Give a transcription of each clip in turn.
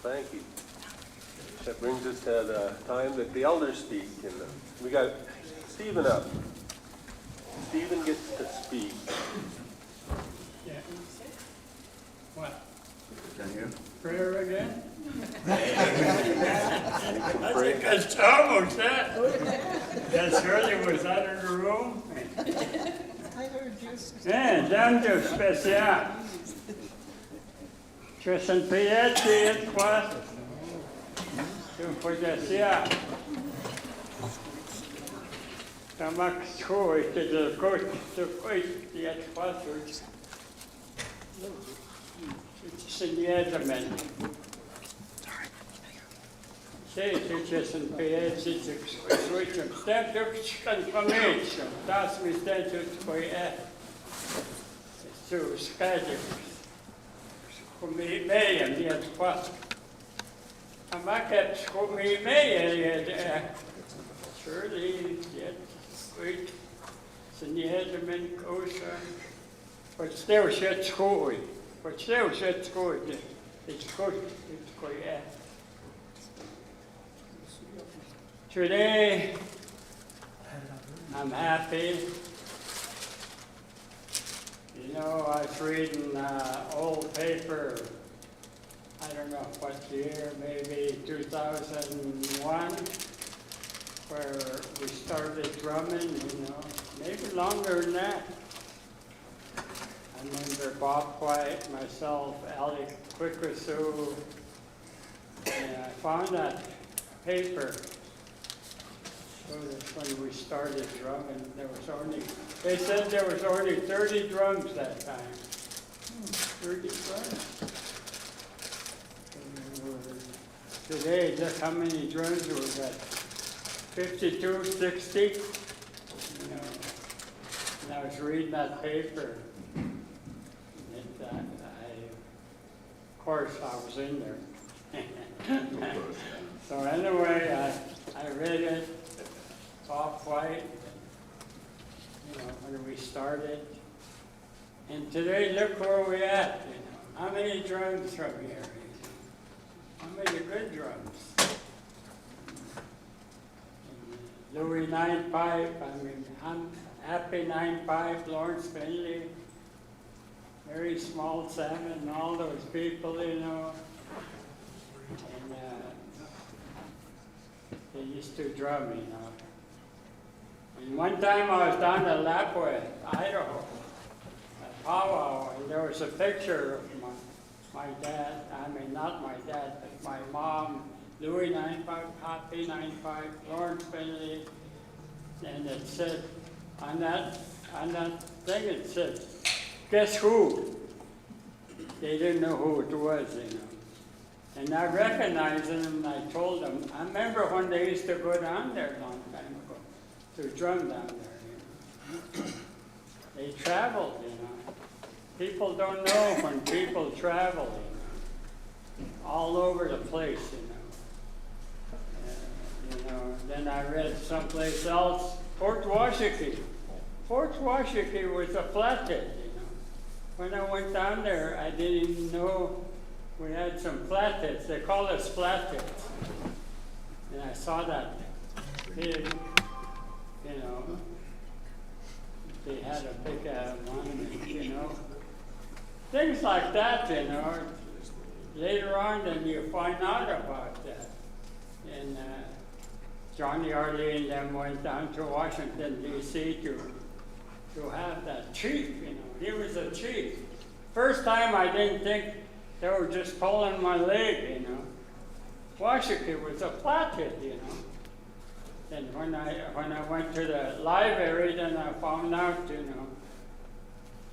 thank you. That brings us to the time that the elders speak, and we got Stephen up. Stephen gets to speak. Yeah. What? Can you? Prayer again? You can I pray. think that's almost that. That Shirley was out of the room. I heard you. Danke, spécial. Je suis payé de quoi? Tu faisais ça. Ça m'a trouvé que de côté, il y a trois trucs. C'est niaisement. C'est just un payé, c'est switch. Step to confirmation. Das mi step to payé. So schedule. Come meia, minha esposa. A máquina come meia, surely, yet, wait, significant kosher, but still shit school, it's good, it's good, yeah. Today, I'm happy. You know, I was reading old paper, I don't know what year, maybe 2001, where we started drumming, you know, maybe longer than that. I remember Bob White, myself, Alec Quickersu, and I found that paper. So that's when we started drumming. They said there was only 30 drums that time. 30 drums. Today, just how many drums we got? 52, 60? You know, and I was reading that paper. And of course, I was in there. So anyway, I read it. Off white, you know, when we started. And today, look where we're at, you know. How many drums from here? How many good drums? And Louis 9-5, I mean, I'm Happy 9-5, Lawrence Finley, Mary Small Salmon, and all those people, you know. And they used to drum, you know. And one time I was down in Lapway, Idaho, at Powwow, and there was a picture of my dad, I mean, not my dad, but my mom, Louis 9-5, Happy 9-5, Lawrence Finley, and it said, on that thing it said, guess who? They didn't know who it was, you know. And I recognized them, and I told them, I remember when they used to go down there a long time ago. To drum down there, you know. They traveled, you know. People don't know when people travel, you know. All over the place, you know. Then I read someplace else, Fort Washakie. Fort Washakie was a flathead, you know. When I went down there, I didn't even know we had some flatheads. They call us flatheads. And I saw that big, you know, they had a big monument, you know. Things like that, you know. Later on, then you find out about that. And Johnny Arley and them went down to Washington, D.C. to have that chief, you know. He was a chief. First time I didn't think they were just pulling my leg, you know. Washakie was a flathead, you know. And when I went to the library, then I found out, you know,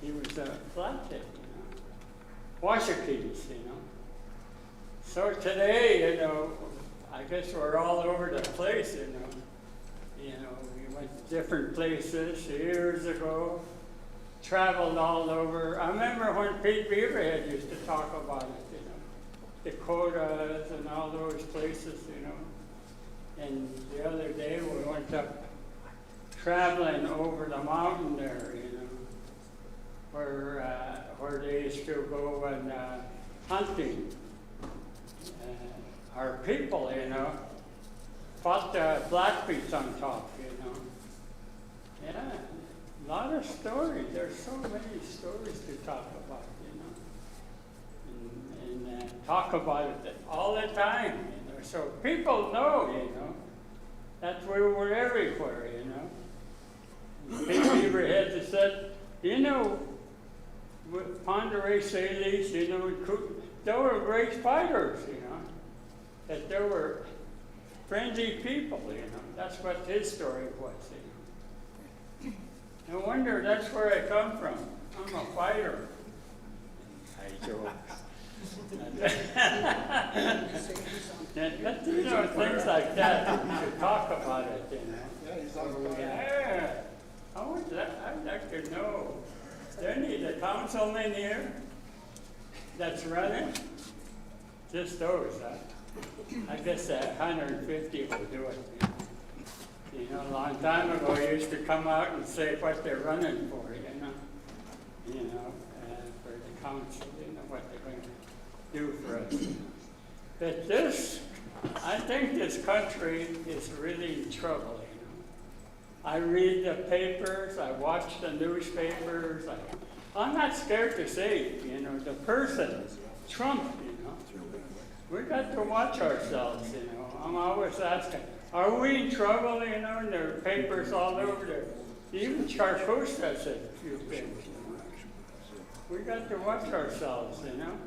he was a flathead, you know. Washakies, you know. So today, you know, I guess we're all over the place, you know. You know, we went to different places years ago, traveled all over. I remember when Pete Beaverhead used to talk about it, you know. Dakotas and all those places, you know. And the other day we went up traveling over the mountain there, you know, where they used to go and hunting. our people, you know, fought the Blackfeet on top, you know. Yeah, a lot of stories. There's so many stories to talk about, you know, and talk about it all the time, you know. So people know, you know, that we were everywhere, you know. Big Beaverheads have said, you know, Ponderay Salish, you know, they were great fighters, you know, that they were friendly people, you know. That's what his story was, you know. No wonder that's where I come from. I'm a fighter. I joke. But, you know, things like that, we should talk about it, you know. Yeah. I'd like to know. There need a councilman here that's running. Just those, huh? I guess 150 will do it. You know, a long time ago, I used to come out and say what they're running for, you know, for the council, you know, what they're going to do for us. But this, I think this country is really in trouble, you know. I read the papers, I watch the newspapers, I'm not scared to say it, you know, the person, Trump, you know. We got to watch ourselves, you know. I'm always asking, are we in trouble, you know, and there are papers all over there. Even Charcos has a few things, you know. We got to watch ourselves, you know.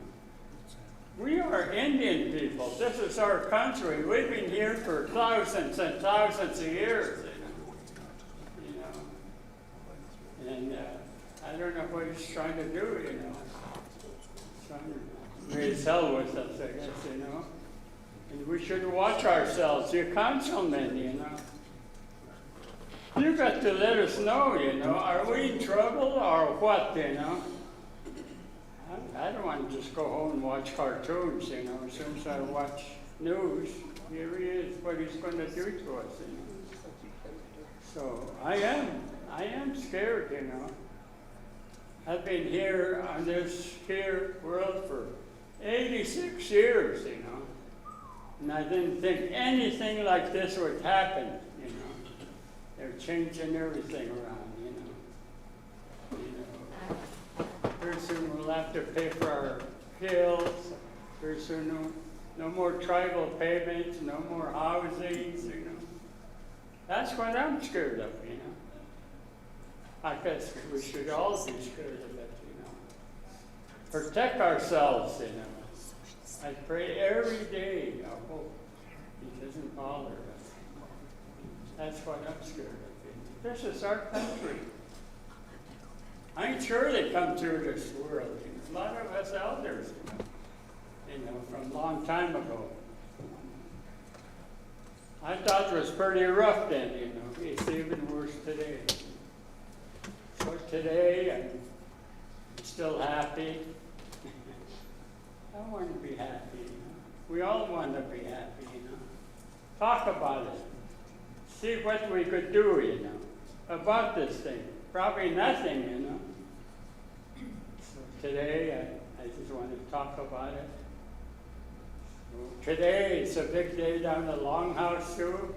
We are Indian people. This is our country. We've been here for thousands and thousands of years, you know. And I don't know what he's trying to do, you know. Trying to raise hell with us, I guess, you know. And we should watch ourselves. You're councilmen, you know. You got to let us know, you know. Are we in trouble or what, you know? I don't want to just go home and watch cartoons, you know. As soon as I watch news, here he is, what he's going to do to us, you know. So I am scared, you know. I've been here on this here world for 86 years, you know. And I didn't think anything like this would happen, you know. They're changing everything around, you know. Pretty soon we'll have to pay for our hills. Pretty soon no more tribal payments, no more housings, you know. That's what I'm scared of, you know. I guess we should all be scared of it, you know. Protect ourselves, you know. I pray every day, I hope he doesn't bother us. That's what I'm scared of. This is our country. I'm sure they come through this world. A lot of us elders, you know, from a long time ago. I thought it was pretty rough then, you know. It's even worse today. So today, I'm still happy. I want to be happy, you know. We all want to be happy, you know. Talk about it. See what we could do, you know, about this thing. Probably nothing, you know. So today, I just want to talk about it. So today, it's a big day down the Longhouse too.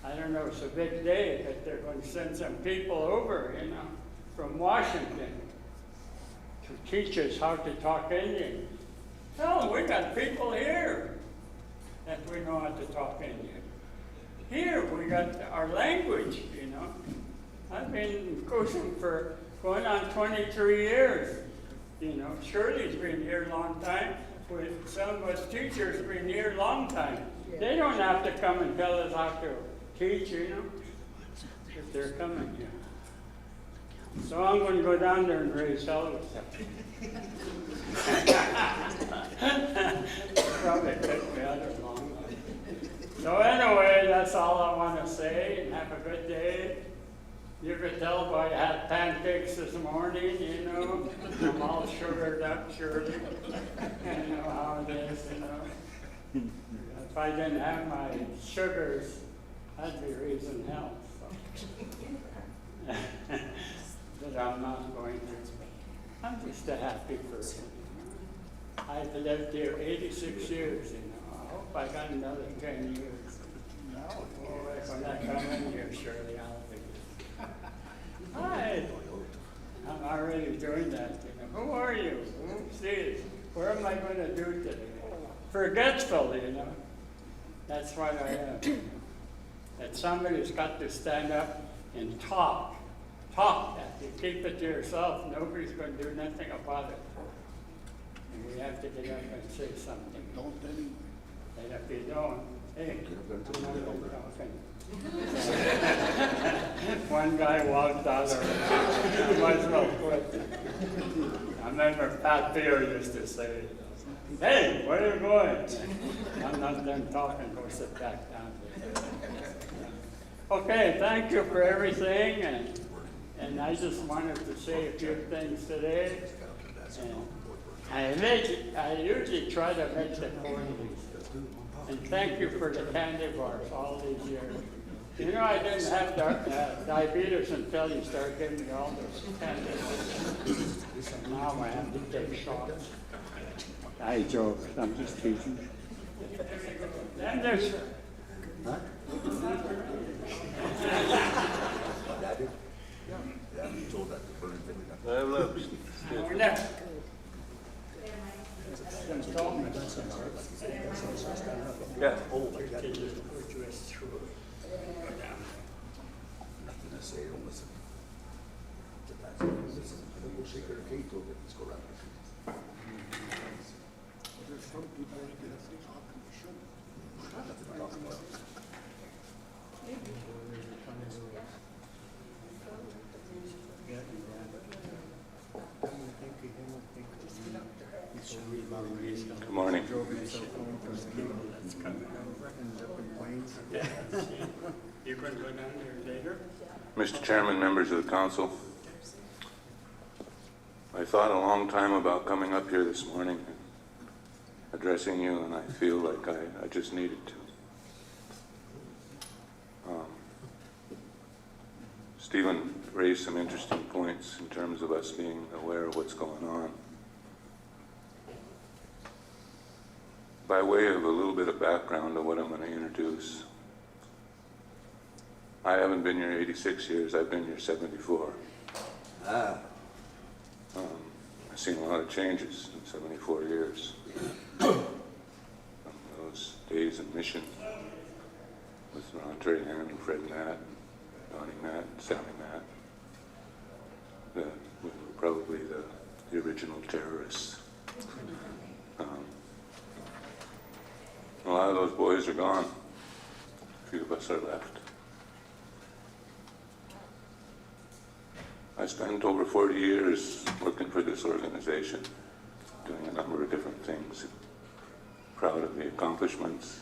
I don't know, it's a big day, but they're going to send some people over, you know, from Washington to teach us how to talk Indian. Hell, we got people here that we know how to talk Indian. Here, we got our language, you know. I've been coaching for going on 23 years. You know, Shirley's been here a long time. Some of us teachers have been here a long time. They don't have to come and tell us how to teach, you know, if they're coming here. So I'm going to go down there and raise hell with them. Probably took me out of long. So anyway, that's all I want to say, and have a good day. You could tell by I had pancakes this morning, you know. I'm all sugared up, surely. You know how it is, you know. If I didn't have my sugars, I'd be raising hell. So. But I'm not going to. I'm just a happy person. I've lived here 86 years, you know. hope I got another 10 years. Oh, if I'm not coming here, surely I'll be. Hi. I'm already doing that, you know. Who are you? Oopsies. What am I going to do today? Forgetful, you know. That's what I am. You know. That somebody's got to stand up and talk. Talk. If you keep it to yourself, nobody's going to do nothing about it. And we have to get up and say something. Don't anyway. And if you don't, hey, I'm not done talking. One guy walked out of it. I might as well quit. I remember Pat Beer used to say, hey, where are you going? I'm not done talking, go sit back down. Okay, thank you for everything, and I just wanted to say a few things today. And I usually try to make the quarterlies. And thank you for the candy bars all these years. You know, I didn't have diabetes until you started giving me all those candy bars. So now I have to take shots. I joke, I'm just teasing. Then there's... Huh? I'm not. Yeah. Nothing to say, don't listen. We'll shake their cake till it's go around. There's some people that get up and talk and they shouldn't. Nothing to talk about. Good morning. You going to go down there later? Mr. Chairman, members of the council, I thought a long time about coming up here this morning and addressing you, and I feel like I just needed to. Stephen raised some interesting points in terms of us being aware of what's going on. By way of a little bit of background of what I'm going to introduce, I haven't been here 86 years, I've been here 74. I've seen a lot of changes in 74 years. From those days in mission with Ron Trahan and Fred Matt, Donnie Matt, and Sally Matt. We were probably the original terrorists. A lot of those boys are gone. A few of us are left. I spent over 40 years working for this organization, doing a number of different things. Proud of the accomplishments,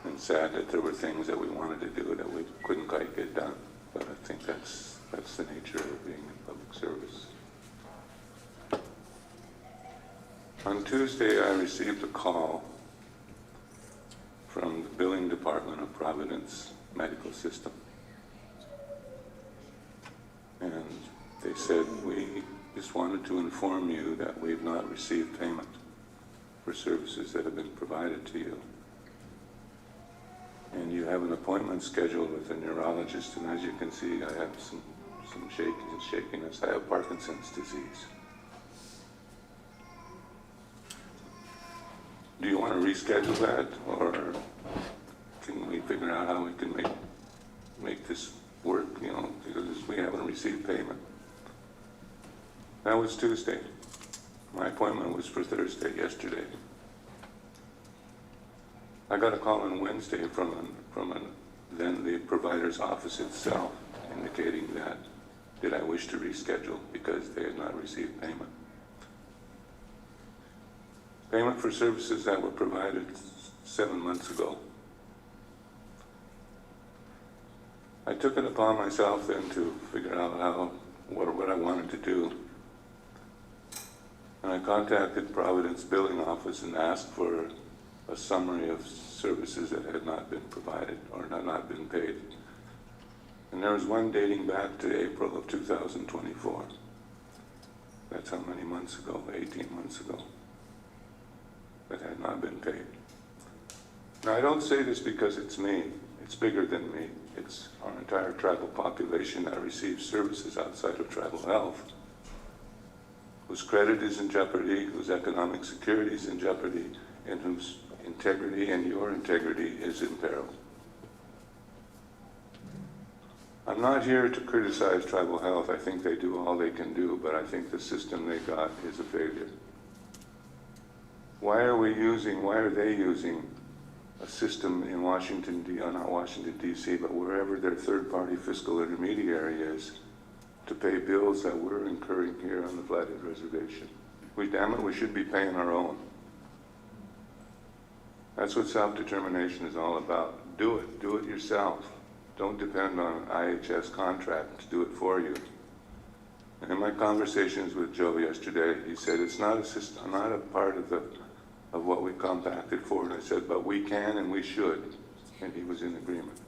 and sad that there were things that we wanted to do that we couldn't quite get done. But I think that's the nature of being in public service. On Tuesday, I received a call from the billing department of Providence Medical System. And they said, we just wanted to inform you that we've not received payment for services that have been provided to you. And you have an appointment scheduled with a neurologist, and as you can see, I have some shakiness. I have Parkinson's disease. Do you want to reschedule that, or can we figure out how we can make this work, you know, because we haven't received payment. That was Tuesday. My appointment was for Thursday, yesterday. I got a call on Wednesday from then the provider's office itself, indicating that did I wish to reschedule because they had not received payment. Payment for services that were provided 7 months ago. I took it upon myself then to figure out what I wanted to do. And I contacted Providence Billing Office and asked for a summary of services that had not been provided or had not been paid. And there was one dating back to April of 2024. That's how many months ago, 18 months ago, that had not been paid. Now, I don't say this because it's me. It's bigger than me. It's our entire tribal population that receives services outside of tribal health, whose credit is in jeopardy, whose economic security is in jeopardy, and whose integrity and your integrity is in peril. I'm not here to criticize tribal health. I think they do all they can do, but I think the system they got is a failure. Why are they using a system in not Washington, D.C., but wherever their third-party fiscal intermediary is, to pay bills that we're incurring here on the Flathead Reservation? Damn it, we should be paying our own. That's what self-determination is all about. Do it yourself. Don't depend on an IHS contract to do it for you. And in my conversations with Joe yesterday, he said it's not a system, not a part of what we compacted for. And I said, but we can and we should. And he was in agreement.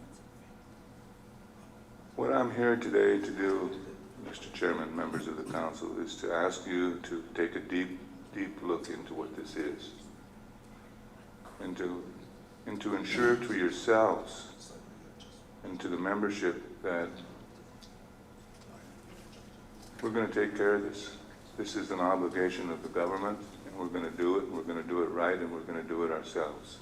What I'm here today to do, Mr. Chairman, members of the council, is to ask you to take a deep, deep look into what this is. And to ensure to yourselves and to the membership that we're going to take care of this. This is an obligation of the government, and we're going to do it. We're going to do it right, and we're going to do it ourselves.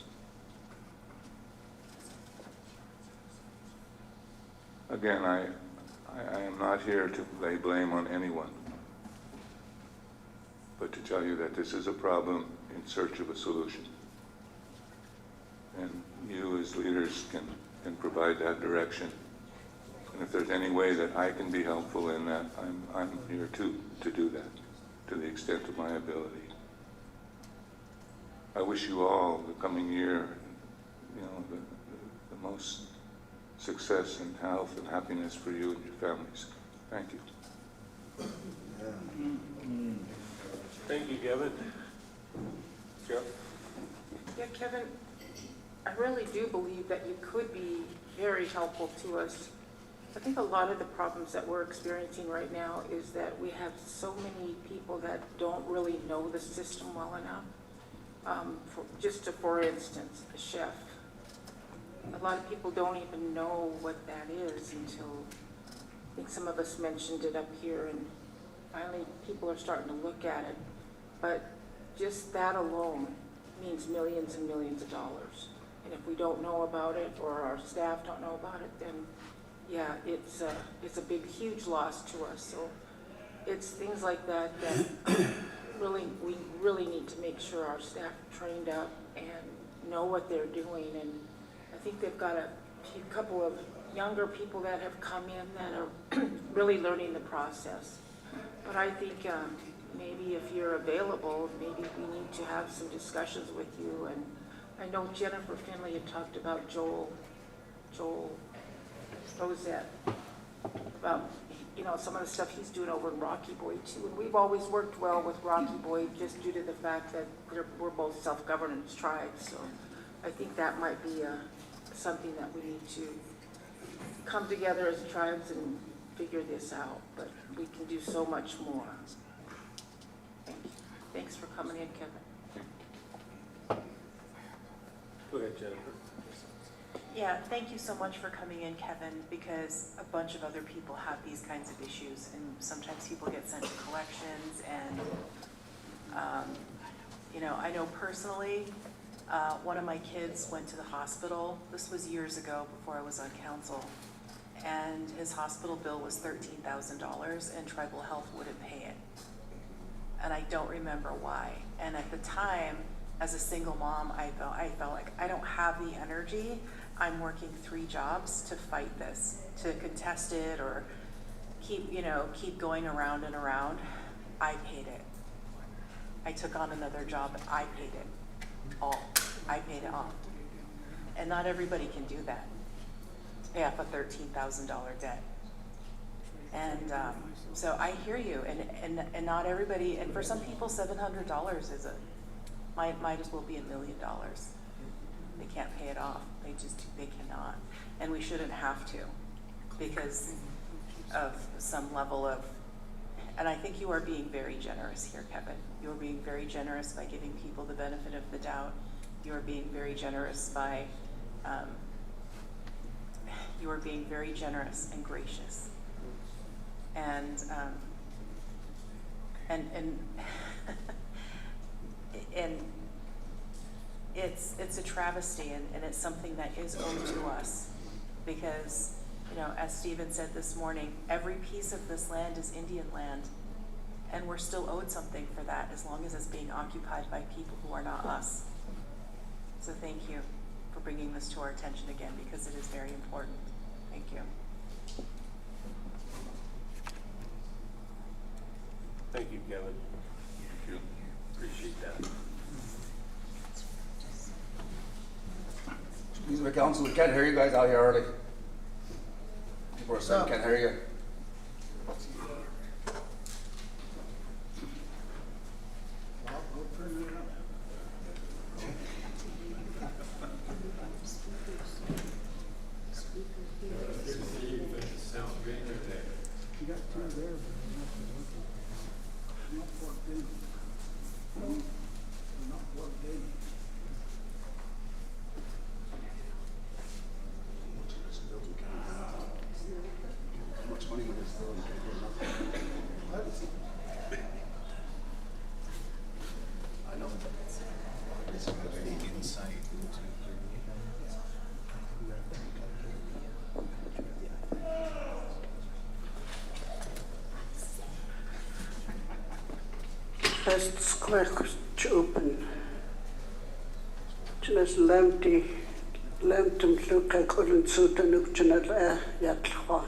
Again, I am not here to lay blame on anyone, but to tell you that this is a problem in search of a solution. And you as leaders can provide that direction. And if there's any way that I can be helpful in that, I'm here to do that, to the extent of my ability. I wish you all the coming year, the most success and health and happiness for you and your families. Thank you. Thank you, Kevin. Jeff? Yeah, Kevin, I really do believe that you could be very helpful to us. I think a lot of the problems that we're experiencing right now is that we have so many people that don't really know the system well enough. For instance, a chef. A lot of people don't even know what that is until, I think some of us mentioned it up here, and finally people are starting to look at it. But just that alone means millions and millions of dollars. And if we don't know about it, or our staff don't know about it, then yeah, it's a big, huge loss to us. So it's things like that we really need to make sure our staff are trained up and know what they're doing. And I think they've got a couple of younger people that have come in that are really learning the process. But I think maybe if you're available, maybe we need to have some discussions with you. And I know Jennifer Finley had talked about Joel Rosette, about some of the stuff he's doing over in Rocky Boy too. And we've always worked well with Rocky Boy just due to the fact that we're both self-governance tribes. So I think that might be something that we need to come together as tribes and figure this out. But we can do so much more. Thank you. Thanks for coming in, Kevin. Go ahead, Jennifer. Yeah, thank you so much for coming in, Kevin, because a bunch of other people have these kinds of issues, and sometimes people get sent to collections, and I know personally, one of my kids went to the hospital. This was years ago before I was on council, and his hospital bill was $13,000, and tribal health wouldn't pay it. And I don't remember why. And at the time, as a single mom, I felt like I don't have the energy. I'm working 3 jobs to fight this, to contest it, or keep going around and around. I paid it. I took on another job, and I paid it all. I paid it off. And not everybody can do that, to pay off a $13,000 debt. And so I hear you, and not everybody, and for some people, $700 is might as well be $1 million. They can't pay it off. They cannot. And we shouldn't have to, because of some level of, and I think you are being very generous here, Kevin. You are being very generous by giving people the benefit of the doubt You are being very generous by, you are being very generous and gracious. And and it's a travesty, and it's something that is owed to us, because, you know, as Stephen said this morning, every piece of this land is Indian land, and we're still owed something for that as long as it's being occupied by people who are not us. So thank you for bringing this to our attention again, because it is very important. Thank you. Thank you, Kevin. Thank you. Appreciate that. Excuse me, council, we can't hear you guys out here early. People are saying, can't hear you. Well, we'll turn it up. You got two there, but they're not plugged in. They're not plugged in. How much money would this bill? I know. Let's quick open. Just lempty look I couldn't suit a look yatlwa.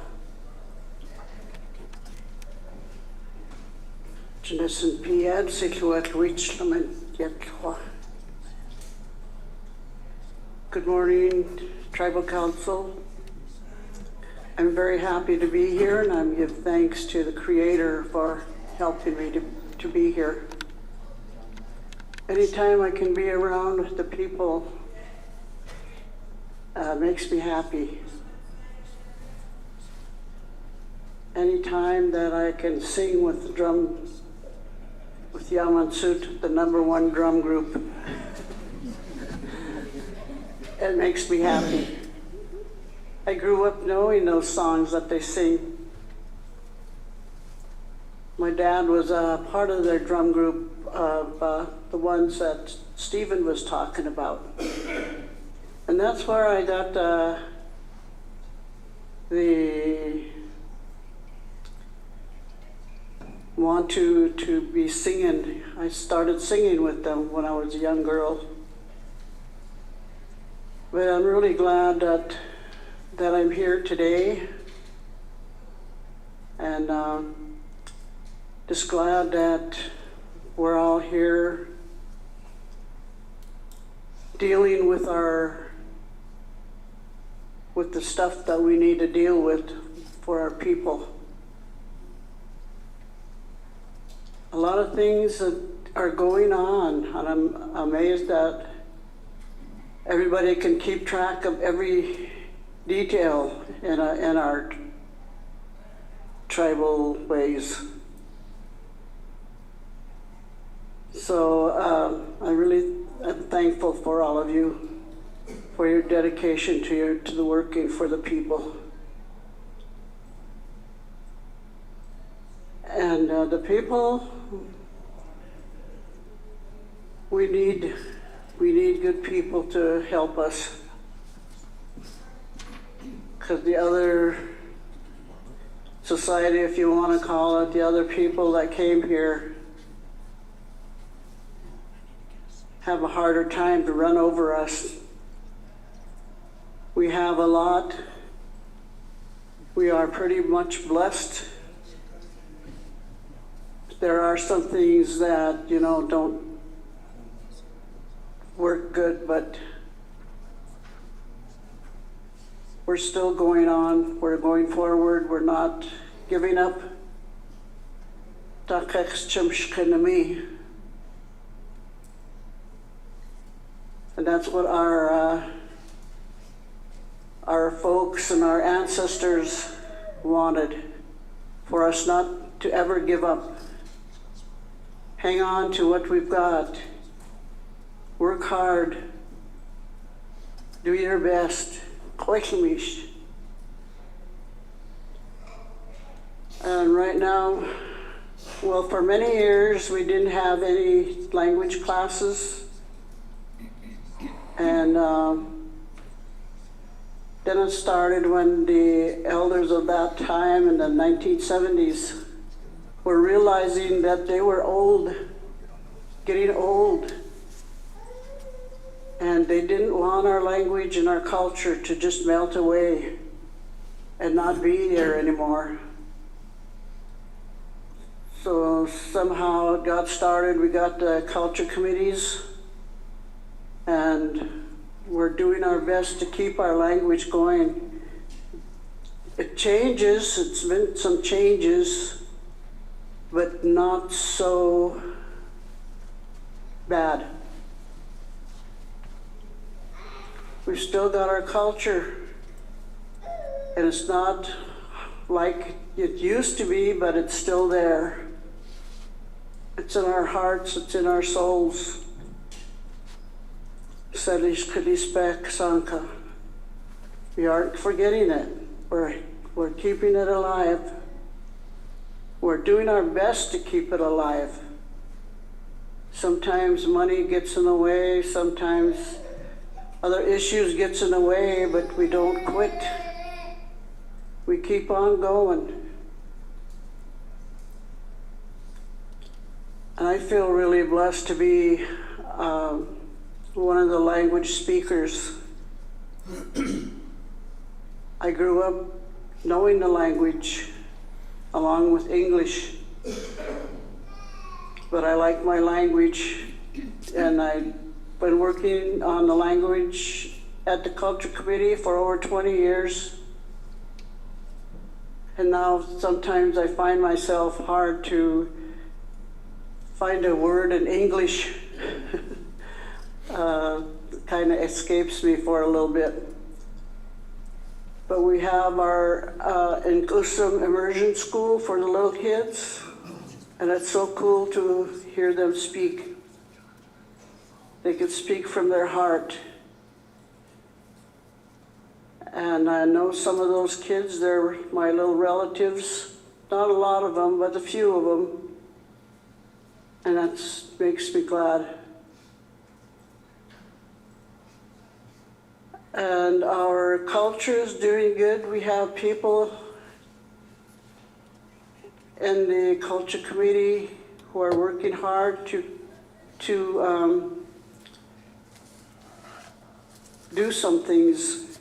Just in Piad Sikluat Richland yatlwa. Good morning, Tribal Council. I'm very happy to be here, and I give thanks to the Creator for helping me to be here. Anytime I can be around with the people makes me happy. Anytime that I can sing with the drum, with Yamansut, the #1 drum group, it makes me happy. I grew up knowing those songs that they sing. My dad was a part of their drum group of the ones that Stephen was talking about. And that's where I got the want to be singing. I started singing with them when I was a young girl. But I'm really glad that I'm here today. And just glad that we're all here dealing with the stuff that we need to deal with for our people. A lot of things that are going on, and I'm amazed that everybody can keep track of every detail in our tribal ways. So I'm thankful for all of you, for your dedication to the working for the people. And the people, we need good people to help us. Because the other society, if you want to call it, the other people that came here have a harder time to run over us. We have a lot. We are pretty much blessed. There are some things that, don't work good, but we're still going on. We're going forward. We're not giving up. And that's what our folks and our ancestors wanted, for us not to ever give up. Hang on to what we've got. Work hard Do your best. Koichimish. And right now, well, for many years, we didn't have any language classes. And then it started when the elders of that time in the 1970s were realizing that they were old, getting old. And they didn't want our language and our culture to just melt away and not be there anymore. So somehow it got started. We got the culture committees, and we're doing our best to keep our language going. It changes, it's been some changes, but not so bad. We've still got our culture, and it's not like it used to be, but it's still there. It's in our hearts, it's in our souls. Selish Kadispek Sanka. We aren't forgetting it. We're keeping it alive. We're doing our best to keep it alive. Sometimes money gets in the way, sometimes other issues gets in the way, but we don't quit. We keep on going. And I feel really blessed to be one of the language speakers. I grew up knowing the language along with English, but I like my language, and I've been working on the language at the Culture Committee for over 20 years. And now sometimes I find myself hard to find a word in English. Kind of escapes me for a little bit. But we have our inclusive immersion school for the little kids, and it's so cool to hear them speak. They can speak from their heart. And I know some of those kids, they're my little relatives. Not a lot of them, but a few of them. And that makes me glad. And our culture is doing good. We have people in the Culture Committee who are working hard to do some things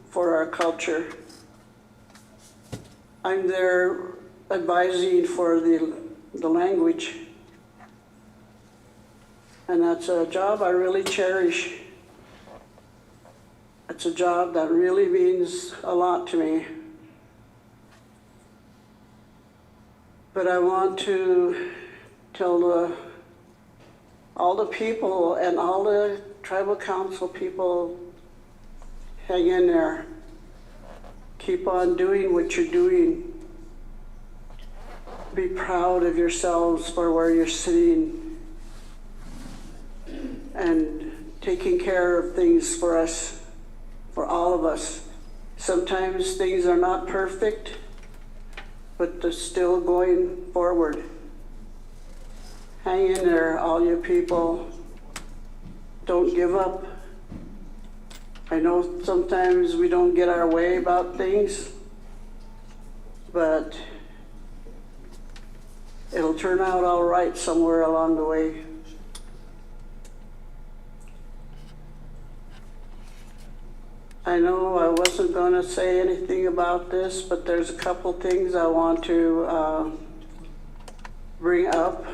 for our culture. I'm there advising for the language, and that's a job I really cherish. It's a job that really means a lot to me. But I want to tell all the people and all the tribal council people, hang in there. Keep on doing what you're doing. Be proud of yourselves for where you're sitting and taking care of things for us, for all of us. Sometimes things are not perfect, but they're still going forward. Hang in there, all you people. Don't give up. I know sometimes we don't get our way about things, but it'll turn out all right somewhere along the way. I know I wasn't going to say anything about this, but there's a couple things I want to bring up.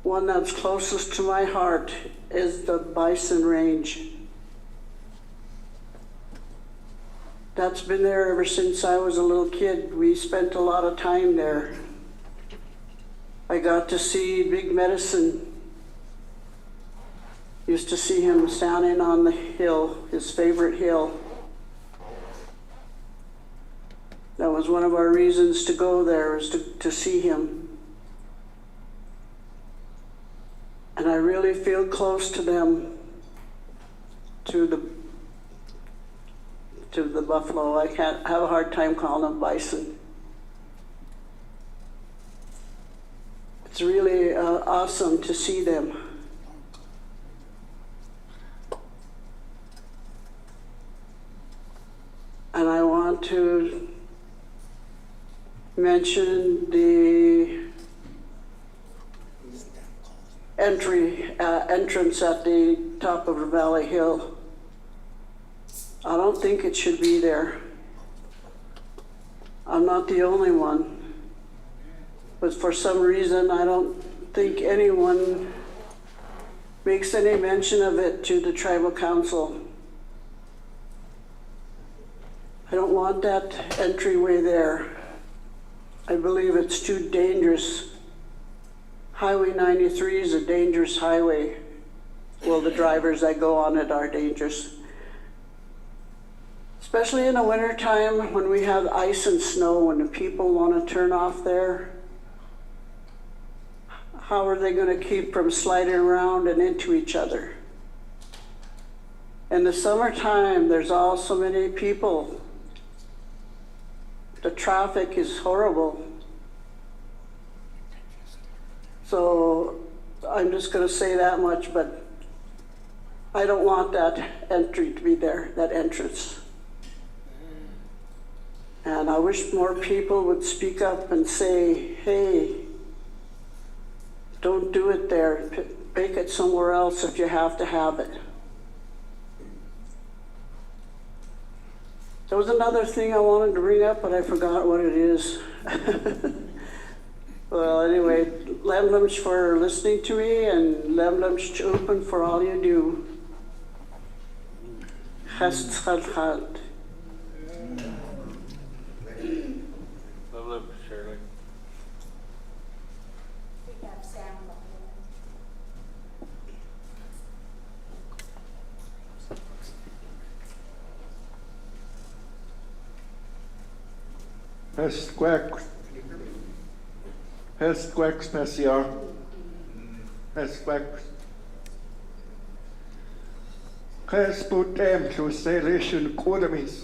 One that's closest to my heart is the bison range. That's been there ever since I was a little kid. We spent a lot of time there. I got to see Big Medicine. Used to see him standing on the hill, his favorite hill. That was one of our reasons to go there, was to see him. And I really feel close to them. to the buffalo. I can't have a hard time calling them bison. It's really awesome to see them. And I want to mention the entrance at the top of Valley Hill. I don't think it should be there. I'm not the only one, but for some reason I don't think anyone makes any mention of it to the tribal council. I don't want that entryway there. I believe it's too dangerous. Highway 93 is a dangerous highway. Well, the drivers that go on it are dangerous. Especially in the wintertime when we have ice and snow and the people want to turn off there. How are they going to keep from sliding around and into each other? In the summertime, there's all so many people. The traffic is horrible. So I'm just going to say that much, but I don't want that entry to be there, that entrance. And I wish more people would speak up and say, hey, don't do it there. Make it somewhere else if you have to have it. There was another thing I wanted to bring up, but I forgot what it is. Well, anyway, lemlums for listening to me, and lemlums open for all you do. Chesed. Lovely, Shirley. We have Sam Hesquek special. Hesquek. Hesputem to Salation Kodamis.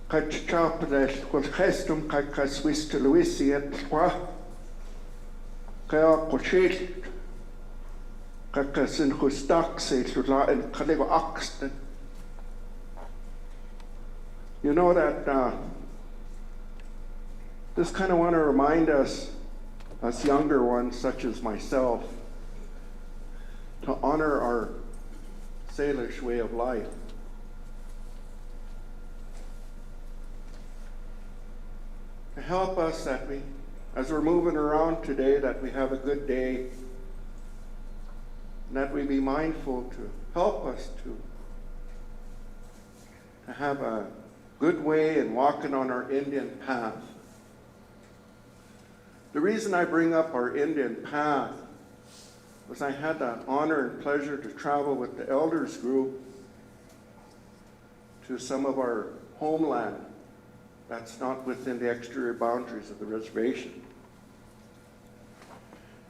Kach chapel, quel gestum cacas wist Luisi et qua. Kaya cochil. Cacas in hustaxe to la in Caligo Oxton. You know that this kind of want to remind us younger ones, such as myself, to honor our Salish way of life. To help us that we, as we're moving around today, that we have a good day, and that we be mindful to help us to have a good way in walking on our Indian path. The reason I bring up our Indian path was I had the honor and pleasure to travel with the elders group to some of our homeland that's not within the exterior boundaries of the reservation.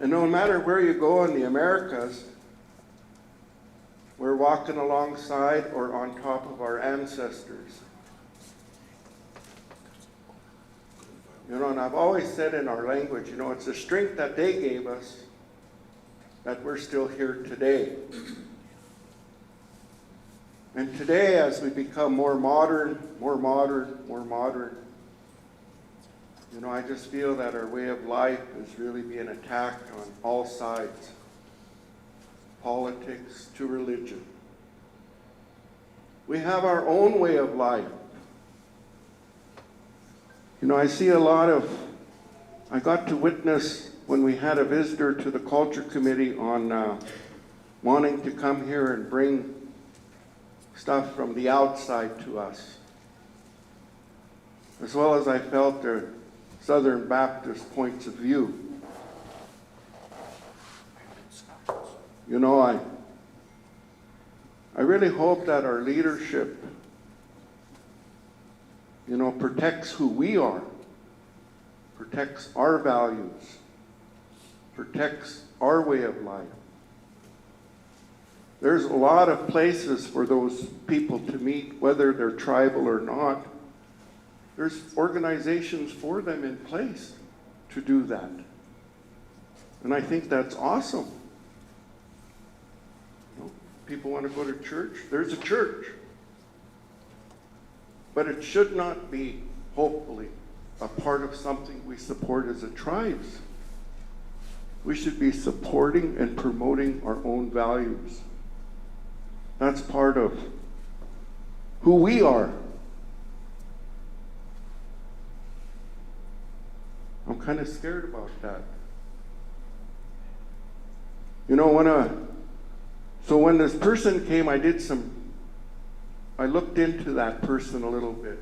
And no matter where you go in the Americas, we're walking alongside or on top of our ancestors. You know, and I've always said in our language, you know, it's the strength that they gave us that we're still here today. And today, as we become more modern, you know, I just feel that our way of life is really being attacked on all sides. Politics to religion. We have our own way of life. You know, I see a lot of, I got to witness when we had a visitor to the Culture Committee on wanting to come here and bring stuff from the outside to us. As well as I felt their Southern Baptist points of view. You know, I really hope that our leadership, you know, protects who we are, protects our values, protects our way of life. There's a lot of places for those people to meet, whether they're tribal or not. There's organizations for them in place to do that. And I think that's awesome. You know, people want to go to church, there's a church. But it should not be, hopefully, a part of something we support as a tribes. We should be supporting and promoting our own values. That's part of who we are. I'm kind of scared about that. You know, when this person came, I looked into that person a little bit.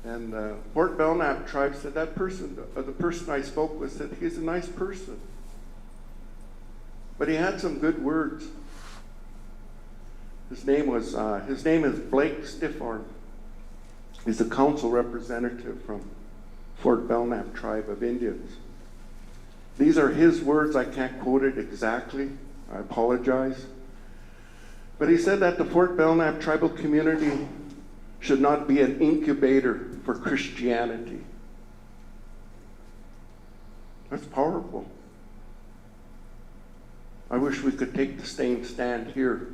And Fort Belknap tribe said the person I spoke with said he's a nice person. But he had some good words. His name is Blake Stiffarm. He's a council representative from Fort Belknap tribe of Indians. These are his words. I can't quote it exactly. I apologize. But he said that the Fort Belknap tribal community should not be an incubator for Christianity. That's powerful. I wish we could take the same stand here.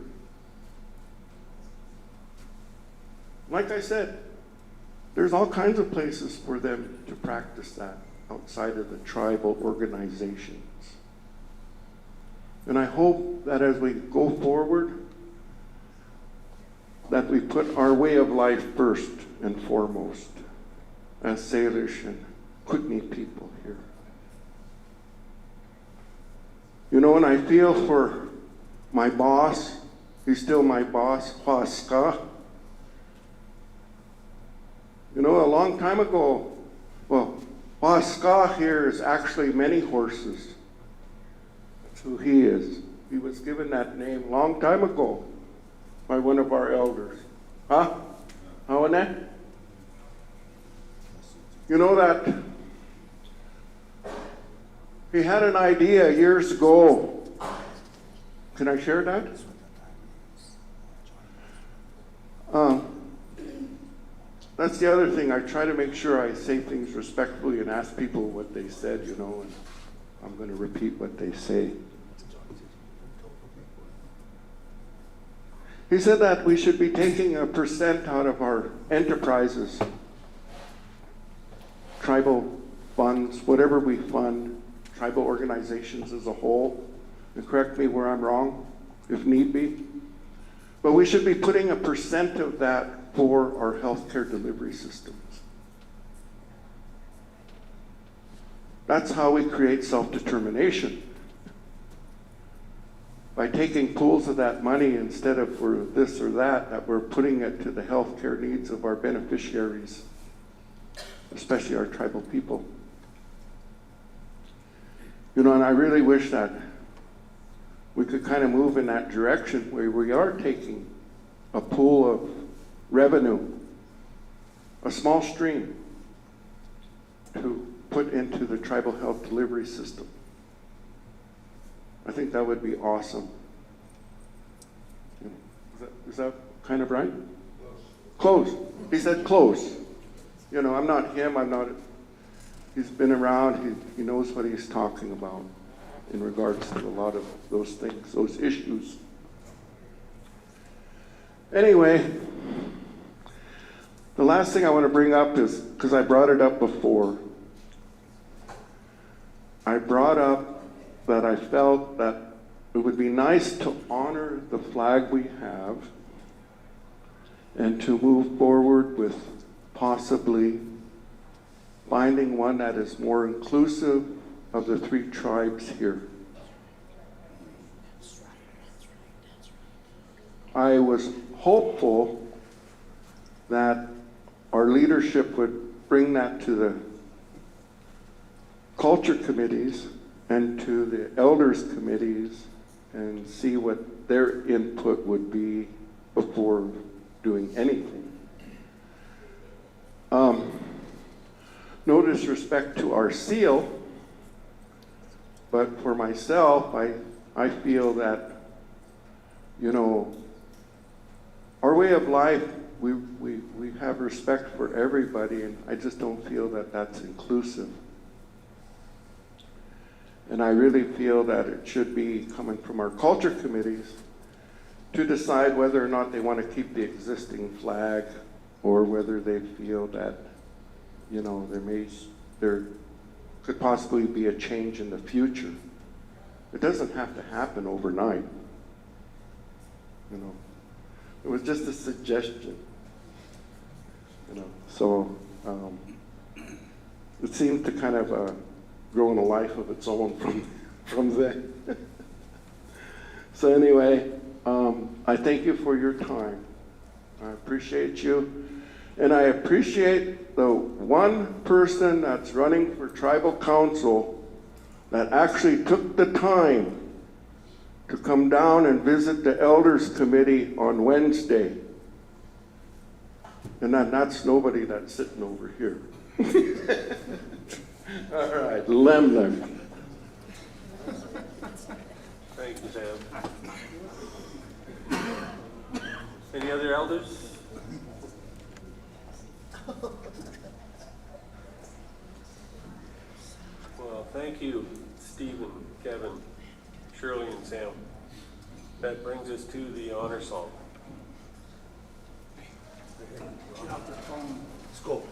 Like I said, there's all kinds of places for them to practice that outside of the tribal organizations. And I hope that as we go forward, that we put our way of life first and foremost as Salish and Kootenai people here. You know, and I feel for my boss, he's still my boss, Huasca. You know, a long time ago, well, Huasca here is actually many horses. That's who he is. He was given that name a long time ago by one of our elders. Huh? How in that? You know that he had an idea years ago. Can I share that? That's the other thing. I try to make sure I say things respectfully and ask people what they said, you know, and I'm going to repeat what they say. He said that we should be taking a % out of our enterprises, tribal funds, whatever we fund, tribal organizations as a whole, and correct me where I'm wrong, if need be. But we should be putting a % of that for our healthcare delivery systems. That's how we create self-determination. By taking pools of that money instead of for this or that we're putting it to the healthcare needs of our beneficiaries, especially our tribal people. You know, and I really wish that we could kind of move in that direction where we are taking a pool of revenue, a small stream, to put into the tribal health delivery system. I think that would be awesome. Is that kind of right? Close. He said close. You know, I'm not him, he's been around, he knows what he's talking about in regards to a lot of those things, those issues. Anyway, the last thing I want to bring up is, because I brought it up before, I brought up that I felt that it would be nice to honor the flag we have and to move forward with possibly finding one that is more inclusive of the 3 tribes here. I was hopeful that our leadership would bring that to the culture committees and to the elders committees and see what their input would be before doing anything. No disrespect to our seal, But for myself, I feel that, you know, our way of life, we have respect for everybody, and I just don't feel that that's inclusive. And I really feel that it should be coming from our culture committees to decide whether or not they want to keep the existing flag, or whether they feel that, you know, there could possibly be a change in the future. It doesn't have to happen overnight. You know, it was just a suggestion. You know, so it seemed to kind of grow in a life of its own from there. So anyway, I thank you for your time. I appreciate you. And I appreciate the one person that's running for tribal council that actually took the time to come down and visit the elders committee on Wednesday. And that's nobody that's sitting over here. All right, Lemler. Thank you, Sam. Any other elders? Well, thank you, Stephen, Kevin, Shirley, and Sam. That brings us to the honor song. Let's go.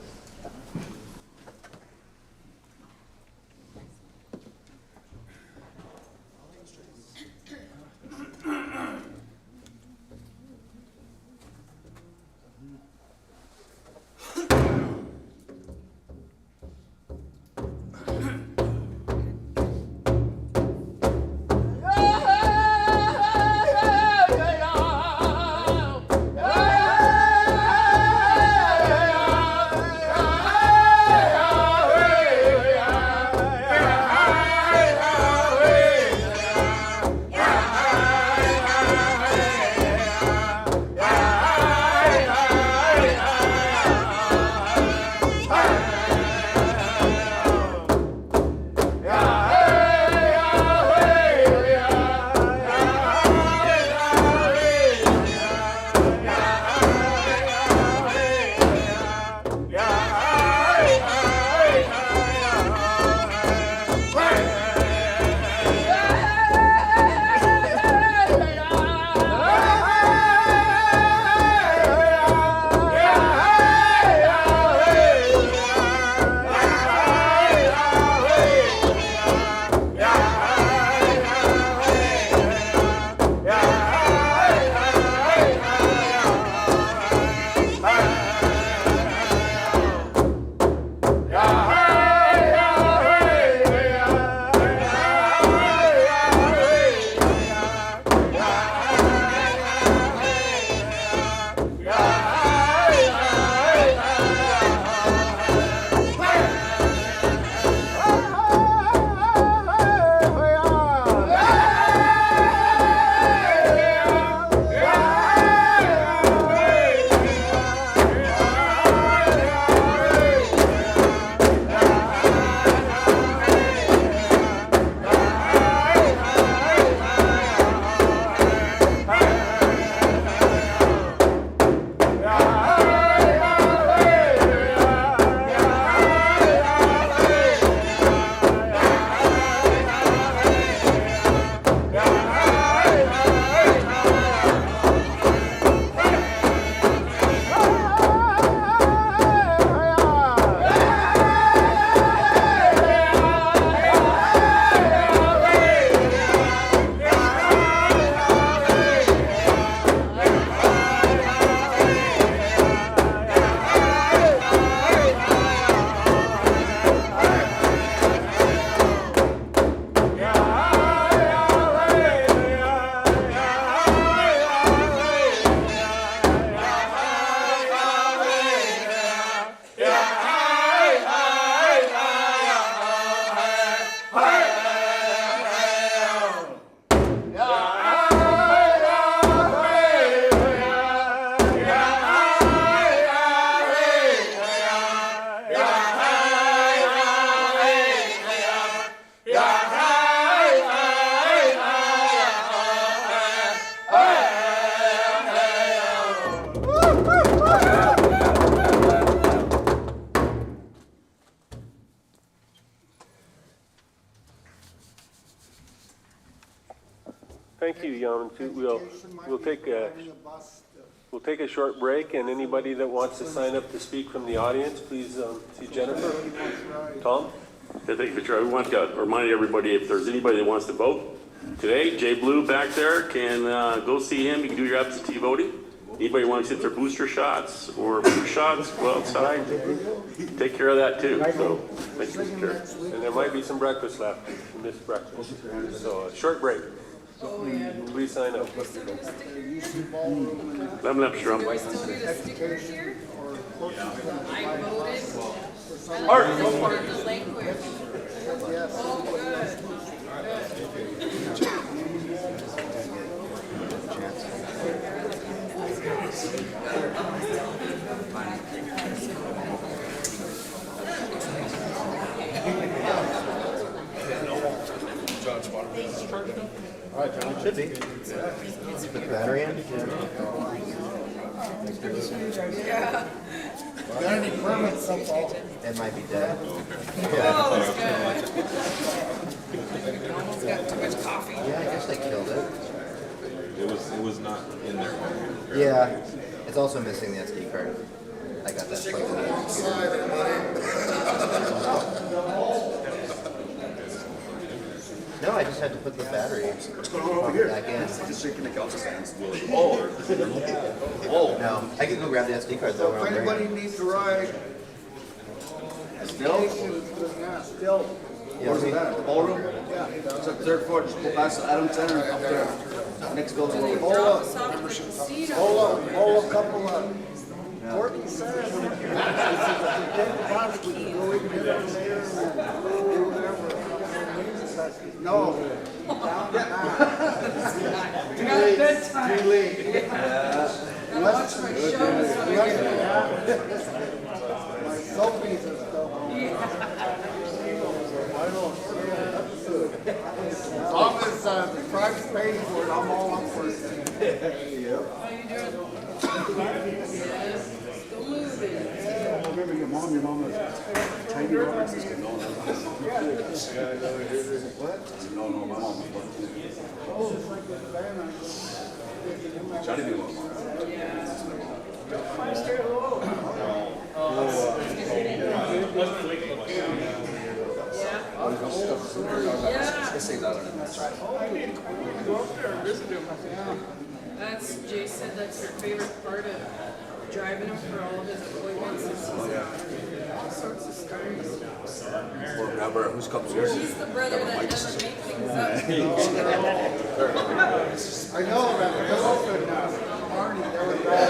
thank you, Yaman, too. We'll take a short break, and anybody that wants to sign up to speak from the audience, please, see Jennifer. Tom? Yeah, thank you, Chair. I want to remind everybody, if there's anybody that wants to vote today, Jay Blue back there can go see him. You can do your absentee voting. Anybody wants to get their booster shots or flu shots, go outside. Take care of that too. So, thank you, Mr. Chair. And there might be some breakfast left. You missed breakfast. So, a short break. Please sign up. Lemon up, Strum. Do we still need a sticker here? I voted. Art. The language. Oh, good. All right, John, it should be. Put the battery in? Yeah. Got any permits so far? It might be dead. Oh, that's good. Almost got too much coffee. Yeah, I guess they killed it. It was not in there. Yeah, it's also missing the SD card. I got that plugged in. No, I just had to put the battery. What's going on over here? Back in. Just shaking the council stands. Oh. No, I can go grab the SD card though. If anybody needs to ride, Still? yeah, still. Where's it at? The ballroom? Yeah. It's up third floor. Just go past the Adams Center up there. Next building. Hold up, Seat hold a couple of 40 cents. We can go in there and do whatever. No. Down the back. Too late. Watch my shows. My selfies and stuff. I don't see it. As long as the tribe's paying for it, I'm all up for it. How you doing? Yes. Still moving. Remember your mom has tiny Robert sister. No, no, my mom. Johnny didn't want mom. That's, Jay said that's your favorite part of driving him for all of his appointments. Is he's all sorts of stories. Or grabber, who's comes here? He's the brother that doesn't make things up. I know, that Philip and Marty, they were bad.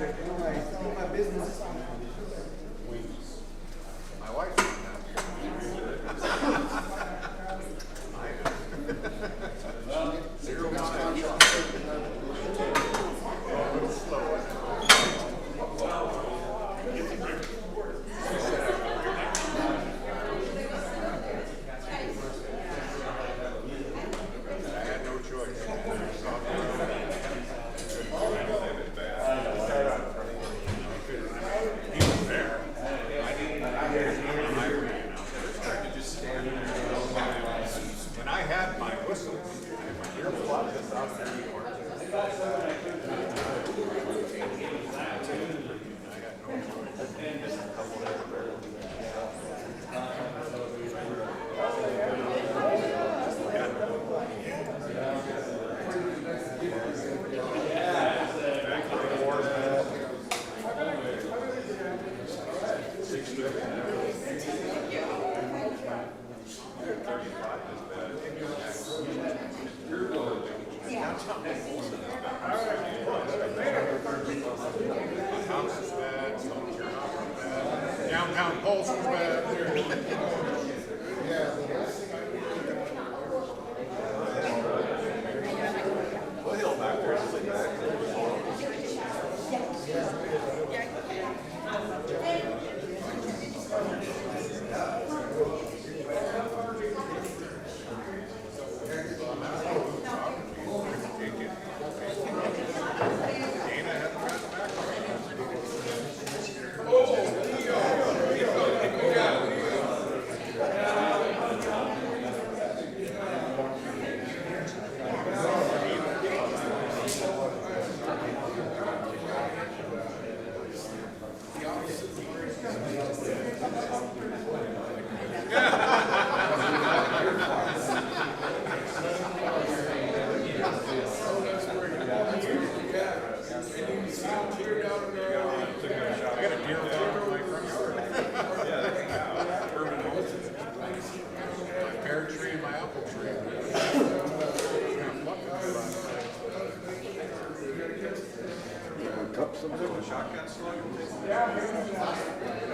My business. My wife. Downtown Pulse was bad.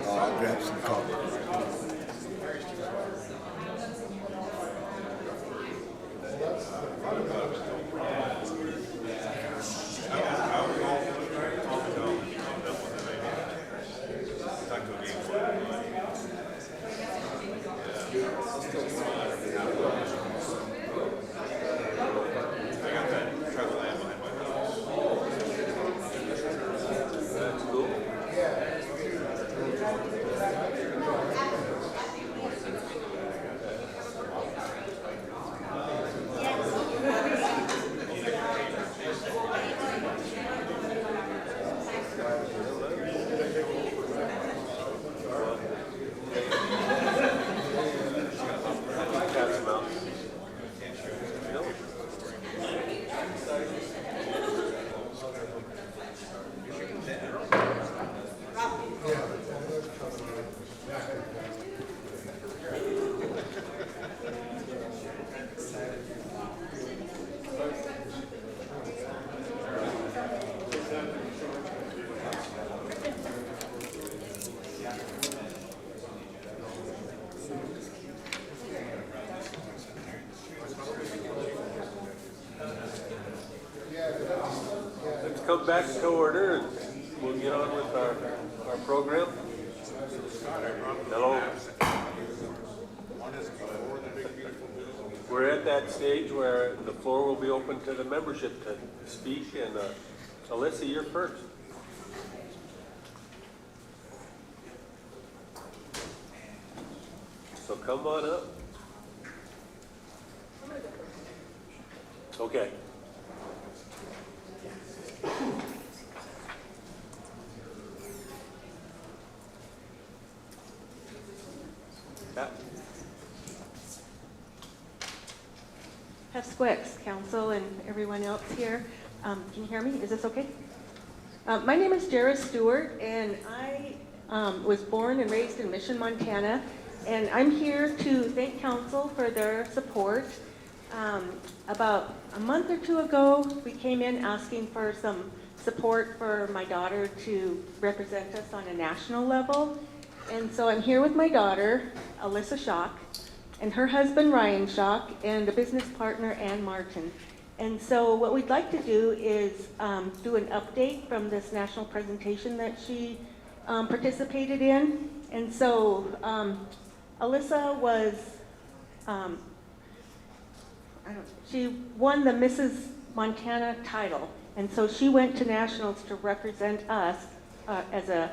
I'll grab some coffee. Let's come back to order and we'll get on with our program. Hello. We're at that stage where the floor will be open to the membership to speak, and Alyssa, you're first. So come on up. Okay. Yeah. Squicks, council, and everyone else here. Can you hear me? Is this okay? My name is Jara Stewart, and I was born and raised in Mission, Montana, and I'm here to thank council for their support. About a month or two ago, we came in asking for some support for my daughter to represent us on a national level. And so I'm here with my daughter, Alyssa Schock, and her husband, Ryan Schock, and a business partner, Ann Martin. And so what we'd like to do is do an update from this national presentation that she participated in. And so Alyssa was, she won the Mrs. Montana title. And so she went to nationals to represent us as a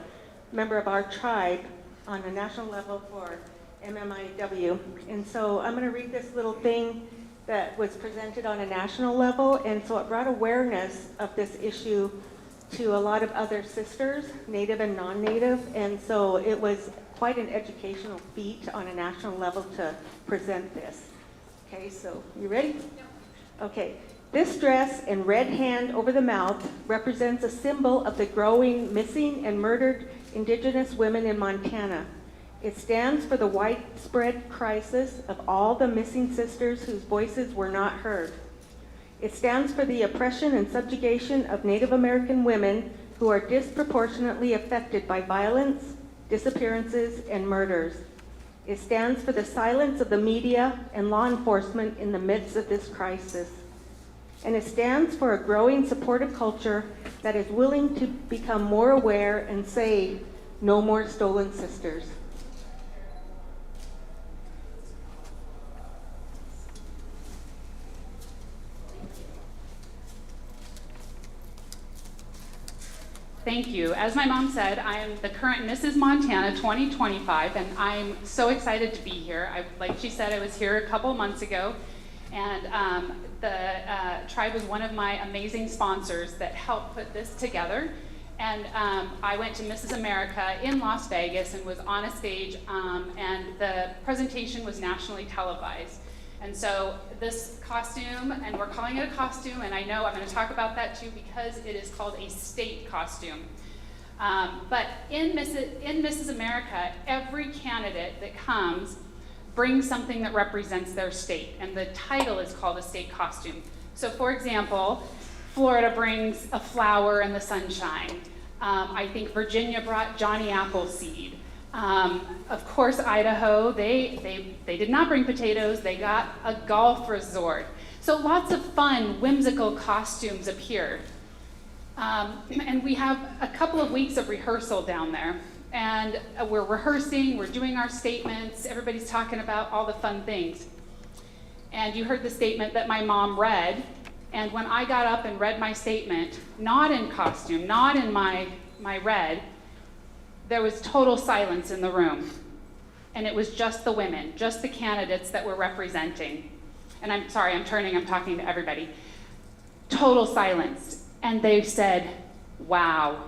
member of our tribe on a national level for MMIW. And so I'm going to read this little thing that was presented on a national level, and so it brought awareness of this issue to a lot of other sisters, Native and non-Native, and so it was quite an educational feat on a national level to present this. Okay, so you ready? Okay. This dress and red hand over the mouth represents a symbol of the growing missing and murdered Indigenous women in Montana. It stands for the widespread crisis of all the missing sisters whose voices were not heard. It stands for the oppression and subjugation of Native American women who are disproportionately affected by violence, disappearances, and murders. It stands for the silence of the media and law enforcement in the midst of this crisis. And it stands for a growing supportive culture that is willing to become more aware and say, no more stolen sisters. Thank you. As my mom said, I am the current Mrs. Montana 2025, and I'm so excited to be here. Like she said, I was here a couple months ago, and the tribe was one of my amazing sponsors that helped put this together. And I went to Mrs. America in Las Vegas and was on a stage, and the presentation was nationally televised. And so this costume, and we're calling it a costume, and I know I'm going to talk about that too because it is called a state costume. But in Mrs. America, every candidate that comes brings something that represents their state, and the title is called a state costume. So for example, Florida brings a flower and the sunshine. I think Virginia brought Johnny Appleseed. Of course, Idaho, they did not bring potatoes, they got a golf resort. So lots of fun, whimsical costumes appeared. And we have a couple of weeks of rehearsal down there. And we're rehearsing, we're doing our statements, everybody's talking about all the fun things. And you heard the statement that my mom read, and when I got up and read my statement, not in costume, not in my red, there was total silence in the room. And it was just the women, just the candidates that were representing. And I'm sorry, I'm talking to everybody. Total silence. And they said, wow,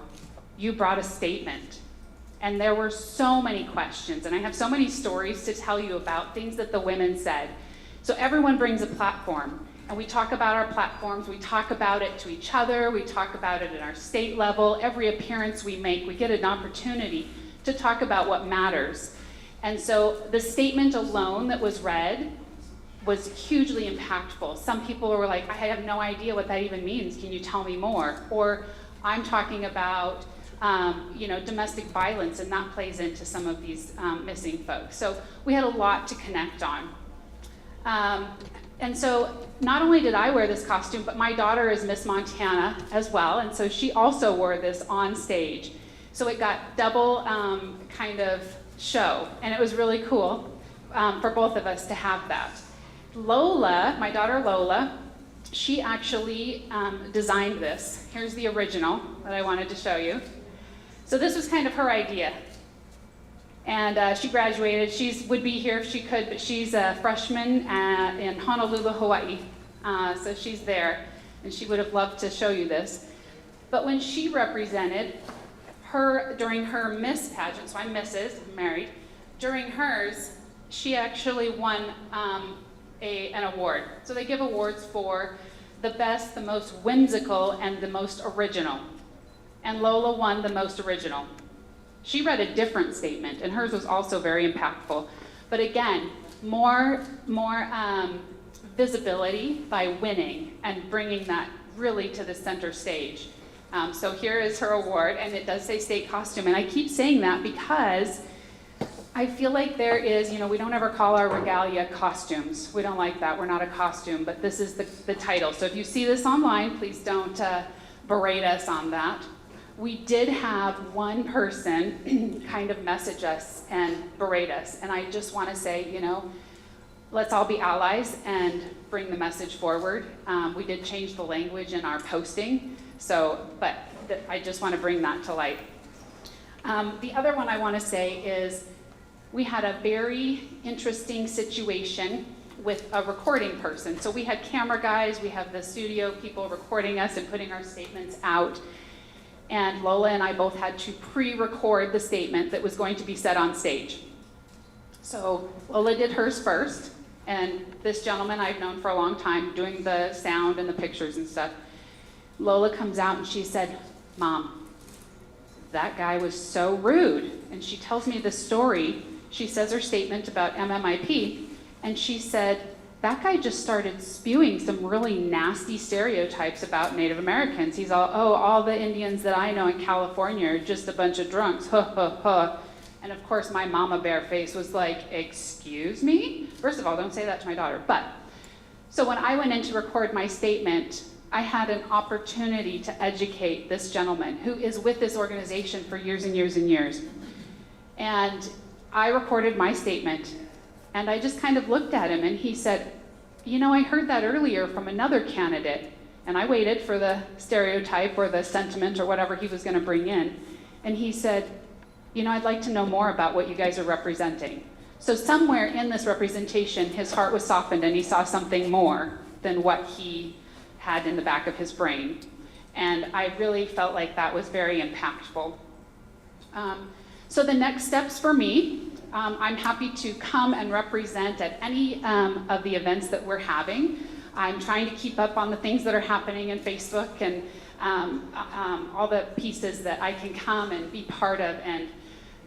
you brought a statement. And there were so many questions, and I have so many stories to tell you about things that the women said. So everyone brings a platform, and we talk about our platforms, we talk about it to each other, we talk about it at our state level. Every appearance we make, we get an opportunity to talk about what matters. And so the statement alone that was read was hugely impactful. Some people were like, I have no idea what that even means, can you tell me more? Or I'm talking about domestic violence, and that plays into some of these missing folks. So we had a lot to connect on. And so not only did I wear this costume, but my daughter is Miss Montana as well, and so she also wore this on stage. So it got double kind of show, and it was really cool for both of us to have that. Lola, my daughter Lola, she actually designed this. Here's the original that I wanted to show you. So this was kind of her idea. And she graduated. She would be here if she could, but she's a freshman in Honolulu, Hawaii. So she's there, and she would have loved to show you this. But when she represented her, during her Miss pageant, so I'm Mrs., I'm married, during hers, she actually won an award. So they give awards for the best, the most whimsical, and the most original. And Lola won the most original. She read a different statement, and hers was also very impactful. But again, more visibility by winning and bringing that really to the center stage. So here is her award, and it does say state costume. And I keep saying that because I feel like there is, we don't ever call our regalia costumes. We don't like that. We're not a costume, but this is the title. So if you see this online, please don't berate us on that. We did have one person kind of message us and berate us. And I just want to say, let's all be allies and bring the message forward. We did change the language in our posting. But I just want to bring that to light. The other one I want to say is we had a very interesting situation with a recording person. So we had camera guys, we have the studio people recording us and putting our statements out. And Lola and I both had to pre-record the statement that was going to be said on stage. So Lola did hers first, and this gentleman I've known for a long time, doing the sound and the pictures and stuff. Lola comes out and she said, "Mom, that guy was so rude." And she tells me the story. She says her statement about MMIP, and she said, "That guy just started spewing some really nasty stereotypes about Native Americans. He's all the Indians that I know in California are just a bunch of drunks, ha ha ha." And of course my mama bear face was like, "Excuse me?" First of all, don't say that to my daughter. So when I went in to record my statement, I had an opportunity to educate this gentleman who is with this organization for years and years and years. And I recorded my statement, and I just kind of looked at him, and he said, "I heard that earlier from another candidate." And I waited for the stereotype or the sentiment or whatever he was going to bring in. And he said, "I'd like to know more about what you guys are representing." So somewhere in this representation, his heart was softened, and he saw something more than what he had in the back of his brain. And I really felt like that was very impactful. So the next steps for me, I'm happy to come and represent at any of the events that we're having. I'm trying to keep up on the things that are happening in Facebook and all the pieces that I can come and be part of. And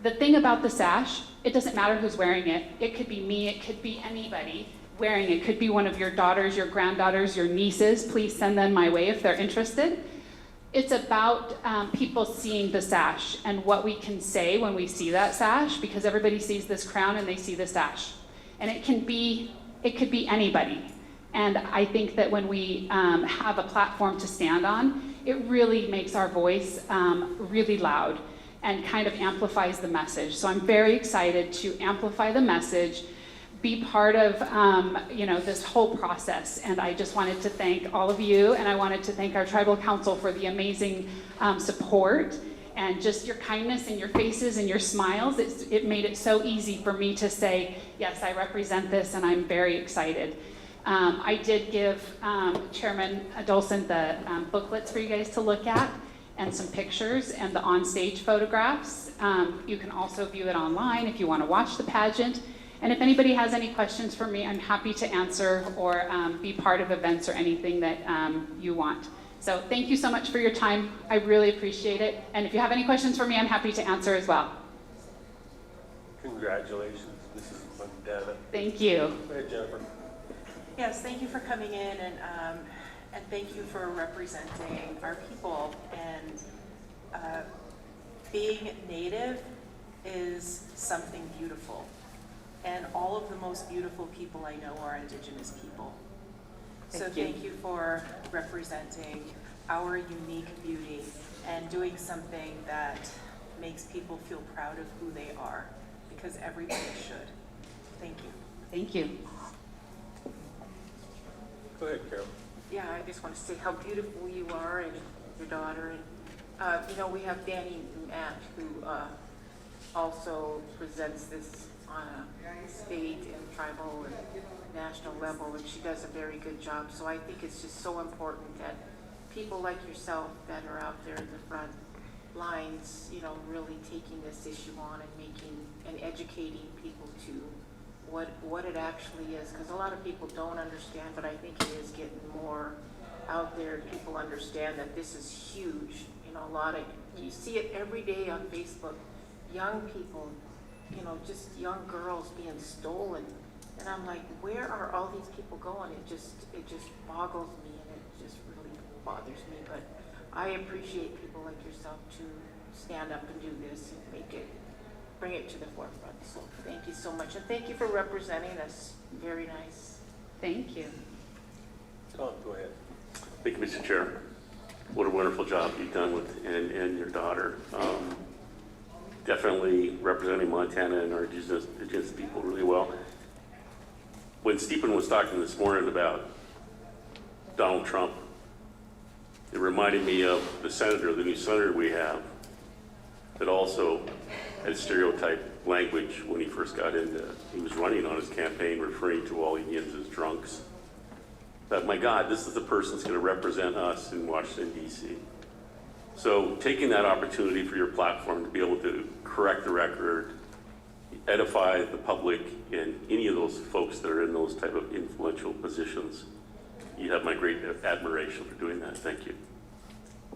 the thing about the sash, it doesn't matter who's wearing it. It could be me, it could be anybody wearing it. It could be one of your daughters, your granddaughters, your nieces. Please send them my way if they're interested. It's about people seeing the sash and what we can say when we see that sash, because everybody sees this crown and they see the sash. And it could be anybody. And I think that when we have a platform to stand on, it really makes our voice really loud and kind of amplifies the message. So I'm very excited to amplify the message, be part of this whole process. And I just wanted to thank all of you, and I wanted to thank our tribal council for the amazing support and just your kindness and your faces and your smiles. It made it so easy for me to say, yes, I represent this, and I'm very excited. I did give Chairman Dolson the booklets for you guys to look at, and some pictures and the on-stage photographs. You can also view it online if you want to watch the pageant. And if anybody has any questions for me, I'm happy to answer or be part of events or anything that you want. So thank you so much for your time. I really appreciate it. And if you have any questions for me, I'm happy to answer as well. Congratulations, Mrs. Montana. Thank you. Go ahead, Jennifer. Yes, thank you for coming in, and thank you for representing our people. And being Native is something beautiful. And all of the most beautiful people I know are Indigenous people. So thank you for representing our unique beauty and doing something that makes people feel proud of who they are, because everybody should. Thank you. Thank you. Go ahead, Carol. Yeah, I just want to say how beautiful you are and your daughter. And, we have Danny Matt, who also presents this on a state and tribal and national level, and she does a very good job. So I think it's just so important that people like yourself that are out there in the front lines, really taking this issue on and making and educating people to what it actually is, because a lot of people don't understand, but I think it is getting more out there. People understand that this is huge. You see it every day on Facebook. Young people, just young girls being stolen, and I'm like, where are all these people going? It just boggles me, and it just really bothers me. But I appreciate people like yourself to stand up and do this and bring it to the forefront. So thank you so much, and thank you for representing us. Very nice. Thank you. Tom, go ahead. Thank you, Mr. Chair. What a wonderful job you've done with and your daughter. Definitely representing Montana and our indigenous people really well. When Stephen was talking this morning about Donald Trump, it reminded me of the new senator we have, that also had stereotype language when he first got he was running on his campaign, referring to all Indians as drunks. But my God, this is the person that's going to represent us in Washington, D.C. So taking that opportunity for your platform to be able to correct the record, edify the public and any of those folks that are in those type of influential positions, you have my great admiration for doing that. Thank you.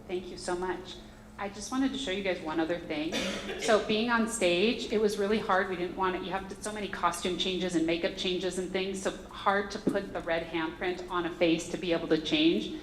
Thank you so much. I just wanted to show you guys one other thing. So being on stage, it was really hard. We didn't want it. You have so many costume changes and makeup changes and things, so hard to put the red handprint on a face to be able to change.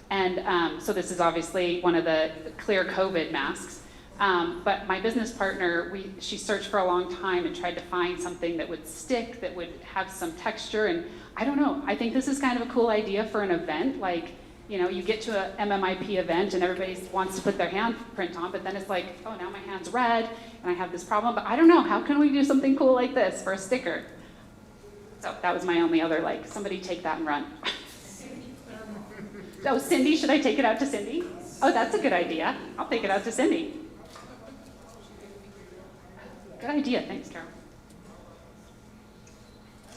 And so this is obviously one of the clear COVID masks. But my business partner, she searched for a long time and tried to find something that would stick, that would have some texture. And I don't know, I think this is kind of a cool idea for an event. Like, you know, you get to a MMIP event and everybody wants to put their handprint on, but then it's like, oh, now my hand's red and I have this problem. But I don't know, how can we do something cool like this for a sticker? So that was my only other, like, somebody take that and run. Oh, Cindy, should I take it out to Cindy? Oh, that's a good idea. I'll take it out to Cindy. Good idea, thanks, Carol.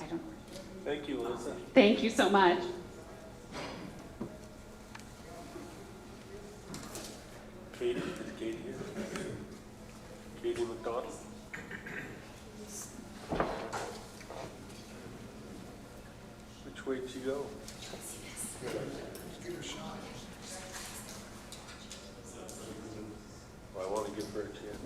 I don't know. Thank you, Alyssa. Thank you so much. Katie, is Katie here? Katie McDonald? Which way did she go? Well, I want to give her a chance.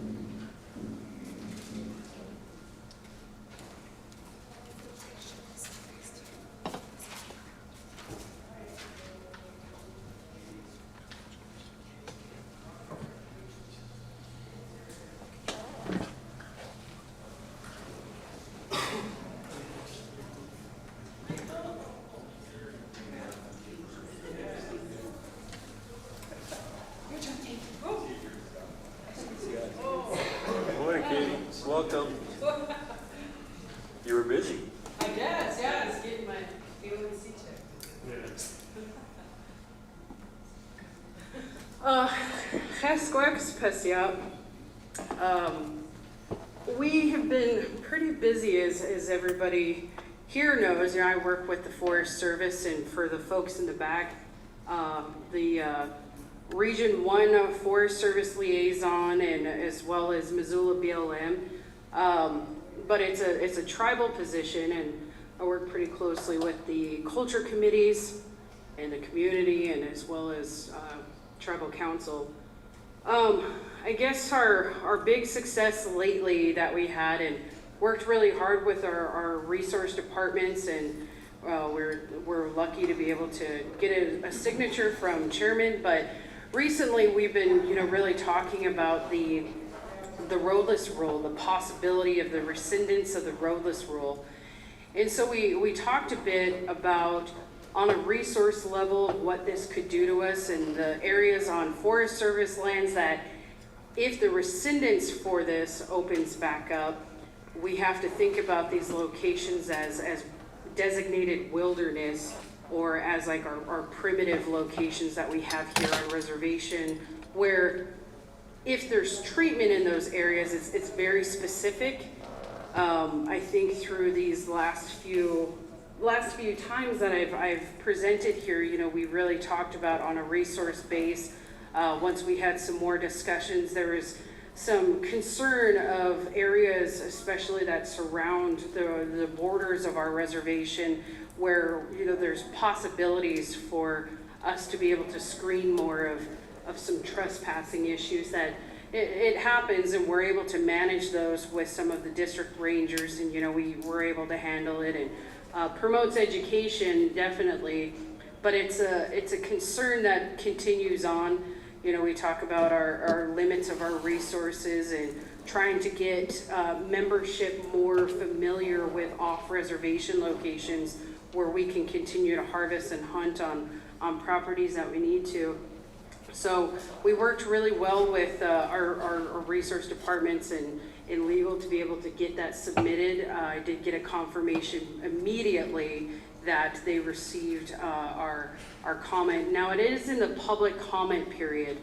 Welcome. You were busy. I guess, yeah, I was getting my A1C check. We have been pretty busy, as everybody here knows. You know, I work with the Forest Service, and for the folks in the back, the Region 1 Forest Service Liaison, and as well as Missoula BLM. But it's a tribal position, and I work pretty closely with the culture committees and the community, and as well as tribal council. I guess our big success lately that we had, and worked really hard with our resource departments, and we're lucky to be able to get a signature from chairman. But recently we've been, you know, really talking about the roadless rule, the possibility of the rescindance of the roadless rule. And so we talked a bit about, on a resource level, what this could do to us, and the areas on Forest Service lands that, if the rescindance for this opens back up, we have to think about these locations as designated wilderness, or as like our primitive locations that we have here on reservation, where if there's treatment in those areas, it's very specific. I think through these last few times that I've presented here, you know, we really talked about on a resource base. Once we had some more discussions, there was some concern of areas, especially that surround the borders of our reservation, where, you know, there's possibilities for us to be able to screen more of some trespassing issues. That it happens, and we're able to manage those with some of the district rangers, and, you know, we were able to handle it, and promotes education, definitely. But it's a concern that continues on. You know, we talk about our limits of our resources and trying to get membership more familiar with off-reservation locations where we can continue to harvest and hunt on properties that we need to. So we worked really well with our resource departments and legal to be able to get that submitted. I did get a confirmation immediately that they received our comment. Now it is in the public comment period,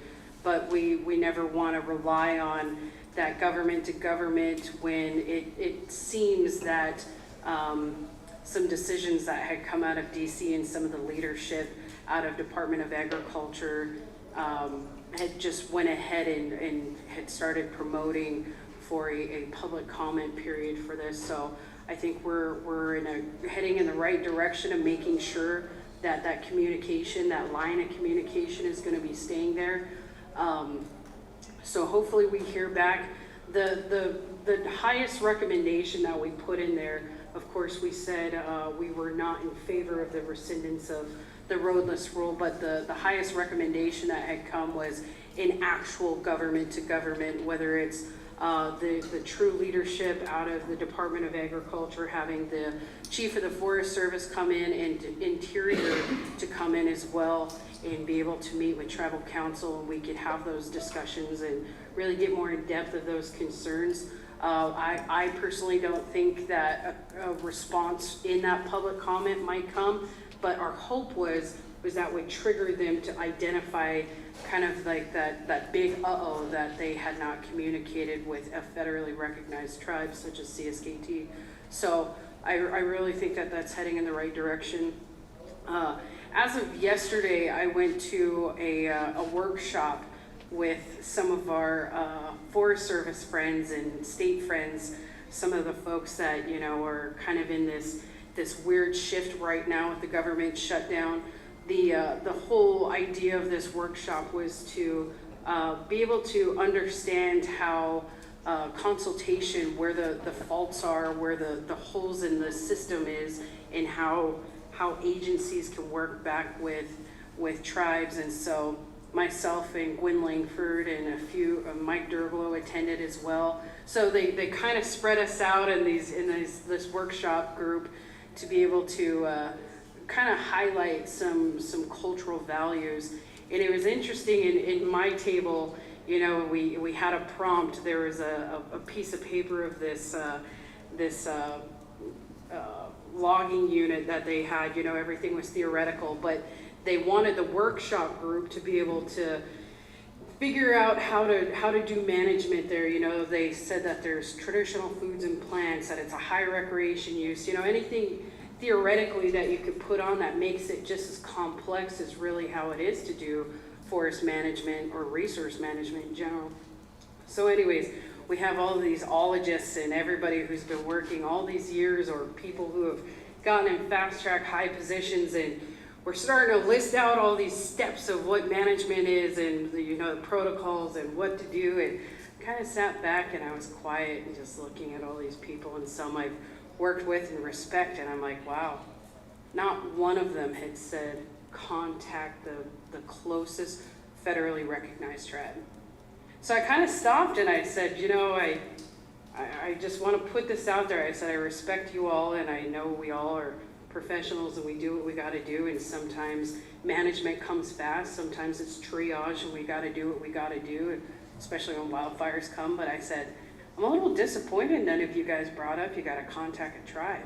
but we never want to rely on that government to government when it seems that some decisions that had come out of DC and some of the leadership out of Department of Agriculture had just went ahead and had started promoting for a public comment period for this. So I think we're heading in the right direction of making sure that that communication, that line of communication is going to be staying there. So hopefully we hear back. The highest recommendation that we put in there, of course, we said we were not in favor of the rescindance of the roadless rule, but the highest recommendation that had come was in actual government to government, whether it's the true leadership out of the Department of Agriculture, having the Chief of the Forest Service come in and Interior to come in as well and be able to meet with Tribal Council, and we could have those discussions and really get more in depth of those concerns. I personally don't think that a response in that public comment might come, but our hope was that would trigger them to identify kind of like that big uh-oh that they had not communicated with a federally recognized tribe such as CSKT. So I really think that that's heading in the right direction. As of yesterday, I went to a workshop with some of our Forest Service friends and state friends, some of the folks that, you know, are kind of in this weird shift right now with the government shutdown. The whole idea of this workshop was to be able to understand how consultation, where the faults are, where the holes in the system is, and how agencies can work back with tribes. And so myself and Gwen Langford and a few, Mike Derglo attended as well. So they kind of spread us out in this workshop group to be able to kind of highlight some cultural values. And it was interesting in my table, you know, we had a prompt. There was a piece of paper of this logging unit that they had. You know, everything was theoretical, but they wanted the workshop group to be able to figure out how to do management there. You know, they said that there's traditional foods and plants, that it's a high recreation use. You know, anything theoretically that you could put on that makes it just as complex as really how it is to do forest management or resource management in general. So anyways, we have all of these ologists and everybody who's been working all these years, or people who have gotten in fast track high positions, and we're starting to list out all these steps of what management is and the protocols and what to do. And kind of sat back and I was quiet and just looking at all these people, and some I've worked with and respect, and I'm like, wow, not one of them had said contact the closest federally recognized tribe. So I kind of stopped and I said, you know, I just want to put this out there. I said, I respect you all, and I know we all are professionals and we do what we got to do, and sometimes management comes fast, sometimes it's triage and we got to do what we got to do, especially when wildfires come. But I said, I'm a little disappointed none of you guys brought up you got to contact a tribe.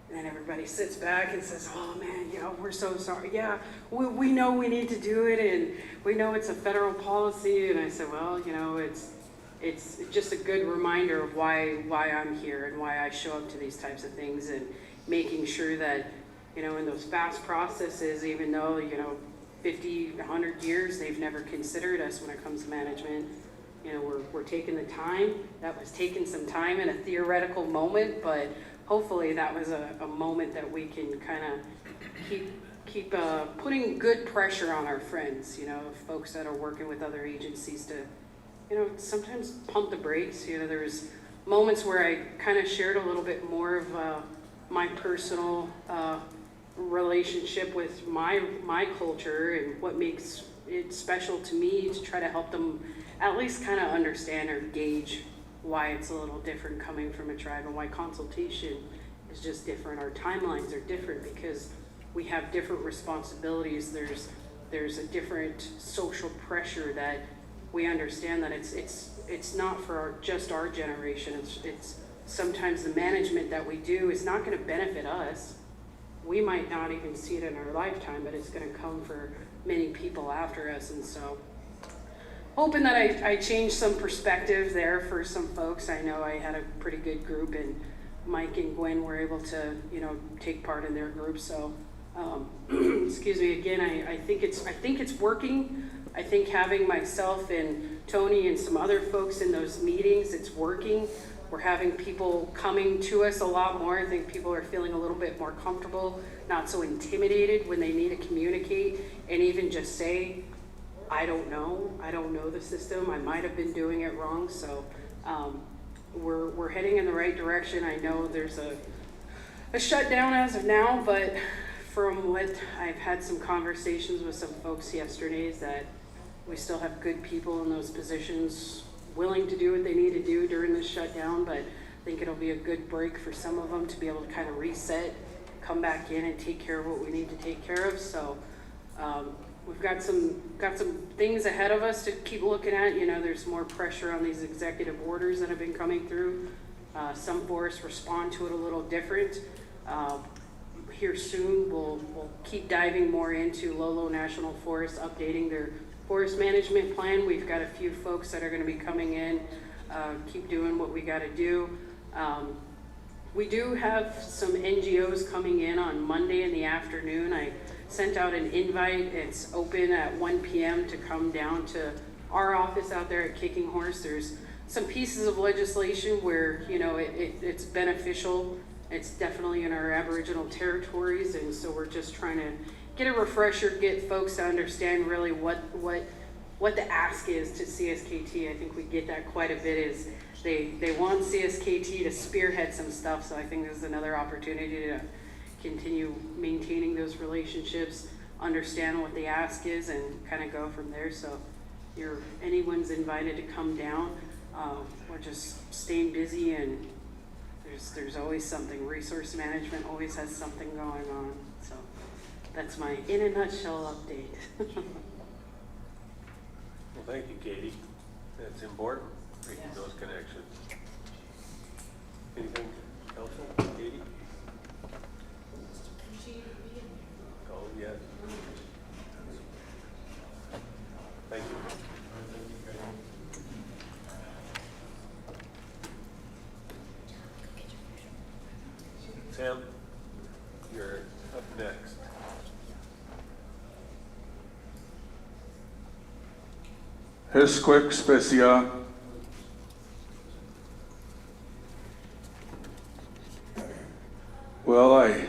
And then everybody sits back and says, oh man, you know, we're so sorry. Yeah, we know we need to do it, and we know it's a federal policy. And I said, well, you know, it's just a good reminder of why I'm here and why I show up to these types of things, and making sure that, you know, in those fast processes, even though, you know, 50, 100 years, they've never considered us when it comes to management. You know, we're taking the time. That was taking some time in a theoretical moment, but hopefully that was a moment that we can kind of keep putting good pressure on our friends, you know, folks that are working with other agencies to, you know, sometimes pump the brakes. You know, there was moments where I kind of shared a little bit more of my personal relationship with my culture and what makes it's special to me to try to help them at least kind of understand or gauge why it's a little different coming from a tribe and why consultation is just different. Our timelines are different because we have different responsibilities. There's a different social pressure that we understand that it's not for just our generation. It's sometimes the management that we do is not going to benefit us. We might not even see it in our lifetime, but it's going to come for many people after us. And so hoping that I changed some perspective there for some folks. I know I had a pretty good group, and Mike and Gwen were able to, take part in their group. So, excuse me again. I think it's working. I think having myself and Tony and some other folks in those meetings, it's working. We're having people coming to us a lot more. I think people are feeling a little bit more comfortable, not so intimidated when they need to communicate and even just say, I don't know the system. I might have been doing it wrong. So we're heading in the right direction. I know there's a shutdown as of now, but from what I've had some conversations with some folks yesterday is that we still have good people in those positions willing to do what they need to do during this shutdown, but I think it'll be a good break for some of them to be able to kind of reset, come back in and take care of what we need to take care of. So we've got some things ahead of us to keep looking at. There's more pressure on these executive orders that have been coming through. Some forests respond to it a little different. Here soon, we'll keep diving more into Lolo National Forest, updating their forest management plan. We've got a few folks that are going to be coming in, keep doing what we got to do. We do have some NGOs coming in on Monday in the afternoon. I sent out an invite. It's open at 1 p.m. to come down to our office out there at Kicking Horse. There's some pieces of legislation where, it's beneficial. It's definitely in our Aboriginal territories, and so we're just trying to get a refresher, get folks to understand really what the ask is to CSKT. I think we get that quite a bit is they want CSKT to spearhead some stuff, so I think this is another opportunity to continue maintaining those relationships, understand what the ask is, and kind of go from there. So anyone's invited to come down. We're just staying busy, and there's always something. Resource management always has something going on. So that's my in a nutshell update. Well, thank you, Katie. That's important, making those connections. Anything else, Katie? Oh, yes. Thank you. Sam, you're up next. Hesquik Specia. Well, I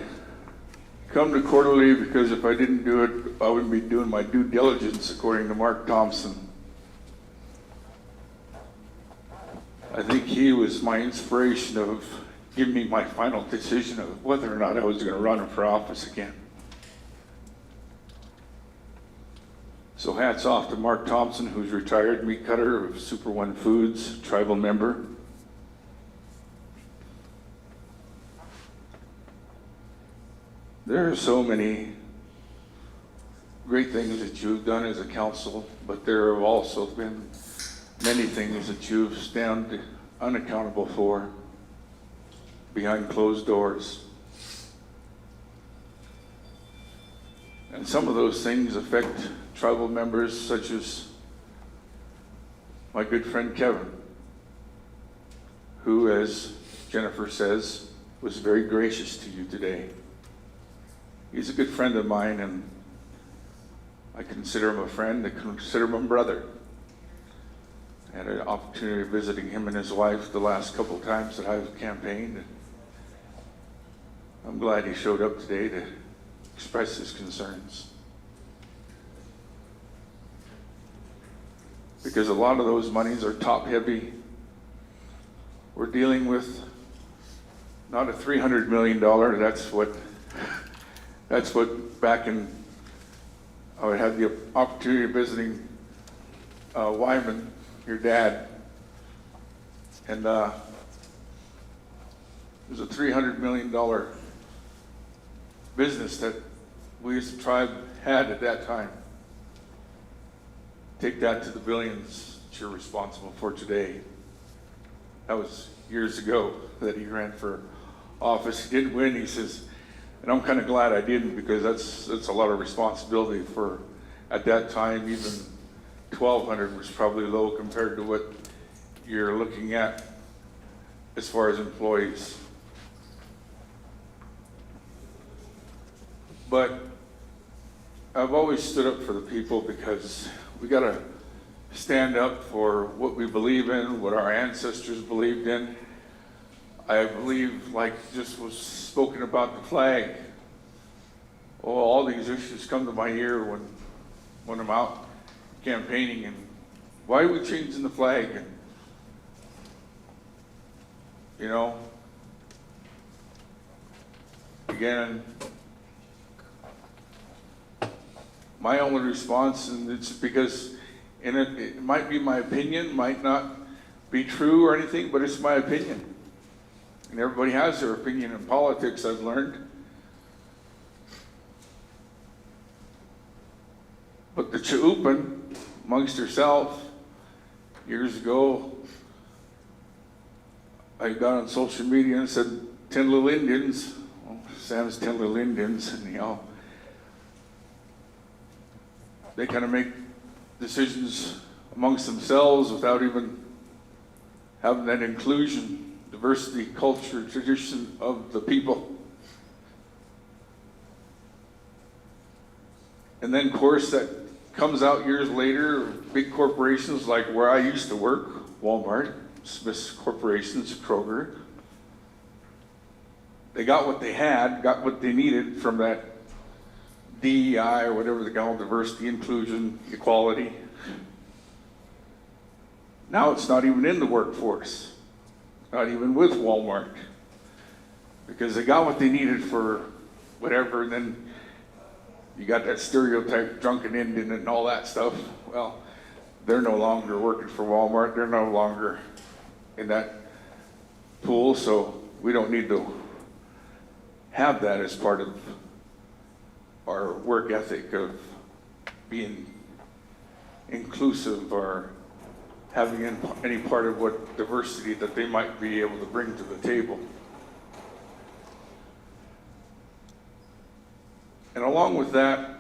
come to quarterly because if I didn't do it, I wouldn't be doing my due diligence, according to Mark Thompson. I think he was my inspiration of giving me my final decision of whether or not I was going to run for office again. So hats off to Mark Thompson, who's retired meat cutter of Super One Foods, tribal member. There are so many great things that you've done as a council, but there have also been many things that you've stand unaccountable for behind closed doors. And some of those things affect tribal members such as my good friend Kevin, who, as Jennifer says, was very gracious to you today. He's a good friend of mine, and I consider him a friend. I consider him a brother. I had an opportunity of visiting him and his wife the last couple of times that I've campaigned. I'm glad he showed up today to express his concerns. Because a lot of those monies are top heavy. We're dealing with not a $300 million, that's what back in I had the opportunity of visiting Wyman, your dad, and it was a $300 million business that we as a tribe had at that time. Take that to the billions that you're responsible for today. That was years ago that he ran for office. He didn't win, he says, and I'm kind of glad I didn't, because that's a lot of responsibility for, at that time, even 1,200 was probably low compared to what you're looking at as far as employees. But I've always stood up for the people, because we gotta stand up for what we believe in, what our ancestors believed in. I believe, like just was spoken about the flag, all these issues come to my ear when I'm out campaigning, and why are we changing the flag? And, you know, again, my only response, and it's because it might be my opinion, might not be true or anything, but it's my opinion. And everybody has their opinion in politics, I've learned. But the Ch'upan, amongst herself, years ago, I got on social media and said, 10 little Indians, well, Sam's 10 little Indians, and you know, they kind of make decisions amongst themselves without even having that inclusion, diversity, culture, tradition of the people. And then, of course, that comes out years later, big corporations like where I used to work, Walmart, Smith's Corporations, Kroger, they got what they had, got what they needed from that DEI or whatever they call it, diversity, inclusion, equality. Now it's not even in the workforce, not even with Walmart, because they got what they needed for whatever, and then you got that stereotype drunken Indian and all that stuff. Well, they're no longer working for Walmart, they're no longer in that pool, so we don't need to have that as part of our work ethic of being inclusive or having any part of what diversity that they might be able to bring to the table. And along with that,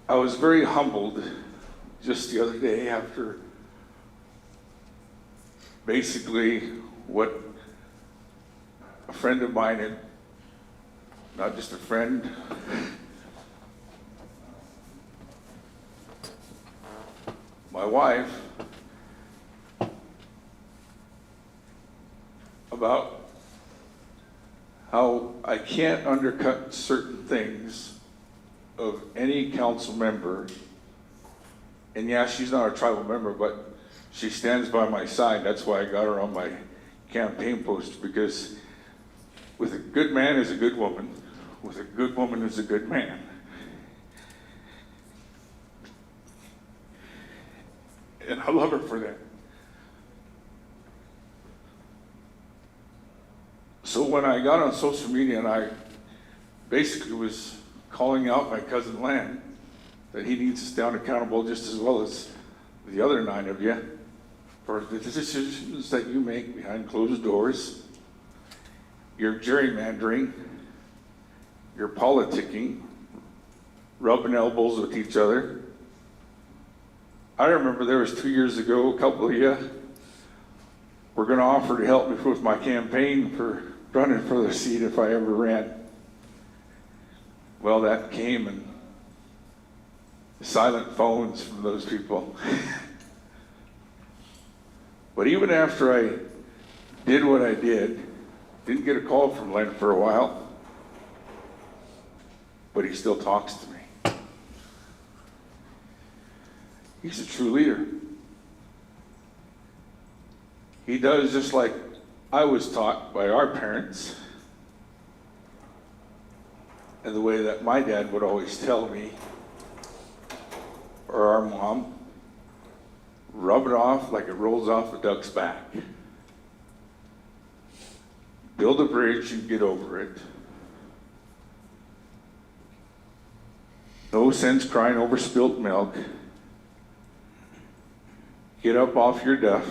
I was very humbled just the other day after basically what a friend of mine had, not just a friend, my wife, about how I can't undercut certain things of any council member. And yeah, she's not a tribal member, but she stands by my side. That's why I got her on my campaign poster, because with a good man is a good woman, with a good woman is a good man. And I love her for that. So when I got on social media and I basically was calling out my cousin Len, that he needs to stand accountable just as well as the other 9 of you for the decisions that you make behind closed doors, your gerrymandering, your politicking, rubbing elbows with each other. I remember there was 2 years ago, a couple of you were going to offer to help me with my campaign for running for the seat if I ever ran. Well, that came, and silent phones from those people. But even after I did what I did, didn't get a call from Len for a while, but he still talks to me. He's a true leader. He does just like I was taught by our parents. And the way that my dad would always tell me, or our mom, rub it off like it rolls off a duck's back. Build a bridge and get over it. No sense crying over spilt milk. Get up off your duff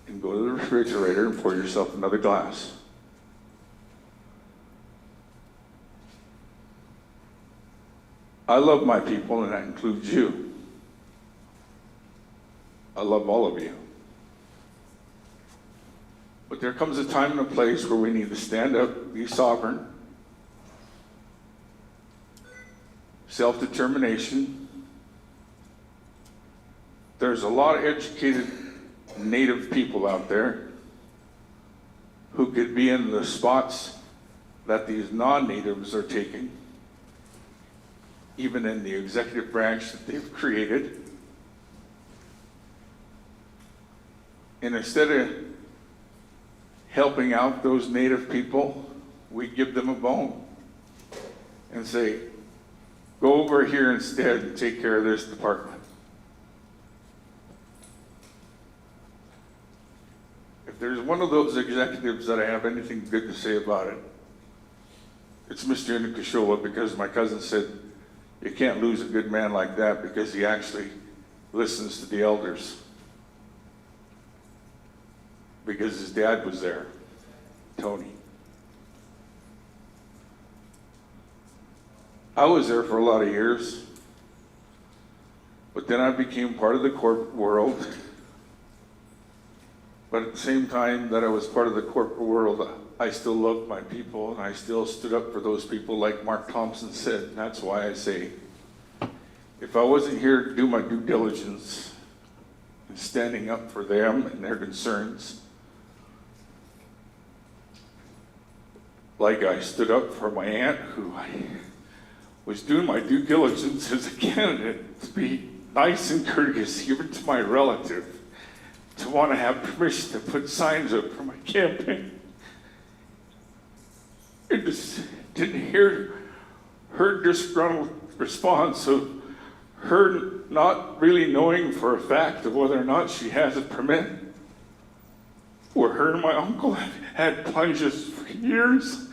and go to the refrigerator and pour yourself another glass. I love my people, and that includes you. I love all of you. But there comes a time and a place where we need to stand up, be sovereign, self-determination. There's a lot of educated Native people out there who could be in the spots that these non-Natives are taking, even in the executive branch that they've created. And instead of helping out those Native people, we give them a bone and say, go over here instead and take care of this department. If there's one of those executives that I have anything good to say about it, it's Mr. Inikashola, because my cousin said, you can't lose a good man like that because he actually listens to the elders. Because his dad was there, Tony. I was there for a lot of years, but then I became part of the corporate world. But at the same time that I was part of the corporate world, I still loved my people, and I still stood up for those people like Mark Thompson said. And that's why I say, if I wasn't here to do my due diligence and standing up for them and their concerns, like I stood up for my aunt, who I was doing my due diligence as a candidate to be nice and courteous even to my relative, to want to have permission to put signs up for my campaign. I just didn't hear her disgruntled response of her not really knowing for a fact of whether or not she has a permit, where her and my uncle have had plunges for years.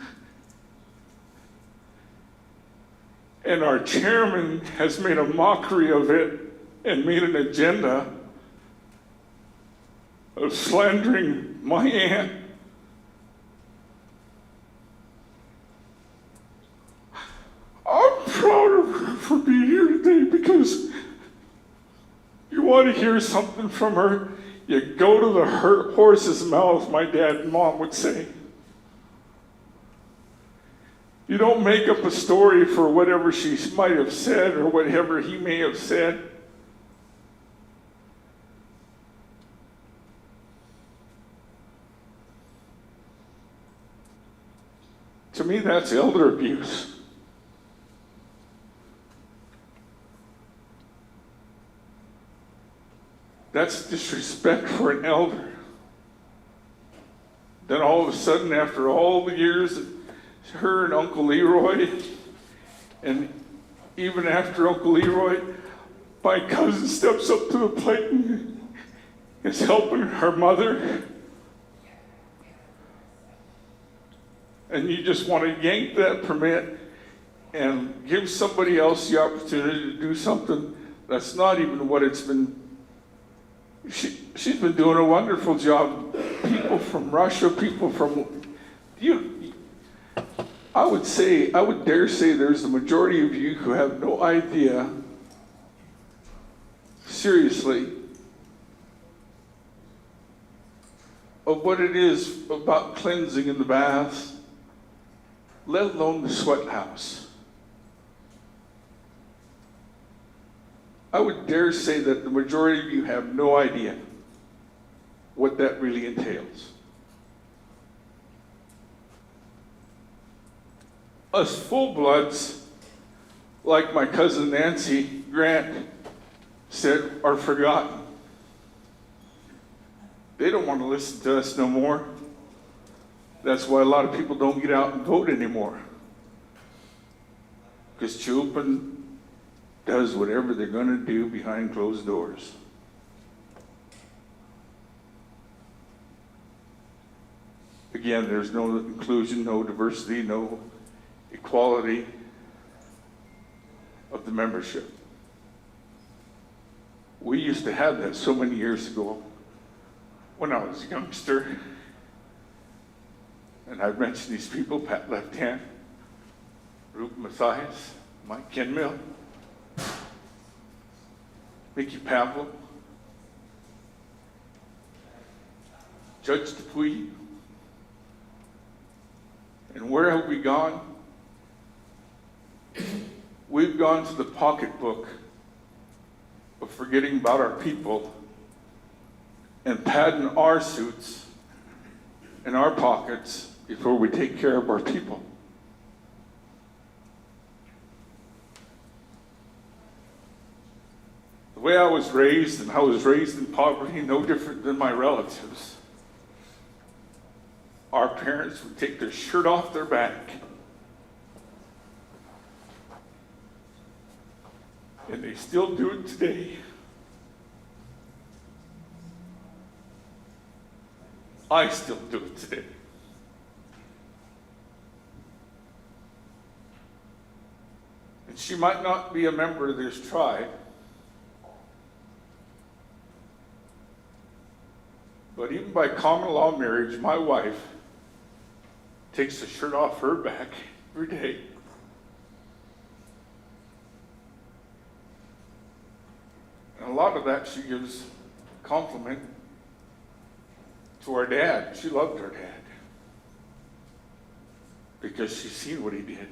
And our chairman has made a mockery of it and made an agenda of slandering my aunt. I'm proud of her for being here today, because you want to hear something from her, you go to the horse's mouth, my dad and mom would say. You don't make up a story for whatever she might have said or whatever he may have said. To me, that's elder abuse. That's disrespect for an elder. Then all of a sudden, after all the years, her and Uncle Leroy, and even after Uncle Leroy, my cousin steps up to the plate and is helping her mother. And you just want to yank that permit and give somebody else the opportunity to do something that's not even what it's been. She's been doing a wonderful job. People from Russia, people from, I would dare say there's the majority of you who have no idea, seriously, of what it is about cleansing in the baths, let alone the sweat house. I would dare say that the majority of you have no idea what that really entails. Us full-bloods, like my cousin Nancy Grant said, are forgotten. They don't want to listen to us no more. That's why a lot of people don't get out and vote anymore. Because Chilpin does whatever they're going to do behind closed doors. Again, there's no inclusion, no diversity, no equality of the membership. We used to have that so many years ago when I was a youngster. And I've mentioned these people: Pat Left Hand, Ruth Mathias, Mike Kenmill, Mickey Pavlo, Judge Dupuy. And where have we gone? We've gone to the pocketbook of forgetting about our people and padding our suits and our pockets before we take care of our people. The way I was raised, and I was raised in poverty, no different than my relatives. Our parents would take their shirt off their back, and they still do it today. I still do it today. And she might not be a member of this tribe, but even by common law marriage, my wife takes the shirt off her back every day. And a lot of that she gives compliment to our dad. She loved her dad because she's seen what he did.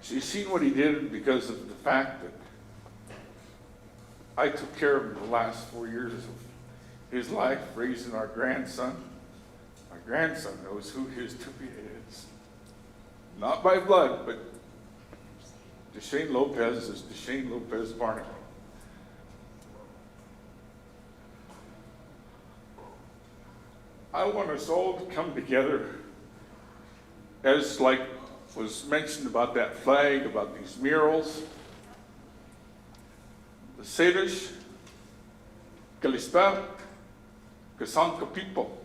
She's seen what he did because of the fact that I took care of him the last 4 years of his life, raising our grandson. My grandson knows who his Tupi is. Not by blood, but Deshane Lopez is Deshane Lopez Barnacle. I want us all to come together, as like was mentioned about that flag, about these murals. The Salish, Kalispel, Kasanka people.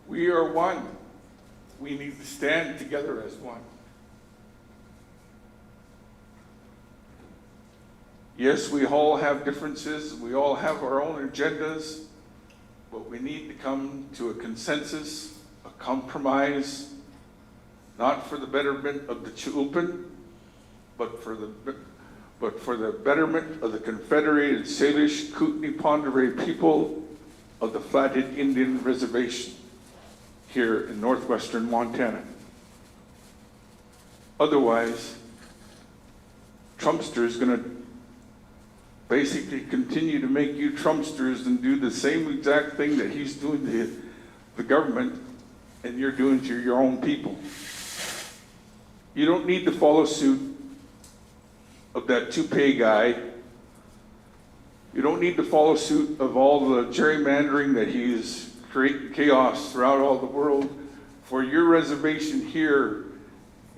We are one. We need to stand together as one. Yes, we all have differences. We all have our own agendas, but we need to come to a consensus, a compromise, not for the betterment of the Chilpin, but for the betterment of the Confederated Salish Kootenai Ponderay people of the Flathead Indian Reservation here in northwestern Montana. Otherwise, Trumpster is going to basically continue to make you Trumpsters and do the same exact thing that he's doing to the government and you're doing to your own people. You don't need to follow suit of that toupee guy. You don't need to follow suit of all the gerrymandering that he's creating chaos throughout all the world for your reservation here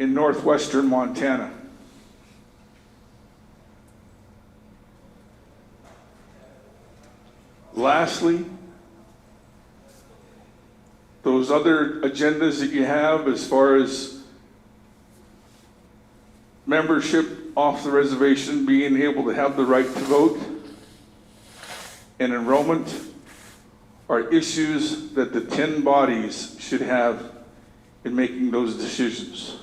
in northwestern Montana. Lastly, those other agendas that you have as far as membership off the reservation, being able to have the right to vote, and enrollment are issues that the 10 bodies should have in making those decisions.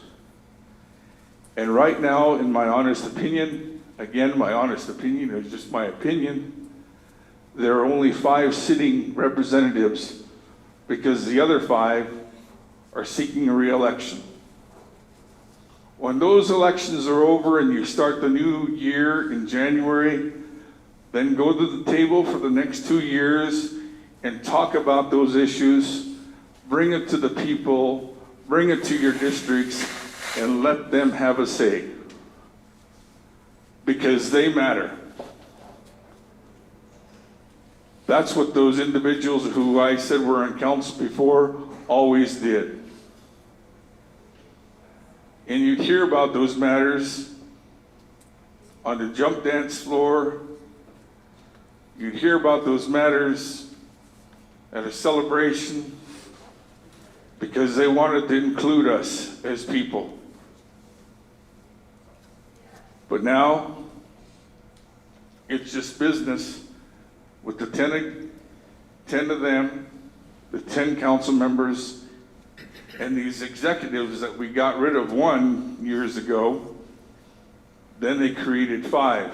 And right now, in my honest opinion, again, my honest opinion is just my opinion, there are only 5 sitting representatives because the other 5 are seeking a re-election. When those elections are over and you start the new year in January, then go to the table for the next 2 years and talk about those issues, bring it to the people, bring it to your districts, and let them have a say. Because they matter. That's what those individuals who I said were on council before always did. And you'd hear about those matters on the jump dance floor. You'd hear about those matters at a celebration because they wanted to include us as people. But now, it's just business with the 10 of them, the 10 council members, and these executives that we got rid of 1 years ago. Then they created 5.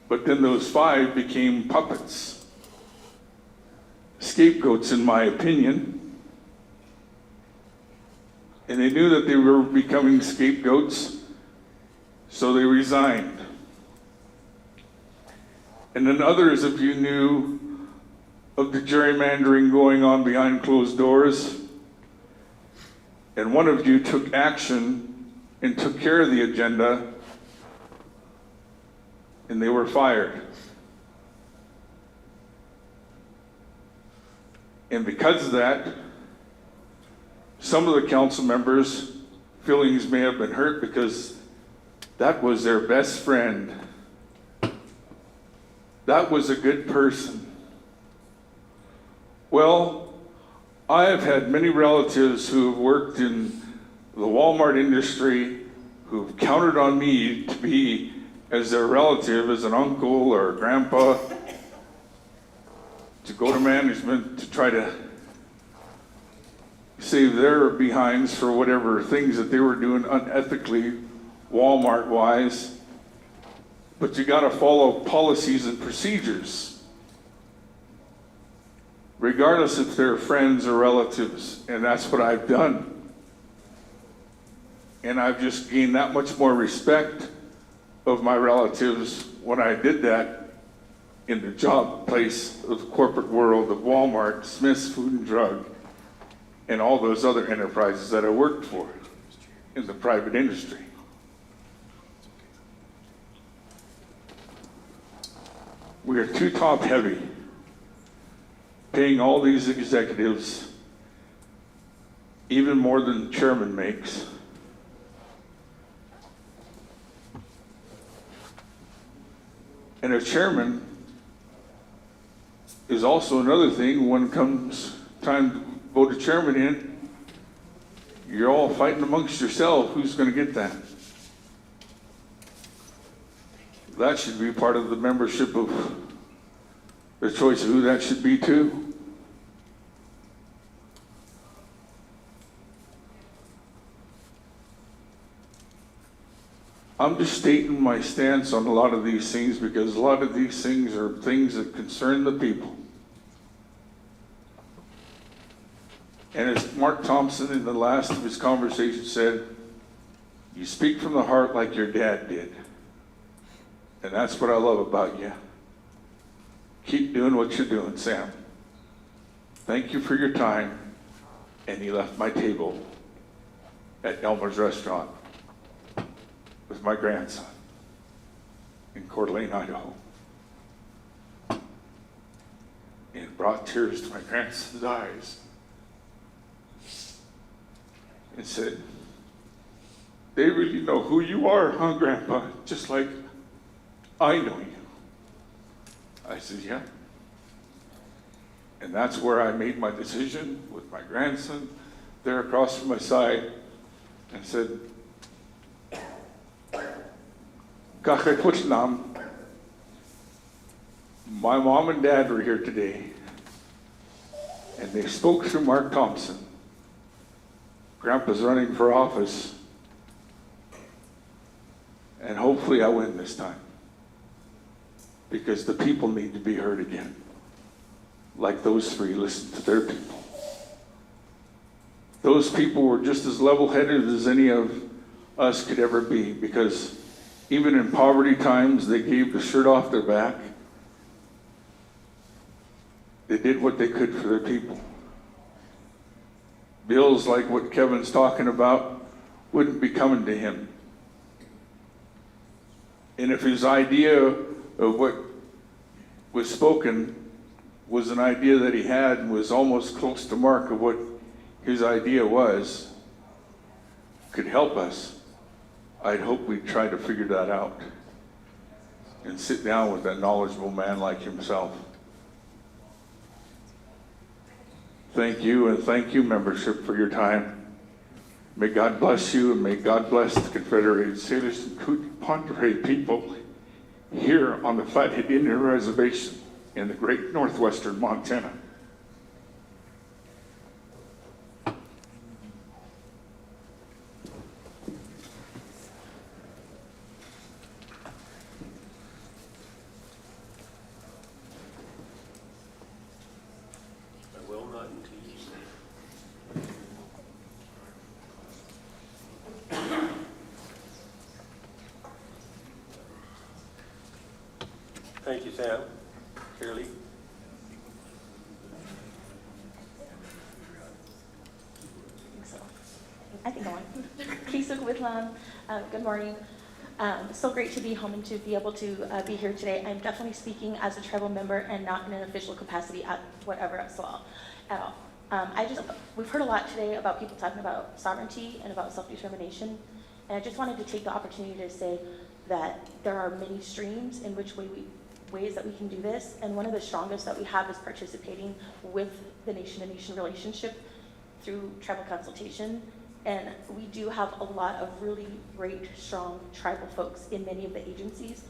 But then those 5 became puppets. Scapegoats, in my opinion. And they knew that they were becoming scapegoats, so they resigned. And then others of you knew of the gerrymandering going on behind closed doors. And one of you took action and took care of the agenda, and they were fired. And because of that, some of the council members' feelings may have been hurt because that was their best friend. That was a good person. Well, I have had many relatives who have worked in the Walmart industry who've counted on me to be as their relative, as an uncle or a grandpa, to go to management to try to save their behinds for whatever things that they were doing unethically, Walmart-wise. But you gotta follow policies and procedures, regardless if they're friends or relatives, and that's what I've done. And I've just gained that much more respect of my relatives when I did that in the job place of the corporate world of Walmart, Smith's Food and Drug, and all those other enterprises that I worked for in the private industry. We are too top heavy, paying all these executives even more than the chairman makes. And a chairman is also another thing. When it comes time to vote a chairman in, you're all fighting amongst yourself who's going to get that. That should be part of the membership of the choice of who that should be too. I'm just stating my stance on a lot of these things because a lot of these things are things that concern the people. And as Mark Thompson in the last of his conversation said, you speak from the heart like your dad did. And that's what I love about you. Keep doing what you're doing, Sam. Thank you for your time. And he left my table at Elmer's Restaurant with my grandson in Coeur d'Alene, Idaho. And it brought tears to my grandson's eyes. And said, they really know who you are, huh, Grandpa? Just like I know you. I said, yeah. And that's where I made my decision with my grandson there across from my side and said, Kakaputnam, my mom and dad were here today, and they spoke through Mark Thompson. Grandpa's running for office, and hopefully I win this time, because the people need to be heard again. Like those three listened to their people. Those people were just as level-headed as any of us could ever be, because even in poverty times, they gave the shirt off their back. They did what they could for their people. Bills like what Kevin's talking about wouldn't be coming to him. And if his idea of what was spoken was an idea that he had and was almost close to mark of what his idea was, could help us, I'd hope we'd try to figure that out and sit down with a knowledgeable man like himself. Thank you, and thank you, membership, for your time. May God bless you, and may God bless the Confederated Sailors and Coot Ponderay people here on the Flathead Indian Reservation in the great northwestern Montana. I will not until you say. Thank you, Sam. Shirley? I think on. Kisuk Whitlam, good morning. So great to be home and to be able to be here today. I'm definitely speaking as a tribal member and not in an official capacity at whatever at all. We've heard a lot today about people talking about sovereignty and about self-determination, and I just wanted to take the opportunity to say that there are many streams in which ways that we can do this, and one of the strongest that we have is participating with the nation-to-nation relationship through tribal consultation. And we do have a lot of really great, strong tribal folks in many of the agencies.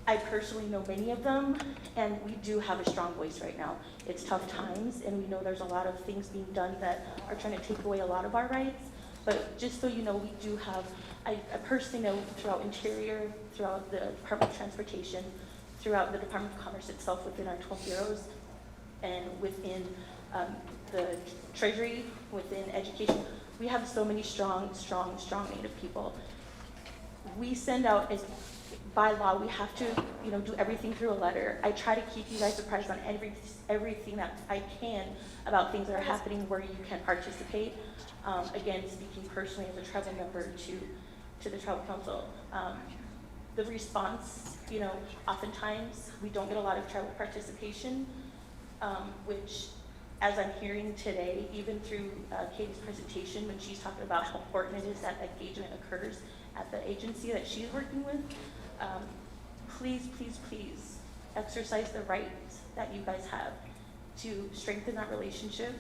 I personally know many of them, and we do have a strong voice right now. It's tough times, and we know there's a lot of things being done that are trying to take away a lot of our rights. But just so you know, we do have, I personally know throughout Interior, throughout the Department of Transportation, throughout the Department of Commerce itself within our 12 bureaus, and within the Treasury, within education, we have so many strong Native people. We send out, as by law, we have to, do everything through a letter. I try to keep you guys apprised on everything that I can about things that are happening where you can participate. Again, speaking personally as a tribal member to the tribal council. The response, oftentimes we don't get a lot of tribal participation, which, as I'm hearing today, even through Katie's presentation, when she's talking about how important it is that engagement occurs at the agency that she's working with, please exercise the rights that you guys have to strengthen that relationship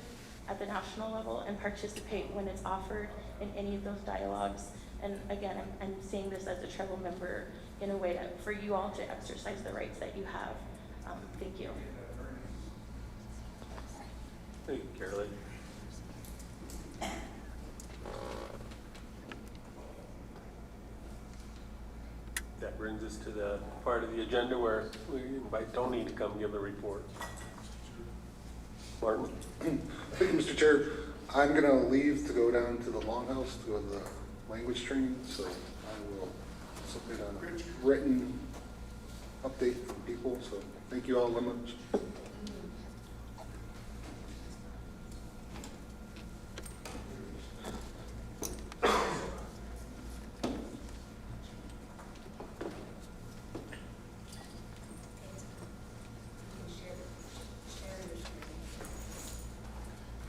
at the national level and participate when it's offered in any of those dialogues. And again, I'm saying this as a tribal member in a way for you all to exercise the rights that you have. Thank you. Thank you, Caroline. That brings us to the part of the agenda where we invite Tony to come give a report. Martin? Thank you, Mr. Chair. I'm going to leave to go down to the Longhouse to go to the language training, so I will submit a written update from people. So thank you all very much.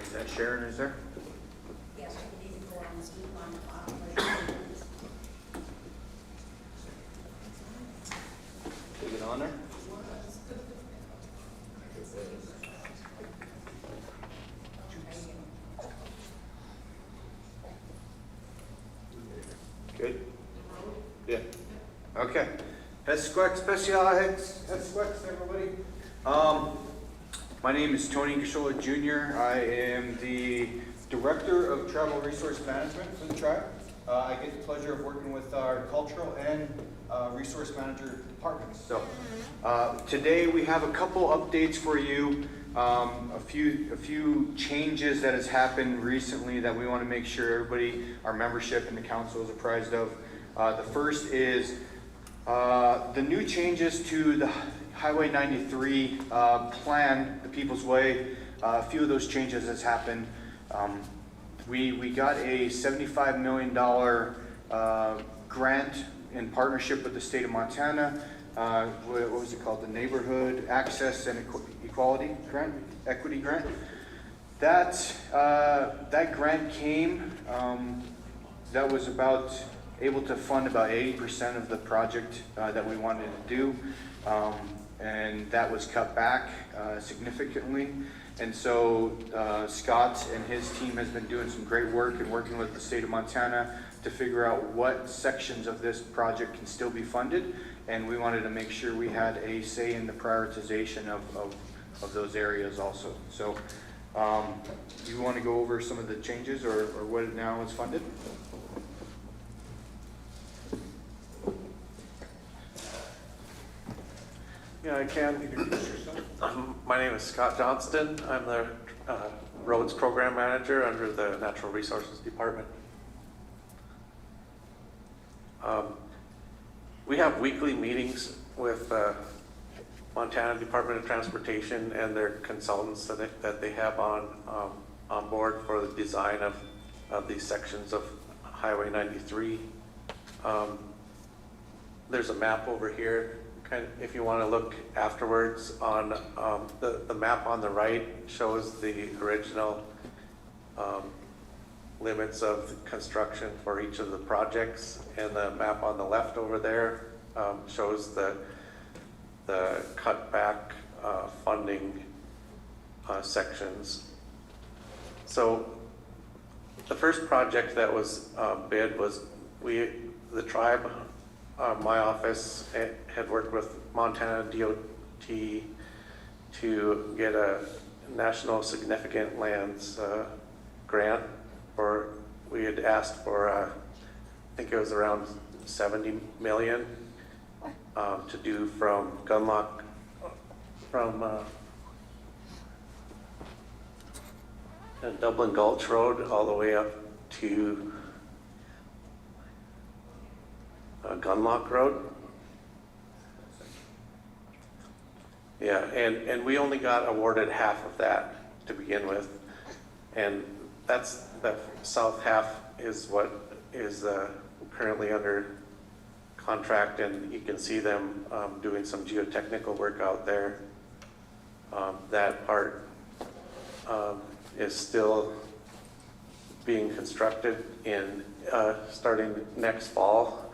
Is that Sharon, is there? Yes, we need to go on the speed line. Is it on there? Good? Yeah. Okay. Esquex Specialists, Esquex, everybody. My name is Tony Cashola Jr. I am the Director of Tribal Resource Management for the tribe. I get the pleasure of working with our cultural and resource manager departments. So today we have a couple updates for you. A few changes that has happened recently that we want to make sure everybody, our membership and the council is apprised of. The first is the new changes to the Highway 93 plan, the People's Way. A few of those changes has happened. We got a $75 million grant in partnership with the state of Montana. What was it called? The Neighborhood Access and Equality Grant, Equity Grant. That grant came, that was able to fund about 80% of the project that we wanted to do. And that was cut back significantly. And so Scott and his team has been doing some great work and working with the state of Montana to figure out what sections of this project can still be funded. And we wanted to make sure we had a say in the prioritization of those areas also. So do you want to go over some of the changes or what now is funded? Yeah, I can. My name is Scott Johnston. I'm the Roads Program Manager under the Natural Resources Department. We have weekly meetings with Montana Department of Transportation and their consultants that they have on board for the design of these sections of Highway 93. There's a map over here. If you want to look afterwards on the map on the right shows the original limits of construction for each of the projects, and the map on the left over there shows the cutback funding sections. So the first project that was bid was the tribe. My office had worked with Montana DOT to get a National Significant Lands grant. We had asked for, I think it was around 70 million to do from Gunlock, from Dublin Gulch Road all the way up to Gunlock Road. Yeah, and we only got awarded half of that to begin with, and that's the south half is what is currently under contract, and you can see them doing some geotechnical work out there. That part is still being constructed in starting next fall.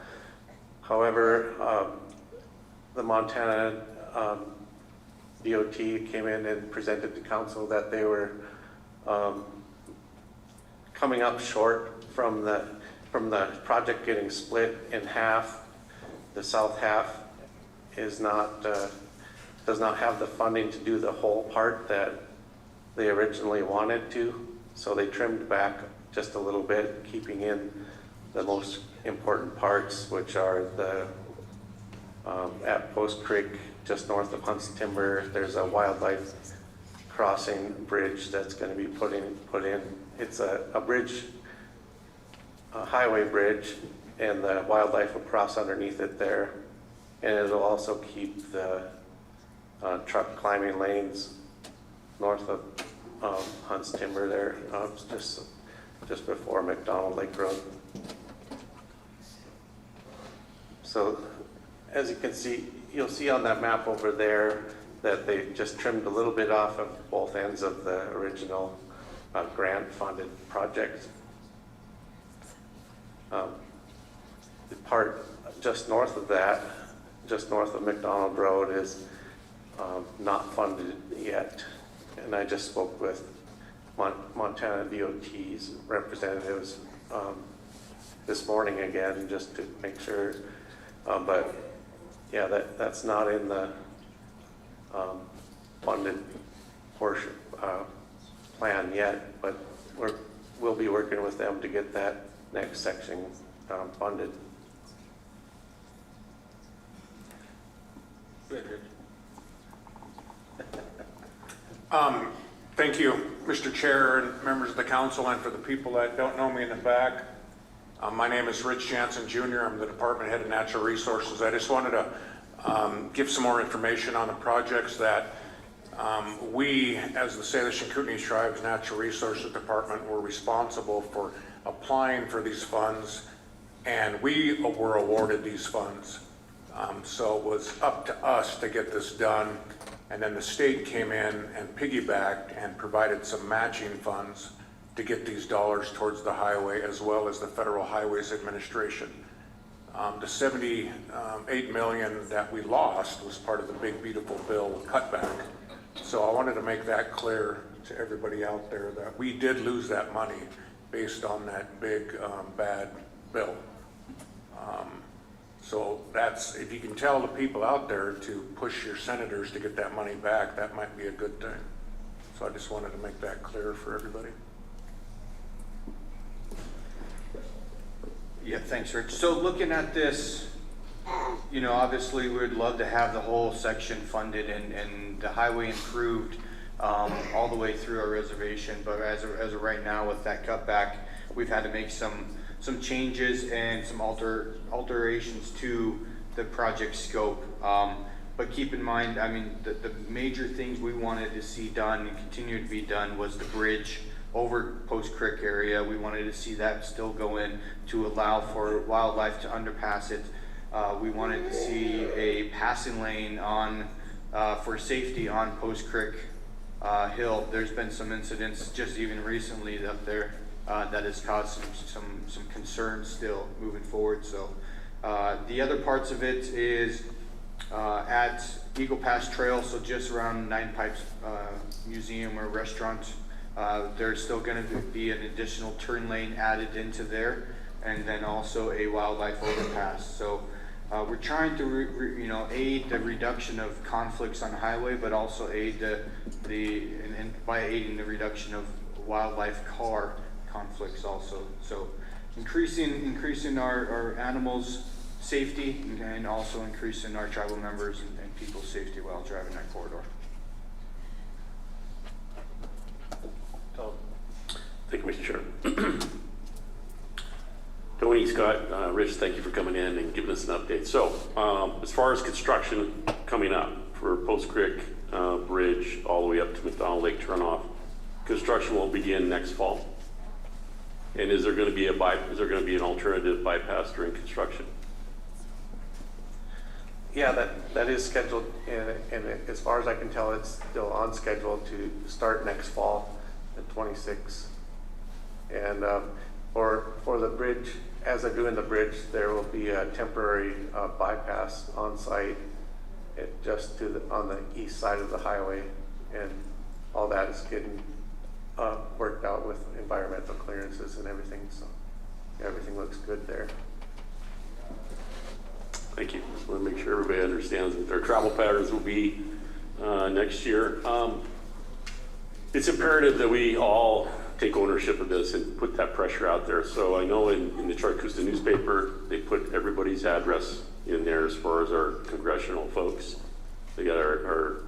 However, the Montana DOT came in and presented to council that they were coming up short from the project getting split in half. The south half is not does not have the funding to do the whole part that they originally wanted to, so they trimmed back just a little bit, keeping in the most important parts, which are the at Post Creek, just north of Hunt's Timber. There's a wildlife crossing bridge that's going to be put in. It's a bridge, a highway bridge, and the wildlife will cross underneath it there, and it'll also keep the truck climbing lanes north of Hunt's Timber there, just before McDonald Lake Road. So as you can see, you'll see on that map over there that they just trimmed a little bit off of both ends of the original grant funded project. The part just north of that, just north of McDonald Road, is not funded yet. And I just spoke with Montana DOT's representatives this morning again, just to make sure. But yeah, that's not in the funded portion plan yet, but we'll be working with them to get that next section funded. Thank you, Mr. Chair and members of the council, and for the people that don't know me in the back. My name is Rich Jansen Jr. I'm the department head of natural resources. I just wanted to give some more information on the projects that we, as the Salish and Kootenai Tribes Natural Resources Department, were responsible for applying for these funds And we were awarded these funds. So it was up to us to get this done. And then the state came in and piggybacked and provided some matching funds to get these dollars towards the highway, as well as the Federal Highways Administration. The 78 million that we lost was part of the big beautiful bill cutback. So I wanted to make that clear to everybody out there that we did lose that money based on that big bad bill. So that's, if you can tell the people out there to push your senators to get that money back, that might be a good thing. So I just wanted to make that clear for everybody. Yeah, thanks, Rich. So looking at this, you know, obviously we would love to have the whole section funded and the highway improved all the way through our reservation. But as of right now, with that cutback, we've had to make some changes and some alterations to the project scope. But keep in mind, I mean, the major things we wanted to see done and continue to be done was the bridge over Post Creek area. We wanted to see that still go in to allow for wildlife to underpass it. We wanted to see a passing lane on for safety on Post Creek Hill. There's been some incidents just even recently up there that has caused some concerns still moving forward. So the other parts of it is at Eagle Pass Trail, so just around Nine Pipes Museum or restaurant, there's still going to be an additional turn lane added into there, and then also a wildlife overpass. So we're trying to aid the reduction of conflicts on the highway, but also aid and by aiding the reduction of wildlife car conflicts also. So increasing our animals' safety and also increasing our tribal members and people's safety while driving that corridor. Thank you, Mr. Chair. Tony, Scott, Rich, thank you for coming in and giving us an update. So, as far as construction coming up for Post Creek Bridge all the way up to McDonald Lake turnoff, construction will begin next fall. And is there going to be an alternative bypass during construction? Yeah, that is scheduled, and as far as I can tell, it's still on schedule to start next fall at 26. And for the bridge, as they're doing the bridge, there will be a temporary bypass on site just on the east side of the highway, and all that is getting worked out with environmental clearances and everything, so everything looks good there. Thank you. Just want to make sure everybody understands what their travel patterns will be next year. It's imperative that we all take ownership of this and put that pressure out there. So I know in the Charcusta newspaper, they put everybody's address in there as far as our congressional folks. They got our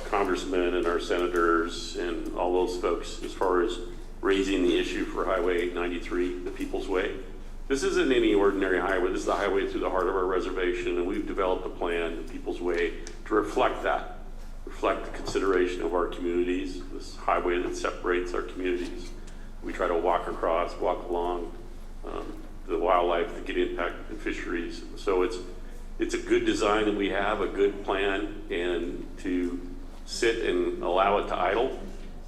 congressmen and our senators and all those folks as far as raising the issue for Highway 893, the People's Way. This isn't any ordinary highway. This is the highway through the heart of our reservation, and we've developed a plan, the People's Way, to reflect that, reflect the consideration of our communities, this highway that separates our communities. We try to walk across, walk along the wildlife that get impacted in fisheries. So it's a good design that we have, a good plan, and to sit and allow it to idle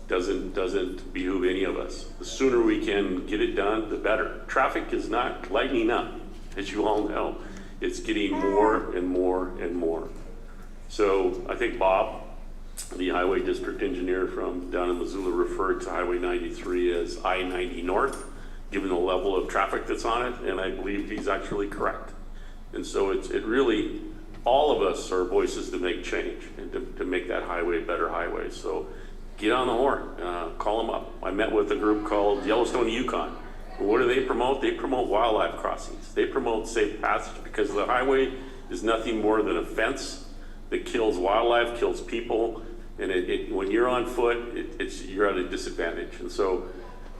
doesn't behoove any of us. The sooner we can get it done, the better. Traffic is not lightening up, as you all know. It's getting more and more and more. So I think Bob, the highway district engineer from down in Missoula, referred to Highway 93 as I-90 North, given the level of traffic that's on it, and I believe he's actually correct. And so it really, all of us are voices to make change and to make that highway a better highway. So get on the horn, call them up. I met with a group called Yellowstone Yukon. What do they promote? They promote wildlife crossings. They promote safe passage, because the highway is nothing more than a fence that kills wildlife, kills people, and when you're on foot, you're at a disadvantage. And so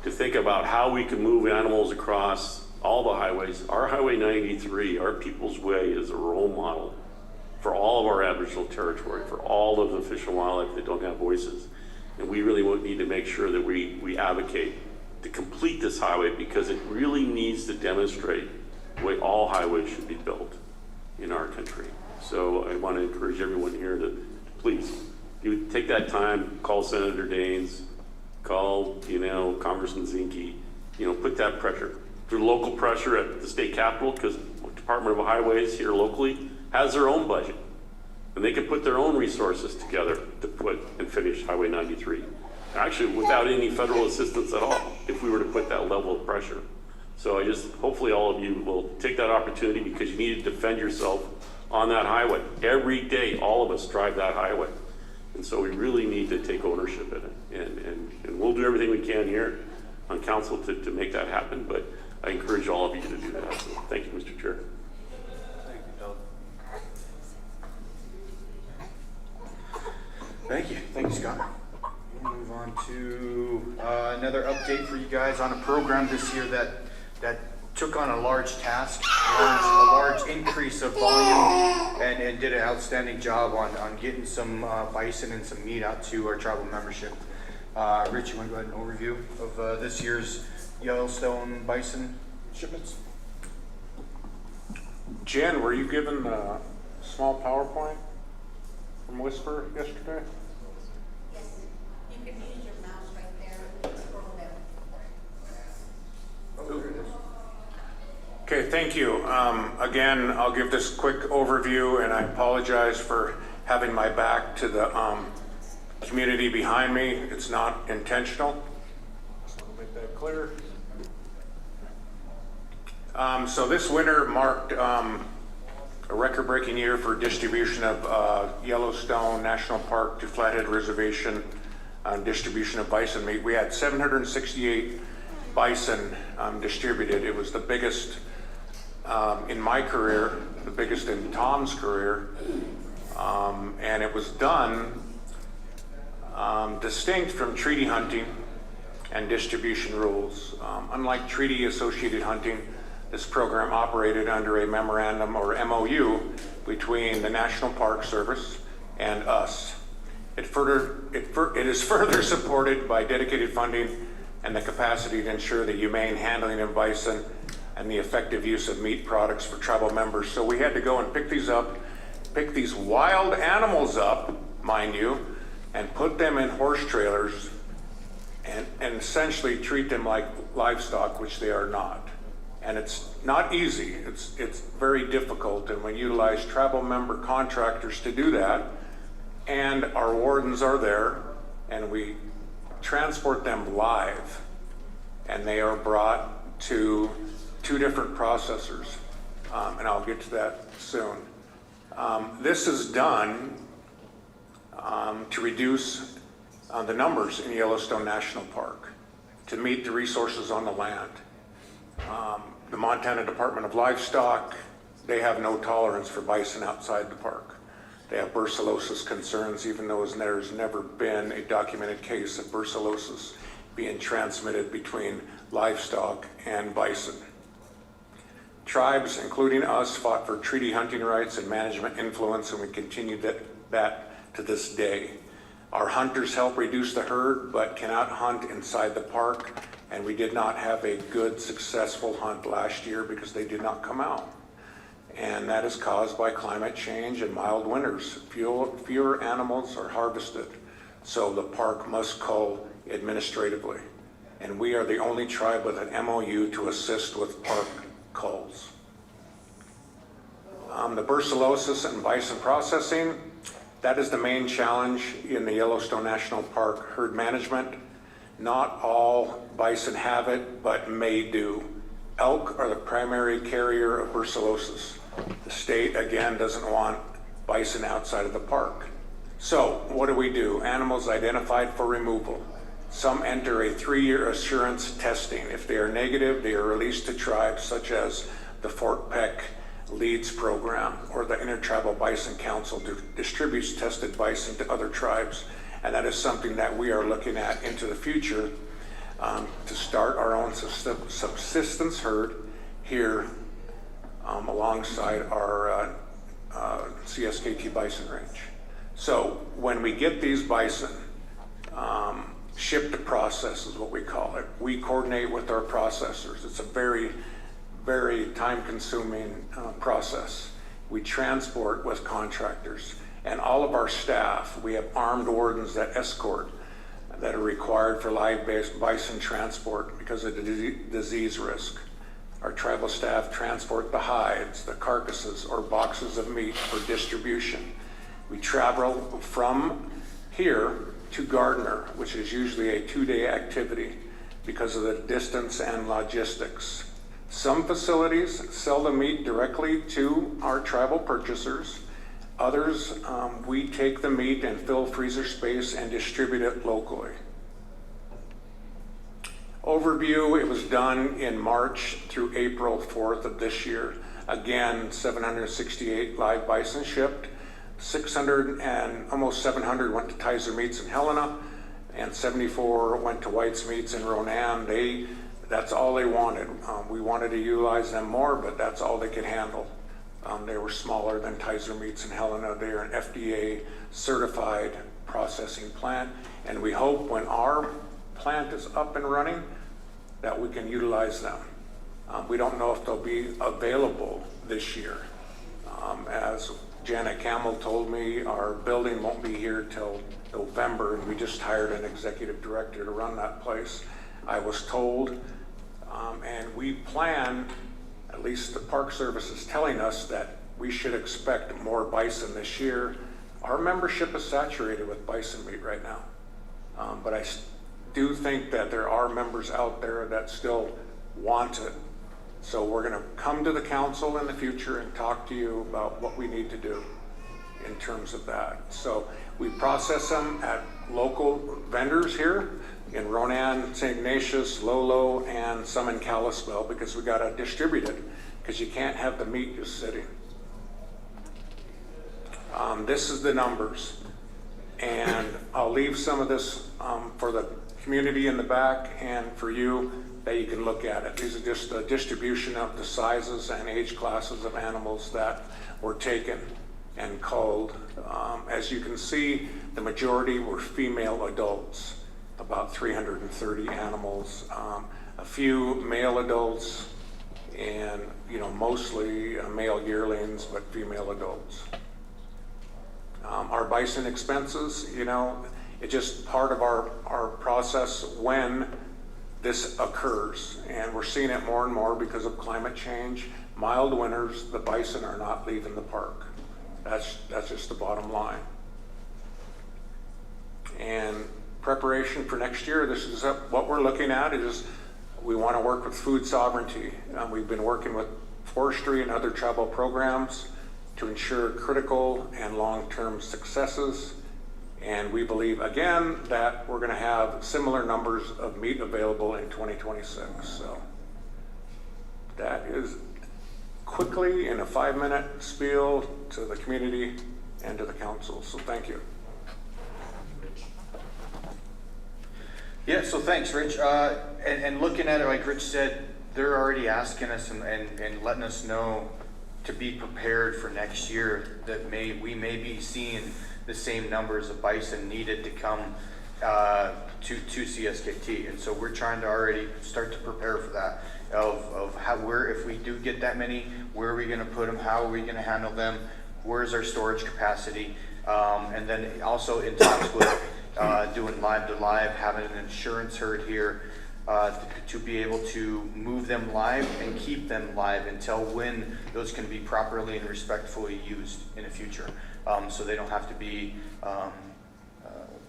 to think about how we can move animals across all the highways, our Highway 93, our People's Way, is a role model for all of our Aboriginal territory, for all of the fish and wildlife that don't have voices. And we really need to make sure that we advocate to complete this highway, because it really needs to demonstrate the way all highways should be built in our country. So I want to encourage everyone here to please, you take that time, call Senator Daines, call, Congressman Zinke, put that pressure through local pressure at the state capitol, because Department of Highways here locally has their own budget, and they can put their own resources together to put and finish Highway 93. Actually, without any federal assistance at all, if we were to put that level of pressure. So hopefully all of you will take that opportunity, because you need to defend yourself on that highway. Every day, all of us drive that highway. And so we really need to take ownership in it. And we'll do everything we can here on council to make that happen, but I encourage all of you to do that. So thank you, Mr. Chair. Thank you, Doug. Thank you. Thank you, Scott. We'll move on to another update for you guys on a program this year that took on a large task, a large increase of volume, and did an outstanding job on getting some bison and some meat out to our tribal membership. Rich, you want to go ahead and overview of this year's Yellowstone bison shipments? Jen, were you given a small PowerPoint from Whisper yesterday? Yes, you can use your mouse right there, scroll down. Oh, there it is. Okay, thank you. Again, I'll give this quick overview, and I apologize for having my back to the community behind me. It's not intentional. Just want to make that clear. So this winter marked a record-breaking year for distribution of Yellowstone National Park to Flathead Reservation distribution of bison meat. We had 768 bison distributed. It was the biggest in my career, the biggest in Tom's career, and it was done distinct from treaty hunting and distribution rules. Unlike treaty-associated hunting, this program operated under a memorandum or MOU between the National Park Service and us. It is further supported by dedicated funding and the capacity to ensure the humane handling of bison and the effective use of meat products for tribal members. So we had to go and pick these wild animals up, mind you, and put them in horse trailers and essentially treat them like livestock, which they are not. And it's not easy, it's very difficult, and we utilize tribal member contractors to do that, and our wardens are there, and we transport them live, and they are brought to 2 different processors, and I'll get to that soon. This is done to reduce the numbers in Yellowstone National Park, to meet the resources on the land. The Montana Department of Livestock, they have no tolerance for bison outside the park. They have brucellosis concerns, even though there's never been a documented case of brucellosis being transmitted between livestock and bison. Tribes, including us, fought for treaty hunting rights and management influence, and we continue that to this day. Our hunters help reduce the herd, but cannot hunt inside the park, and we did not have a good, successful hunt last year because they did not come out. And that is caused by climate change and mild winters. Fewer animals are harvested, so the park must cull administratively. And we are the only tribe with an MOU to assist with park culls. The brucellosis and bison processing, that is the main challenge in the Yellowstone National Park herd management. Not all bison have it, but may do. Elk are the primary carrier of brucellosis. The state, again, doesn't want bison outside of the park. So what do? Animals identified for removal. Some enter a 3-year assurance testing. If they are negative, they are released to tribes such as the Fort Peck Leads program or the Intertribal Bison Council distributes tested bison to other tribes. And that is something that we are looking at into the future to start our own subsistence herd here alongside our CSKT bison range. So when we get these bison, ship to process is what we call it. We coordinate with our processors. It's a very, very time-consuming process. We transport with contractors, and all of our staff, we have armed wardens that escort that are required for live bison transport because of the disease risk. Our tribal staff transport the hides, the carcasses, or boxes of meat for distribution. We travel from here to Gardner, which is usually a 2-day activity because of the distance and logistics. Some facilities sell the meat directly to our tribal purchasers. Others, we take the meat and fill freezer space and distribute it locally. Overview, it was done in March through April 4th of this year. Again, 768 live bison shipped. 600 and almost 700 went to Kaiser Meats in Helena, and 74 went to White's Meats in Ronan. That's all they wanted. We wanted to utilize them more, but that's all they could handle. They were smaller than Kaiser Meats in Helena. They are an FDA certified processing plant, and we hope when our plant is up and running that we can utilize them. We don't know if they'll be available this year. As Janet Campbell told me, our building won't be here till November, and we just hired an executive director to run that place, I was told. And we plan, at least the Park Service is telling us, that we should expect more bison this year. Our membership is saturated with bison meat right now. But I do think that there are members out there that still want it. So we're gonna come to the council in the future and talk to you about what we need to do in terms of that. So we process them at local vendors here in Ronan, St. Ignatius, Lolo, and some in Kalispell, because we gotta distribute it, because you can't have the meat just sitting. This is the numbers, and I'll leave some of this for the community in the back and for you, that you can look at it. These are just a distribution of the sizes and age classes of animals that were taken and culled. As you can see, the majority were female adults, about 330 animals, a few male adults, and mostly male yearlings, but female adults. Our bison expenses, it's just part of our process when this occurs, and we're seeing it more and more because of climate change. Mild winters, the bison are not leaving the park. That's just the bottom line. And preparation for next year, this is what we're looking at is we want to work with food sovereignty. We've been working with forestry and other tribal programs to ensure critical and long-term successes. And we believe, again, that we're going to have similar numbers of meat available in 2026. So that is quickly in a 5-minute spiel to the community and to the council. So thank you. Yeah, so thanks, Rich. And looking at it, like Rich said, they're already asking us and letting us know to be prepared for next year that we may be seeing the same numbers of bison needed to come to CSKT. And so we're trying to already start to prepare for that, of where, if we do get that many, where are we gonna put them, how are we gonna handle them, where's our storage capacity, and then also in talks with doing live to live, having an insurance herd here to be able to move them live and keep them live until when those can be properly and respectfully used in the future. So they don't have to be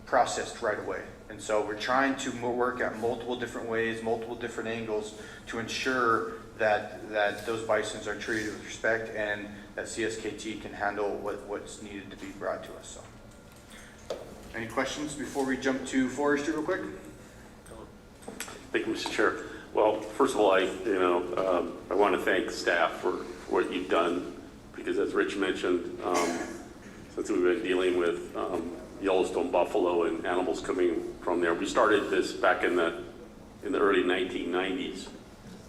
processed right away. And so we're trying to work at multiple different ways, multiple different angles to ensure that those bisons are treated with respect and that CSKT can handle what's needed to be brought to us. So, any questions before we jump to forestry real quick? Thank you, Mr. Chair. Well, first of all, I want to thank staff for what you've done, because as Rich mentioned, since we've been dealing with Yellowstone buffalo and animals coming from there, we started this back in the early 1990s.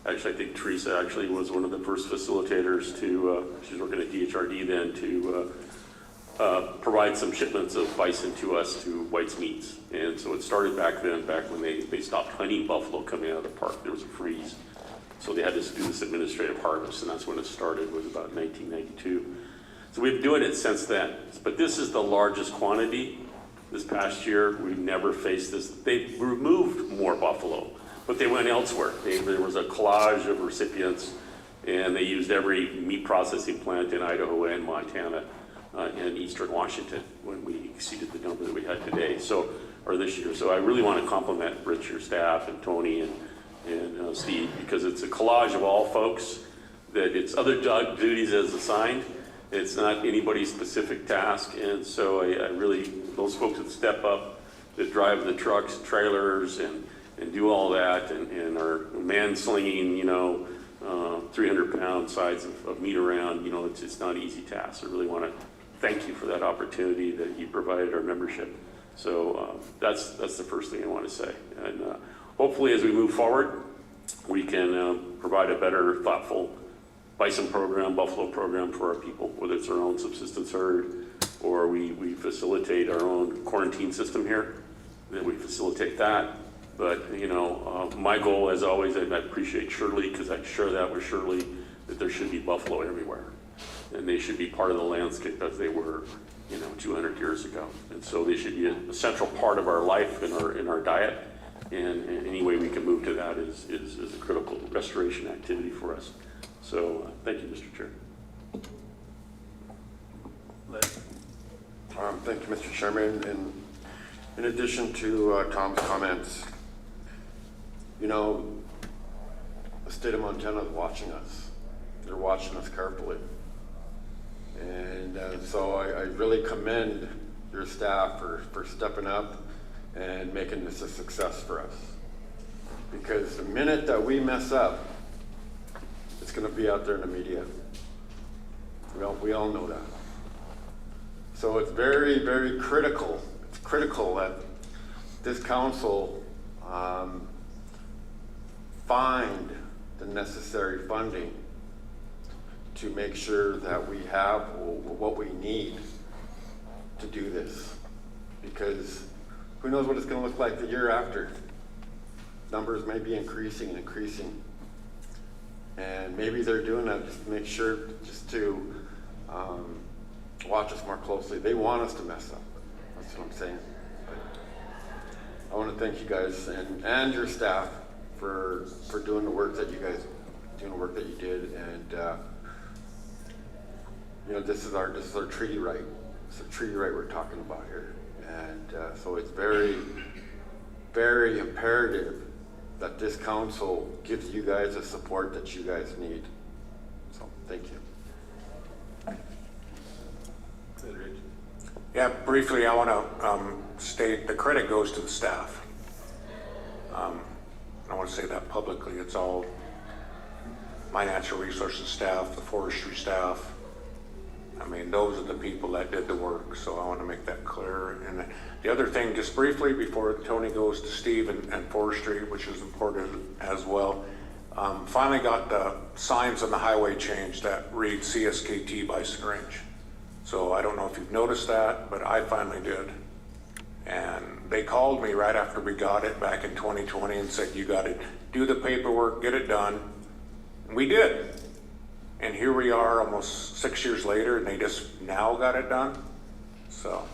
Actually, I think Teresa actually was one of the first facilitators to, she was working at DHRD then, to provide some shipments of bison to us to White's Meats. And so it started back then, back when they stopped hunting buffalo coming out of the park. There was a freeze. So they had to do this administrative harvest, and that's when it started, was about 1992. So we've been doing it since then. But this is the largest quantity. This past year, we've never faced this. They removed more buffalo, but they went elsewhere. There was a collage of recipients, and they used every meat processing plant in Idaho and Montana and Eastern Washington when we exceeded the number that we had today, or this year. So I really want to compliment Rich, your staff, and Tony, and Steve, because it's a collage of all folks, that it's other duties as assigned. It's not anybody's specific task, and so I really, those folks that step up, that drive the trucks, trailers, and do all that, and are man-slinging, 300-pound sides of meat around, it's not an easy task. I really want to thank you for that opportunity that you provided our membership. So that's the first thing I want to say. And hopefully as we move forward, we can provide a better, thoughtful bison program, buffalo program for our people, whether it's our own subsistence herd, or we facilitate our own quarantine system here, that we facilitate that. But, my goal, as always, I appreciate Shirley, because I share that with Shirley, that there should be buffalo everywhere. And they should be part of the landscape as they were, 200 years ago. And so they should be a central part of our life in our diet. And any way we can move to that is a critical restoration activity for us. So thank you, Mr. Chair. Thank you, Mr. Chairman. And in addition to Tom's comments, the state of Montana is watching us. They're watching us carefully. And so I really commend your staff for stepping up and making this a success for us. Because the minute that we mess up, it's going to be out there in the media. We all know that. So it's very, very critical. It's critical that this council find the necessary funding to make sure that we have what we need to do this. Because who knows what it's going to look like the year after. Numbers may be increasing and increasing. And maybe they're doing that just to make sure, just to watch us more closely. They want us to mess up. That's what I'm saying. But I want to thank you guys and your staff for doing the work that you guys, did. And this is our treaty right. It's a treaty right we're talking about here. And so it's very, very imperative that this council gives you guys the support that you guys need. So, thank you. Yeah, briefly, I want to state the credit goes to the staff. I want to say that publicly. It's all my natural resources staff, the forestry staff. I mean, those are the people that did the work, so I want to make that clear. And the other thing, just briefly, before Tony goes to Steve and forestry, which is important as well, finally got the signs on the highway changed that read CSKT Bison Range. So I don't know if you've noticed that, but I finally did. And they called me right after we got it back in 2020 and said, you got to do the paperwork, get it done. And we did. And here we are almost 6 years later, and they just now got it done. So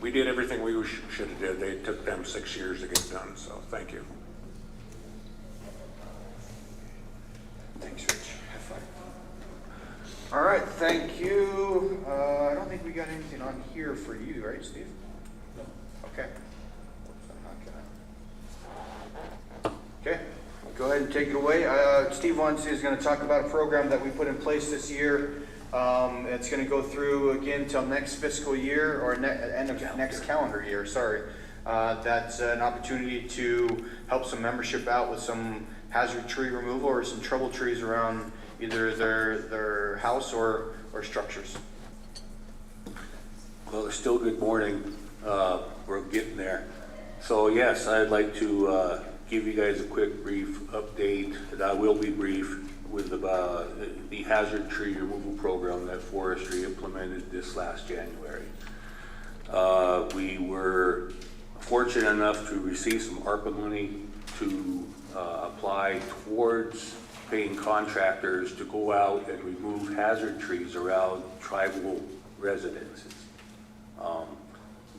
we did everything we should have did. They took them 6 years to get done. So thank you. Thanks, Rich. Have fun. All right, thank you. I don't think we got anything on here for you, right, Steve? No. Okay. Okay. Go ahead and take it away. Steve is going to talk about a program that we put in place this year. It's going to go through again till next fiscal year, or end of next calendar year, sorry. That's an opportunity to help some membership out with some hazard tree removal or some trouble trees around either their house or structures. Well, it's still good morning. We're getting there. So yes, I'd like to give you guys a quick brief update, and I will be brief, with the hazard tree removal program that forestry implemented this last January. We were fortunate enough to receive some ARPA money to apply towards paying contractors to go out and remove hazard trees around tribal residences.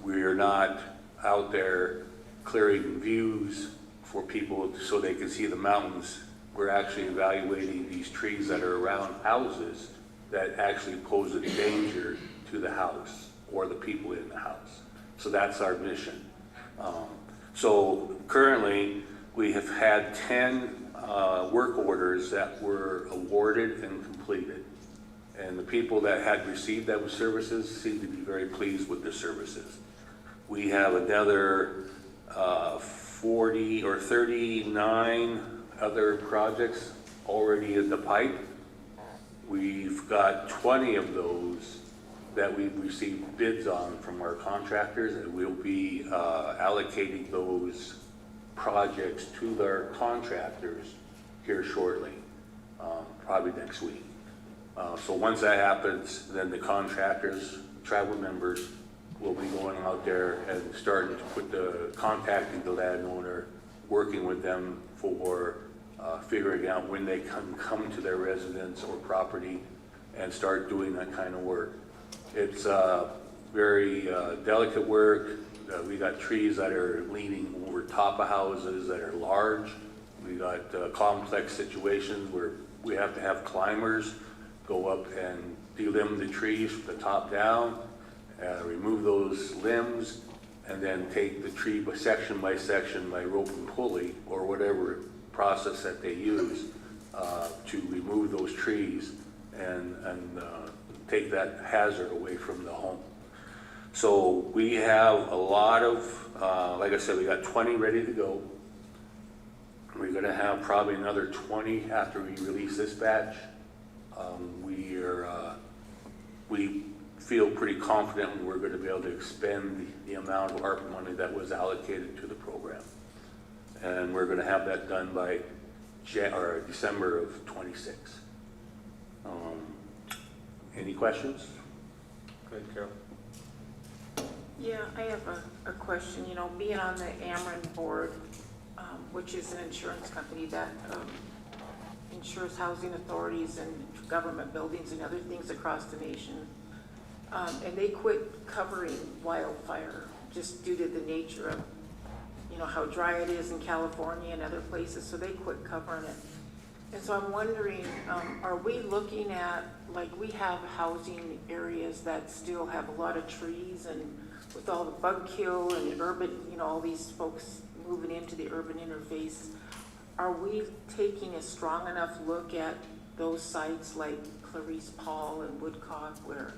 We're not out there clearing views for people so they can see the mountains. We're actually evaluating these trees that are around houses that actually pose a danger to the house or the people in the house. So that's our mission. So currently, we have had 10 work orders that were awarded and completed. And the people that had received those services seem to be very pleased with the services. We have another 40 or 39 other projects already in the pipe. We've got 20 of those that we've received bids on from our contractors, and we'll be allocating those projects to their contractors here shortly, probably next week. So once that happens, then the contractors, tribal members, will be going out there and starting to contacting the landowner, working with them for figuring out when they can come to their residence or property and start doing that kind of work. It's very delicate work. We got trees that are leaning over top of houses that are large. We got complex situations where we have to have climbers go up and delimb the trees from the top down, remove those limbs, and then take the tree by section by rope and pulley or whatever process that they use to remove those trees and take that hazard away from the home. So we have a lot of, like I said, we got 20 ready to go. We're going to have probably another 20 after we release this batch. We feel pretty confident we're going to be able to expend the amount of ARPA money that was allocated to the program. And we're going to have that done by December of 26. Any questions? Good, Carol. Yeah, I have a question. You know, being on the Ameren board, which is an insurance company that insures housing authorities and government buildings and other things across the nation, and they quit covering wildfire just due to the nature of, you know, how dry it is in California and other places, so they quit covering it. And so I'm wondering, are we looking at, like, we have housing areas that still have a lot of trees, and with all the bug kill and urban, you know, all these folks moving into the urban interface, are we taking a strong enough look at those sites like Clarice Paul and Woodcock, where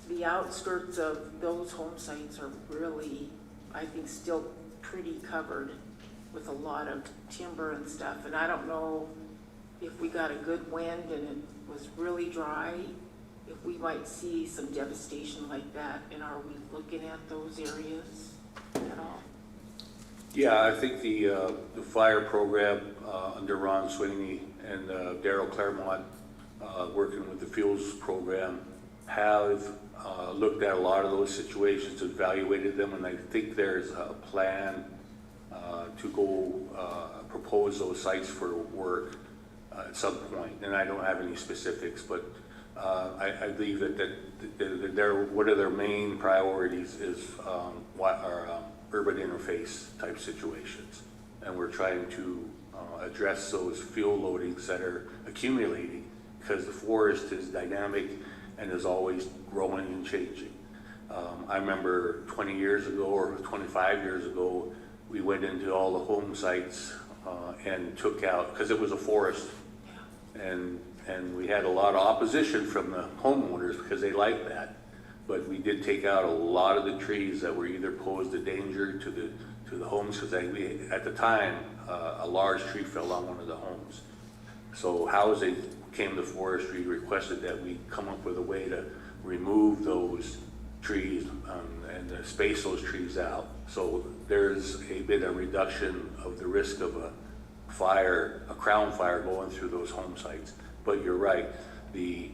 the outskirts of those home sites are really, I think, still pretty covered with a lot of timber and stuff? And I don't know if we got a good wind and it was really dry, if we might see some devastation like that. And are we looking at those areas at all? Yeah, I think the fire program under Ron Sweeney and Darryl Claremont, working with the fuels program, have looked at a lot of those situations, evaluated them, and I think there's a plan to go propose those sites for work at some point. And I don't have any specifics, but I believe that one of their main priorities is urban interface type situations. And we're trying to address those fuel loadings that are accumulating, because the forest is dynamic and is always growing and changing. I remember 20 years ago or 25 years ago, we went into all the home sites and took out, because it was a forest, and we had a lot of opposition from the homeowners because they liked that. But we did take out a lot of the trees that were either posed a danger to the homes, because at the time a large tree fell on one of the homes. So housing came to forestry, requested that we come up with a way to remove those trees and space those trees out. So there's a bit of reduction of the risk of a fire, a crown fire going through those home sites. But you're right, the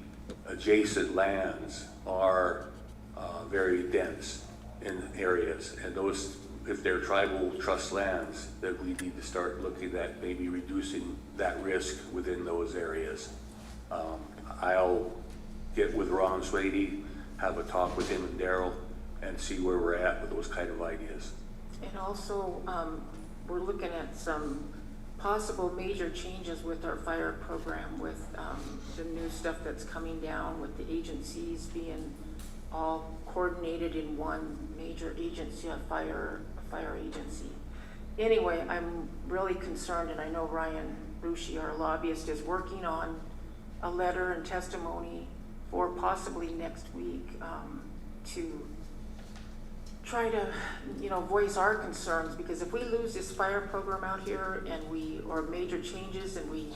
adjacent lands are very dense in areas, and those if they're tribal trust lands, that we need to start looking at maybe reducing that risk within those areas. I'll get with Ron Swady, have a talk with him and Daryl, and see where we're at with those kind of ideas. And also, we're looking at some possible major changes with our fire program, with the new stuff that's coming down, with the agencies being all coordinated in one major agency, a fire agency. Anyway, I'm really concerned, and I know Ryan Rushi, our lobbyist, is working on a letter and testimony for possibly next week to try to, voice our concerns, because if we lose this fire program out here or major changes, and we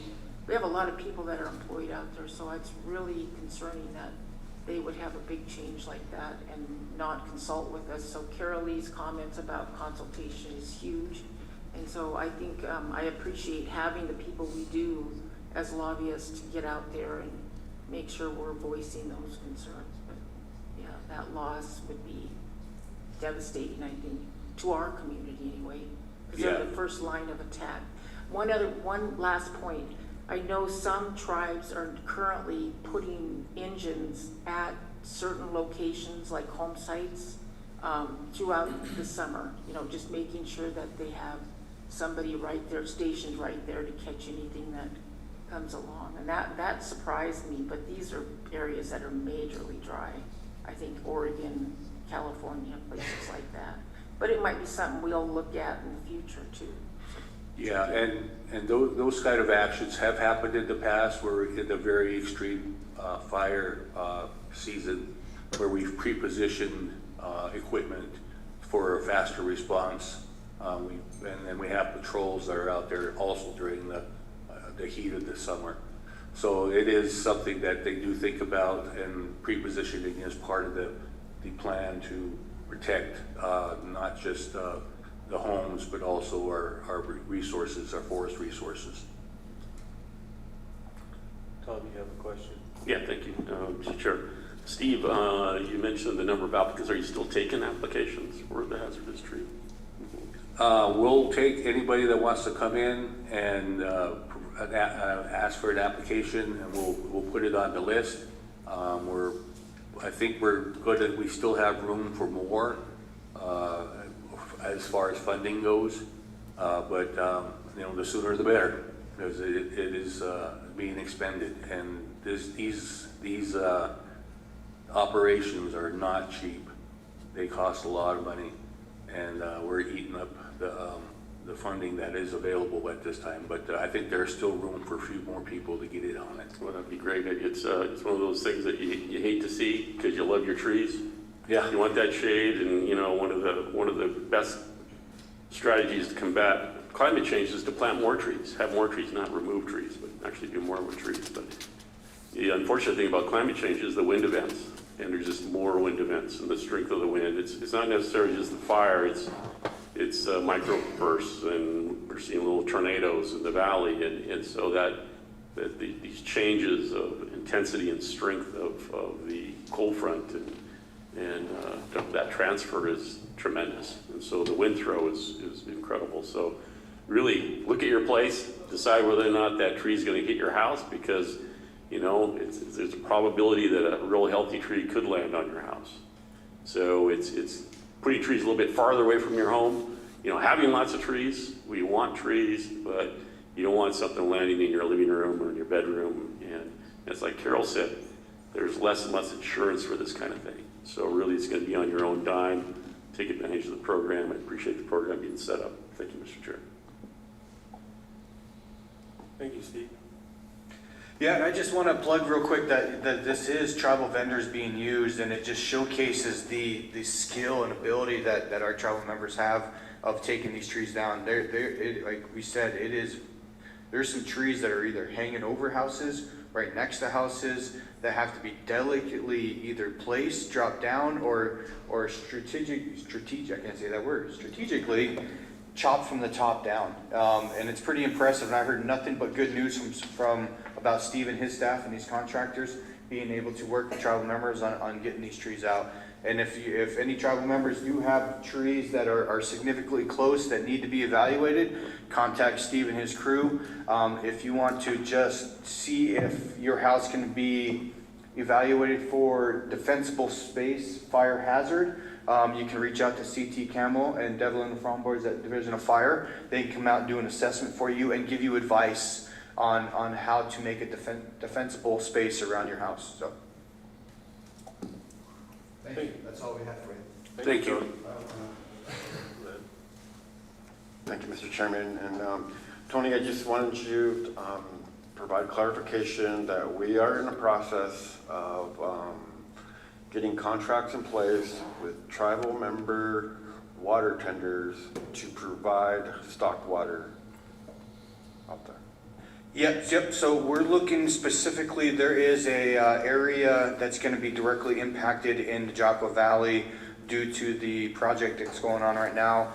have a lot of people that are employed out there, so it's really concerning that they would have a big change like that and not consult with us. So Carol Lee's comments about consultation is huge. And so I think I appreciate having the people we do as lobbyists to get out there and make sure we're voicing those concerns. But yeah, that loss would be devastating, I think, to our community anyway, because they're the first line of attack. One last point. I know some tribes are currently putting engines at certain locations, like home sites, throughout the summer, just making sure that they have somebody right there, stationed right there to catch anything that comes along. And that surprised me, but these are areas that are majorly dry. I think Oregon, California, places like that. But it might be something we'll look at in the future too. Yeah, and those kind of actions have happened in the past. We're in the very extreme fire season where we've pre-positioned equipment for a faster response. And then we have patrols that are out there also during the heat of the summer. So it is something that they do think about, and pre-positioning is part of the plan to protect not just the homes, but also our resources, our forest resources. Tom, you have a question? Yeah, thank you, Mr. Chair. Steve, you mentioned the number of applicants. Are you still taking applications for the hazardous tree? We'll take anybody that wants to come in and ask for an application, and we'll put it on the list. I think we're good, and we still have room for more as far as funding goes. But the sooner the better, because it is being expended, and these operations are not cheap. They cost a lot of money, and we're eating up the funding that is available at this time. But I think there's still room for a few more people to get in on it. Well, that'd be great. It's one of those things that you hate to see because you love your trees. Yeah. You want that shade, and one of the best strategies to combat climate change is to plant more trees, have more trees, not remove trees, but actually do more with trees. But the unfortunate thing about climate change is the wind events, and there's just more wind events and the strength of the wind. It's not necessarily just the fire, it's microbursts, and we're seeing little tornadoes in the valley, and so these changes of intensity and strength of the cold front and that transfer is tremendous, and so the wind throw is incredible. So really look at your place, decide whether or not that tree is going to hit your house, because there's a probability that a real healthy tree could land on your house. So it's putting trees a little bit farther away from your home. Having lots of trees, we want trees, but you don't want something landing in your living room or in your bedroom. And it's like Carol said, there's less and less insurance for this kind of thing. So really it's going to be on your own dime. Take advantage of the program. I appreciate the program being set up. Thank you, Mr. Chair. Thank you, Steve. Yeah, and I just want to plug real quick that this is tribal vendors being used, and it just showcases the skill and ability that our tribal members have of taking these trees down. Like we said, there's some trees that are either hanging over houses, right next to houses, that have to be delicately either placed, dropped down, or strategically chopped from the top down. And it's pretty impressive, and I heard nothing but good news from about Steve and his staff and these contractors. being able to work with tribal members on getting these trees out. And if any tribal members do have trees that are significantly close that need to be evaluated, contact Steve and his crew. If you want to just see if your house can be evaluated for defensible space, fire hazard, you can reach out to CT Camel and Devlin and Fromboards at Division of Fire. They can come out and do an assessment for you and give you advice on how to make a defensible space around your house. So. Thank you. That's all we have for you. Thank you. Thank you, Mr. Chairman. And Tony, I just wanted you to provide clarification that we are in the process of getting contracts in place with tribal member water tenders to provide stock water out there. Yep. So we're looking specifically, there is a area that's going to be directly impacted in the Jocko Valley due to the project that's going on right now,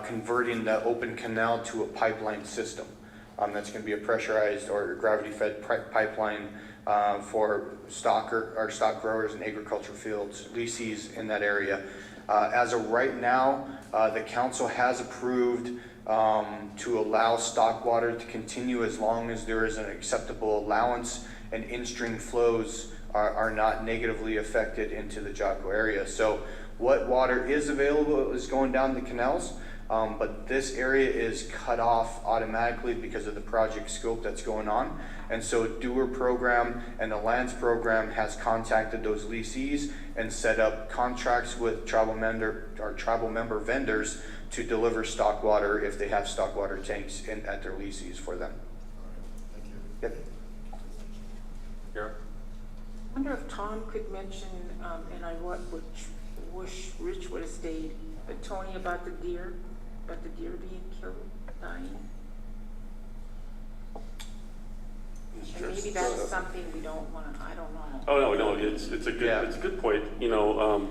converting the open canal to a pipeline system. That's going to be a pressurized or gravity-fed pipeline for stock growers and agriculture fields, leases in that area. As of right now, the council has approved to allow stock water to continue as long as there is an acceptable allowance and in-stream flows are not negatively affected into the Jocko area. So what water is available is going down the canals, but this area is cut off automatically because of the project scope that's going on. And so DOER program and the lands program has contacted those leasees and set up contracts with tribal member vendors to deliver stock water if they have stock water tanks at their leases for them. Thank you. Yep. Yeah. I wonder if Tom could mention, and I wish Rich would have stayed, but Tony, about the deer being killed, dying. And maybe that's something we don't want to, I don't know. Oh, no, it's a good point. You know,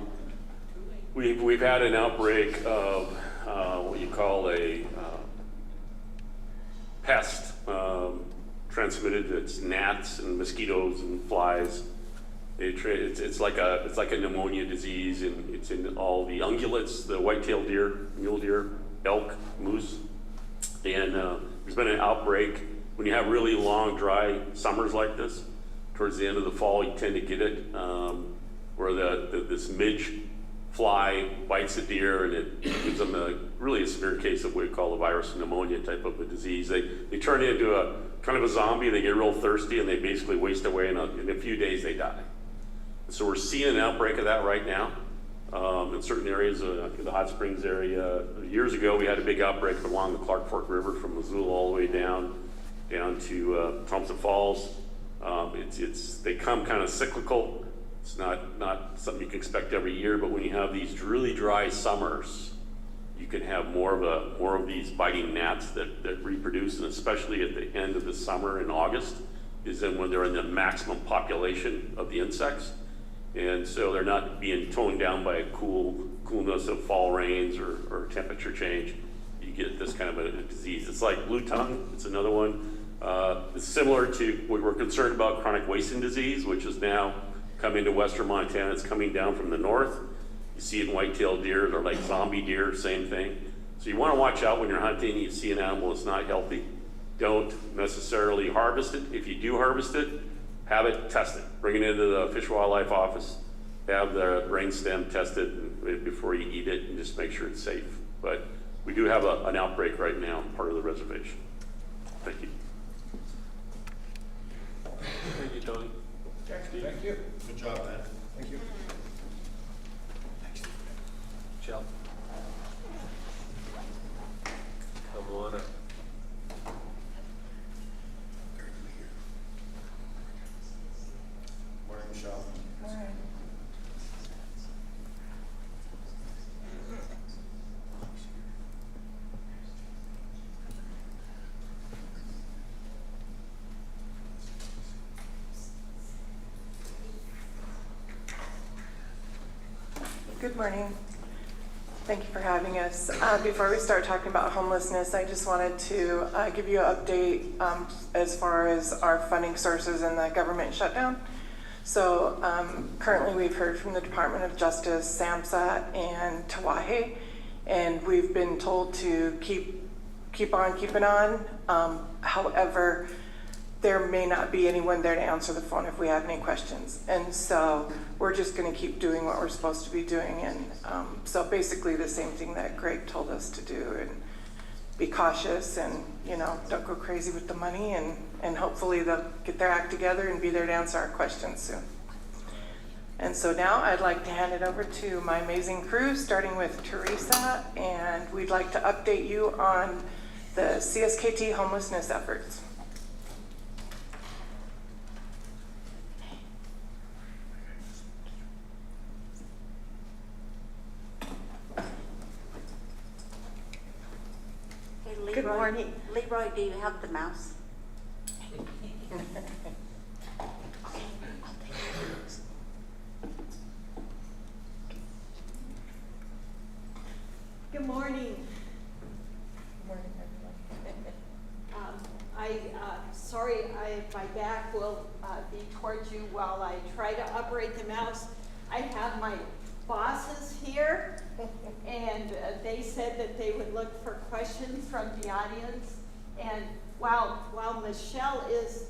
we've had an outbreak of what you call a pest transmitted. It's gnats and mosquitoes and flies. It's like a pneumonia disease, and it's in all the ungulates, the white-tailed deer, mule deer, elk, moose. And there's been an outbreak. When you have really long, dry summers like this, towards the end of the fall, you tend to get it, where this midge fly bites the deer, and it gives them really a severe case of what we call a virus pneumonia type of a disease. They turn into a kind of a zombie. They get real thirsty, and they basically waste away. In a few days, they die. So we're seeing an outbreak of that right now in certain areas, the Hot Springs area. Years ago, we had a big outbreak along the Clark Fork River from Missoula all the way down to Thompson Falls. They come kind of cyclical. It's not something you can expect every year, but when you have these really dry summers, you can have more of these biting gnats that reproduce, and especially at the end of the summer in August is then when they're in the maximum population of the insects. And so they're not being toned down by coolness of fall rains or temperature change. You get this kind of a disease. It's like blue tongue. It's another one. It's similar to what we're concerned about, chronic wasting disease, which is now coming to western Montana. It's coming down from the north. You see it in white-tailed deer. They're like zombie deer, same thing. So you want to watch out when you're hunting. You see an animal that's not healthy. Don't necessarily harvest it. If you do harvest it, have it tested. Bring it into the Fish and Wildlife Office. Have the brainstem tested before you eat it, and just make sure it's safe. But we do have an outbreak right now on part of the reservation. Thank you. Thank you, Tony. Thank you. Good job, man. Thank you. Michelle. Come on up. Morning, Michelle. Good morning. Thank you for having us. Before we start talking about homelessness, I just wanted to give you an update as far as our funding sources and the government shutdown. So currently we've heard from the Department of Justice, SAMHSA, and Tawahe, and we've been told to keep on keeping on. However, there may not be anyone there to answer the phone if we have any questions. And so we're just gonna keep doing what we're supposed to be doing. And so basically the same thing that Greg told us to do, and be cautious and, you know, don't go crazy with the money, and hopefully they'll get their act together and be there to answer our questions soon. And so now I'd like to hand it over to my amazing crew, starting with Teresa, and we'd like to update you on the CSKT homelessness efforts. Good morning. Leroy, do you have the mouse? Good morning. Good morning, everyone. Sorry, my back will be towards you while I try to operate the mouse. I have my bosses here, and they said that they would look for questions from the audience. And while Michelle is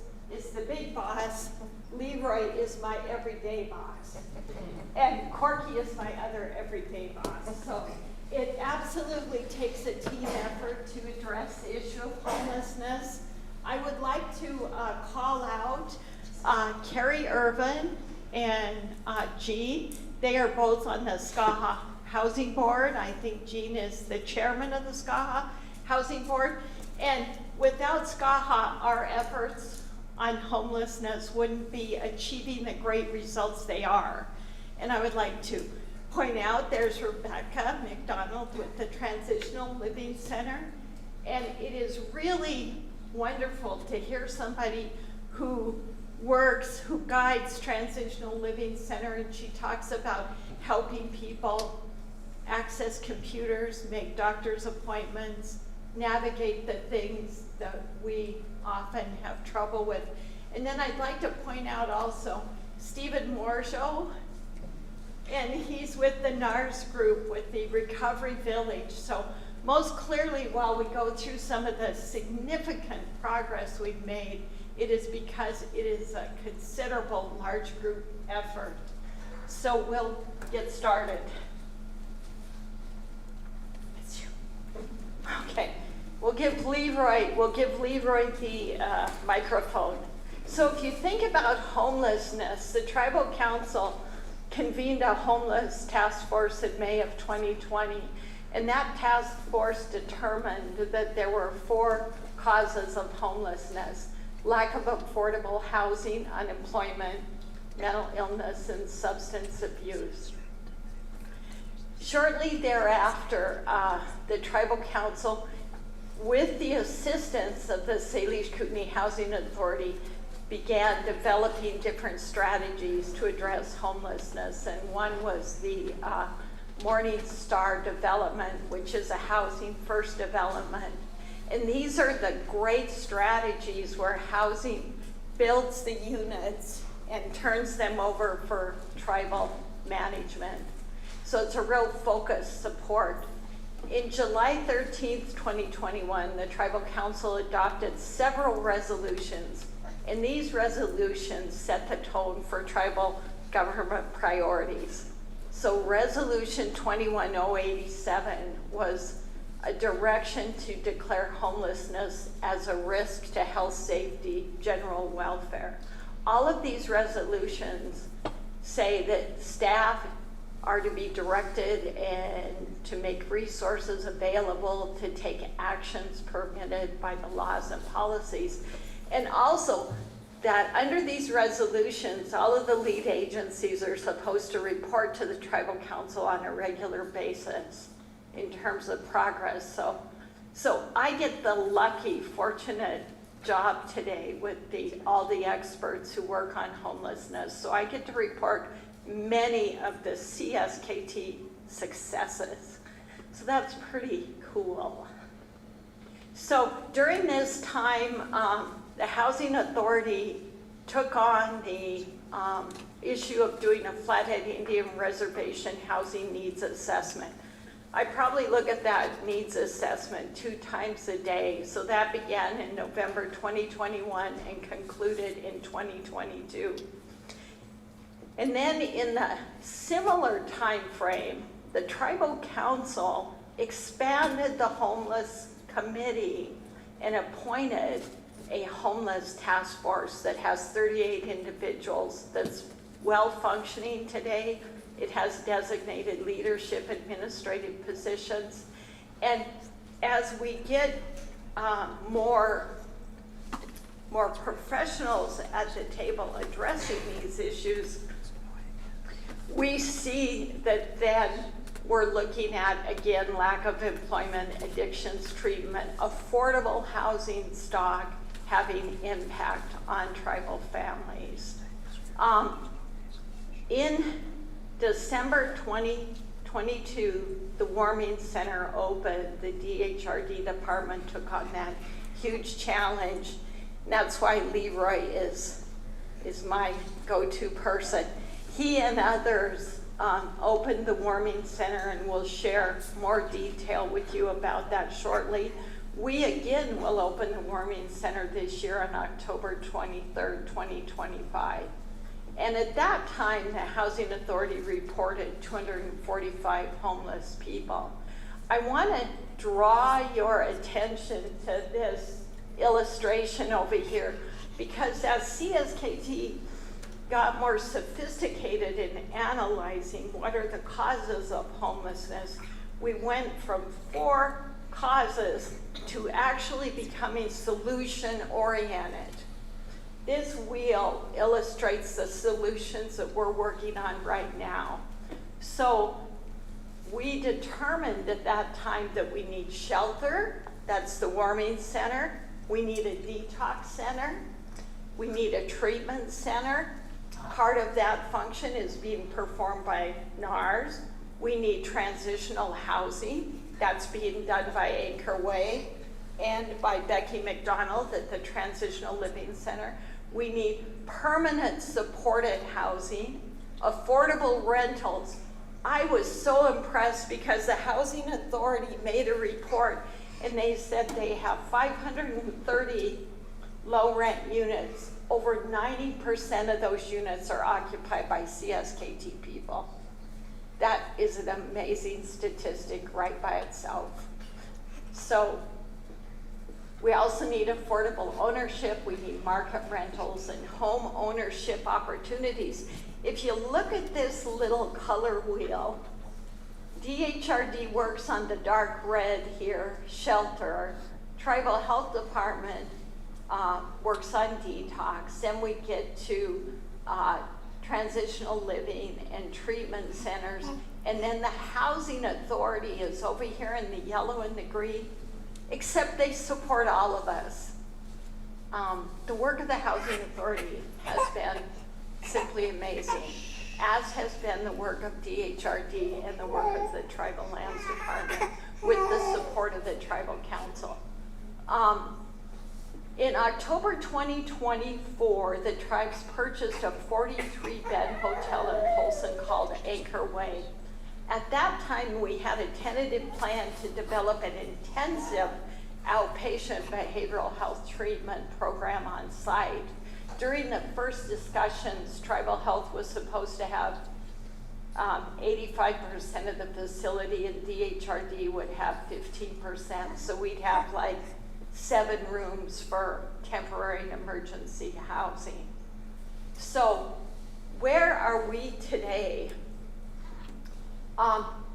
the big boss, Leroy is my everyday boss, and Corky is my other everyday boss. So it absolutely takes a team effort to address the issue of homelessness. I would like to call out Carrie Irvin and Jean. They are both on the SCAHA Housing Board. I think Jean is the chairman of the SCAHA Housing Board. And without SCAHA, our efforts on homelessness wouldn't be achieving the great results they are. And I would like to point out there's Rebecca McDonald with the Transitional Living Center. And it is really wonderful to hear somebody who guides Transitional Living Center, and she talks about helping people access computers, make doctor's appointments, navigate the things that we often have trouble with. And then I'd like to point out also Stephen Morjo, and he's with the NARS group with the Recovery Village. So most clearly, while we go through some of the significant progress we've made, it is because it is a considerable large group effort. So we'll get started. Okay, we'll give Leroy the microphone. So if you think about homelessness, the Tribal Council convened a homeless task force in May of 2020, and that task force determined that there were 4 causes of homelessness: lack of affordable housing, unemployment, mental illness, and substance abuse. Shortly thereafter, the Tribal Council, with the assistance of the Salish Kootenai Housing Authority, began developing different strategies to address homelessness. And one was the Morning Star development, which is a housing first development. And these are the great strategies where housing builds the units and turns them over for tribal management. So it's a real focused support. In July 13th, 2021, the Tribal Council adopted several resolutions, and these resolutions set the tone for tribal government priorities. So Resolution 21087 was a direction to declare homelessness as a risk to health, safety, general welfare. All of these resolutions say that staff are to be directed and to make resources available to take actions permitted by the laws and policies. And also that under these resolutions, all of the lead agencies are supposed to report to the Tribal Council on a regular basis in terms of progress. So I get the lucky, fortunate job today with all the experts who work on homelessness. So I get to report many of the CSKT successes. So that's pretty cool. So during this time, the Housing Authority took on the issue of doing a Flathead Indian Reservation housing needs assessment. I probably look at that needs assessment 2 times a day. So that began in November 2021 and concluded in 2022. And then in the similar time frame, the Tribal Council expanded the homeless committee and appointed a homeless task force that has 38 individuals that's well functioning today. It has designated leadership administrative positions. And as we get more professionals at the table addressing these issues, we see that then we're looking at, again, lack of employment, addictions treatment, affordable housing stock having impact on tribal families. In December 2022, the Warming Center opened. The DHRD department took on that huge challenge. And that's why Leroy is my go-to person. He and others opened the Warming Center, and we'll share more detail with you about that shortly. We again will open the Warming Center this year on October 23rd, 2025. And at that time, the Housing Authority reported 245 homeless people. I want to draw your attention to this illustration over here, because as CSKT got more sophisticated in analyzing what are the causes of homelessness, we went from 4 causes to actually becoming solution-oriented. This wheel illustrates the solutions that we're working on right now. So we determined at that time that we need shelter, that's the Warming Center. We need a detox center. We need a treatment center. Part of that function is being performed by NARS. We need transitional housing. That's being done by Anchor Way and by Becky McDonald at the Transitional Living Center. We need permanent supported housing, affordable rentals. I was so impressed because the Housing Authority made a report and they said they have 530 low rent units. Over 90% of those units are occupied by CSKT people. That is an amazing statistic right by itself. So we also need affordable ownership. We need market rentals and home ownership opportunities. If you look at this little color wheel, DHRD works on the dark red here, shelter. Tribal Health Department works on detox. Then we get to transitional living and treatment centers. And then the Housing Authority is over here in the yellow and the green, except they support all of us. The work of the Housing Authority has been simply amazing, as has been the work of DHRD and the work of the Tribal Lands Department with the support of the Tribal Council. In October 2024, the tribes purchased a 43-bed hotel in Polson called Anchor Way. At that time, we had a tentative plan to develop an intensive outpatient behavioral health treatment program on site. During the first discussions, Tribal Health was supposed to have 85% of the facility, and DHRD would have 15%. So we'd have like 7 rooms for temporary and emergency housing. So where are we today?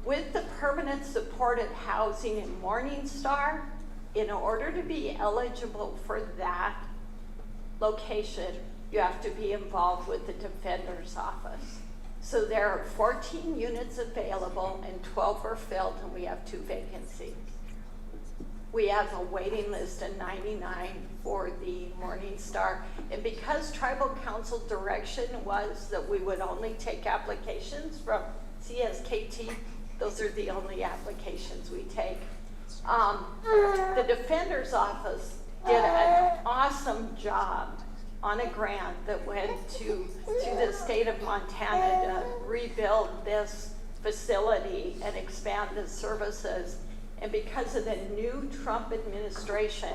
With the permanent supported housing in Morningstar, in order to be eligible for that location, you have to be involved with the Defender's Office. So there are 14 units available and 12 are filled, and we have 2 vacancies. We have a waiting list of 99 for the Morningstar. And because Tribal Council direction was that we would only take applications from CSKT, those are the only applications we take. The Defender's Office did an awesome job on a grant that went to the state of Montana to rebuild this facility and expand the services. And because of the new Trump administration,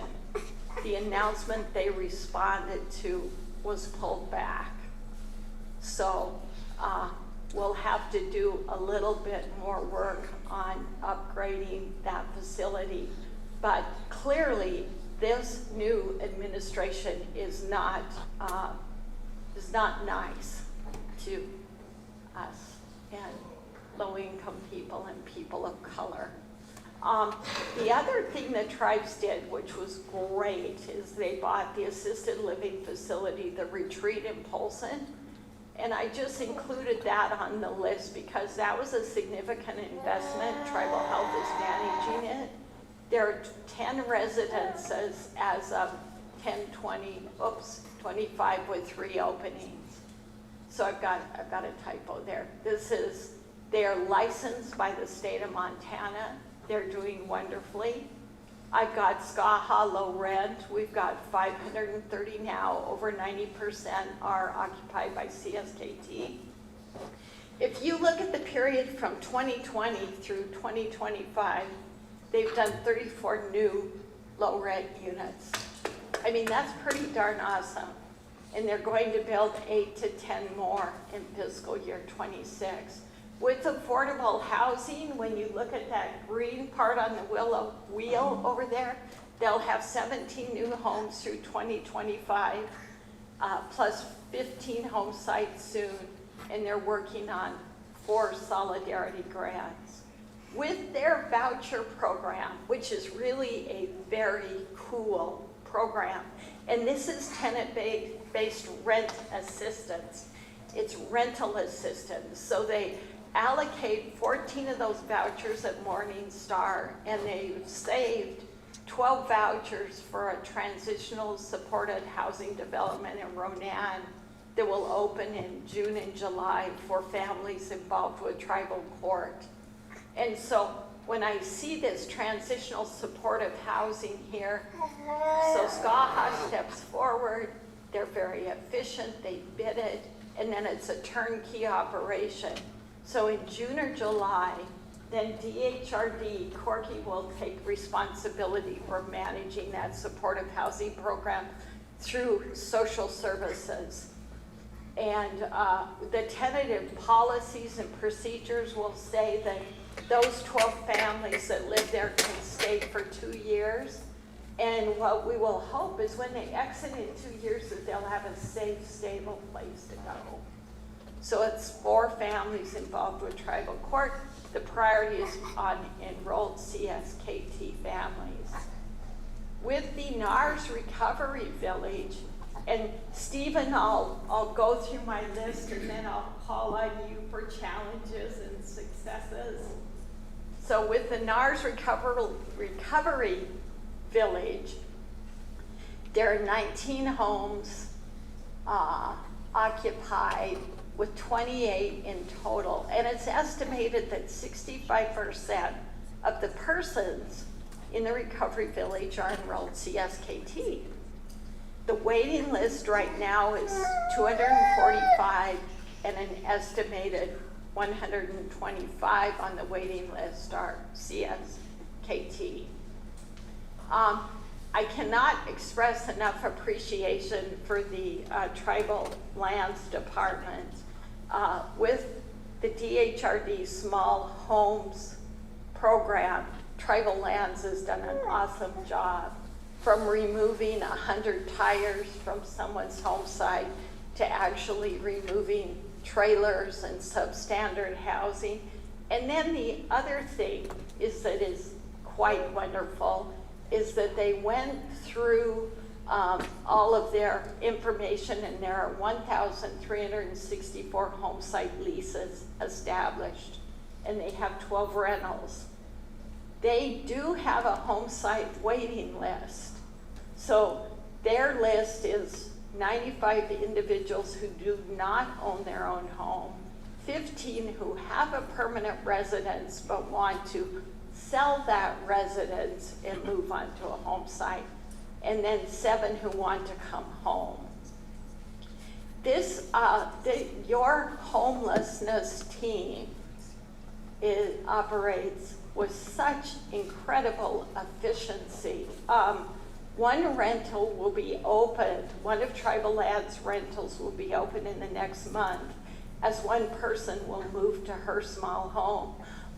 the announcement they responded to was pulled back. So we'll have to do a little bit more work on upgrading that facility. But clearly, this new administration is not nice to us and low-income people and people of color. The other thing the tribes did, which was great, is they bought the assisted living facility, the Retreat in Polson. And I just included that on the list because that was a significant investment. Tribal Health is managing it. There are 10 residences as of 10/20/25 with 3 openings. So I've got a typo there. They're licensed by the state of Montana. They're doing wonderfully. I've got Skaha low rent. We've got 530 now. Over 90% are occupied by CSKT. If you look at the period from 2020 through 2025, they've done 34 new low rent units. I mean, that's pretty darn awesome. And they're going to build 8 to 10 more in fiscal year 26. With affordable housing, when you look at that green part on the wheel over there, they'll have 17 new homes through 2025, plus 15 home sites soon, and they're working on 4 solidarity grants. With their voucher program, which is really a very cool program, and this is tenant-based rent assistance. It's rental assistance, so they allocate 14 of those vouchers at Morningstar, and they've saved 12 vouchers for a transitional supported housing development in Ronan that will open in June and July for families involved with tribal court. And so when I see this transitional supportive housing here, so Skaha steps forward, they're very efficient, they bid it, and then it's a turnkey operation. So in June or July, then DHRD, Corky will take responsibility for managing that supportive housing program through social services. And the tentative policies and procedures will say that those 12 families that live there can stay for 2 years. And what we will hope is when they exit in 2 years that they'll have a safe, stable place to go. So it's 4 families involved with tribal court. The priority is on enrolled CSKT families. With the NARS Recovery Village, and Stephen, I'll go through my list and then I'll call on you for challenges and successes. So with the NARS Recovery Village, there are 19 homes occupied with 28 in total. And it's estimated that 65% of the persons in the recovery village are enrolled CSKT. The waiting list right now is 245, and an estimated 125 on the waiting list are CSKT. I cannot express enough appreciation for the Tribal Lands Department. With the DHRD Small Homes program, Tribal Lands has done an awesome job, from removing 100 tires from someone's home site to actually removing trailers and substandard housing. And then the other thing is quite wonderful is that they went through all of their information, and there are 1,364 home site leases established, and they have 12 rentals. They do have a home site waiting list. So their list is 95 individuals who do not own their own home, 15 who have a permanent residence but want to sell that residence and move on to a home site, and then 7 who want to come home. your homelessness team operates with such incredible efficiency. One rental will be opened, one of Tribal Lad's rentals will be open in the next month, as one person will move to her small home.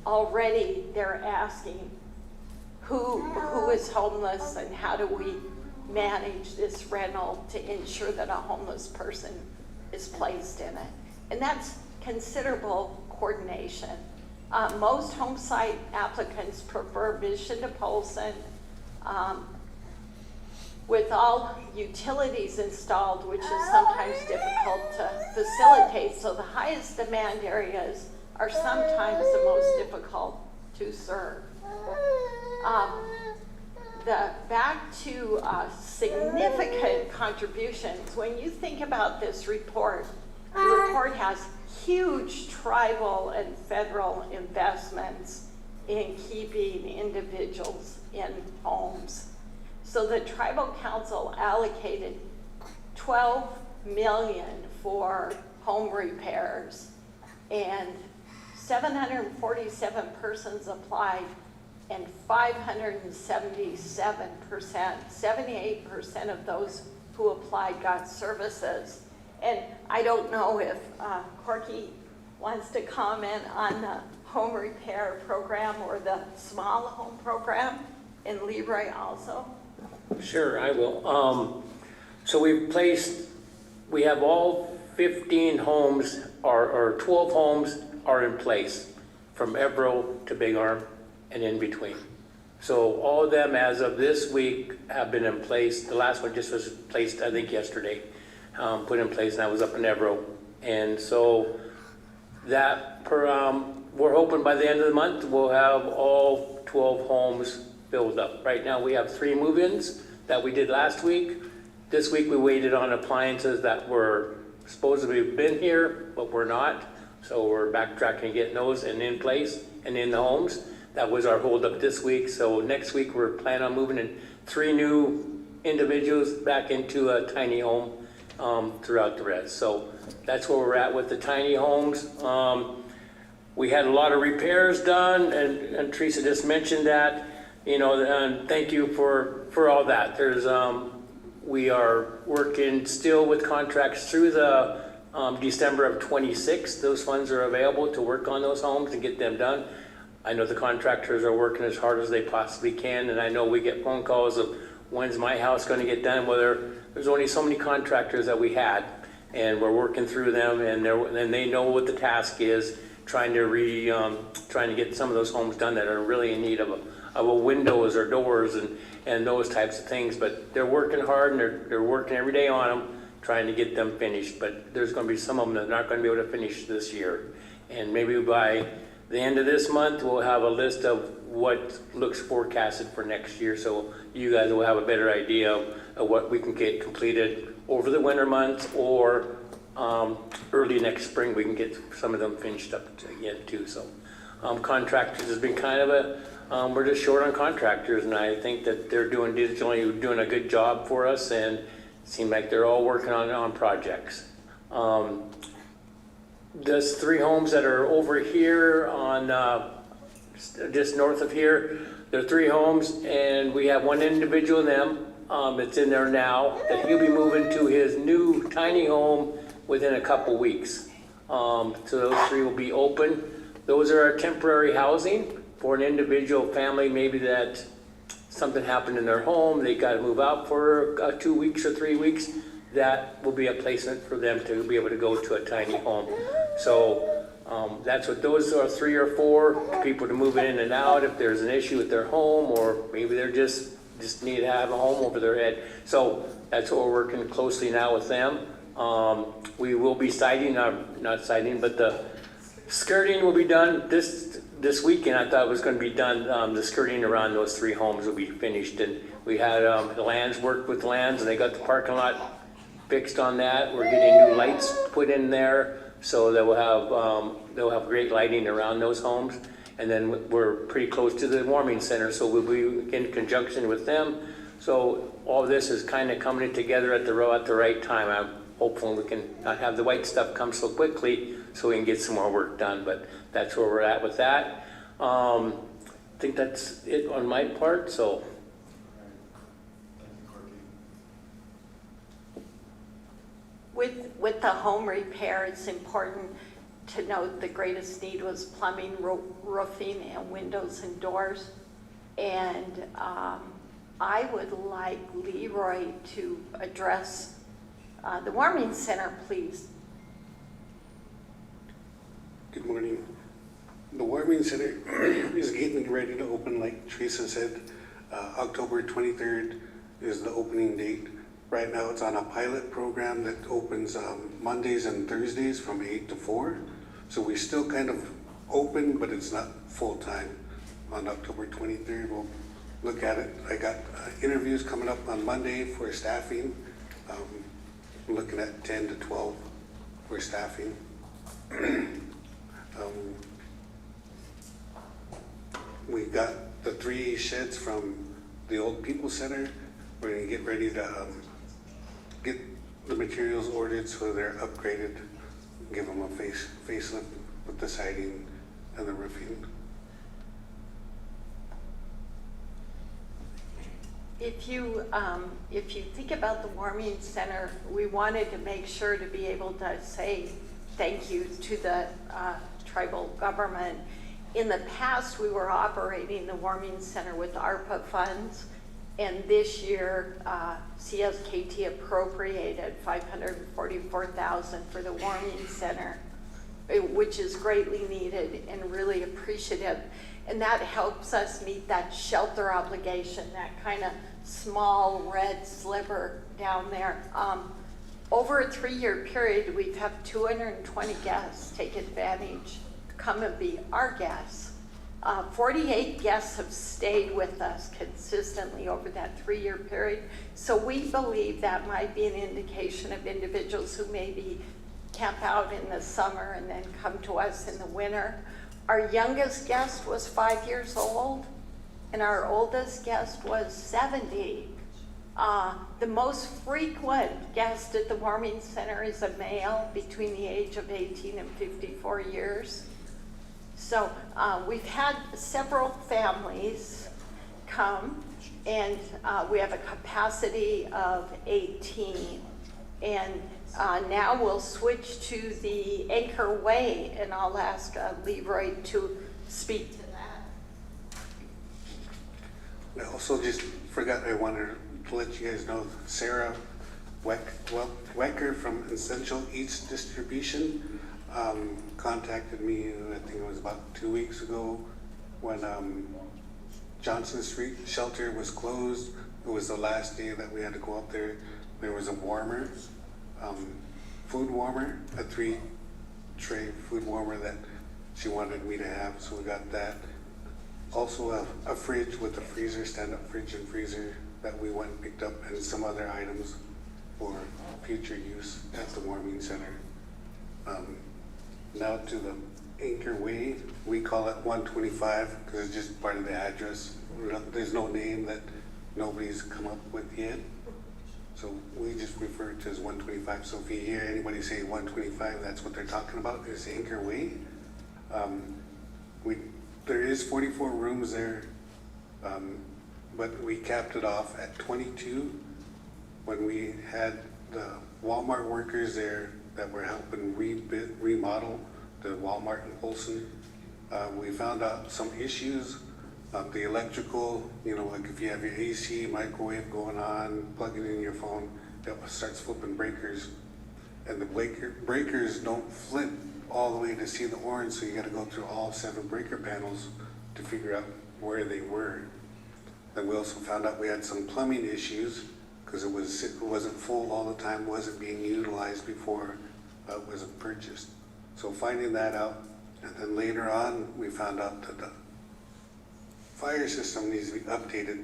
Already they're asking who is homeless and how do we manage this rental to ensure that a homeless person is placed in it. And that's considerable coordination. Most home site applicants prefer Mission to Polson with all utilities installed, which is sometimes difficult to facilitate. So the highest demand areas are sometimes the most difficult to serve. Back to significant contributions. When you think about this report, the report has huge tribal and federal investments in keeping individuals in homes. So the Tribal Council allocated $12 million for home repairs, and 747 persons applied, and 78% of those who applied got services. And I don't know if Corky wants to comment on the home repair program or the small home program, and Leroy also. Sure, I will. So we have all 15 homes, or 12 homes are in place, from Ebro to Big Arm and in between. So all of them as of this week have been in place. The last one just was placed, I think, yesterday, put in place, and I was up in Ebro. And so that we're hoping by the end of the month, we'll have all 12 homes filled up. Right now we have 3 move-ins that we did last week. This week we waited on appliances that were supposed to have been here, but were not. So we're backtracking, getting those and in place and in the homes. That was our holdup this week. So next week we're planning on moving in 3 new individuals back into a tiny home throughout the rest. So that's where we're at with the tiny homes. We had a lot of repairs done, and Teresa just mentioned that. You know, and thank you for all that. We are working still with contracts through the December of 26. Those funds are available to work on those homes and get them done. I know the contractors are working as hard as they possibly can, and I know we get phone calls of when's my house going to get done. Whether there's only so many contractors that we had, and we're working through them, and they know what the task is, trying to get some of those homes done that are really in need of windows or doors and those types of things. But they're working hard, and they're working every day on them, trying to get them finished. But there's going to be some of them that are not going to be able to finish this year. And maybe by the end of this month, we'll have a list of what looks forecasted for next year. So you guys will have a better idea of what we can get completed over the winter months, or early next spring we can get some of them finished up again too. So contractors has been kind of we're just short on contractors, and I think that they're doing a good job for us, and it seems like they're all working on projects. There's 3 homes that are over here on just north of here. There are 3 homes, and we have 1 individual in them that's in there now, that he'll be moving to his new tiny home within a couple weeks. So those 3 will be open. Those are our temporary housing for an individual family, maybe that something happened in their home, they got to move out for 2 weeks or 3 weeks. That will be a placement for them to be able to go to a tiny home. So that's what those are, 3 or 4 people to move in and out if there's an issue with their home, or maybe they're just need to have a home over their head. So that's what we're working closely now with them. We will be not siding, but the skirting will be done this weekend. I thought it was going to be done. The skirting around those 3 homes will be finished, and we had the Lands worked with Lands, and they got the parking lot fixed on that. We're getting new lights put in there, so that they'll have great lighting around those homes. And then we're pretty close to the warming center, so we'll be in conjunction with them. So all of this is kind of coming together at the right time. hopefully we can not have the white stuff come so quickly so we can get some more work done, but that's where we're at with that. I think that's it on my part, so. With the home repair, it's important to note the greatest need was plumbing, roofing, and windows and doors. And I would like Leroy to address the warming center, please. Good morning. The warming center is getting ready to open, like Teresa said. October 23rd is the opening date. Right now it's on a pilot program that opens Mondays and Thursdays from 8 to 4. So we're still kind of open, but it's not full-time. On October 23rd, we'll look at it. I got interviews coming up on Monday for staffing. I'm looking at 10 to 12 for staffing. We got the 3 sheds from the old People Center. We're gonna get ready to get the materials ordered so they're upgraded, give them a facelift with the siding and the roofing. If you think about the warming center, we wanted to make sure to be able to say thank you to the tribal government. In the past, we were operating the warming center with ARPA funds, and this year, CSKT appropriated $544,000 for the warming center, which is greatly needed and really appreciative. And that helps us meet that shelter obligation, that kind of small red sliver down there. Over a 3-year period, we've had 220 guests take advantage, come and be our guests. 48 guests have stayed with us consistently over that 3-year period. So we believe that might be an indication of individuals who maybe camp out in the summer and then come to us in the winter. Our youngest guest was 5 years old, and our oldest guest was 70. The most frequent guest at the warming center is a male between the age of 18 and 54 years. So we've had several families come, and we have a capacity of 18. And now we'll switch to the Anchor Way, and I'll ask Leroy to speak to that. I also just forgot, I wanted to let you guys know Sarah Wecker from Essential Eats Distribution contacted me, I think it was about 2 weeks ago, when Johnson Street shelter was closed. It was the last day that we had to go up there. There was a warmer, food warmer, a 3-tray food warmer that she wanted me to have, so we got that. Also a fridge with a freezer, stand-up fridge and freezer that we went and picked up, and some other items for future use at the warming center. Now to the Anchor Way, we call it 125 because it's just part of the address. There's no name that nobody's come up with yet. So we just refer to it as 125. So if you hear anybody say 125, that's what they're talking about, is Anchor Way. There is 44 rooms there, but we capped it off at 22 when we had the Walmart workers there that were helping remodel the Walmart in Polson. We found out some issues. The electrical, like if you have your AC, microwave going on, plugging in your phone, it starts flipping breakers. And the breakers don't flip all the way to see the orange, so you gotta go through all 7 breaker panels to figure out where they were. And we also found out we had some plumbing issues because it wasn't full all the time, wasn't being utilized before it was purchased. So finding that out, and then later on, we found out that the fire system needs to be updated.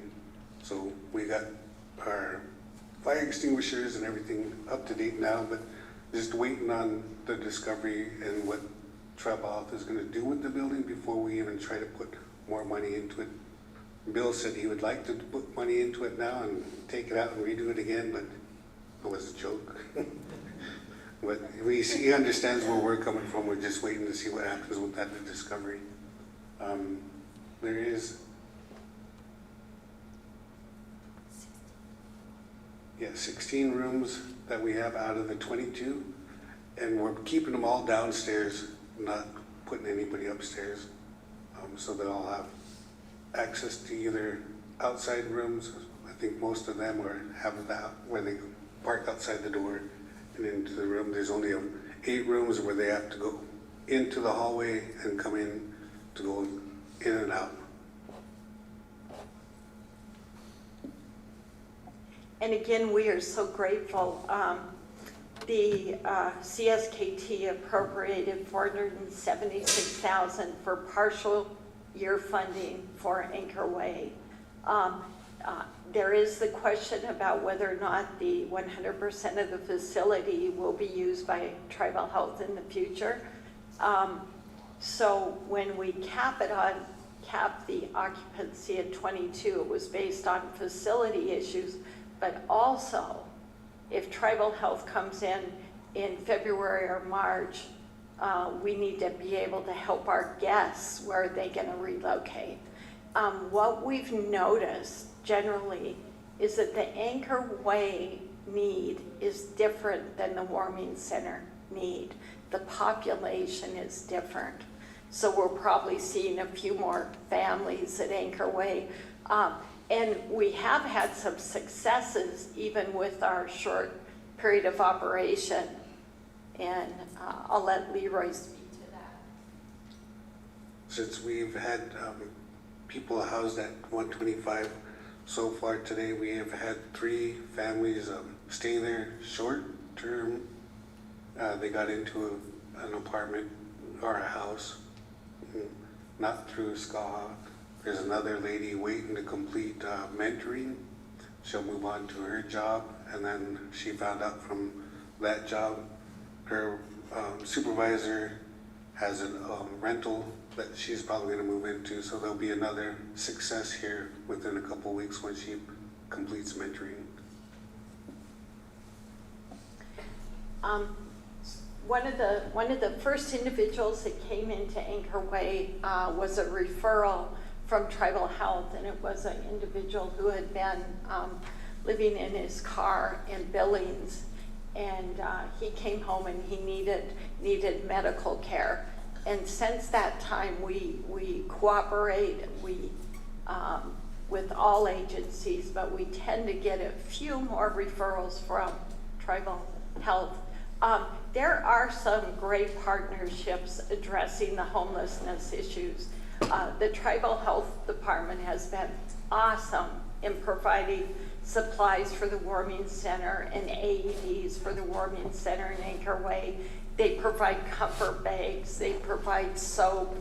So we got our fire extinguishers and everything up to date now, but just waiting on the discovery and what Tribal Health is gonna do with the building before we even try to put more money into it. Bill said he would like to put money into it now and take it out and redo it again, but it was a joke. But he understands where we're coming from. We're just waiting to see what happens with that discovery. There is, 16 rooms that we have out of the 22, and we're keeping them all downstairs, not putting anybody upstairs, so they all have access to either outside rooms. I think most of them have that where they park outside the door and into the room. There's only 8 rooms where they have to go into the hallway and come in to go in and out. And again, we are so grateful. The CSKT appropriated $476,000 for partial year funding for Anchor Way. There is the question about whether or not the 100% of the facility will be used by Tribal Health in the future. So when we cap the occupancy at 22, it was based on facility issues, but also if Tribal Health comes in February or March, we need to be able to help our guests where they're going to relocate. What we've noticed generally is that the Anchor Way need is different than the warming center need. The population is different. So we're probably seeing a few more families at Anchor Way. And we have had some successes even with our short period of operation. And I'll let Leroy speak to that. Since we've had people housed at 125 so far today, we have had 3 families staying there short term. They got into an apartment or a house, not through SCA. There's another lady waiting to complete mentoring. She'll move on to her job, and then she found out from that job, her supervisor has a rental that she's probably going to move into, so there'll be another success here within a couple weeks when she completes mentoring. One of the first individuals that came into Anchor Way was a referral from Tribal Health, and it was an individual who had been living in his car in Billings, and he came home and he needed medical care. And since that time, we cooperate with all agencies, but we tend to get a few more referrals from Tribal Health. There are some great partnerships addressing the homelessness issues. The Tribal Health Department has been awesome in providing supplies for the warming center and AEDs for the warming center in Anchor Way. They provide comfort bags, they provide soap.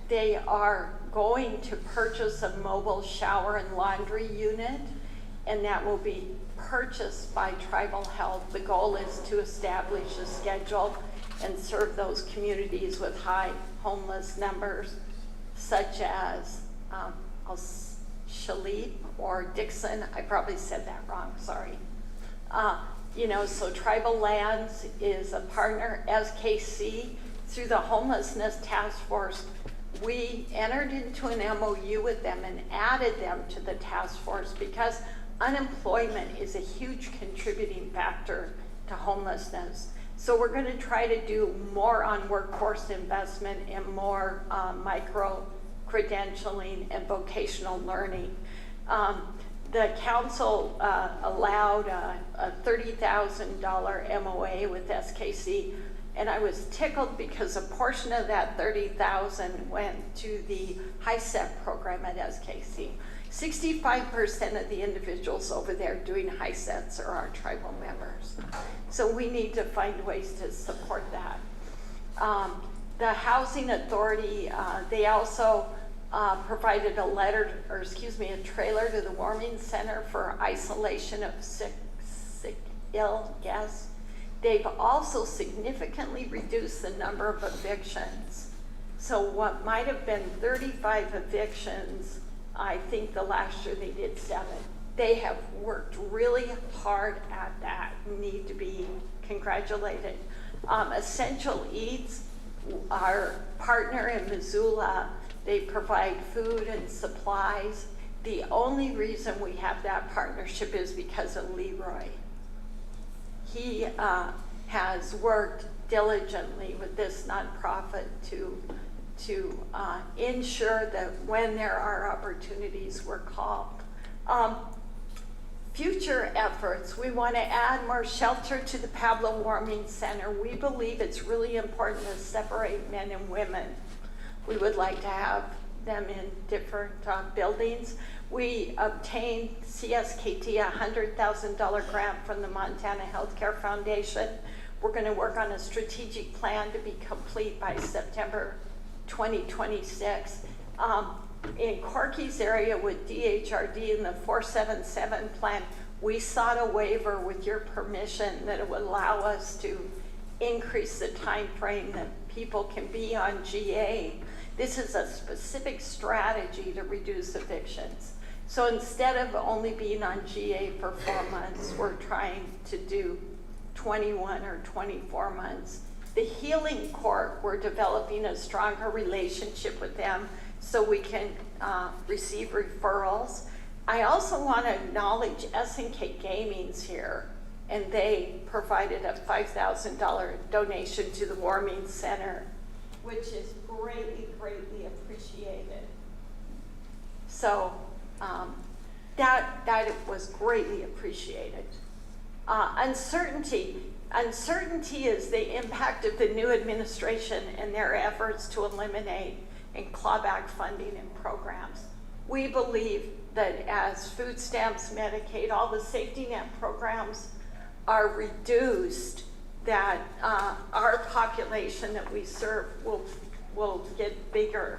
They are going to purchase a mobile shower and laundry unit, and that will be purchased by Tribal Health. The goal is to establish a schedule and serve those communities with high homeless numbers, such as Shalit or Dixon. I probably said that wrong, sorry. So Tribal Lands is a partner. SKC, through the Homelessness Task Force, we entered into an MOU with them and added them to the task force because unemployment is a huge contributing factor to homelessness. So we're going to try to do more on workforce investment and more micro-credentialing and vocational learning. The council allowed a $30,000 MOA with SKC, and I was tickled because a portion of that $30,000 went to the HISEP program at SKC. 65% of the individuals over there doing HISEPs are our tribal members. So we need to find ways to support that. The Housing Authority, they also provided a trailer to the warming center for isolation of sick, ill guests. They've also significantly reduced the number of evictions. So what might have been 35 evictions, I think the last year they did 7. They have worked really hard at that, need to be congratulated. Essential Eats, our partner in Missoula, they provide food and supplies. The only reason we have that partnership is because of Leroy. He has worked diligently with this nonprofit to ensure that when there are opportunities, we're called. Future efforts, we want to add more shelter to the Pablo Warming Center. We believe it's really important to separate men and women. We would like to have them in different buildings. We obtained CSKT a $100,000 grant from the Montana Healthcare Foundation. We're going to work on a strategic plan to be complete by September 2026. In Corky's area with DHRD and the 477 plan, we sought a waiver with your permission that it would allow us to increase the time frame that people can be on GA. This is a specific strategy to reduce evictions. So instead of only being on GA for 4 months, we're trying to do 21 or 24 months. The Healing Court, we're developing a stronger relationship with them so we can receive referrals. I also want to acknowledge SNK Gaming's here, and they provided a $5,000 donation to the Warming Center, which is greatly, greatly appreciated. So that was greatly appreciated. Uncertainty. Uncertainty is the impact of the new administration and their efforts to eliminate and claw back funding and programs. We believe that as food stamps, Medicaid, all the safety net programs are reduced, that our population that we serve will get bigger.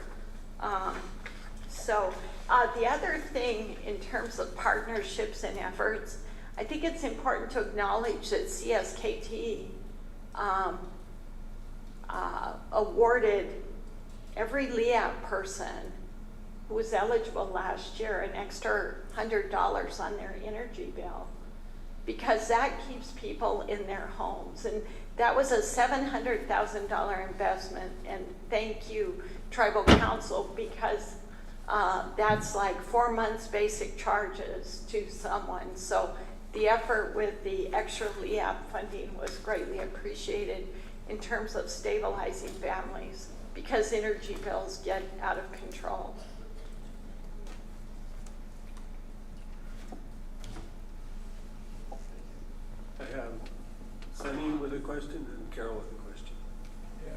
The other thing in terms of partnerships and efforts, I think it's important to acknowledge that CSKT awarded every LEAP person who was eligible last year an extra $100 on their energy bill, because that keeps people in their homes. And that was a $700,000 investment, and thank you, Tribal Council, because that's like 4 months basic charges to someone. So the effort with the extra LEAP funding was greatly appreciated in terms of stabilizing families, because energy bills get out of control. I have Sunny with a question and Carol with a question. Yeah.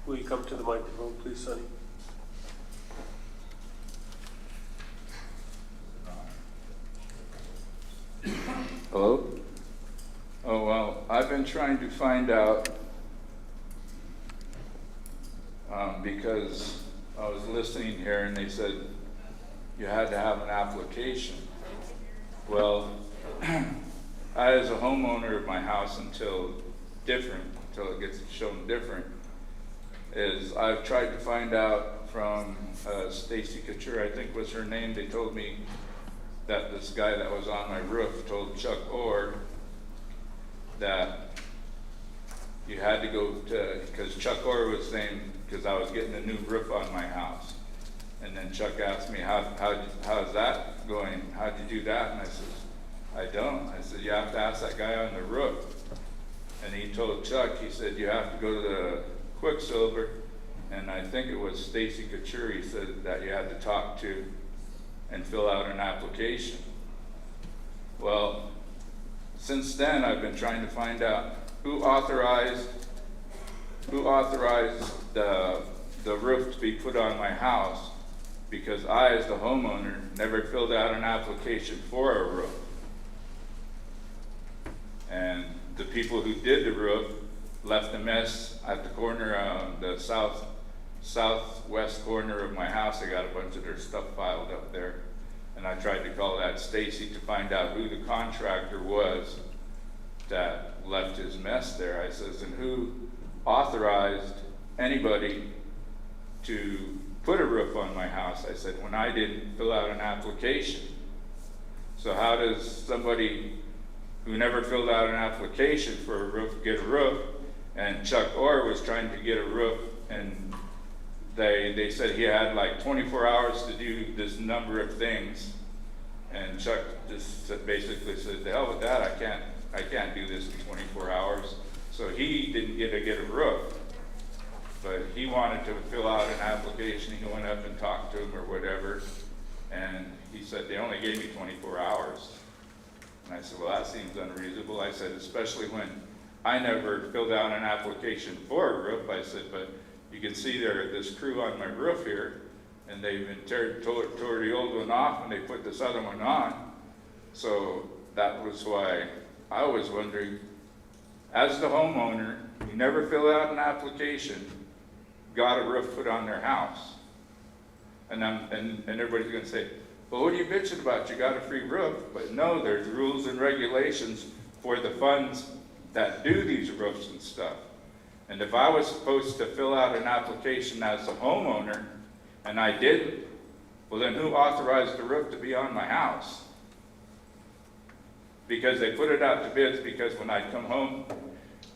Will you come to the microphone, please, Sunny? Hello? Oh, well, I've been trying to find out because I was listening here and they said you had to have an application. Well, I, as a homeowner of my house, until it gets shown different, is I've tried to find out from Stacy Couture, I think was her name. They told me that this guy that was on my roof told Chuck Orr that you had to go to, because Chuck Orr was saying, because I was getting a new roof on my house. And then Chuck asked me, how's that going? How'd you do that? And I said, I don't. I said, you have to ask that guy on the roof. And he told Chuck, he said, you have to go to the Quicksilver. And I think it was Stacy Couture, he said that you had to talk to and fill out an application. Well, since then I've been trying to find out who authorized the roof to be put on my house, because I, as the homeowner, never filled out an application for a roof. And the people who did the roof left a mess at the corner, the southwest corner of my house. I got a bunch of their stuff piled up there. And I tried to call that Stacy to find out who the contractor was that left his mess there. I says, and who authorized anybody to put a roof on my house? I said, when I didn't fill out an application. So how does somebody who never filled out an application for a roof, get a roof, and Chuck Orr was trying to get a roof, and they said he had like 24 hours to do this number of things, and Chuck just basically said, "The hell with that! I can't do this in 24 hours." So he didn't get a roof, but he wanted to fill out an application. He went up and talked to him or whatever, and he said they only gave me 24 hours. And I said, well, that seems unreasonable. I said, especially when I never filled out an application for a roof. I said, but you can see this crew on my roof here, and they've been tore the old one off, and they put this other one on. So that was why I was wondering, as the homeowner, you never filled out an application, got a roof put on their house. And everybody's gonna say, well, what are you bitching about? You got a free roof. But no, there's rules and regulations for the funds that do these roofs and stuff. And if I was supposed to fill out an application as a homeowner, and I didn't, well then who authorized the roof to be on my house? Because they put it out to bids, because when I come home,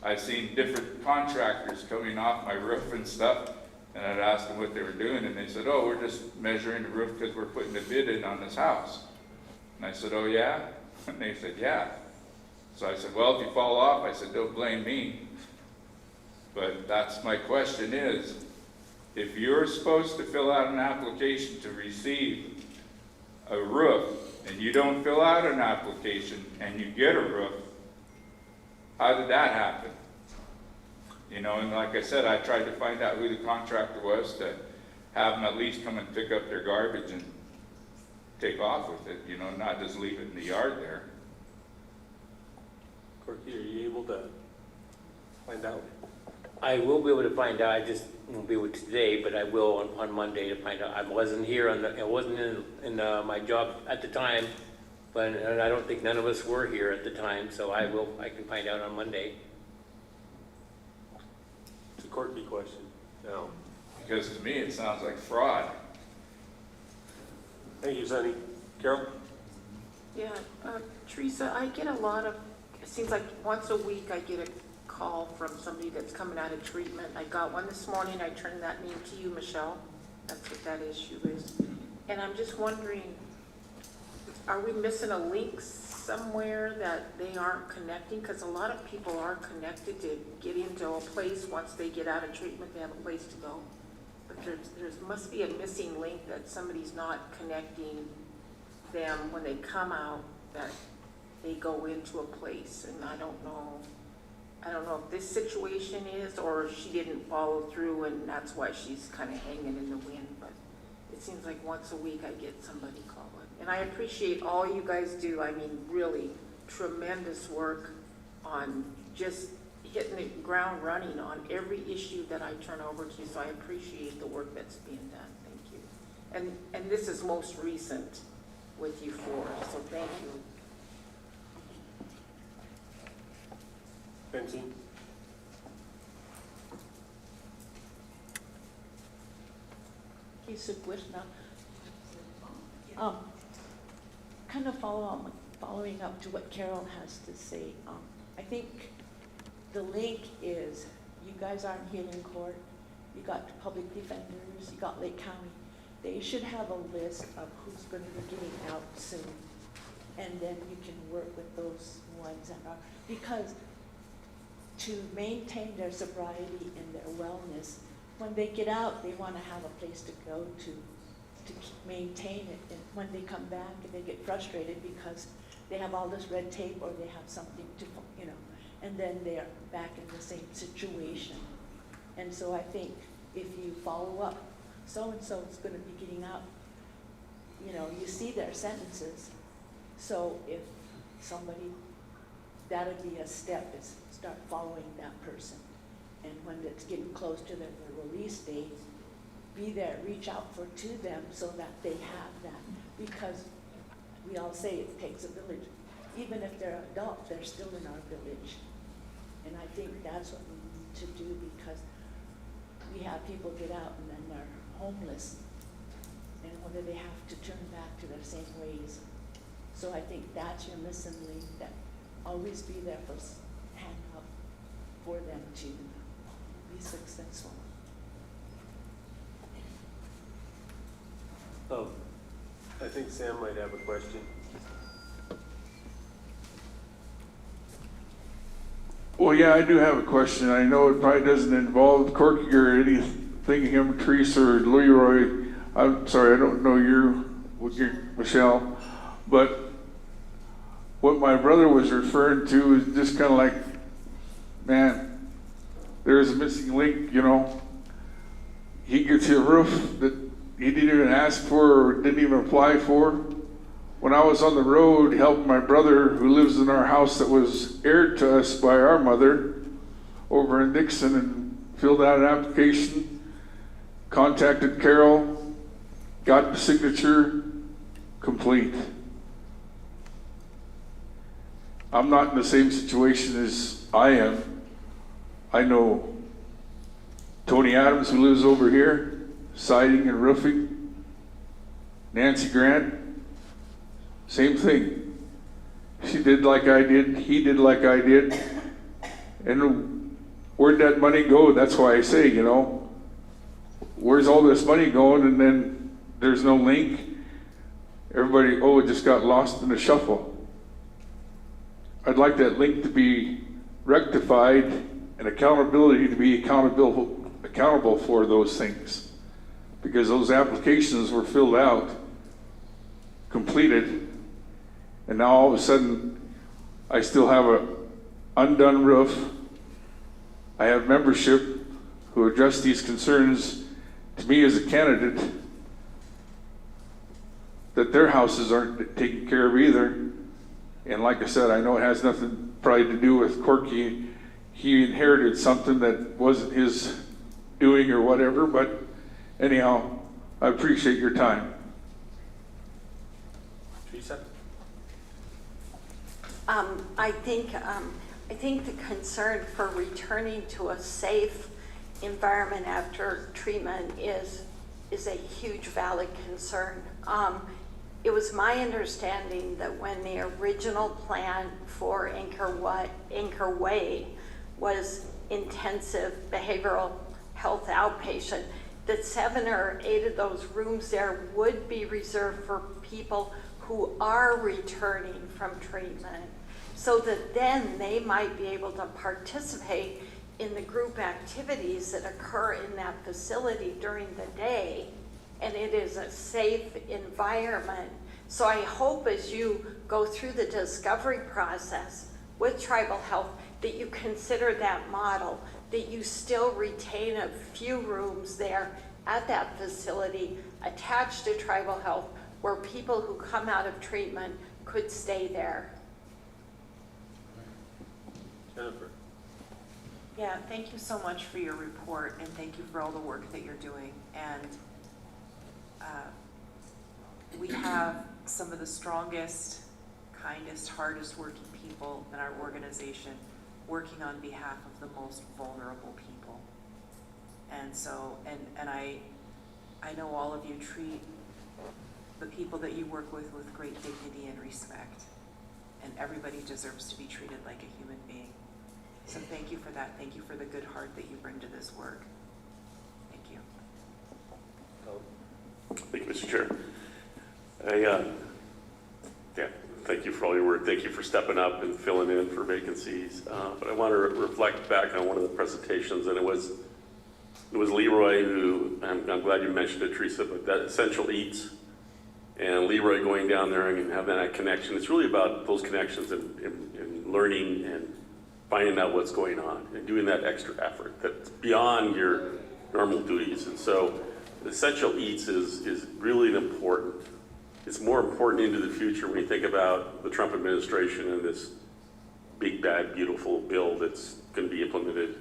I've seen different contractors coming off my roof and stuff, and I'd ask them what they were doing, and they said, oh, we're just measuring the roof because we're putting a bid in on this house. And I said, oh yeah? And they said, yeah. So I said, well, if you fall off, I said, don't blame me. But that's my question is, if you're supposed to fill out an application to receive a roof, and you don't fill out an application and you get a roof, how did that happen? You know, and like I said, I tried to find out who the contractor was to have them at least come and pick up their garbage and take off with it, you know, not just leave it in the yard there. Corky, are you able to find out? I will be able to find out. I just won't be able to today, but I will on Monday to find out. I wasn't here I wasn't in my job at the time, but and I don't think none of us were here at the time, so I can find out on Monday. It's a Corky question. No. Because to me, it sounds like fraud. Thank you, Sonny. Carol? Yeah, Teresa, I get a lot of, it seems like once a week I get a call from somebody that's coming out of treatment. I got one this morning. I turned that name to you, Michelle. That's what that issue is. And I'm just wondering, are we missing a link somewhere that they aren't connecting? Because a lot of people are connected to get into a place once they get out of treatment, they have a place to go. But there must be a missing link that somebody's not connecting them when they come out, that they go into a place. And I don't know if this situation is, or she didn't follow through and that's why she's kind of hanging in the wind. But it seems like once a week I get somebody calling. And I appreciate all you guys do. I mean, really tremendous work on just hitting the ground running on every issue that I turn over to you. So I appreciate the work that's being done. Thank you. And this is most recent with you four, so thank you. Francine? Kind of following up to what Carol has to say. I think the link is you guys are in healing court, you got public defenders, you got Lake County. They should have a list of who's going to be getting out soon, and then you can work with those ones that are, because to maintain their sobriety and their wellness, when they get out, they want to have a place to go to maintain it. And when they come back, they get frustrated because they have all this red tape or they have something to, you know, and then they're back in the same situation. And so I think if you follow up, so-and-so is going to be getting out, you know, you see their sentences. So if somebody, that would be a step, is start following that person. And when it's getting close to their release date, be there, reach out to them so that they have that. Because we all say it takes a village. Even if they're adults, they're still in our village. And I think that's what we need to do, because we have people get out and then they're homeless. And whether they have to turn back to their same ways. So I think that's your missing link, that always be there for hand up for them to be successful. I think Sam might have a question. Well, yeah, I do have a question. I know it probably doesn't involve Corky or anything, him, Teresa, or Leroy. I'm sorry, I don't know your Michelle, but what my brother was referring to is just kind of like, man, there's a missing link, you know. He gets a roof that he didn't even ask for or didn't even apply for. When I was on the road helping my brother who lives in our house that was heired to us by our mother over in Dixon and filled out an application, contacted Carol, got the signature, complete. I'm not in the same situation as I am. I know Tony Adams, who lives over here, siding and roofing. Nancy Grant, same thing. She did like I did, he did like I did. And where'd that money go? That's why I say, you know, where's all this money going? And then there's no link. Everybody, oh, it just got lost in the shuffle. I'd like that link to be rectified and accountability to be accountable for those things. Because those applications were filled out, completed, and now all of a sudden I still have a undone roof. I have membership who address these concerns to me as a candidate that their houses aren't taken care of either. And like I said, I know it has nothing probably to do with Corky. He inherited something that wasn't his doing or whatever, but anyhow, I appreciate your time. Teresa? I think the concern for returning to a safe environment after treatment is a huge valid concern. It was my understanding that when the original plan for Anchor Way was intensive behavioral health outpatient, that 7 or 8 of those rooms there would be reserved for people who are returning from treatment, so that then they might be able to participate in the group activities that occur in that facility during the day, and it is a safe environment. So I hope as you go through the discovery process with Tribal Health that you consider that model, that you still retain a few rooms there at that facility attached to Tribal Health where people who come out of treatment could stay there. Jennifer? Yeah, thank you so much for your report, and thank you for all the work that you're doing. And we have some of the strongest, kindest, hardest working people in our organization working on behalf of the most vulnerable people. And so, and I know all of you treat the people that you work with great dignity and respect. And everybody deserves to be treated like a human being. So thank you for that. Thank you for the good heart that you bring to this work. Thank you. Thank you, Mr. Chair. Thank you for all your work. Thank you for stepping up and filling in for vacancies. But I want to reflect back on one of the presentations, and it was Leroy who, I'm glad you mentioned it, Teresa, but that Essential Eats, and Leroy going down there and having that connection. It's really about those connections and learning and finding out what's going on and doing that extra effort that's beyond your normal duties. And so Essential Eats is really important. It's more important into the future when you think about the Trump administration and this big, bad, beautiful bill that's going to be implemented.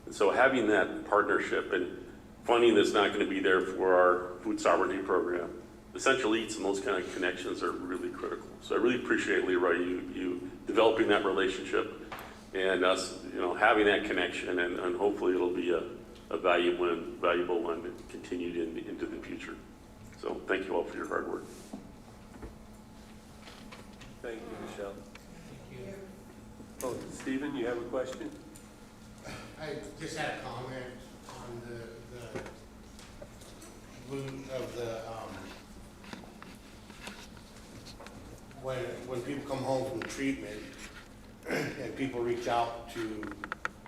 And so having that partnership and funding that's not going to be there for our food sovereignty program, Essential Eats and those kind of connections are really critical. So I really appreciate, Leroy, you developing that relationship and us, having that connection, and hopefully it'll be a valuable one that continued into the future. So thank you all for your hard work. Thank you, Michelle. Oh, Stephen, you have a question? I just had a comment on the loot of the, when people come home from treatment and people reach out to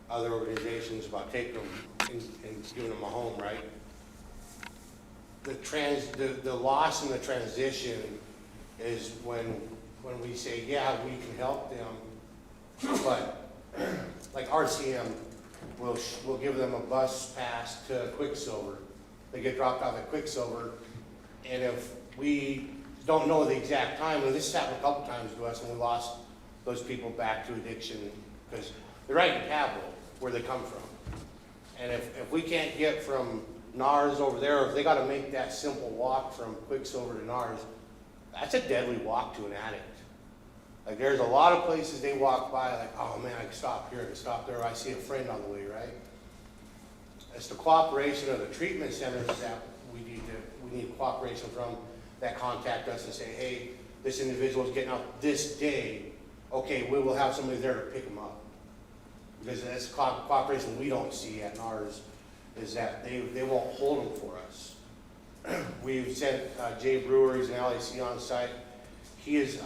other organizations about taking them and giving them a home, right? The loss and the transition is when we say, yeah, we can help them, but like RCM, we'll give them a bus pass to Quicksilver. They get dropped off at Quicksilver, and if we don't know the exact time, and this happened a couple times to us, and we lost those people back to addiction, because they're right in Pablo, where they come from. And if we can't get from NARS over there, or if they gotta make that simple walk from Quicksilver to NARS, that's a deadly walk to an addict. Like, there's a lot of places they walk by, like, oh man, I can stop here, I can stop there, I see a friend on the way, right? It's the cooperation of the treatment centers that we need cooperation from, that contact us and say, hey, this individual is getting out this day, okay, we will have somebody there to pick them up. Because that's cooperation we don't see at NARS, is that they won't hold them for us. We've sent Jay Brewer, he's an LAC on site.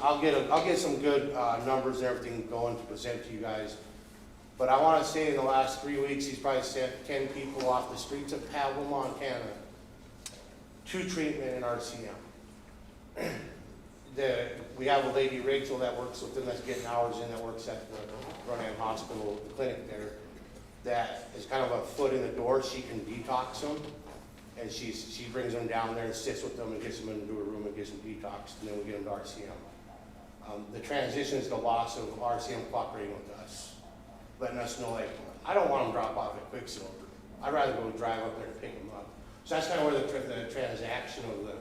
I'll get some good numbers and everything going to present to you guys. But I want to say in the last 3 weeks, he's probably sent 10 people off the streets of Pablo, Montana to treatment in RCM. We have a lady, Rachel, that works with them, that's getting hours in, that works at the Ronham Hospital clinic there, that is kind of a foot in the door. She can detox them, and she brings them down there and sits with them and gets them into a room and gets them detoxed, and then we get them to RCM. The transition is the loss of RCM cooperating with us, letting us know, like, I don't want them drop off at Quicksilver. I'd rather go drive up there and pick them up. So that's kind of where the transaction of the,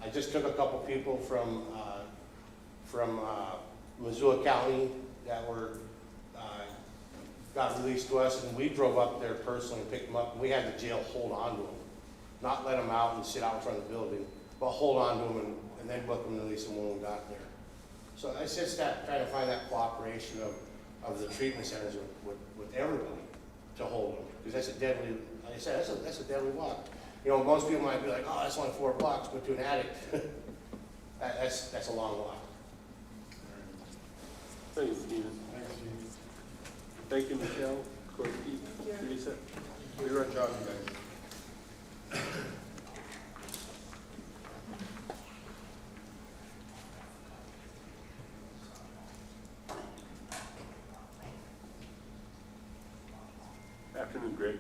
I just took a couple people from Missoula County that got released to us, and we drove up there personally and picked them up. And we had the jail hold on to them, not let them out and sit out in front of the building, but hold on to them and then book them and release them when we got there. So it's just that, trying to find that cooperation of the treatment centers with everybody to hold them, because that's a deadly, like I said, that's a deadly walk. You know, most people might be like, oh, that's only 4 blocks, but to an addict, that's a long walk. Thanks, Stephen. Thank you, Michelle, Corky, Teresa. You're on job, you guys. Afternoon, Greg.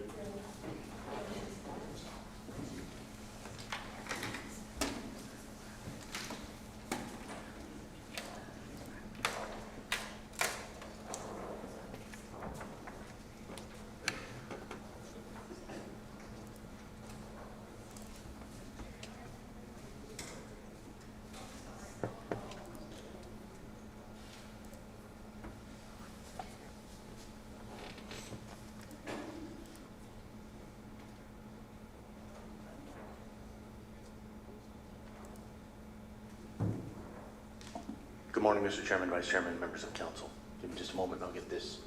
Good morning, Mr. Chairman, Vice Chairman, members of council. Give me just a moment and I'll get this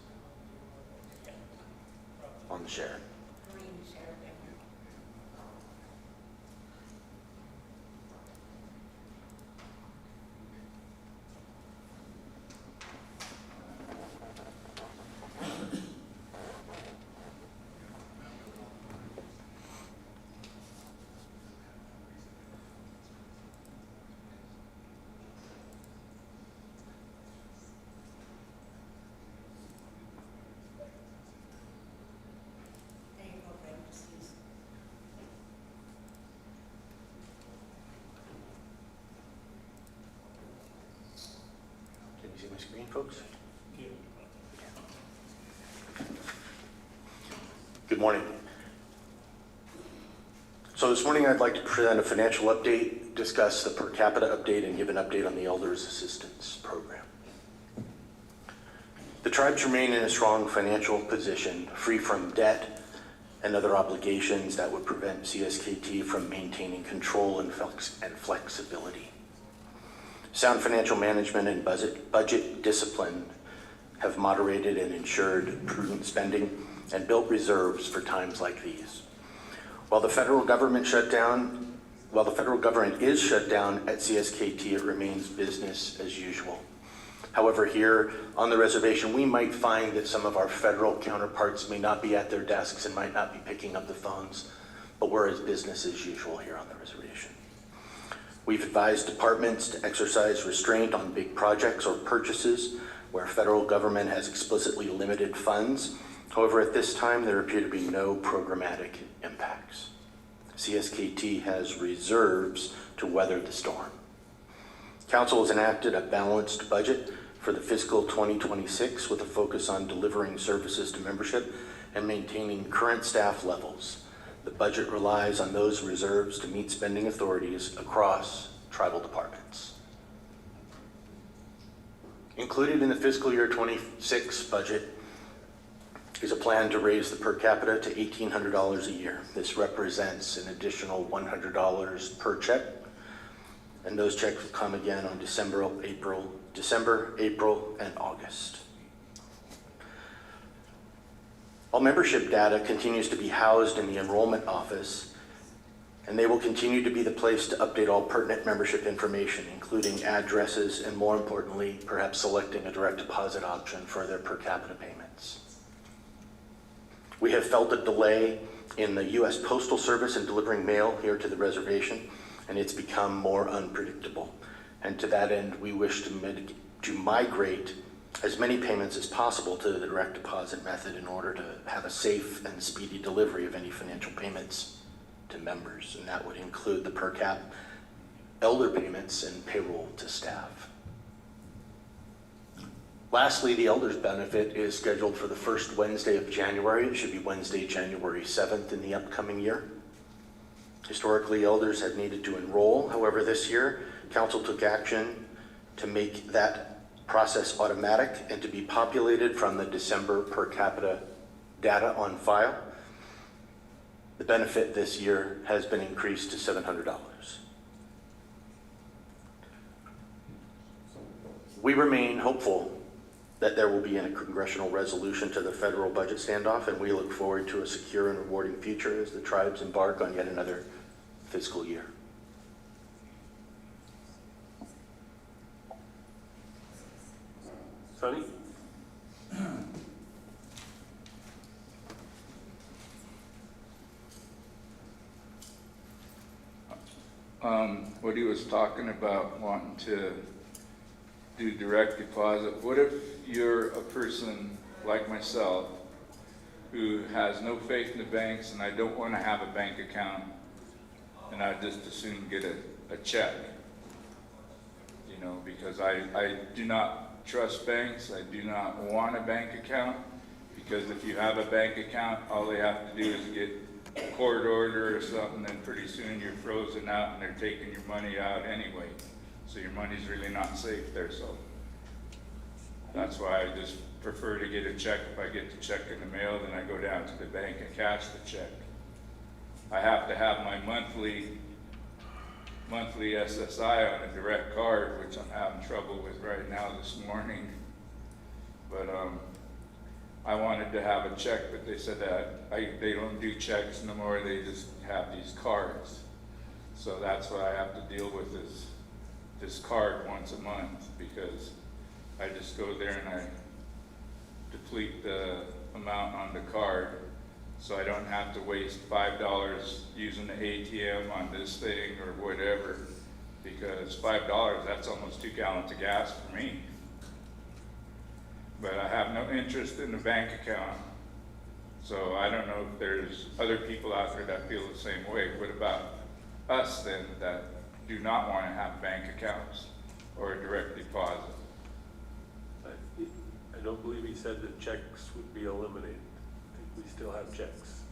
on the share. See my screen, folks? Yeah. Good morning. So this morning I'd like to present a financial update, discuss the per capita update, and give an update on the Elders Assistance Program. The tribes remain in a strong financial position, free from debt and other obligations that would prevent CSKT from maintaining control and flexibility. Sound financial management and budget discipline have moderated and ensured prudent spending and built reserves for times like these. While the federal government is shut down at CSKT, it remains business as usual. However, here on the reservation, we might find that some of our federal counterparts may not be at their desks and might not be picking up the phones, but we're as business as usual here on the reservation. We've advised departments to exercise restraint on big projects or purchases where federal government has explicitly limited funds. However, at this time, there appear to be no programmatic impacts. CSKT has reserves to weather the storm. Council has enacted a balanced budget for the fiscal 2026 with a focus on delivering services to membership and maintaining current staff levels. The budget relies on those reserves to meet spending authorities across tribal departments. Included in the fiscal year 26 budget is a plan to raise the per capita to $1,800 a year. This represents an additional $100 per check, and those checks will come again on December, April, and August. All membership data continues to be housed in the enrollment office, and they will continue to be the place to update all pertinent membership information, including addresses and, more importantly, perhaps selecting a direct deposit option for their per capita payments. We have felt a delay in the U.S. Postal Service in delivering mail here to the reservation, and it's become more unpredictable. And to that end, we wish to migrate as many payments as possible to the direct deposit method in order to have a safe and speedy delivery of any financial payments to members. And that would include the per cap elder payments and payroll to staff. Lastly, the elders benefit is scheduled for the first Wednesday of January. It should be Wednesday, January 7th in the upcoming year. Historically, elders have needed to enroll. However, this year, Council took action to make that process automatic and to be populated from the December per capita data on file. The benefit this year has been increased to $700. We remain hopeful that there will be a congressional resolution to the federal budget standoff, and we look forward to a secure and rewarding future as the tribes embark on yet another fiscal year. Sonny? What he was talking about wanting to do direct deposit. What if you're a person like myself who has no faith in the banks and I don't want to have a bank account and I just as soon get a check? You know, because I do not trust banks. I do not want a bank account, because if you have a bank account, all they have to do is get a court order or something, and pretty soon you're frozen out and they're taking your money out anyway. So your money's really not safe there. So that's why I just prefer to get a check. If I get the check in the mail, then I go down to the bank and cash the check. I have to have my monthly SSI on a direct card, which I'm having trouble with right now this morning. But I wanted to have a check, but they said that they don't do checks no more. They just have these cards. So that's what I have to deal with, is this card once a month, because I just go there and I deplete the amount on the card, so I don't have to waste $5 using the ATM on this thing or whatever, because $5, that's almost 2 gallons of gas for me. But I have no interest in the bank account, so I don't know if there's other people out there that feel the same way. What about us then that do not want to have bank accounts or a direct deposit? I don't believe he said that checks would be eliminated. I think we still have checks.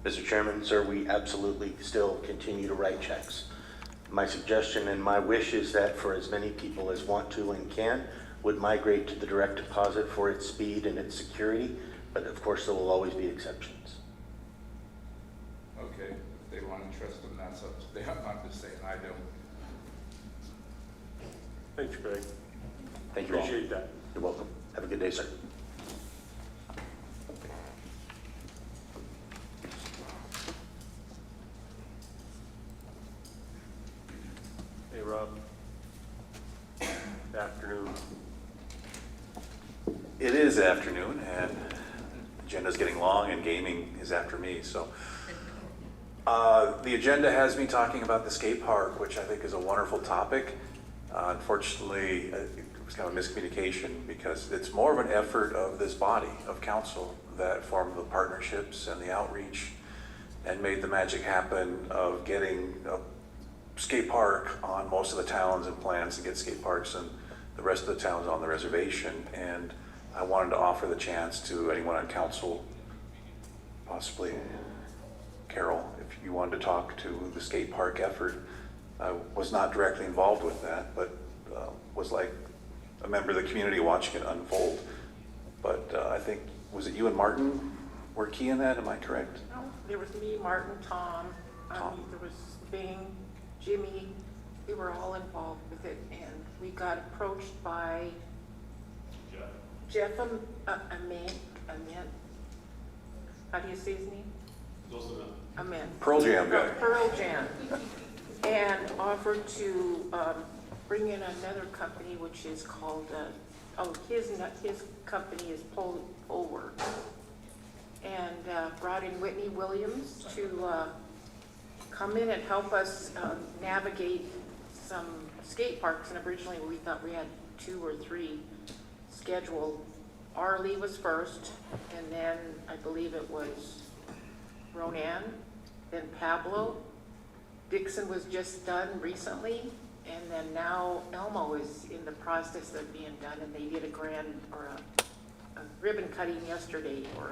Mr. Chairman, sir, we absolutely still continue to write checks. My suggestion and my wish is that for as many people as want to and can, would migrate to the direct deposit for its speed and its security, but of course there will always be exceptions. Okay, if they want to trust them, that's up to them. I'm just saying I don't. Thanks, Greg. Thank you all. Appreciate that. You're welcome. Have a good day, sir. Hey, Rob. Afternoon. It is afternoon, and agenda's getting long, and gaming is after me, so. The agenda has me talking about the skate park, which I think is a wonderful topic. Unfortunately, it was kind of a miscommunication because it's more of an effort of this body, of council, that formed the partnerships and the outreach and made the magic happen of getting a skate park on most of the towns and plans to get skate parks and the rest of the towns on the reservation. And I wanted to offer the chance to anyone on council, possibly Carol, if you wanted to talk to the skate park effort. I was not directly involved with that, but was like a member of the community watching it unfold. But I think, was it you and Martin were key in that? Am I correct? No, there was me, Martin, Tom. There was Bing, Jimmy. We were all involved with it, and we got approached by Jeff Amen. How do you say his name? Amen. Pearl Jam guy. Pearl Jam. And offered to bring in another company, which is called, his company is Polworks. And brought in Whitney Williams to come in and help us navigate some skate parks. And originally we thought we had 2 or 3 scheduled. Arlie was first, and then I believe it was Ronan, then Pablo. Dixon was just done recently, and then now Elmo is in the process of being done, and they did a grand, or a ribbon cutting yesterday, or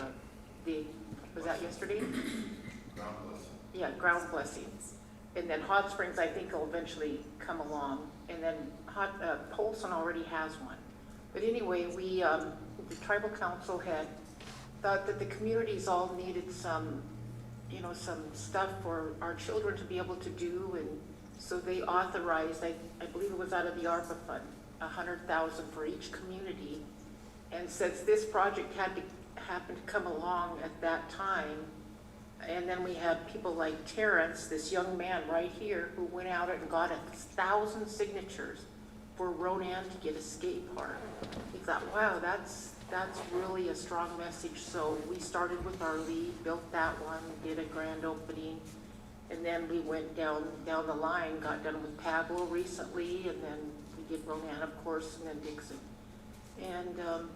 was that yesterday? Ground blessing. Yeah, ground blessings. And then Hot Springs, I think, will eventually come along, and then Polson already has one. But anyway, we, the tribal council had thought that the communities all needed some, some stuff for our children to be able to do, and so they authorized, I believe it was out of the ARPA fund, $100,000 for each community. And since this project had to happen to come along at that time, and then we had people like Terrence, this young man right here, who went out and got 1,000 signatures for Ronan to get a skate park. He thought, wow, that's really a strong message. So we started with Arlie, built that one, did a grand opening, and then we went down the line, got done with Pablo recently, and then we did Ronan, of course, and then Dixon. And the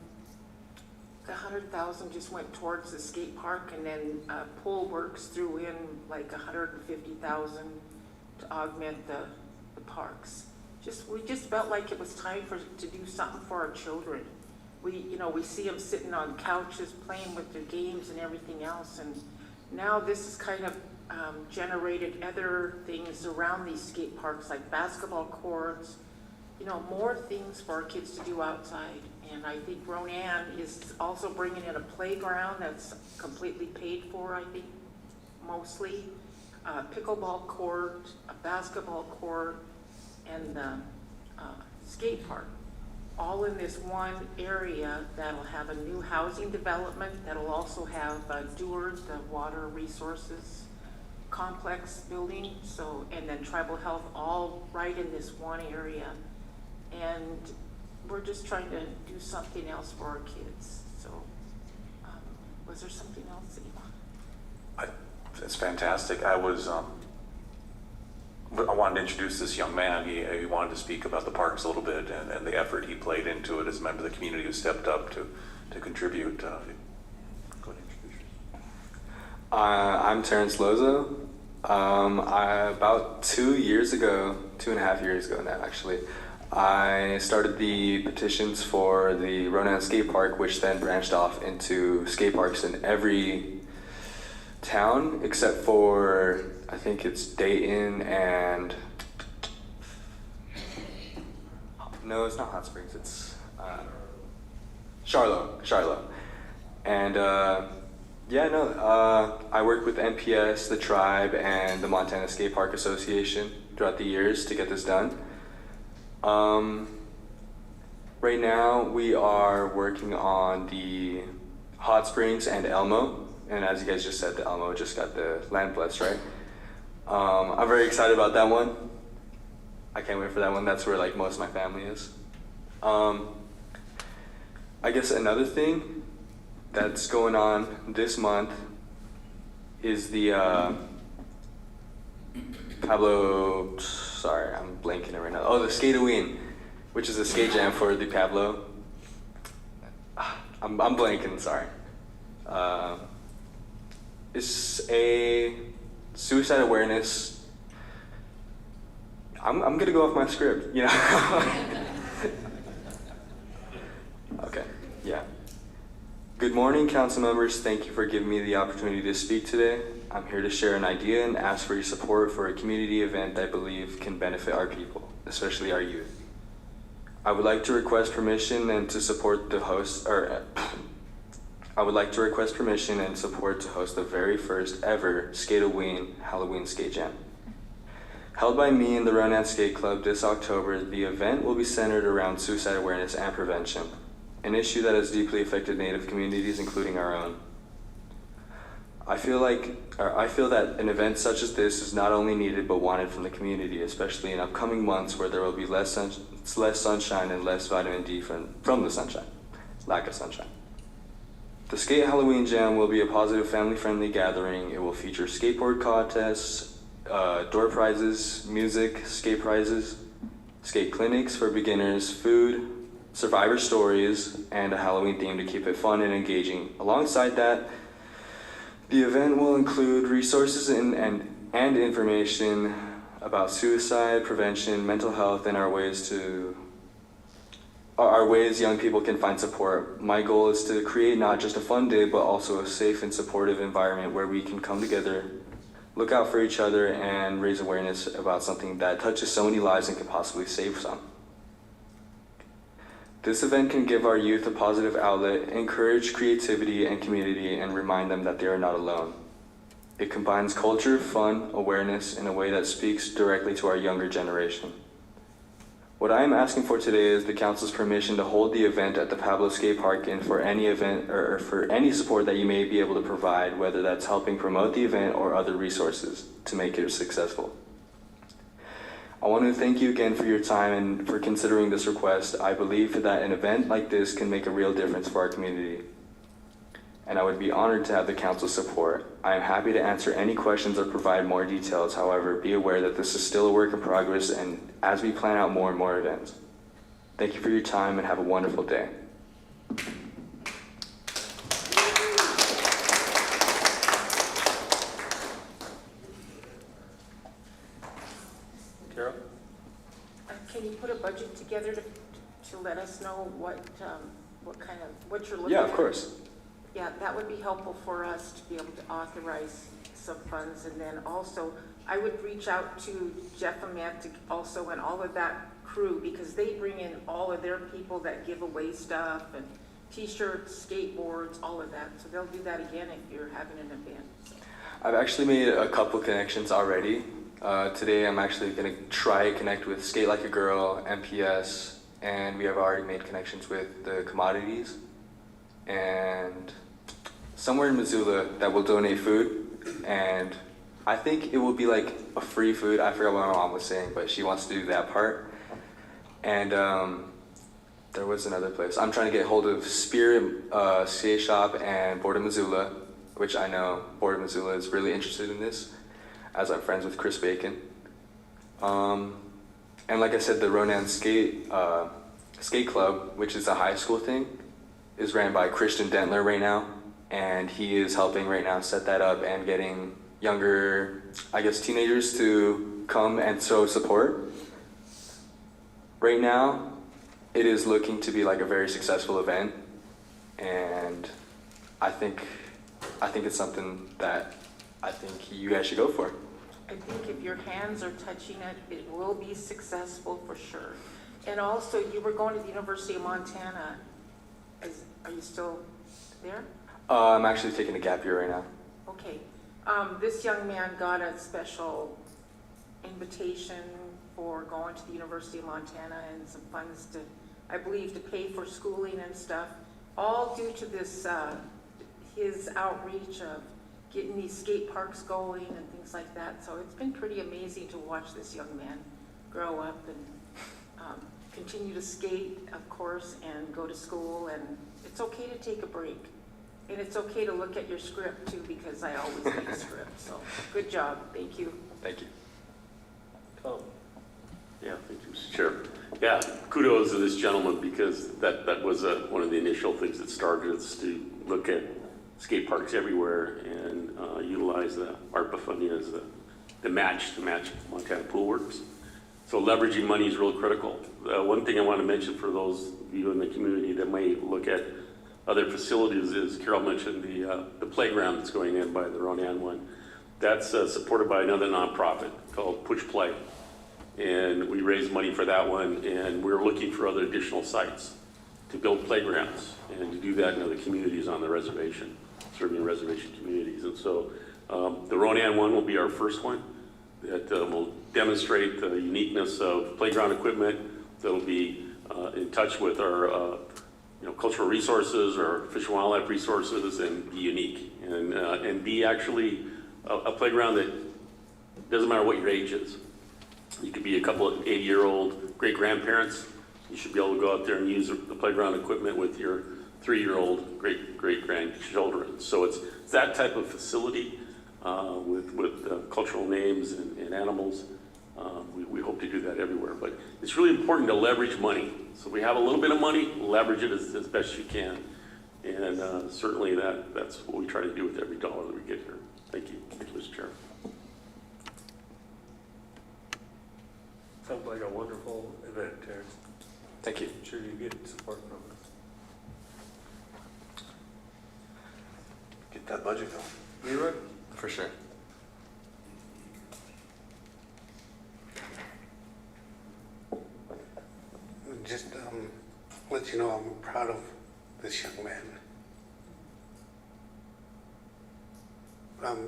100,000 just went towards the skate park, and then Polworks threw in like 150,000 to augment the parks. We just felt like it was time to do something for our children. We see them sitting on couches playing with their games and everything else, and now this has kind of generated other things around these skate parks, like basketball courts, more things for our kids to do outside. And I think Ronan is also bringing in a playground that's completely paid for, I think, mostly. A pickleball court, a basketball court, and the skate park, all in this one area that'll have a new housing development, that'll also have Dewar, the water resources complex building, and then tribal health, all right in this one area. And we're just trying to do something else for our kids. So was there something else that you wanted? It's fantastic. I wanted to introduce this young man. He wanted to speak about the parks a little bit and the effort he played into it as a member of the community who stepped up to contribute. Go ahead and introduce yourself. I'm Terrence Lozo. About 2.5 years ago now actually, I started the petitions for the Ronan Skate Park, which then branched off into skate parks in every town except for, I think it's Dayton and, no, it's not Hot Springs, it's Charlotte. And I worked with NPS, the tribe, and the Montana Skate Park Association throughout the years to get this done. Right now, we are working on the Hot Springs and Elmo. And as you guys just said, the Elmo just got the land blessed, right? I'm very excited about that one. I can't wait for that one. That's where like most of my family is. I guess another thing that's going on this month is the Pablo, sorry, I'm blanking it right now. Oh, the Skate-A-Ween, which is a skate jam for the Pablo. I'm blanking, sorry. It's a suicide awareness. I'm gonna go off my script, you know? Okay, yeah. Good morning, council members. Thank you for giving me the opportunity to speak today. I'm here to share an idea and ask for your support for a community event I believe can benefit our people, especially our youth. I would like to request permission and to support the host, I would like to request permission and support to host the very first ever Skate-A-Ween Halloween Skate Jam. Held by me and the Ronan Skate Club this October, the event will be centered around suicide awareness and prevention, an issue that has deeply affected Native communities, including our own. I feel that an event such as this is not only needed but wanted from the community, especially in upcoming months where there will be less sunshine and less vitamin D from the sunshine, lack of sunshine. The Skate Halloween Jam will be a positive family-friendly gathering. It will feature skateboard contests, door prizes, music, skate prizes, skate clinics for beginners, food, survivor stories, and a Halloween theme to keep it fun and engaging. Alongside that, the event will include resources and information about suicide prevention, mental health, and our ways young people can find support. My goal is to create not just a fun day, but also a safe and supportive environment where we can come together, look out for each other, and raise awareness about something that touches so many lives and can possibly save some. This event can give our youth a positive outlet, encourage creativity and community, and remind them that they are not alone. It combines culture, fun, awareness in a way that speaks directly to our younger generation. What I am asking for today is the council's permission to hold the event at the Pablo Skate Park and for any event or for any support that you may be able to provide, whether that's helping promote the event or other resources to make it successful. I want to thank you again for your time and for considering this request. I believe that an event like this can make a real difference for our community, and I would be honored to have the council's support. I am happy to answer any questions or provide more details. However, be aware that this is still a work in progress and as we plan out more and more events. Thank you for your time and have a wonderful day. Carol? Can you put a budget together to let us know what you're looking at? Yeah, of course. Yeah, that would be helpful for us to be able to authorize some funds. And then also, I would reach out to Jeff Amantic also and all of that crew, because they bring in all of their people that give away stuff and t-shirts, skateboards, all of that. So they'll do that again if you're having an event. I've actually made a couple connections already. Today I'm actually going to try to connect with Skate Like a Girl, MPS, and we have already made connections with the Commodities and somewhere in Missoula that will donate food. And I think it will be like a free food. I forgot what my mom was saying, but she wants to do that part. And there was another place. I'm trying to get hold of Spirit Skate Shop and Board of Missoula, which I know Board of Missoula is really interested in this, as I'm friends with Chris Bacon. And like I said, the Ronan Skate Club, which is a high school thing, is ran by Christian Dentler right now. And he is helping right now set that up and getting younger, I guess, teenagers to come and show support. Right now, it is looking to be like a very successful event. And I think it's something that I think you guys should go for. I think if your hands are touching it, it will be successful for sure. And also, you were going to the University of Montana. Are you still there? I'm actually taking a gap year right now. Okay. This young man got a special invitation for going to the University of Montana and some funds to I believe, to pay for schooling and stuff, all due to this, his outreach of getting these skate parks going and things like that. So it's been pretty amazing to watch this young man grow up and continue to skate, of course, and go to school. And it's okay to take a break. And it's okay to look at your script too, because I always need a script. So good job. Thank you. Thank you. Tom? Yeah, thank you, Mr. Chair. Yeah, kudos to this gentleman, because that was one of the initial things that started us to look at skate parks everywhere and utilize the ARPA funding as the match to Montana Pool Works. So leveraging money is real critical. One thing I want to mention for those of you in the community that might look at other facilities is, Carol mentioned the playground that's going in by the Ronan one. That's supported by another nonprofit called Push Play. And we raised money for that one, and we're looking for other additional sites to build playgrounds and to do that in other communities on the reservation, serving reservation communities. And so the Ronan one will be our first one that will demonstrate the uniqueness of playground equipment, that'll be in touch with our cultural resources, our fish and wildlife resources, and be unique, and be actually a playground that doesn't matter what your age is. You could be a couple of 80-year-old great-grandparents. You should be able to go out there and use the playground equipment with your 3-year-old great-grandchildren. So it's that type of facility with cultural names and animals. We hope to do that everywhere. But it's really important to leverage money. So we have a little bit of money, leverage it as best you can. And certainly that's what we try to do with every dollar that we get here. Thank you. Thank you, Mr. Chair. Sounds like a wonderful event, Terrence. Thank you. I'm sure you get support from us. Get that budget going. Leroy? For sure. Just let you know I'm proud of this young man.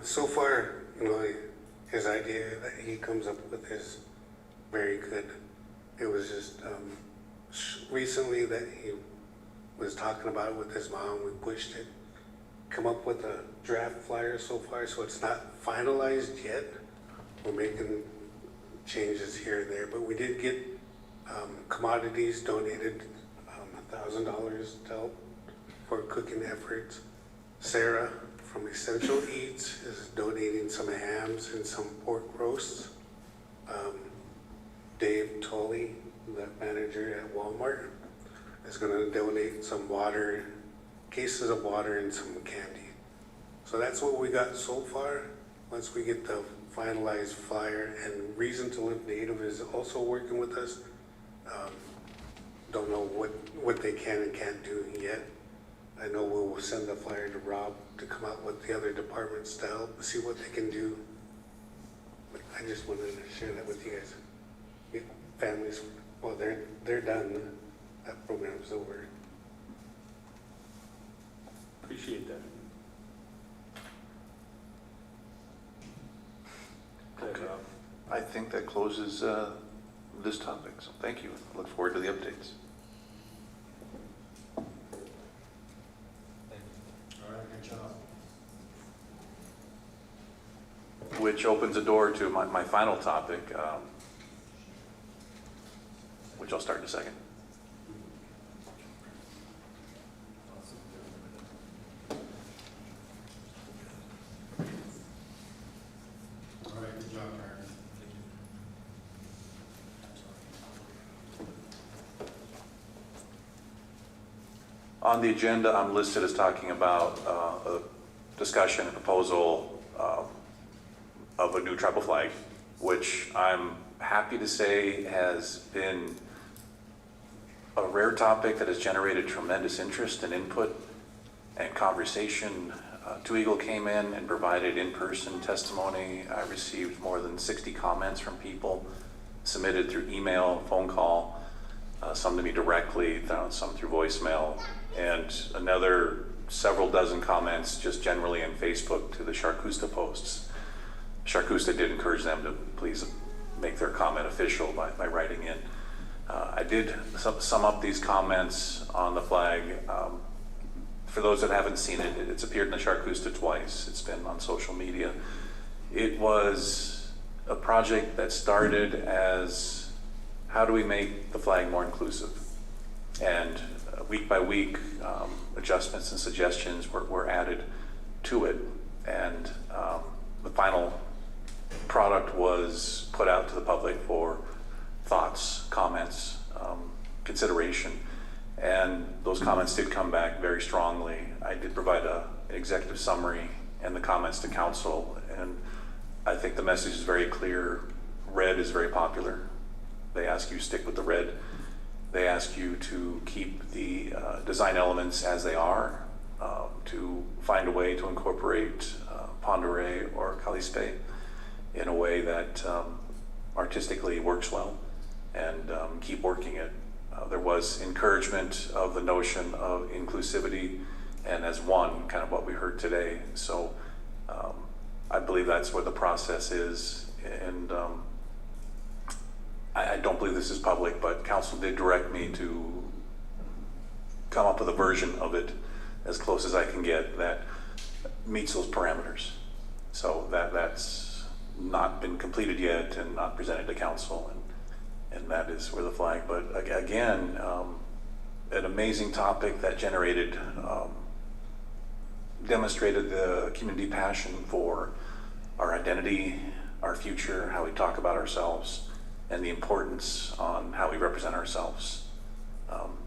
So far, his idea that he comes up with is very good. It was just recently that he was talking about it with his mom. We pushed it, come up with a draft flyer so far, so it's not finalized yet. We're making changes here and there, but we did get commodities donated, $1,000 to help for cooking efforts. Sarah from Essential Eats is donating some hams and some pork roasts. Dave Tolley, the manager at Walmart, is going to donate some water, cases of water and some candy. So that's what we got so far. Once we get the finalized flyer, and Reason to Live Native is also working with us. Don't know what they can and can't do yet. I know we'll send the flyer to Rob to come out with the other departments to help see what they can do. But I just wanted to share that with you guys. Families, well, they're done. That program's over. Appreciate that. Okay. I think that closes this topic, so thank you. I look forward to the updates. All right, good job. Which opens the door to my final topic, which I'll start in a second. All right, good job, Terrence. On the agenda, I'm listed as talking about a discussion, a proposal of a new tribal flag, which I'm happy to say has been a rare topic that has generated tremendous interest and input and conversation. Two Eagle came in and provided in-person testimony. I received more than 60 comments from people, submitted through email, phone call, some to me directly, some through voicemail, and another several dozen comments just generally in Facebook to the Charcusta posts. Charcusta did encourage them to please make their comment official by writing in. I did sum up these comments on the flag. For those that haven't seen it, it's appeared in the Charcusta twice. It's been on social media. It was a project that started as, how do we make the flag more inclusive? And week by week, adjustments and suggestions were added to it. And the final product was put out to the public for thoughts, comments, consideration. And those comments did come back very strongly. I did provide an executive summary and the comments to council, and I think the message is very clear. Red is very popular. They ask you to stick with the red. They ask you to keep the design elements as they are, to find a way to incorporate Pend Oreille or Calispe in a way that artistically works well, and keep working it. There was encouragement of the notion of inclusivity, and as one, kind of what we heard today. So I believe that's where the process is, and I don't believe this is public, but council did direct me to come up with a version of it as close as I can get that meets those parameters. So that's not been completed yet and not presented to council, and that is where the flag, but again, an amazing topic that generated, demonstrated the community passion for our identity, our future, how we talk about ourselves, and the importance on how we represent ourselves,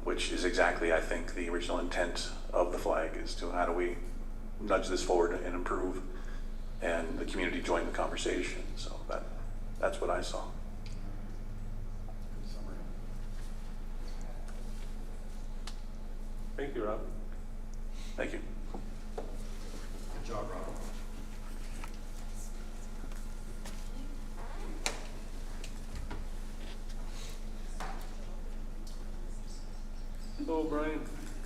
which is exactly, I think, the original intent of the flag, is to how do we nudge this forward and improve, and the community join the conversation. So that's what I saw. Thank you, Rob. Thank you. Good job, Rob. Hello, Brian.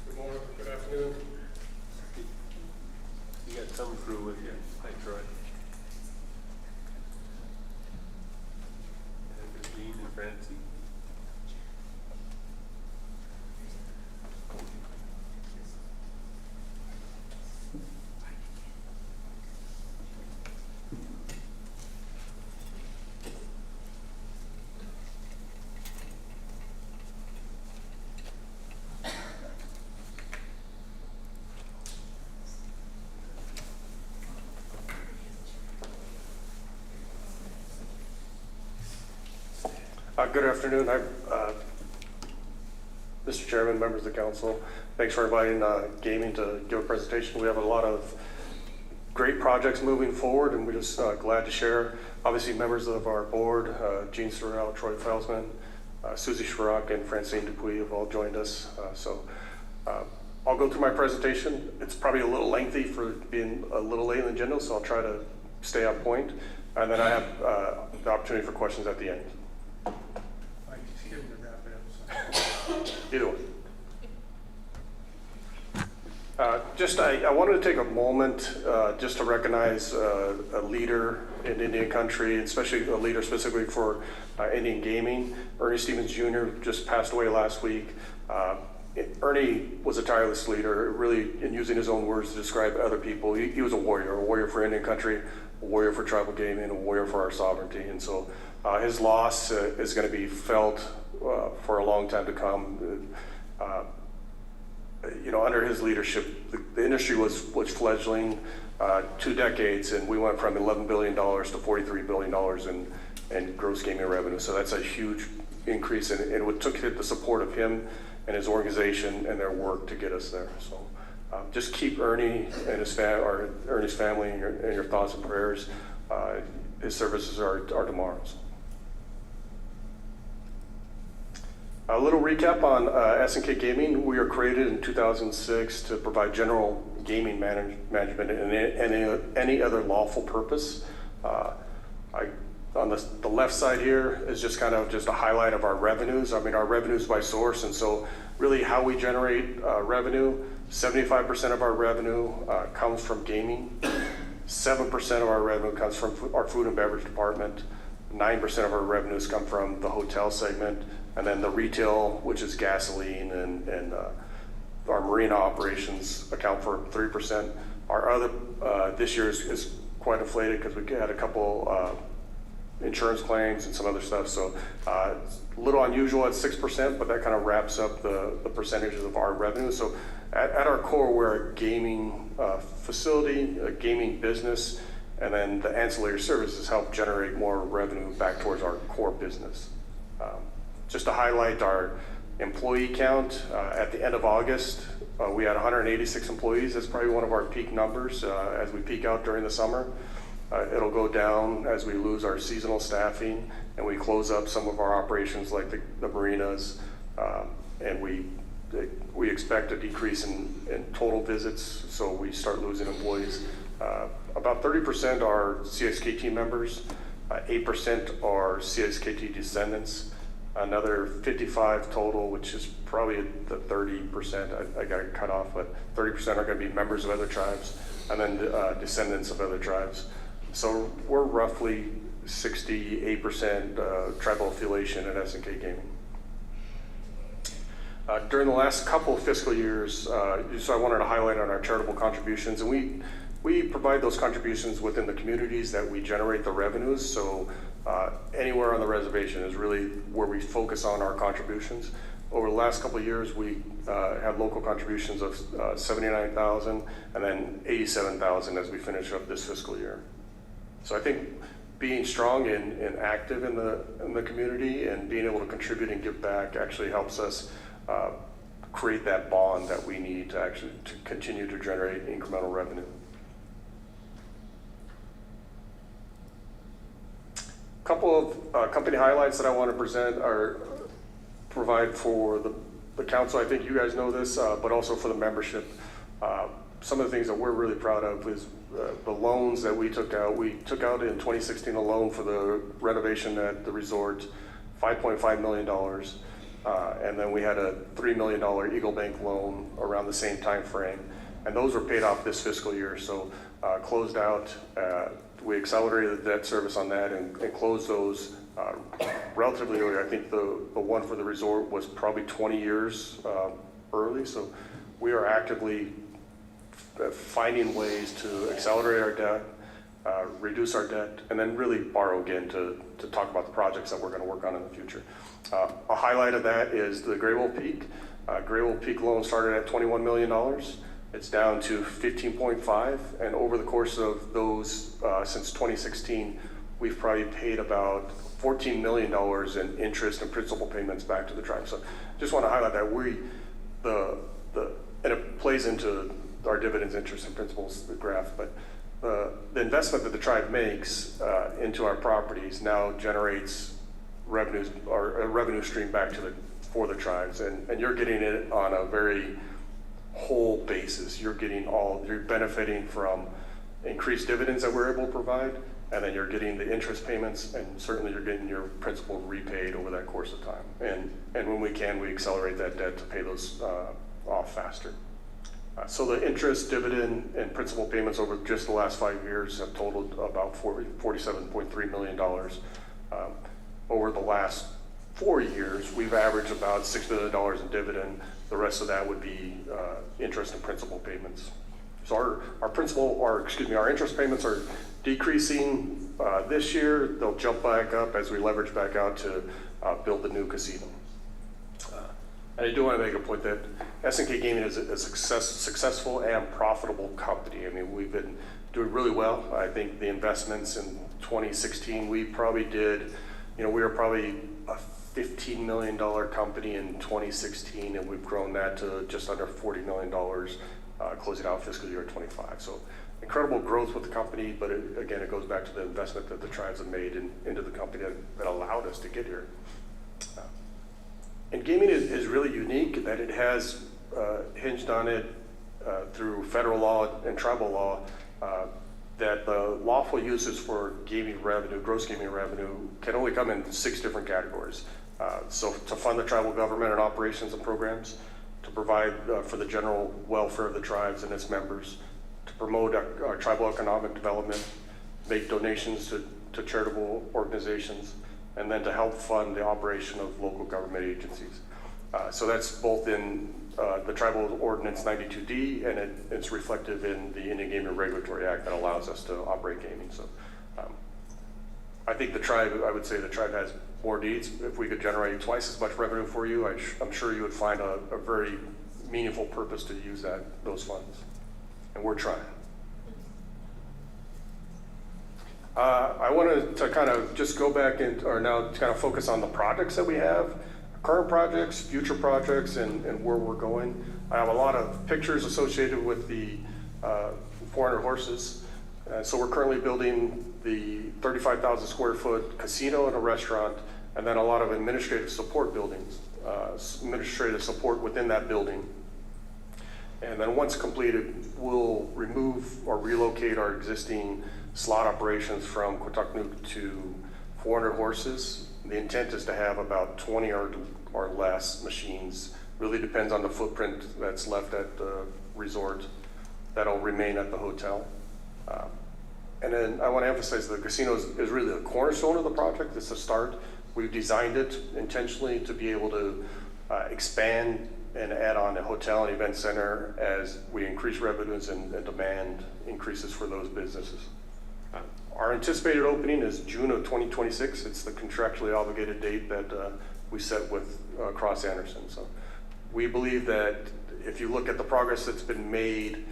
Good morning, good afternoon. You got some crew with you. Hi, Troy. And Christine and Francie. Good afternoon. Mr. Chairman, members of the council, thanks for inviting Gaming to give a presentation. We have a lot of great projects moving forward, and we're just glad to share. Obviously, members of our board, Gene Sorrell, Troy Felsman, Susie Schrock, and Francine Dupuis have all joined us. I'll go through my presentation. It's probably a little lengthy for being a little late in the agenda, so I'll try to stay on point. And then I have the opportunity for questions at the end. Either one. I wanted to take a moment just to recognize a leader in Indian country, especially a leader specifically for Indian gaming. Ernie Stevens Jr. just passed away last week. Ernie was a tireless leader, really, in using his own words to describe other people. He was a warrior for Indian country, a warrior for tribal gaming, a warrior for our sovereignty. And so his loss is going to be felt for a long time to come. Under his leadership, the industry was fledgling 2 decades, and we went from $11 billion to $43 billion in gross gaming revenue. So that's a huge increase, and it took the support of him and his organization and their work to get us there. So just keep Ernie and Ernie's family in your thoughts and prayers. His services are tomorrow. So. A little recap on S&K Gaming. We were created in 2006 to provide general gaming management and any other lawful purpose. On the left side here is just a highlight of our revenues. I mean, our revenues by source, and so really how we generate revenue. 75% of our revenue comes from gaming. 7% of our revenue comes from our food and beverage department. 9% of our revenues come from the hotel segment, And then the retail, which is gasoline and our marina operations account for 3%. Our other, this year is quite inflated because we had a couple insurance claims and some other stuff. So a little unusual at 6%, but that kind of wraps up the percentages of our revenue. So at our core, we're a gaming facility, a gaming business, and then the ancillary services help generate more revenue back towards our core business. Just to highlight our employee count, at the end of August, we had 186 employees. That's probably one of our peak numbers as we peak out during the summer. It'll go down as we lose our seasonal staffing and we close up some of our operations like the marinas, and we expect a decrease in total visits, so we start losing employees. About 30% are CSKT members, 8% are CSKT descendants, another 55 total, which is probably the 30%, I got it cut off, but 30% are going to be members of other tribes, and then descendants of other tribes. So we're roughly 68% tribal affiliation at SNK Gaming. During the last couple of fiscal years, so I wanted to highlight on our charitable contributions, and we provide those contributions within the communities that we generate the revenues. So anywhere on the reservation is really where we focus on our contributions. Over the last couple of years, we had local contributions of $79,000 and then $87,000 as we finish up this fiscal year. So I think being strong and active in the community and being able to contribute and give back actually helps us create that bond that we need to actually to continue to generate incremental revenue. A couple of company highlights that I want to present provide for the council. I think you guys know this, but also for the membership. Some of the things that we're really proud of is the loans that we took out. We took out in 2016 a loan for the renovation at the resort, $5.5 million. And then we had a $3 million Eagle Bank loan around the same time frame. And those were paid off this fiscal year. So closed out, we accelerated the debt service on that and closed those relatively early. I think the one for the resort was probably 20 years early. So we are actively finding ways to accelerate our debt, reduce our debt, and then really borrow again to talk about the projects that we're going to work on in the future. A highlight of that is the Gray Wolf Peak. Gray Wolf Peak loan started at $21 million. It's down to 15.5, and over the course of those, since 2016, we've probably paid about $14 million in interest and principal payments back to the tribe. So just want to highlight that and it plays into our dividends, interest, and principals, the graph, but the investment that the tribe makes into our properties now generates revenues or a revenue stream back for the tribes, and you're getting it on a very whole basis. You're benefiting from increased dividends that we're able to provide, and then you're getting the interest payments, and certainly you're getting your principal repaid over that course of time. And when we can, we accelerate that debt to pay those off faster. So the interest, dividend, and principal payments over just the last 5 years have totaled about $47.3 million. Over the last 4 years, we've averaged about $6 million in dividend. The rest of that would be interest and principal payments. So our interest payments are decreasing this year. They'll jump back up as we leverage back out to build the new casino. And I do want to make a point that SNK Gaming is a successful and profitable company. I mean, we've been doing really well. I think the investments in 2016, we probably did, we were probably a $15 million company in 2016, and we've grown that to just under $40 million closing out fiscal year 25. So incredible growth with the company, but again, it goes back to the investment that the tribes have made into the company that allowed us to get here. And gaming is really unique that it has hinged on it through federal law and tribal law that the lawful uses for gaming revenue, gross gaming revenue, can only come in 6 different categories. So to fund the tribal government and operations and programs, to provide for the general welfare of the tribes and its members, to promote our tribal economic development, make donations to charitable organizations, and then to help fund the operation of local government agencies. So that's both in the Tribal Ordinance 92D, and it's reflective in the Indian Gaming Regulatory Act that allows us to operate gaming. So I think I would say the tribe has more needs. If we could generate twice as much revenue for you, I'm sure you would find a very meaningful purpose to use those funds. And we're trying. I wanted to kind of just go back or now to kind of focus on the projects that we have, current projects, future projects, and where we're going. I have a lot of pictures associated with the 400 horses. So we're currently building the 35,000 square foot casino and a restaurant, and then a lot of administrative support buildings, administrative support within that building. And then once completed, we'll remove or relocate our existing slot operations from Quatucknuck to 400 horses. The intent is to have about 20 or less machines. Really depends on the footprint that's left at the resort that'll remain at the hotel. And then I want to emphasize the casino is really the cornerstone of the project. It's the start. We've designed it intentionally to be able to expand and add on a hotel and event center as we increase revenues and demand increases for those businesses. Our anticipated opening is June of 2026. It's the contractually obligated date that we set with Cross Anderson. So we believe that if you look at the progress that's been made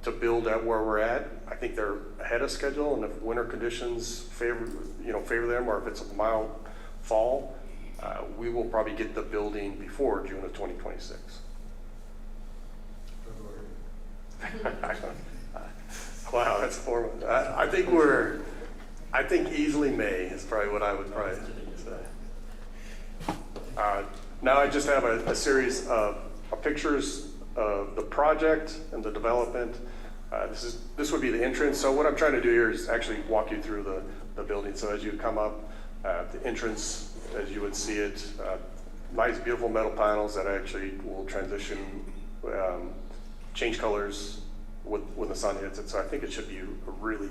to build at where we're at, I think they're ahead of schedule, and if winter conditions favor them, or if it's a mild fall, we will probably get the building before June of 2026. Wow, that's formal. I think easily May is probably what I would probably say. Now I just have a series of pictures of the project and the development. This would be the entrance. So what I'm trying to do here is actually walk you through the building. So as you come up, the entrance, as you would see it, nice beautiful metal panels that actually will transition, change colors when the sun hits it. So I think it should be a really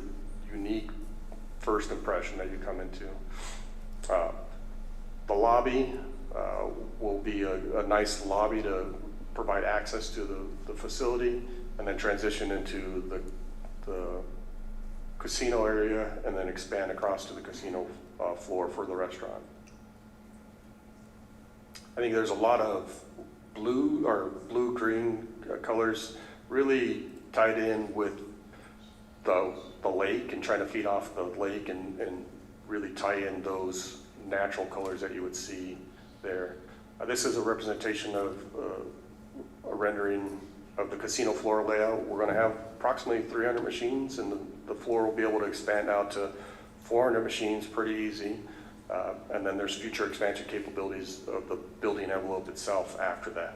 unique first impression that you come into. The lobby will be a nice lobby to provide access to the facility, and then transition into the casino area, and then expand across to the casino floor for the restaurant. I think there's a lot of blue-green colors really tied in with the lake and trying to feed off the lake and really tie in those natural colors that you would see there. This is a representation of a rendering of the casino floor layout. We're going to have approximately 300 machines, and the floor will be able to expand out to 400 machines pretty easy. And then there's future expansion capabilities of the building envelope itself after that.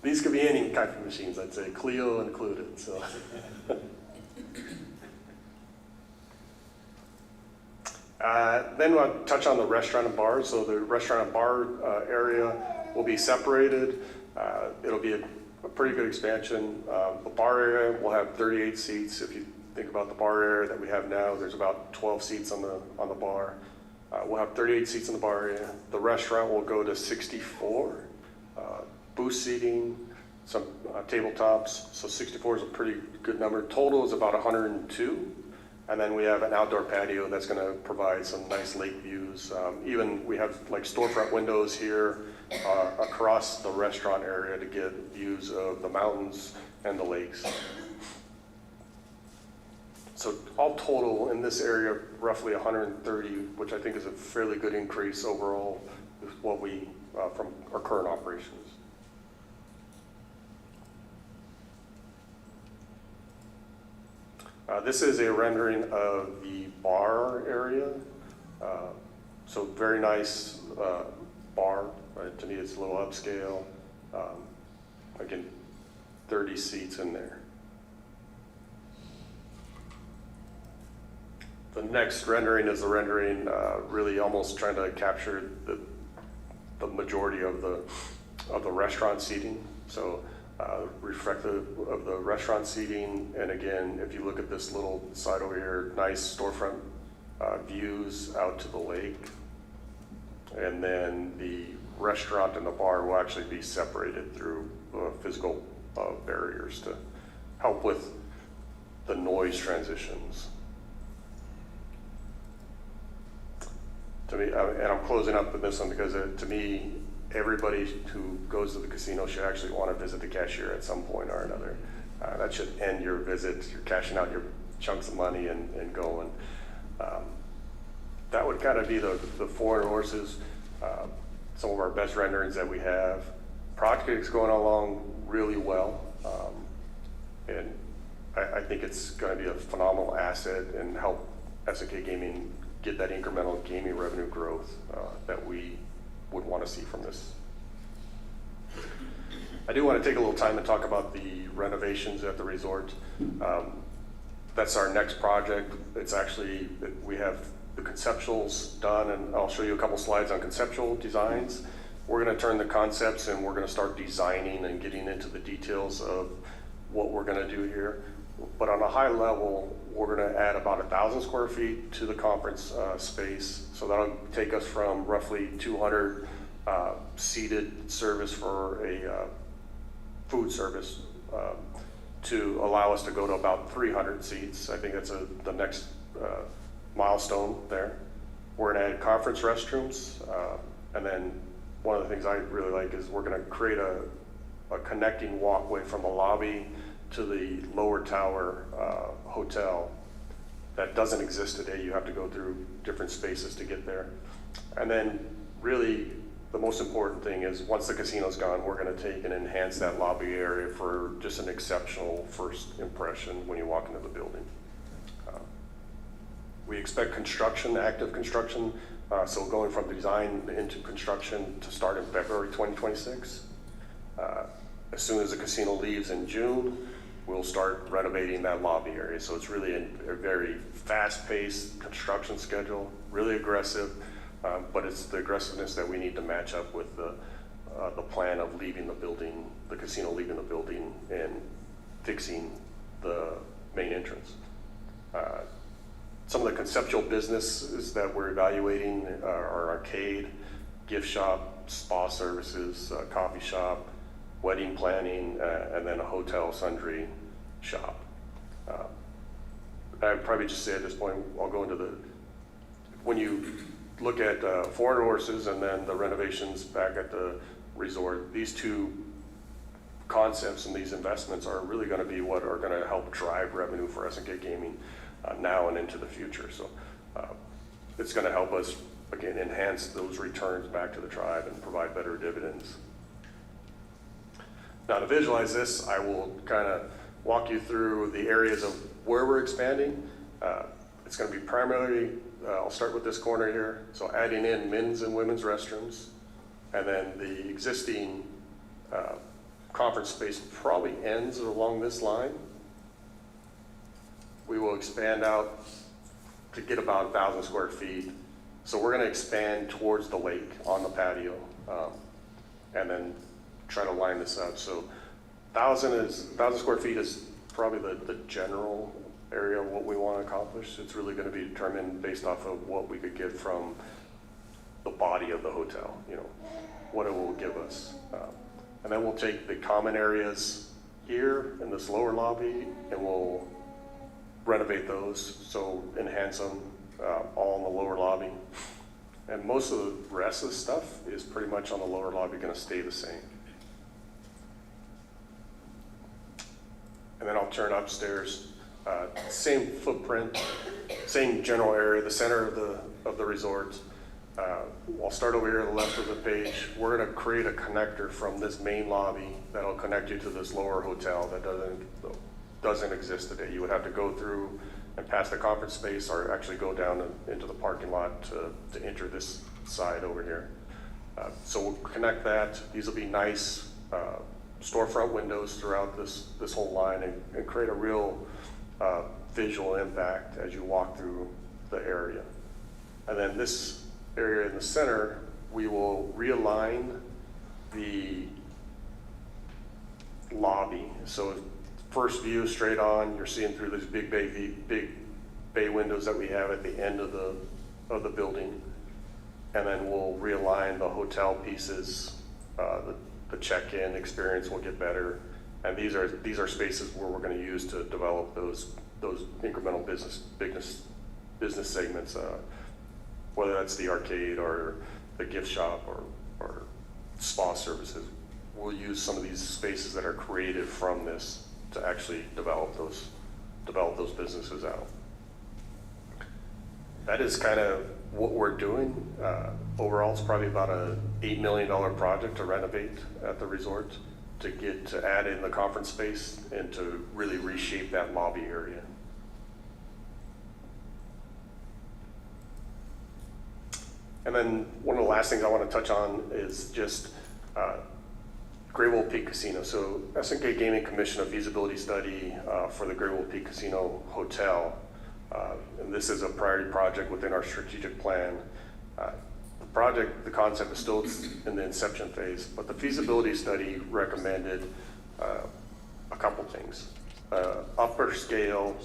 These could be any type of machines, I'd say, Clio included. So. Then I'll touch on the restaurant and bar. So the restaurant and bar area will be separated. It'll be a pretty good expansion. The bar area will have 38 seats. If you think about the bar area that we have now, there's about 12 seats on the bar. We'll have 38 seats in the bar area. The restaurant will go to 64. Booth seating, some tabletops. So 64 is a pretty good number. Total is about 102. And then we have an outdoor patio that's going to provide some nice lake views. Even we have like storefront windows here across the restaurant area to get views of the mountains and the lakes. So all total in this area, roughly 130, which I think is a fairly good increase overall with what we from our current operations. This is a rendering of the bar area. So very nice bar, right? To me it's a little upscale. Again, 30 seats in there. The next rendering is the rendering really almost trying to capture the majority of the restaurant seating. So reflective of the restaurant seating. And again, if you look at this little side over here, nice storefront views out to the lake. And then the restaurant and the bar will actually be separated through physical barriers to help with the noise transitions. To me, and I'm closing up with this one because to me, everybody who goes to the casino should actually want to visit the cashier at some point or another. That should end your visit. You're cashing out your chunks of money and going. That would kind of be the 400 horses, some of our best renderings that we have. Project's going along really well. And I think it's going to be a phenomenal asset and help SNK Gaming get that incremental gaming revenue growth that we would want to see from this. I do want to take a little time to talk about the renovations at the resort. That's our next project. It's actually, we have the conceptuals done, and I'll show you a couple slides on conceptual designs. We're going to turn the concepts and we're going to start designing and getting into the details of what we're going to do here. But on a high level, we're going to add about 1,000 square feet to the conference space. So that'll take us from roughly 200 seated service for a food service to allow us to go to about 300 seats. I think that's the next milestone there. We're going to add conference restrooms. And then one of the things I really like is we're going to create a connecting walkway from the lobby to the lower tower hotel that doesn't exist today. You have to go through different spaces to get there. And then really the most important thing is once the casino's gone, we're going to take and enhance that lobby area for just an exceptional first impression when you walk into the building. We expect construction, active construction, so going from design into construction to start in February 2026. As soon as the casino leaves in June, we'll start renovating that lobby area. So it's really a very fast-paced construction schedule, really aggressive, but it's the aggressiveness that we need to match up with the plan of leaving the building, the casino leaving the building and fixing the main entrance. Some of the conceptual businesses that we're evaluating are arcade, gift shop, spa services, coffee shop, wedding planning, and then a hotel sundry shop. I'd probably just say at this point, I'll go into when you look at 400 horses and then the renovations back at the resort, these two concepts and these investments are really going to be what are going to help drive revenue for SNK Gaming now and into the future. So it's going to help us, again, enhance those returns back to the tribe and provide better dividends. Now to visualize this, I will kind of walk you through the areas of where we're expanding. It's going to be primarily, I'll start with this corner here, so adding in men's and women's restrooms, and then the existing conference space probably ends along this line. We will expand out to get about 1,000 square feet. So we're going to expand towards the lake on the patio, and then try to line this up. So 1,000 square feet is probably the general area of what we want to accomplish. It's really going to be determined based off of what we could get from the body of the hotel, what it will give us. And then we'll take the common areas here in this lower lobby and we'll renovate those, so enhance them all in the lower lobby. And most of the rest of the stuff is pretty much on the lower lobby going to stay the same. And then I'll turn upstairs, same footprint, same general area, the center of the resort. I'll start over here to the left of the page. We're going to create a connector from this main lobby that'll connect you to this lower hotel that doesn't exist today. You would have to go through and pass the conference space or actually go down into the parking lot to enter this side over here. So we'll connect that. These will be nice storefront windows throughout this whole line and create a real visual impact as you walk through the area. And then this area in the center, we will realign the lobby. So first view straight on, you're seeing through these big bay windows that we have at the end of the building. And then we'll realign the hotel pieces. The check-in experience will get better. And these are spaces where we're going to use to develop those incremental business segments, whether that's the arcade or the gift shop or spa services. We'll use some of these spaces that are created from this to actually develop those businesses out. That is kind of what we're doing. Overall, it's probably about an $8 million project to renovate at the resort, to add in the conference space and to really reshape that lobby area. And then one of the last things I want to touch on is just Great Wolf Peak Casino. So SNK Gaming commissioned a feasibility study for the Great Wolf Peak Casino Hotel. And this is a priority project within our strategic plan. The concept is still in the inception phase, but the feasibility study recommended a couple things. Upper scale,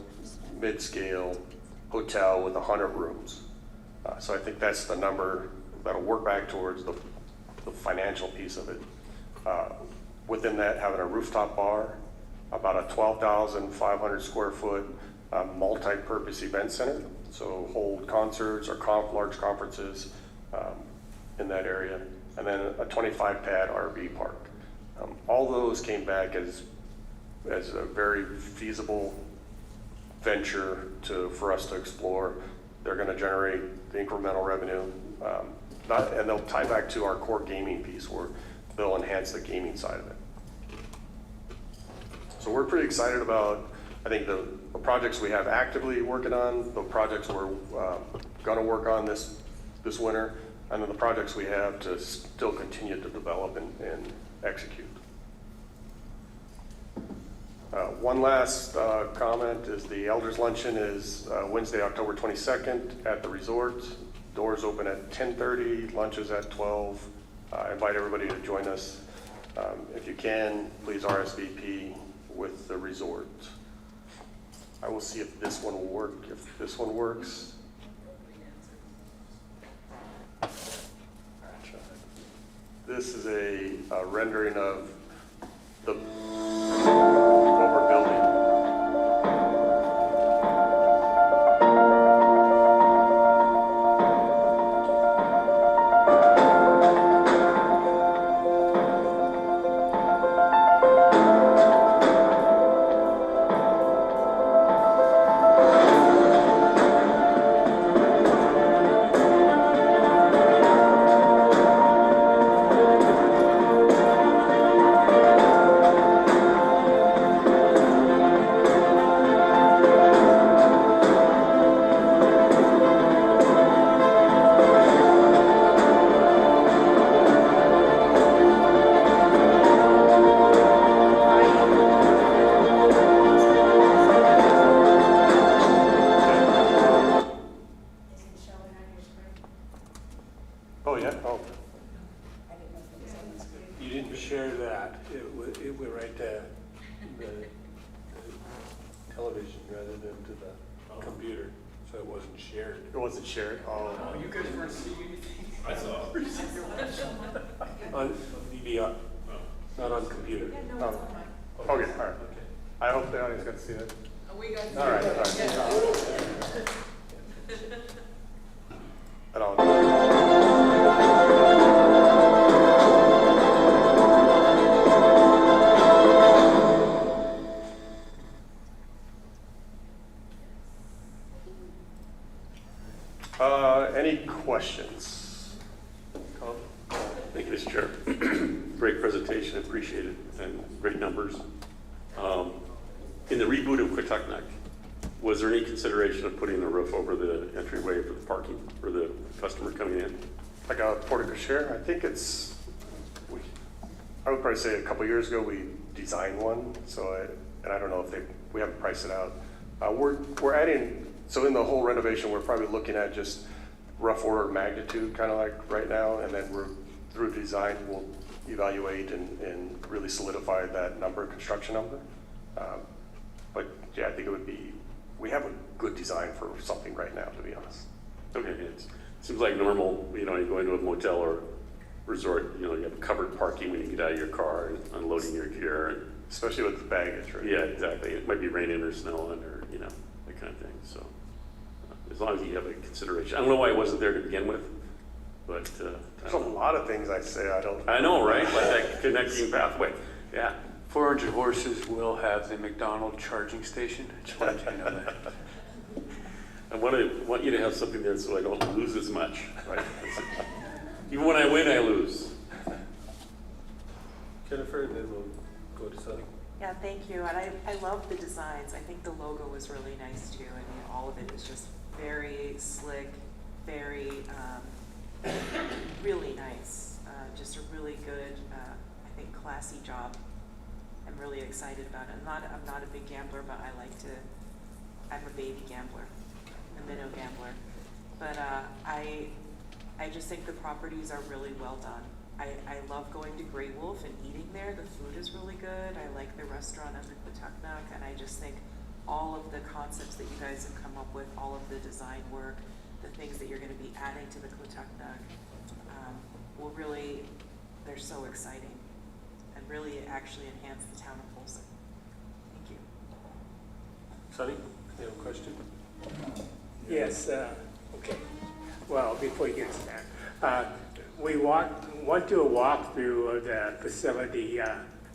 mid-scale hotel with 100 rooms. So I think that's the number that'll work back towards the financial piece of it. Within that, having a rooftop bar, about a 12,500 square foot multi-purpose event center. So hold concerts or large conferences in that area. And then a 25 pad RV park. All those came back as a very feasible venture for us to explore. They're going to generate the incremental revenue, and they'll tie back to our core gaming piece where they'll enhance the gaming side of it. So we're pretty excited about, I think, the projects we have actively working on, the projects we're going to work on this winter, and then the projects we have to still continue to develop and execute. One last comment is the Elders Luncheon is Wednesday, October 22nd at the resort. Doors open at 10:30, lunch is at 12. I invite everybody to join us. If you can, please RSVP with the resort. I will see if this one will work. If this one works. This is a rendering of what we're building. Oh, yeah? Oh. You didn't share that. It went right to the television rather than to the computer, so it wasn't shared. It wasn't shared? Oh. Oh, you guys weren't seeing anything? I saw. On DVR, not on computer. Oh. Okay, all right. I hope the audience got to see that. We got to see all right, it. all right. And I'll any questions? Thank you, Mr. Chair. Great presentation, appreciate it, and great numbers. In the reboot of Quatucknuck, was there any consideration of putting a roof over the entryway for the parking for the customer coming in? Like a porte-cochere? I think I would probably say a couple years ago we designed one, and I don't know if we haven't priced it out. We're adding, so in the whole renovation, we're probably looking at just rough order of magnitude, kind of like right now, and then through design, we'll evaluate and really solidify that number, construction number. But yeah, I think it would be, we have a good design for something right now, to be honest. Okay, it seems like normal, you know, you go into a motel or resort, you know, you have covered parking when you get out of your car and unloading your gear. And, especially with the baggage, right? yeah, exactly. It might be raining or snowing or, you know, that kind of thing. So as long as you have a consideration. I don't know why it wasn't there to begin with, but There's a lot of things I say I don't. I know, right? Like that connecting pathway. Yeah. 400 horses will have the McDonald charging station. I just wanted you to know that. I want you to have something there so I don't lose as much, right? Even when I win, I lose. Jennifer, and then we'll go to Sunny. Yeah, thank you. And I love the designs. I think the logo was really nice too. I mean, all of it is just very slick, very, really nice. Just a really good, I think, classy job. I'm really excited about it. I'm not a big gambler, but I'm a baby gambler, a minnow gambler. But I just think the properties are really well done. I love going to Grey Wolf and eating there. The food is really good. I like the restaurant on the Quatucknuck, and I just think all of the concepts that you guys have come up with, all of the design work, the things that you're going to be adding to the Quatucknuck, will really, they're so exciting and really actually enhance the town of Folsom. Thank you. Sunny, you have a question? Yes, okay. Well, before you get to that, we went to a walkthrough of the facility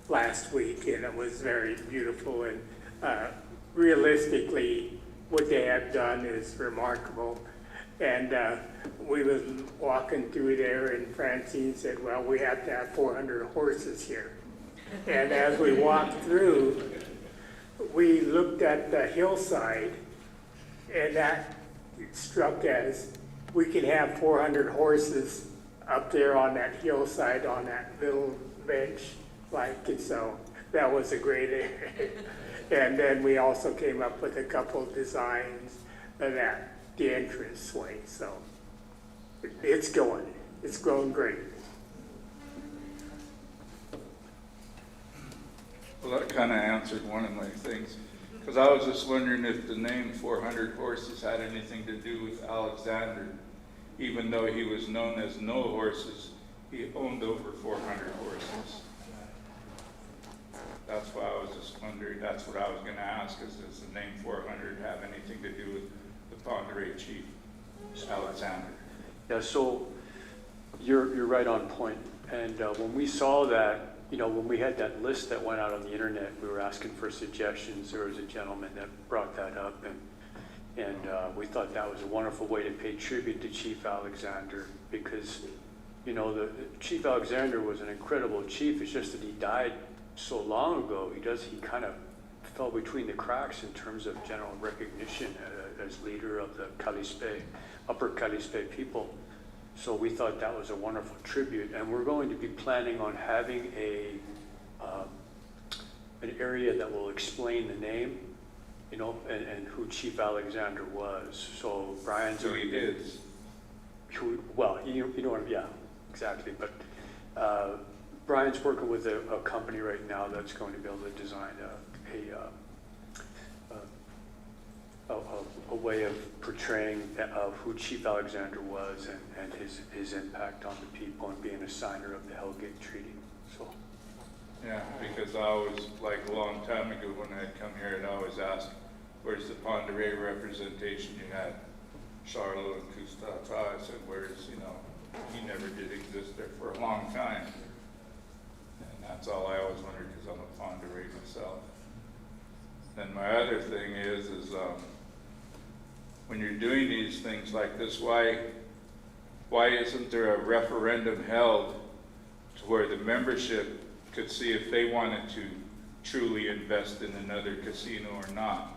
last week, and it was very beautiful, and realistically, what they have done is remarkable. And we was walking through there, and Francine said, well, we have to have 400 horses here. And as we walked through, we looked at the hillside, and that struck as we can have 400 horses up there on that hillside on that little bench, and so that was a great area. And then we also came up with a couple of designs of the entrance way, so it's going great. Well, that kind of answered one of my things, because I was just wondering if the name 400 Horses had anything to do with Alexander. Even though he was known as No Horses, he owned over 400 horses. That's why I was just wondering, that's what I was going to ask, is does the name 400 have anything to do with the Pend Oreille chief, Alexander? Yeah, so you're right on point. And when we saw that, you know, when we had that list that went out on the internet, we were asking for suggestions. There was a gentleman that brought that up, and we thought that was a wonderful way to pay tribute to Chief Alexander, because, you know, the Chief Alexander was an incredible chief. It's just that he died so long ago. He kind of fell between the cracks in terms of general recognition as leader of the Kalispé, Upper Kalispé people. So we thought that was a wonderful tribute, and we're going to be planning on having an area that will explain the name, you know, and who Chief Alexander was. So Brian's Who he is. Well, you know what, yeah, exactly. But Brian's working with a company right now that's going to be able to design a way of portraying of who Chief Alexander was and his impact on the people and being a signer of the Hellgate Treaty. So. Yeah, because I always, like a long time ago when I'd come here, I'd always ask, where's the Pend Oreille representation? You had Charlot and Coustata. I said, where's, you know, he never did exist there for a long time. And that's all I always wondered, because I'm a Pend Oreille myself. Then my other thing is when you're doing these things like this, why isn't there a referendum held to where the membership could see if they wanted to truly invest in another casino or not?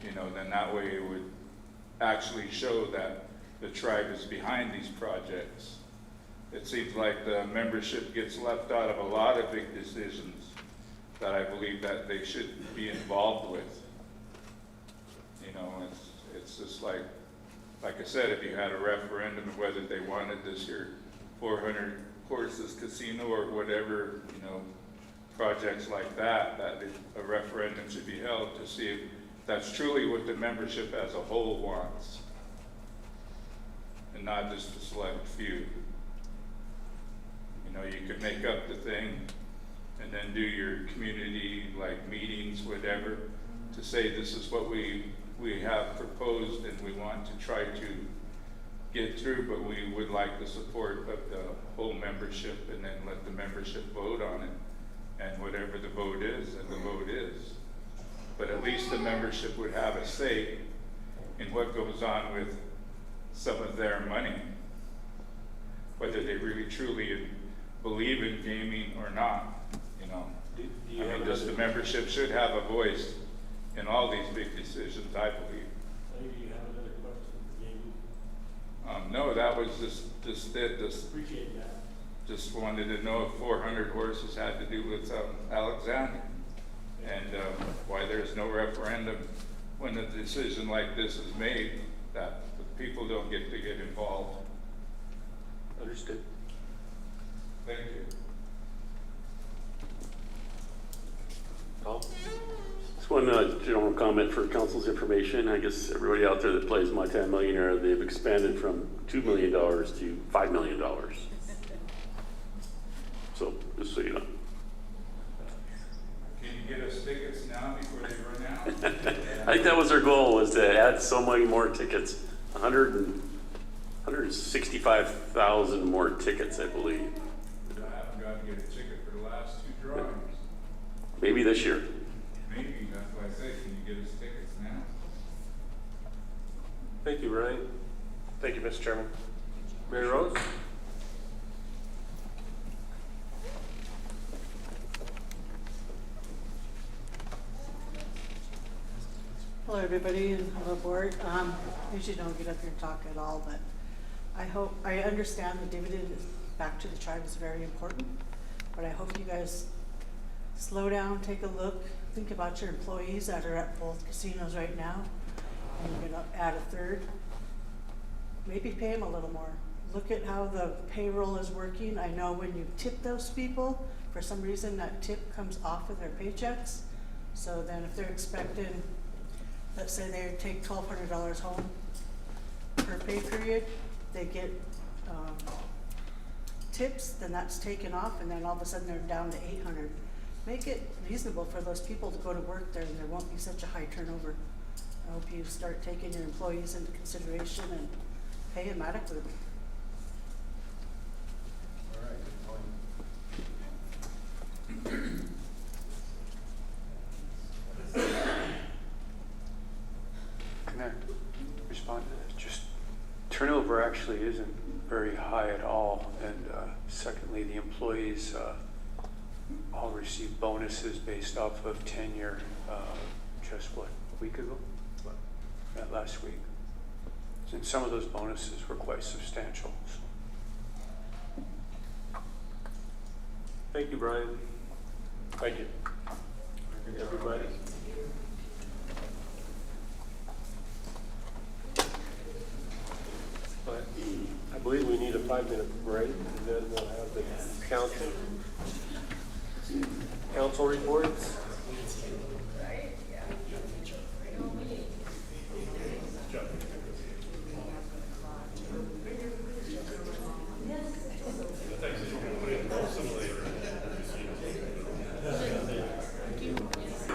You know, then that way it would actually show that the tribe is behind these projects. It seems like the membership gets left out of a lot of big decisions that I believe that they should be involved with. You know, it's just like I said, if you had a referendum of whether they wanted this here 400 horses casino or whatever, projects like that, a referendum should be held to see if that's truly what the membership as a whole wants, and not just a select few. You could make up the thing and then do your community like meetings, whatever, to say this is what we have proposed and we want to try to get through, but we would like the support of the whole membership, and then let the membership vote on it. And whatever the vote is, and the vote is. But at least the membership would have a say in what goes on with some of their money, whether they really truly believe in gaming or not. Just the membership should have a voice in all these big decisions, I believe. Maybe you have another question for Jamie? No, that was just it. Appreciate that. Just wanted to know if 400 horses had to do with Alexander, and why there's no referendum when a decision like this is made, that the people don't get to get involved. Understood. Thank you. Paul? Just one general comment for council's information. I guess everybody out there that plays Montana Millionaire, they've expanded from $2 million to $5 million. So, just so you know. Can you get us tickets now before they run out? I think that was their goal, was to add so many more tickets. 165,000 more tickets, I believe. I haven't got to get a ticket for the last 2 drawings. Maybe this year. Maybe, that's why I say, can you get us tickets now? Thank you, Ryan. Thank you, Mr. Chairman. Mary Rose? Hello, everybody, and hello, board. Usually don't get up here and talk at all, but I understand the dividend back to the tribe is very important, but I hope you guys slow down, take a look, think about your employees that are at both casinos right now, and you're gonna add a third. Maybe pay them a little more. Look at how the payroll is working. I know when you tip those people, for some reason that tip comes off of their paychecks. So then if they're expecting, let's say they take $1,200 home per pay period, they get tips, then that's taken off, and then all of a sudden they're down to $800. Make it reasonable for those people to go to work there, and there won't be such a high turnover. I hope you start taking your employees into consideration and pay them adequately. All right, Can I respond to that? Just turnover actually isn't very high at all. And secondly, the employees all receive bonuses based off of tenure just a week ago? Last week. And some of those bonuses were quite substantial. So. Thank you, Brian. Thank you. Everybody. But I believe we need a 5-minute break, and then we'll have the council reports.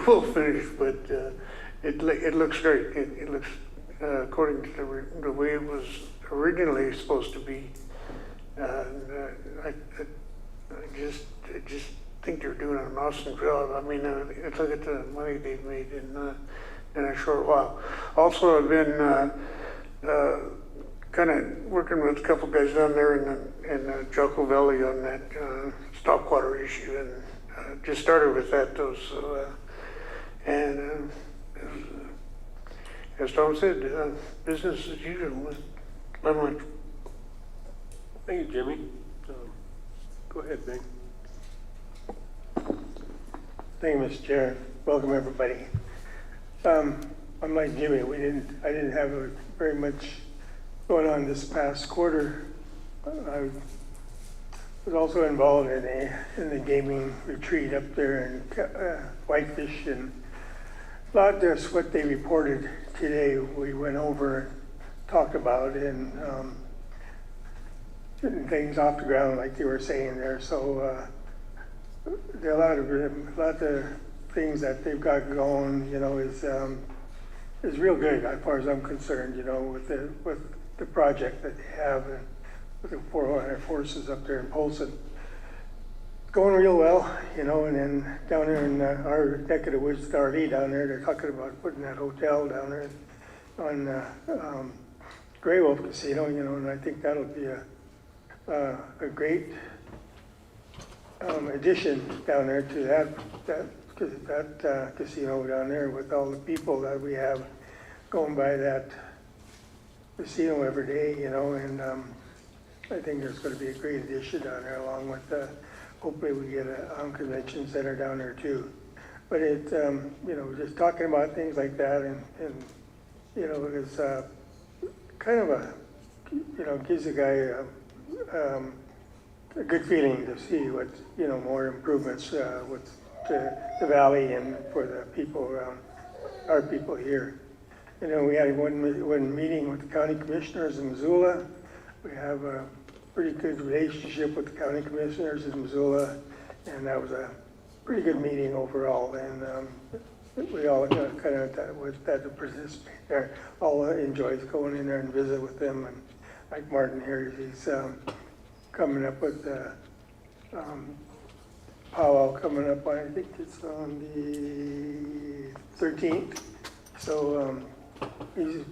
Full finish, but it looks great. It looks according to the way it was originally supposed to be. I just think they're doing an awesome job. I mean, look at the money they've made in a short while. Also, I've been kind of working with a couple guys down there in Jocko Valley on that stopwater issue, and just started with that. And as Tom said, business as usual. Not much. Thank you, Jimmy. Go ahead, Ben. Thank you, Mr. Chair. Welcome, everybody. Unlike Jimmy, I didn't have very much going on this past quarter. I was also involved in the gaming retreat up there in Whitefish, and a lot just what they reported today, we went over and talked about, and getting things off the ground like they were saying there. So there are a lot of things that they've got going, you know, is real good as far as I'm concerned, you know, with the project that they have and with the 400 horses up there in Polson. Going real well, you know, and then down there in our neck of the woods, RV down there, they're talking about putting that hotel down there on Grey Wolf Casino, you know, and I think that'll be a great addition down there to that casino down there with all the people that we have going by that casino every day, you know, and I think there's going to be a great addition down there along with hopefully we get a convention center down there too. But it, you know, just talking about things like that and you know, it's kind of a, you know, gives a guy a good feeling to see what, you know, more improvements with the valley and for the people around, our people here. You know, we had one meeting with the county commissioners in Missoula. We have a pretty good relationship with the county commissioners in Missoula, and that was a pretty good meeting overall. And we all kind of that to participate there. All enjoyed going in there and visit with them. And like Martin here, he's coming up with the powwow coming up. I think it's on the 13th. So he's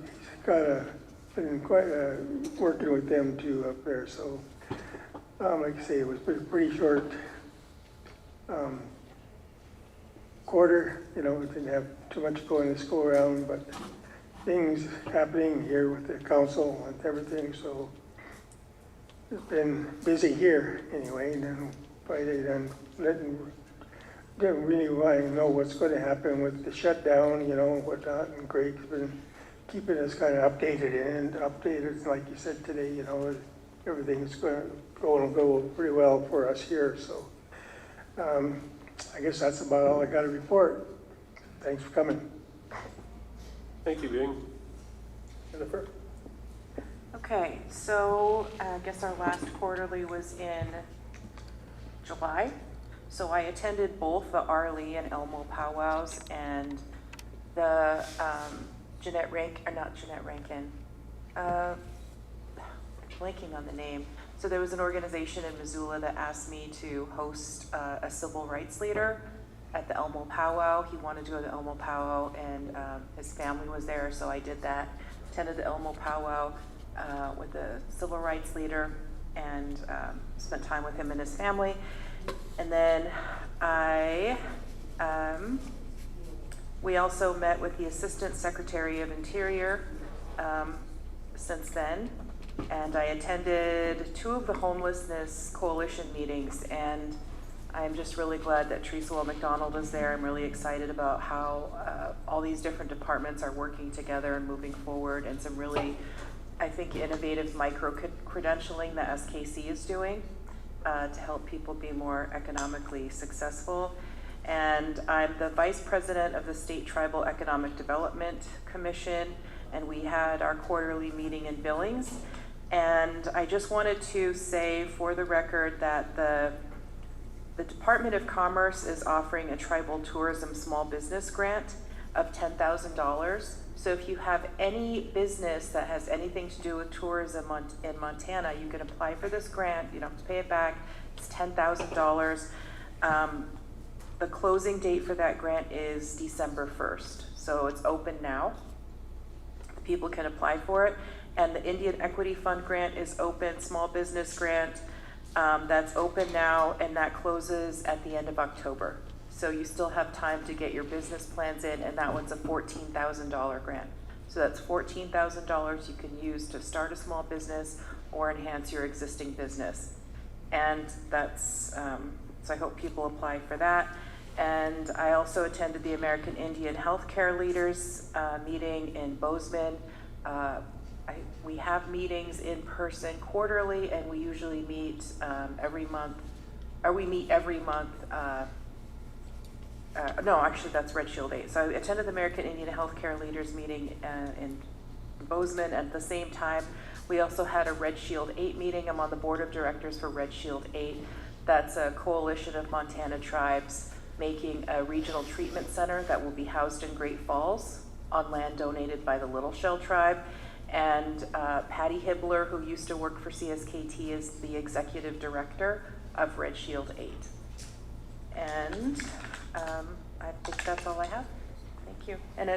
got been quite working with them too up there. So like I say, it was pretty short quarter. You know, we didn't have too much going to go around, but things happening here with the council and everything. So it's been busy here anyway. And then Friday, then didn't really want to know what's going to happen with the shutdown, you know, and whatnot. And Greg's been keeping us kind of updated, like you said today, you know, everything's going to go pretty well for us here. So I guess that's about all I got to report. Thanks for coming. Thank you, Bing. Jennifer? Okay, so I guess our last quarterly was in July. So I attended both the Arlie and Elmo powwows and the blanking on the name. So there was an organization in Missoula that asked me to host a civil rights leader at the Elmo powwow. He wanted to go to the Elmo powwow, and his family was there, so I did that. Attended the Elmo powwow with the civil rights leader and spent time with him and his family. And then we also met with the Assistant Secretary of Interior since then, and I attended 2 of the Homelessness Coalition meetings, and I'm just really glad that Teresa McDonald is there. I'm really excited about how all these different departments are working together and moving forward, and some really, I think, innovative micro-credentialing that SKC is doing to help people be more economically successful. And I'm the Vice President of the State Tribal Economic Development Commission, and we had our quarterly meeting in Billings. And I just wanted to say for the record that the Department of Commerce is offering a tribal tourism small business grant of $10,000. So if you have any business that has anything to do with tourism in Montana, you can apply for this grant. You don't have to pay it back. It's $10,000. The closing date for that grant is December 1st. So it's open now. People can apply for it. And the Indian Equity Fund grant is open, small business grant. That's open now, and that closes at the end of October. So you still have time to get your business plans in, and that one's a $14,000 grant. So that's $14,000 you can use to start a small business or enhance your existing business. And that's, so I hope people apply for that. And I also attended the American Indian Healthcare Leaders meeting in Bozeman. we have meetings in person quarterly, and we usually meet every month, or we meet every month. No, actually, that's Red Shield 8. So I attended the American Indian Healthcare Leaders meeting in Bozeman. At the same time, we also had a Red Shield 8 meeting. I'm on the board of directors for Red Shield 8. That's a coalition of Montana tribes making a regional treatment center that will be housed in Great Falls on land donated by the Little Shell tribe. And Patty Hibbler, who used to work for CSKT, is the executive director of Red Shield 8. And I think that's all I have. Thank you. And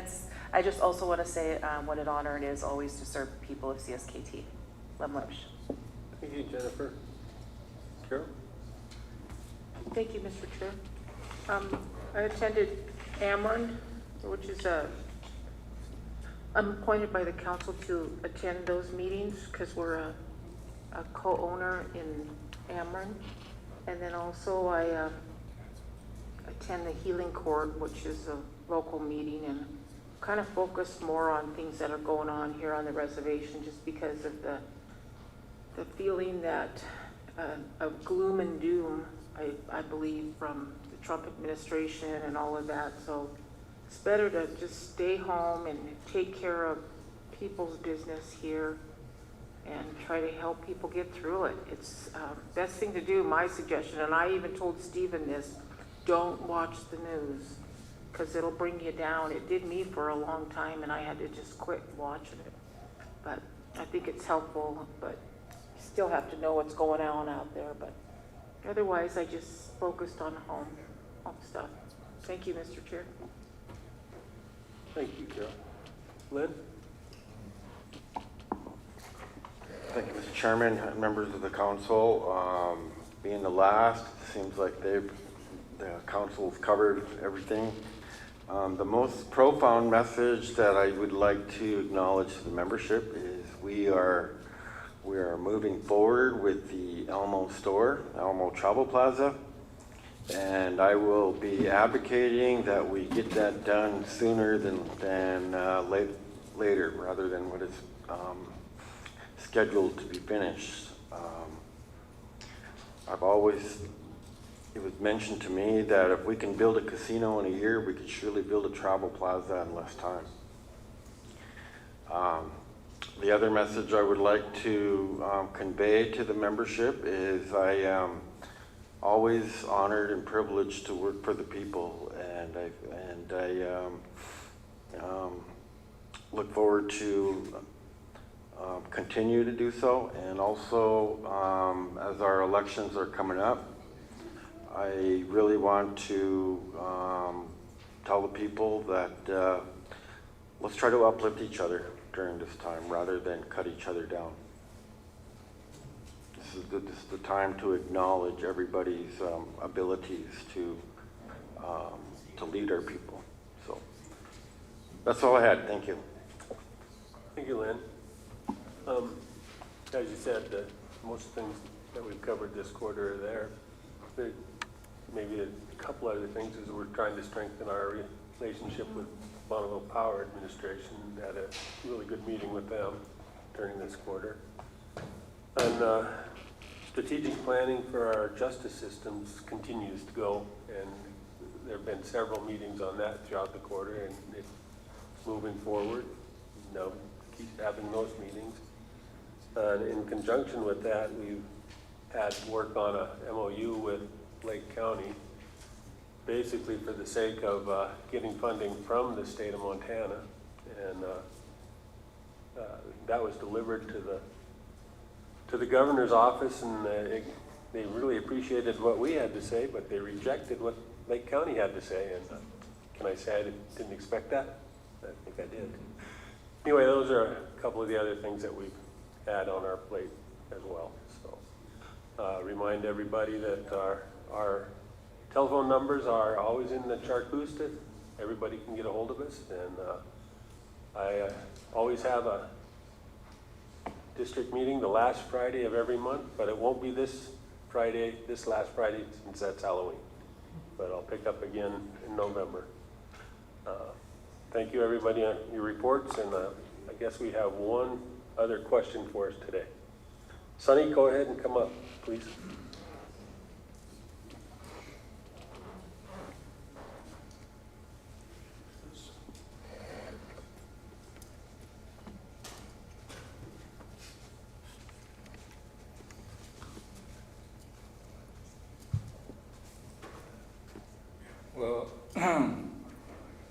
I just also want to say what an honor it is always to serve people of CSKT. Lemlish. Thank you, Jennifer. Carol? Thank you, Mr. Chair. I attended Amron, which is I'm appointed by the council to attend those meetings because we're a co-owner in Amron. And then also I attend the Healing Court, which is a local meeting, and kind of focus more on things that are going on here on the reservation just because of the feeling that of gloom and doom, I believe, from the Trump administration and all of that. So it's better to just stay home and take care of people's business here and try to help people get through it. It's best thing to do, my suggestion, and I even told Stephen this, don't watch the news because it'll bring you down. It did me for a long time and I had to just quit watching it. But I think it's helpful, but you still have to know what's going on out there. But otherwise, I just focused on home stuff. Thank you, Mr. Chair. Thank you, Carol. Lynn? Thank you, Mr. Chairman, and members of the council. Being the last, it seems like the council's covered everything. The most profound message that I would like to acknowledge to the membership is we are moving forward with the Elmo store, Elmo Travel Plaza, and I will be advocating that we get that done sooner than later, rather than what is scheduled to be finished. It was mentioned to me that if we can build a casino in a year, we could surely build a travel plaza in less time. The other message I would like to convey to the membership is I am always honored and privileged to work for the people, and I look forward to continue to do so. And also, as our elections are coming up, I really want to tell the people that let's try to uplift each other during this time rather than cut each other down. This is the time to acknowledge everybody's abilities to lead our people. So that's all I had. Thank you. Thank you, Lynn. As you said, most things that we've covered this quarter are there. Maybe a couple other things is we're trying to strengthen our relationship with Bonneville Power Administration. Had a really good meeting with them during this quarter. And strategic planning for our justice systems continues to go, and there have been several meetings on that throughout the quarter, and it's moving forward. Keep having those meetings. And in conjunction with that, we've had work on a MOU with Lake County, basically for the sake of getting funding from the state of Montana, and that was delivered to the governor's office, and they really appreciated what we had to say, but they rejected what Lake County had to say. And can I say I didn't expect that? I think I did. Anyway, those are a couple of the other things that we've had on our plate as well. So remind everybody that our telephone numbers are always in the chart boosted. Everybody can get a hold of us, and I always have a district meeting the last Friday of every month, but it won't be this last Friday, since that's Halloween. But I'll pick up again in November. Thank you, everybody, on your reports, and I guess we have one other question for us today. Sonny, go ahead and come up, please. Well,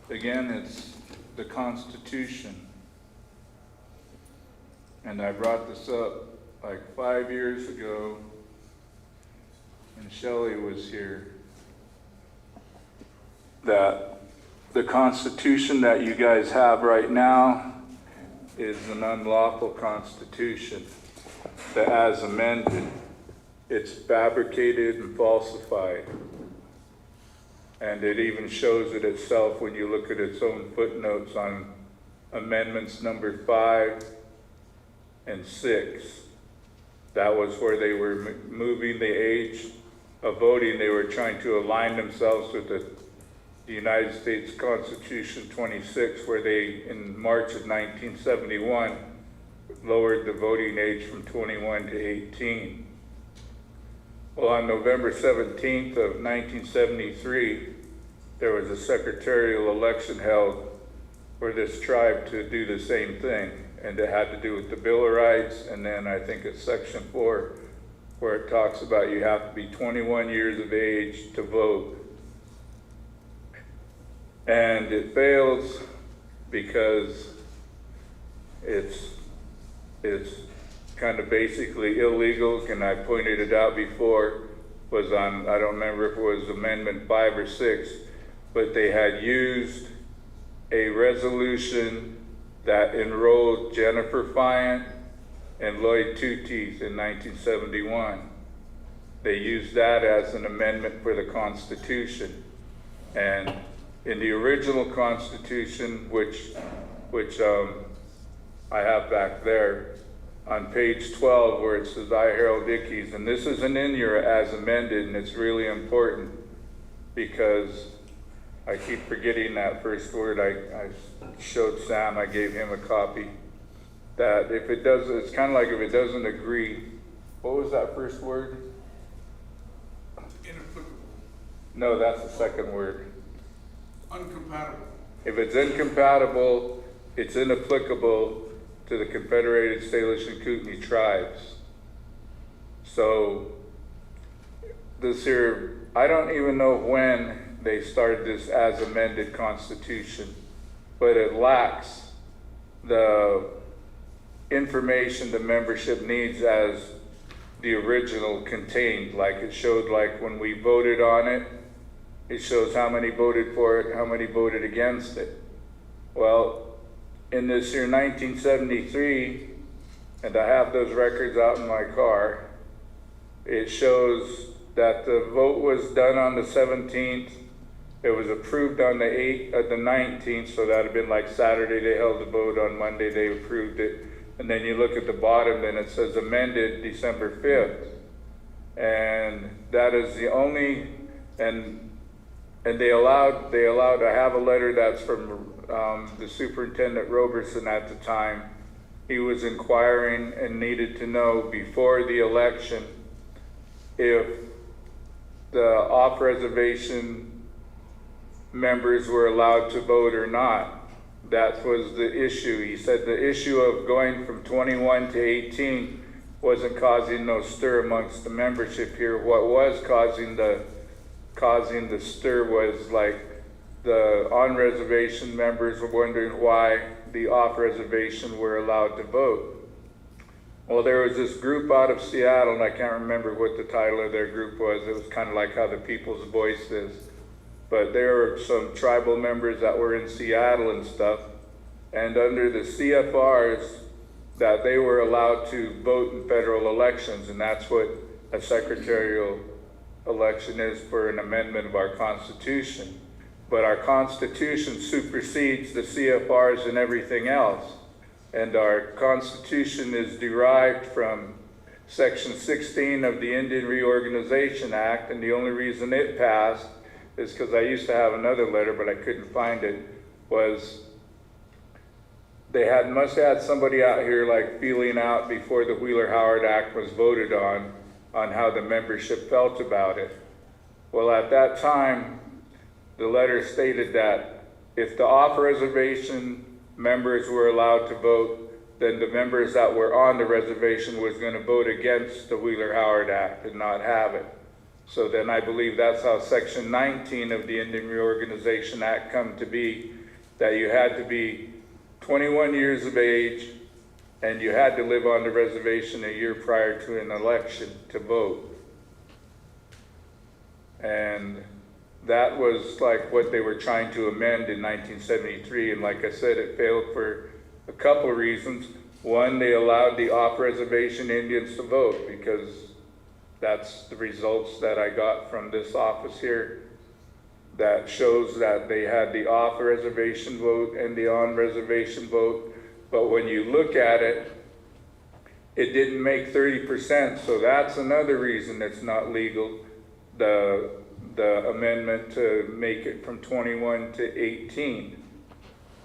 again, it's the Constitution. And I brought this up like 5 years ago, and Shelley was here, that the Constitution that you guys have right now is an unlawful Constitution, that as amended, it's fabricated and falsified. And it even shows it itself when you look at its own footnotes on amendments number 5 and 6. That was where they were moving the age of voting. They were trying to align themselves with the United States Constitution 26, where they, in March of 1971, lowered the voting age from 21 to 18. Well, on November 17th of 1973, there was a secretarial election held for this tribe to do the same thing. And it had to do with the Bill of Rights, and then I think it's Section 4, where it talks about you have to be 21 years of age to vote. And it fails because it's kind of basically illegal, and I pointed it out before, was on, I don't remember if it was Amendment 5 or 6, but they had used a resolution that enrolled Jennifer Fayant and Lloyd Two-Teeth in 1971. They used that as an amendment for the Constitution. And in the original Constitution, which I have back there, on page 12 where it says, I, Harold Ickes, and this isn't in your as amended, and it's really important because I keep forgetting that first word. I showed Sam, I gave him a copy, that if it does, it's kind of like if it doesn't agree, what was that first word? Inapplicable. No, that's the second word. Uncompatible. If it's incompatible, it's inapplicable to the Confederated Salish and Kootenai tribes. So this here, I don't even know when they started this as amended Constitution, but it lacks the information the membership needs as the original contained. Like it showed, like when we voted on it, it shows how many voted for it, how many voted against it. Well, in this year 1973, and I have those records out in my car, it shows that the vote was done on the 17th. It was approved on the 19th, so that would have been like Saturday. They held the vote on Monday, they approved it. And then you look at the bottom, then it says amended December 5th. And that is the only, and they allowed, I have a letter that's from the Superintendent Roberson at the time. He was inquiring and needed to know before the election if the off-reservation members were allowed to vote or not. That was the issue. He said the issue of going from 21 to 18 wasn't causing no stir amongst the membership here. What was causing the stir was like the on-reservation members were wondering why the off-reservation were allowed to vote. Well, there was this group out of Seattle, and I can't remember what the title of their group was. It was kind of like how the People's Voice is. But there were some tribal members that were in Seattle and stuff, and under the CFRs, that they were allowed to vote in federal elections, and that's what a secretarial election is for an amendment of our Constitution. But our Constitution supersedes the CFRs and everything else. And our Constitution is derived from Section 16 of the Indian Reorganization Act, and the only reason it passed is because I used to have another letter, but I couldn't find it, was must have had somebody out here like feeling out before the Wheeler-Howard Act was voted on how the membership felt about it. Well, at that time, the letter stated that if the off-reservation members were allowed to vote, then the members that were on the reservation was going to vote against the Wheeler-Howard Act and not have it. So then I believe that's how Section 19 of the Indian Reorganization Act come to be, that you had to be 21 years of age and you had to live on the reservation a year prior to an election to vote. And that was like what they were trying to amend in 1973. And like I said, it failed for a couple reasons. One, they allowed the off-reservation Indians to vote, because that's the results that I got from this office here that shows that they had the off-reservation vote and the on-reservation vote. But when you look at it, it didn't make 30%, so that's another reason it's not legal. The amendment to make it from 21 to 18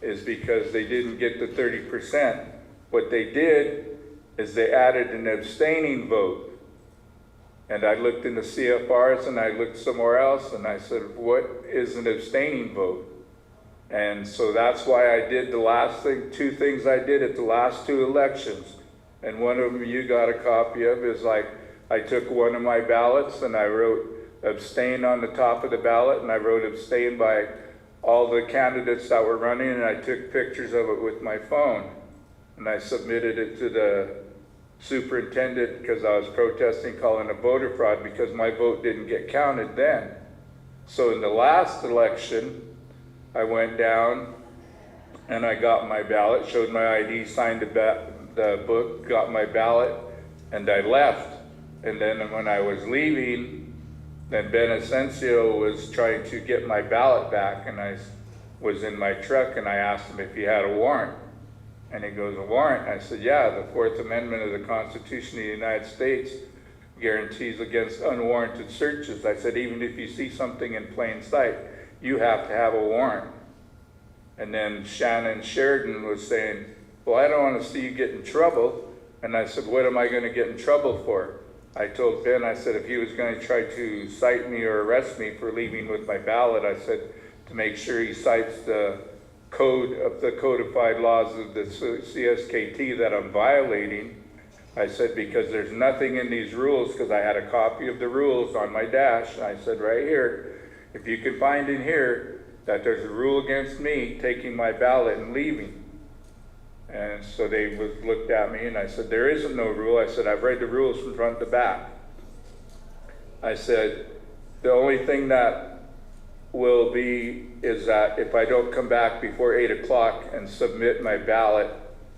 is because they didn't get the 30%. What they did is they added an abstaining vote. And I looked in the CFRs and I looked somewhere else and I said, what is an abstaining vote? And so that's why I did the last thing, two things I did at the last two elections. And one of them you got a copy of is like, I took one of my ballots and I wrote abstain on the top of the ballot, and I wrote abstain by all the candidates that were running, and I took pictures of it with my phone. And I submitted it to the superintendent because I was protesting, calling a voter fraud because my vote didn't get counted then. So in the last election, I went down and I got my ballot, showed my ID, signed the book, got my ballot, and I left. And then when I was leaving, then Ben Asensio was trying to get my ballot back, and I was in my truck and I asked him if he had a warrant. And he goes, a warrant? I said, yeah, the Fourth Amendment of the Constitution of the United States guarantees against unwarranted searches. I said, even if you see something in plain sight, you have to have a warrant. And then Shannon Sheridan was saying, well, I don't want to see you get in trouble. And I said, what am I going to get in trouble for? I told Ben, I said, if he was going to try to cite me or arrest me for leaving with my ballot, I said, to make sure he cites the code of the codified laws of the CSKT that I'm violating. I said, because there's nothing in these rules, because I had a copy of the rules on my dash, and I said, right here, if you can find in here that there's a rule against me taking my ballot and leaving. And so they looked at me and I said, there isn't no rule. I said, I've read the rules from front to back. I said, the only thing that will be is that if I don't come back before 8 o'clock and submit my ballot,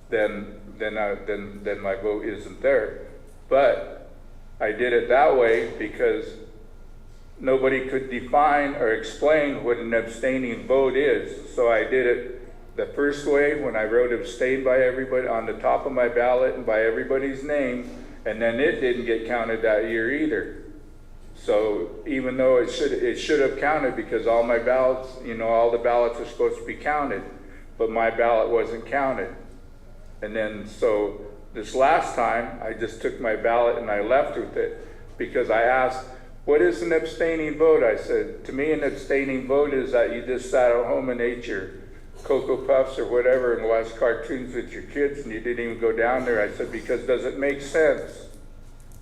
then my vote isn't there. But I did it that way because nobody could define or explain what an abstaining vote is. So I did it the first way when I wrote abstain by everybody on the top of my ballot and by everybody's name, and then it didn't get counted that year either. So even though it should have counted, because all my ballots, all the ballots are supposed to be counted, but my ballot wasn't counted. And then so this last time I just took my ballot and I left with it because I asked, what is an abstaining vote? I said, to me an abstaining vote is that you just sat at home and ate your Cocoa Puffs or whatever and watched cartoons with your kids and you didn't even go down there. I said, because does it make sense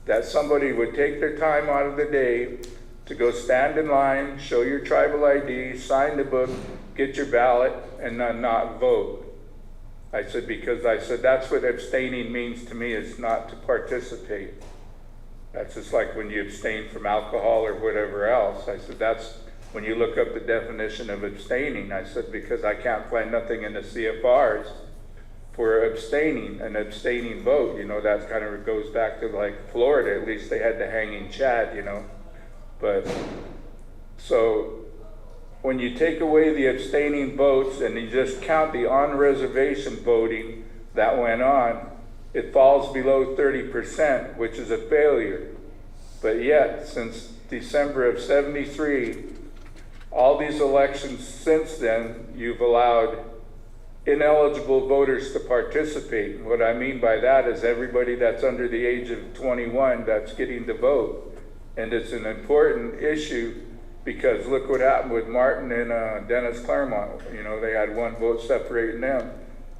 that somebody would take their time out of the day to go stand in line, show your tribal ID, sign the book, get your ballot, and then not vote? I said, because I said, that's what abstaining means to me, is not to participate. That's just like when you abstain from alcohol or whatever else. I said, that's when you look up the definition of abstaining. I said, because I can't find nothing in the CFRs for abstaining, an abstaining vote. That kind of goes back to like Florida. At least they had the hanging chad, But so when you take away the abstaining votes and you just count the on-reservation voting that went on, it falls below 30%, which is a failure. But yet, since December of '73, all these elections since then, you've allowed ineligible voters to participate. And what I mean by that is everybody that's under the age of 21 that's getting to vote. And it's an important issue because look what happened with Martin and Dennis Claremont. You know, they had one vote separating them.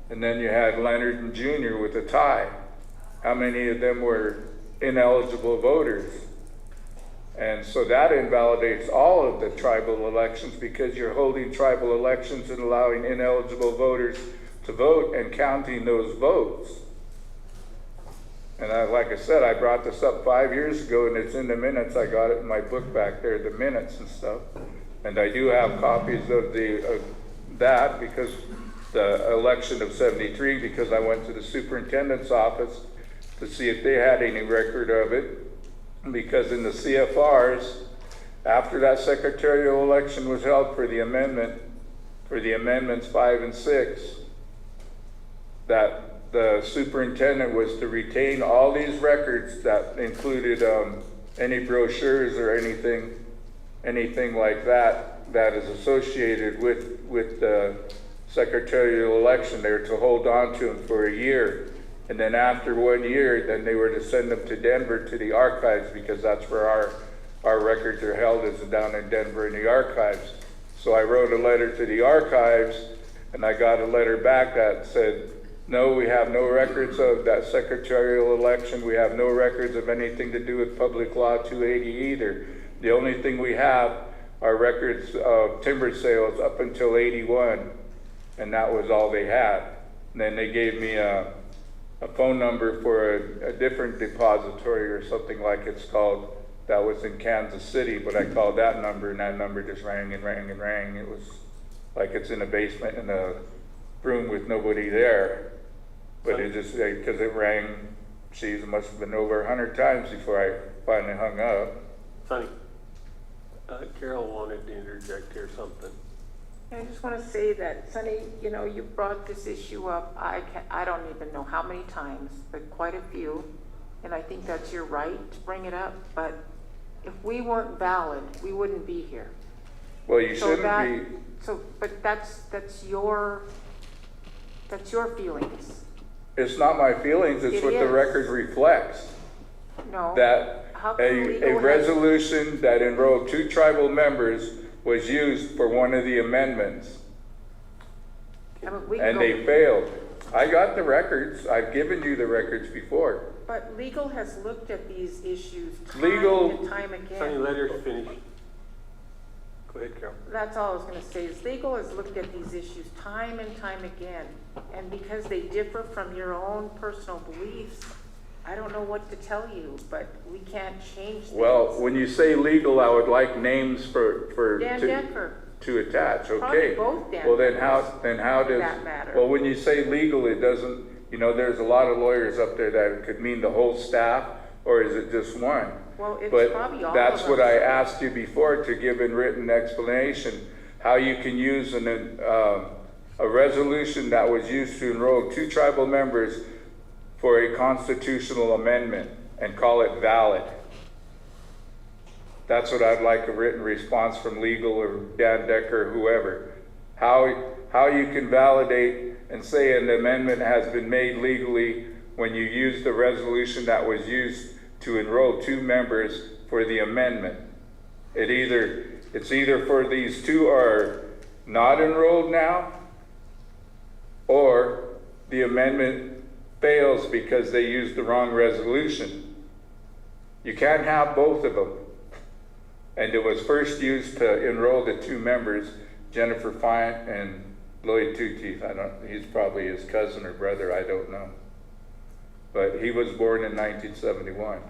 And then you had Leonard and Junior with a tie. How many of them were ineligible voters? And so that invalidates all of the tribal elections because you're holding tribal elections and allowing ineligible voters to vote and counting those votes. And like I said, I brought this up 5 years ago and it's in the minutes. I got it in my book back there, the minutes and stuff. And I do have copies of that because the election of 73, because I went to the superintendent's office to see if they had any record of it. Because in the CFRs, after that secretarial election was held for the amendments 5 and 6, that the superintendent was to retain all these records that included any brochures or anything like that that is associated with the secretarial election. They were to hold on to them for a year. And then after 1 year, then they were to send them to Denver to the archives because that's where our records are held, is down in Denver in the archives. So I wrote a letter to the archives and I got a letter back that said, no, we have no records of that secretarial election. We have no records of anything to do with Public Law 280 either. The only thing we have are records of timber sales up until 81. And that was all they had. And then they gave me a phone number for a different depository or something like it's called that was in Kansas City, but I called that number and that number just rang and rang and rang. It was like it's in a basement in a room with nobody there, but it just, because it rang, geez, it must have been over 100 times before I finally hung up. Funny. Carol wanted to interject here something. I just want to say that, Sonny, you know, you brought this issue up, I don't even know how many times, but quite a few. And I think that's your right to bring it up, but if we weren't valid, we wouldn't be here. Well, you shouldn't be. But that's your feelings. It's not my feelings, it's what the record reflects. No. That a resolution that enrolled 2 tribal members was used for one of the amendments. And they failed. I got the records. I've given you the records before. But legal has looked at these issues time and time again. Sonny, let her finish. Go ahead, Carol. That's all I was going to say, is legal has looked at these issues time and time again. And because they differ from your own personal beliefs, I don't know what to tell you, but we can't change things. Well, when you say legal, I would like names Dan Decker. to attach. Okay. Probably both Dan Well, then Deckers, how does that matter. Well, when you say legal, it doesn't. You know, there's a lot of lawyers up there that it could mean the whole staff, or is it just one? Well, it's but probably all that's of what us. I asked you before to give in written explanation how you can use a resolution that was used to enroll 2 tribal members for a constitutional amendment and call it valid. That's what I'd like a written response from legal or Dan Decker or whoever. How you can validate and say an amendment has been made legally when you use the resolution that was used to enroll 2 members for the amendment. It's either for these 2 are not enrolled now, or the amendment fails because they used the wrong resolution. You can't have both of them. And it was first used to enroll the 2 members, Jennifer Fine and Lloyd Two Teeth. He's probably his cousin or brother, I don't know. But he was born in 1971.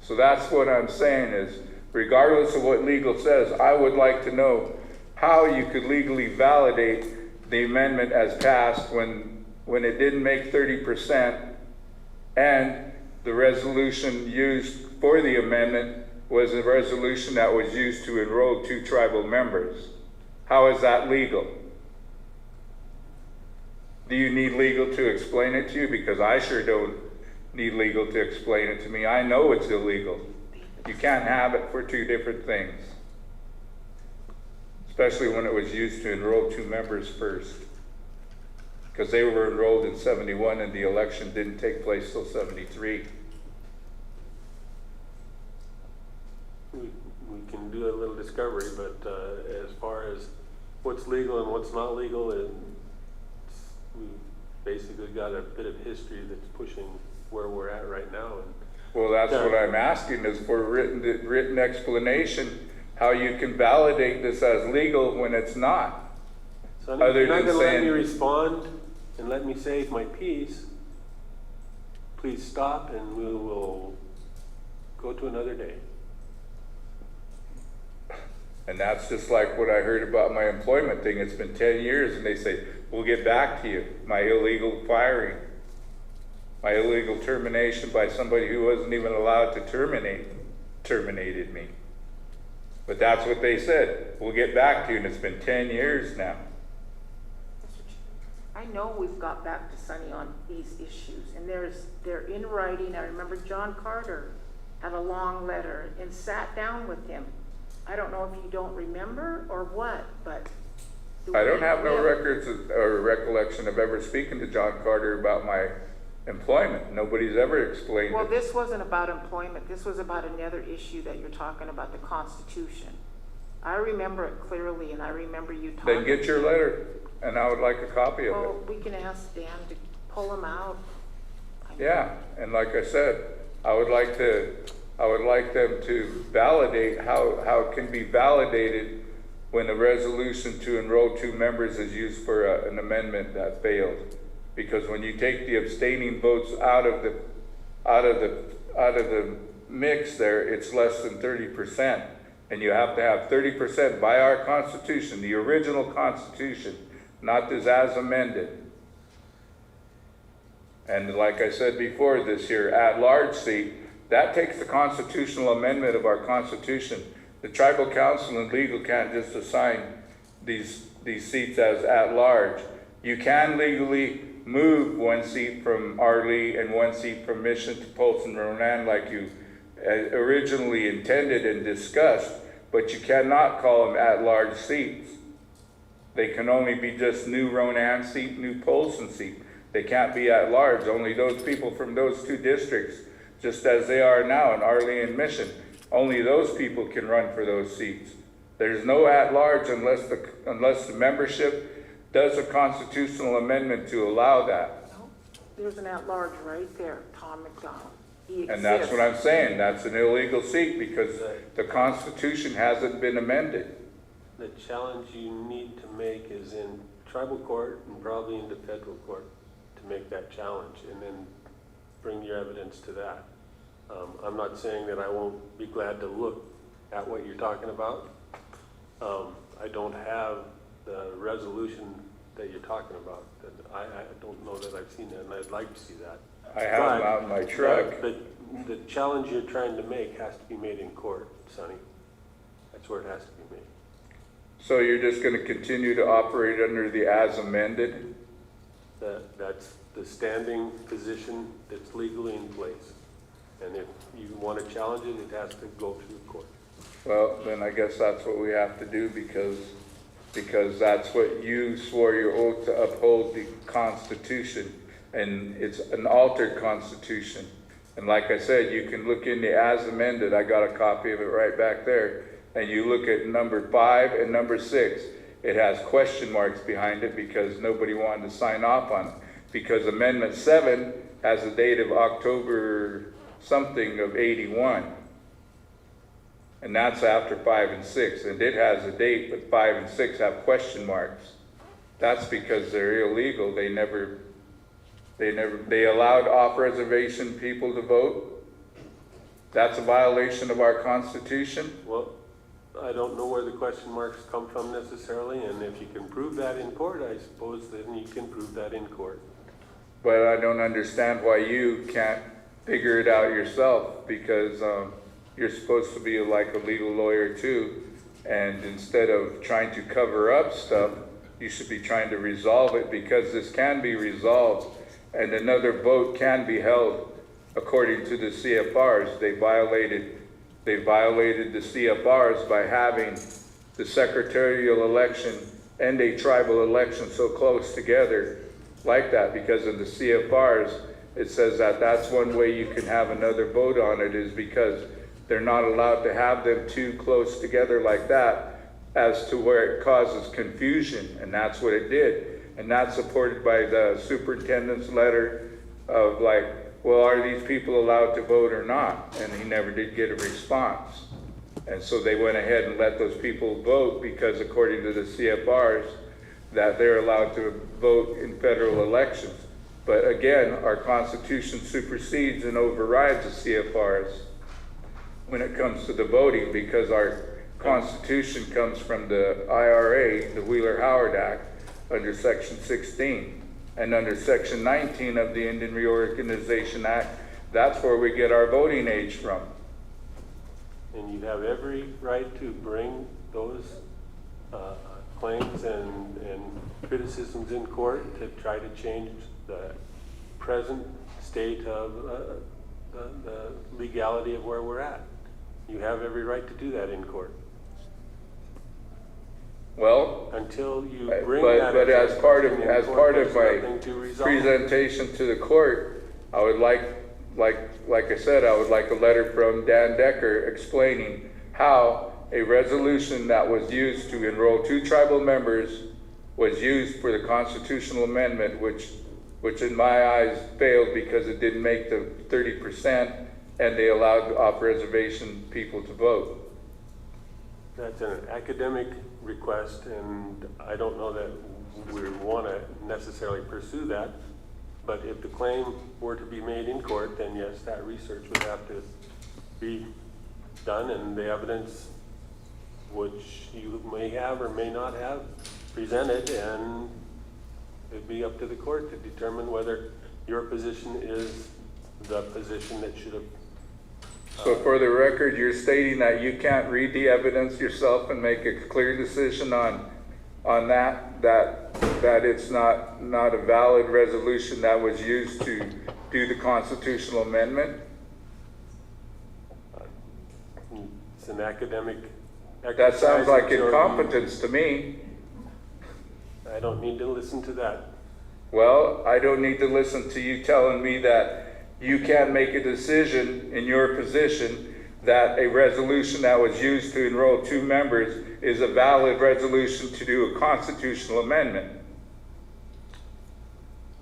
So that's what I'm saying is, regardless of what legal says, I would like to know how you could legally validate the amendment as passed when it didn't make 30%, and the resolution used for the amendment was a resolution that was used to enroll 2 tribal members. How is that legal? Do you need legal to explain it to you? Because I sure don't need legal to explain it to me. I know it's illegal. You can't have it for 2 different things, especially when it was used to enroll 2 members first. because they were enrolled in 71 and the election didn't take place till 73. We can do a little discovery, but as far as what's legal and what's not legal, and we basically got a bit of history that's pushing where we're at right now. And Well, that's what I'm asking, is for written explanation, how you can validate this as legal when it's not. so if Other you're not than going to let me saying- respond and let me say my piece, please stop and we will go to another day. And that's just like what I heard about my employment thing. It's been 10 years and they say, we'll get back to you. My illegal firing, my illegal termination by somebody who wasn't even allowed to terminated me. But that's what they said. We'll get back to you, and it's been 10 years now. I know we've got back to Sonny on these issues, and they're in writing. I remember John Carter had a long letter and sat down with him. I don't know if you don't remember or what, but. I don't have no records or recollection of ever speaking to John Carter about my employment. Nobody's ever explained Well, it. this wasn't about employment. This was about another issue that you're talking about, the Constitution. I remember it clearly, and I remember you talking. Then get your letter, and I would like a copy of it. Well, we can ask Dan to pull them out. Yeah, and like I said, I would like them to validate how it can be validated when a resolution to enroll 2 members is used for an amendment that failed. Because when you take the abstaining votes out of the mix there, it's less than 30%. And you have to have 30% by our Constitution, the original Constitution, not this as amended. And like I said before, this here at-large seat, that takes the constitutional amendment of our Constitution. The tribal council and legal can't just assign these seats as at-large. You can legally move 1 seat from Arlee and 1 seat from Mission to Polson Ronan like you originally intended and discussed, but you cannot call them at-large seats. They can only be just new Ronan seat, new Polson seat. They can't be at-large. Only those people from those 2 districts, just as they are now in Arlee and Mission, only those people can run for those seats. There's no at-large unless the membership does a constitutional amendment to allow that. There's an at-large right there, Tom McDonald. He And that's exists. what I'm saying. That's an illegal seat because the Constitution hasn't been amended. The challenge you need to make is in tribal court and probably into federal court to make that challenge, and then bring your evidence to that. I'm not saying that I won't be glad to look at what you're talking about. I don't have the resolution that you're talking about. I don't know that I've seen that, and I'd like to see that. I have them out in my truck. The challenge you're trying to make has to be made in court, Sonny. That's where it has to be made. So you're just going to continue to operate under the as amended? That's the standing position that's legally in place. And if you want to challenge it, it has to go through court. Well, then I guess that's what we have to do because that's what you swore your oath to uphold the Constitution, and it's an altered Constitution. And like I said, you can look in the as amended. I got a copy of it right back there. And you look at number 5 and number 6. It has question marks behind it because nobody wanted to sign off on it. Because Amendment 7 has a date of October something of 81. And that's after 5 and 6. And it has a date, but 5 and 6 have question marks. That's because they're illegal. They allowed off-reservation people to vote. That's a violation of our Constitution. Well, I don't know where the question marks come from necessarily, and if you can prove that in court, I suppose then you can prove that in court. But I don't understand why you can't figure it out yourself, because you're supposed to be like a legal lawyer too, and instead of trying to cover up stuff, you should be trying to resolve it, because this can be resolved and another vote can be held according to the CFRs. They violated the CFRs by having the secretarial election and a tribal election so close together like that, because in the CFRs, it says that that's one way you can have another vote on it, is because they're not allowed to have them too close together like that, as to where it causes confusion, and that's what it did. And that's supported by the superintendent's letter of like, well, are these people allowed to vote or not? And he never did get a response. And so they went ahead and let those people vote, because according to the CFRs, that they're allowed to vote in federal elections. But again, our Constitution supersedes and overrides the CFRs when it comes to the voting, because our Constitution comes from the IRA, the Wheeler-Howard Act, under Section 16. And under Section 19 of the Indian Reorganization Act, that's where we get our voting age from. And you have every right to bring those claims and criticisms in court to try to change the present state of the legality of where we're at. You have every right to do that in court. Well, until you bring but as part of my nothing to resolve. presentation to the court, I would like I said, I would like a letter from Dan Decker explaining how a resolution that was used to enroll 2 tribal members was used for the constitutional amendment, which in my eyes failed because it didn't make the 30%, and they allowed off-reservation people to vote. That's an academic request, and I don't know that we want to necessarily pursue that. But if the claim were to be made in court, then yes, that research would have to be done, and the evidence which you may have or may not have presented, and it'd be up to the court to determine whether your position is the position that should have. So for the record, you're stating that you can't read the evidence yourself and make a clear decision on that it's not a valid resolution that was used to do the constitutional amendment? It's an academic exercise. That sounds like incompetence to me. I don't need to listen to that. Well, I don't need to listen to you telling me that you can't make a decision in your position that a resolution that was used to enroll 2 members is a valid resolution to do a constitutional amendment.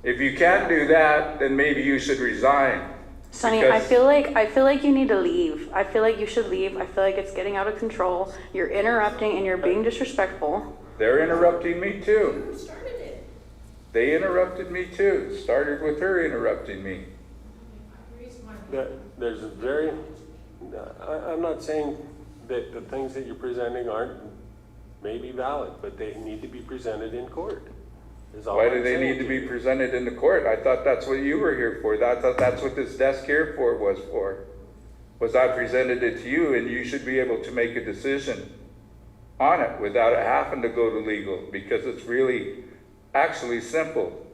If you can't do that, then maybe you should resign. Sonny, I feel like you need to leave. I feel like you should leave. I feel like it's getting out of control. You're interrupting and you're being disrespectful. They're interrupting me too. Who started it? They interrupted me too. It started with her interrupting me. There's a very, I'm not saying that the things that you're presenting aren't maybe valid, but they need to be presented in court. Why do they need to be presented in the court? I thought that's what you were here for. I thought that's what this desk here was for. Was I presented it to you, and you should be able to make a decision on it without it having to go to legal, because it's really actually simple.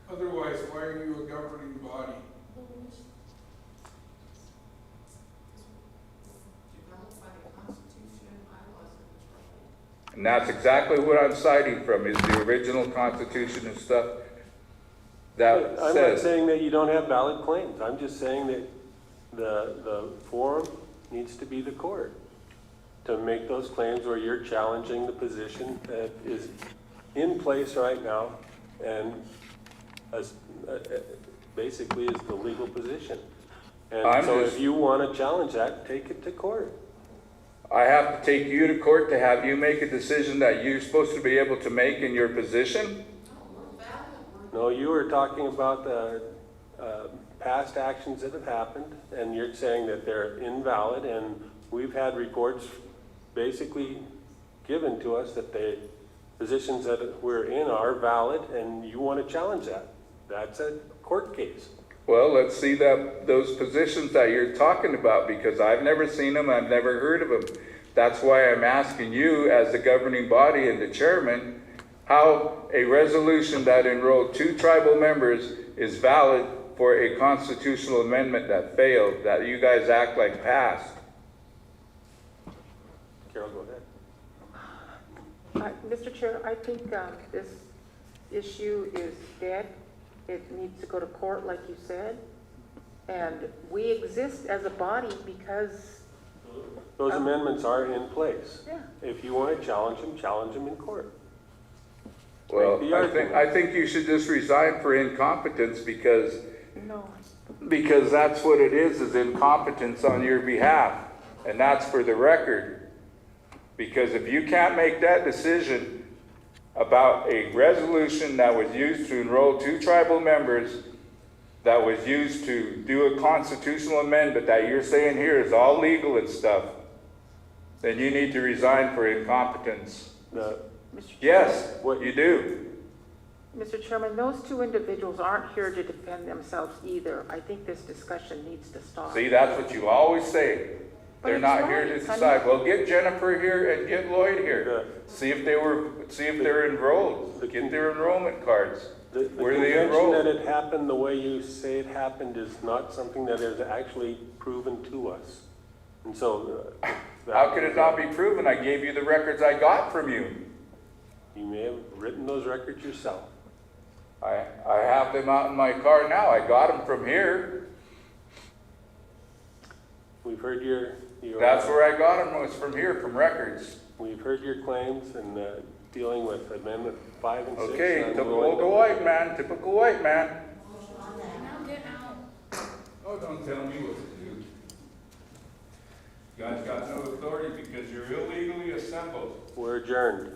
Otherwise, why are you a governing body? And that's exactly what I'm citing from, is the original Constitution and stuff that I'm says. not saying that you don't have valid claims. I'm just saying that the forum needs to be the court to make those claims where you're challenging the position that is in place right now and basically is the legal position. And so if you want to challenge that, take it to court. I have to take you to court to have you make a decision that you're supposed to be able to make in your position? No, you were talking about the past actions that have happened, and you're saying that they're invalid, and we've had reports basically given to us that the positions that we're in are valid, and you want to challenge that. That's a court case. Well, let's see those positions that you're talking about, because I've never seen them, I've never heard of them. That's why I'm asking you, as the governing body and the chairman, how a resolution that enrolled 2 tribal members is valid for a constitutional amendment that failed, that you guys act like passed. Carol, go ahead. Mr. Chair, I think this issue is dead. It needs to go to court, like you said. And we exist as a body because, Those amendments are in place. yeah. If you want to challenge them in court. Well, Make the argument. I think you should just resign for incompetence because No. that's what it is incompetence on your behalf. And that's for the record. Because if you can't make that decision about a resolution that was used to enroll 2 tribal members, that was used to do a constitutional amendment that you're saying here is all legal and stuff, then you need to resign for incompetence. Mr. Yes, what you do. Mr. Chairman, those 2 individuals aren't here to defend themselves either. I think this discussion needs to stop. See, that's what you always say. But They're it's not right, here to honey. decide. Well, get Jennifer here and get Lloyd here. See if they're enrolled. Get their enrollment cards. The Where they convention enrolled. that it happened the way you say it happened is not something that is actually proven to us. And so. How could it not be proven? I gave you the records I got from you. You may have written those records yourself. I have them out in my car now. I got them from here. We've heard your. That's where I got them, was from here, from records. We've heard your claims and dealing with Amendment 5 and 6. Okay, and typical going- white man, typical white man. Now get out. Oh, don't tell me what to do. You guys got no authority because you're illegally assembled. We're adjourned.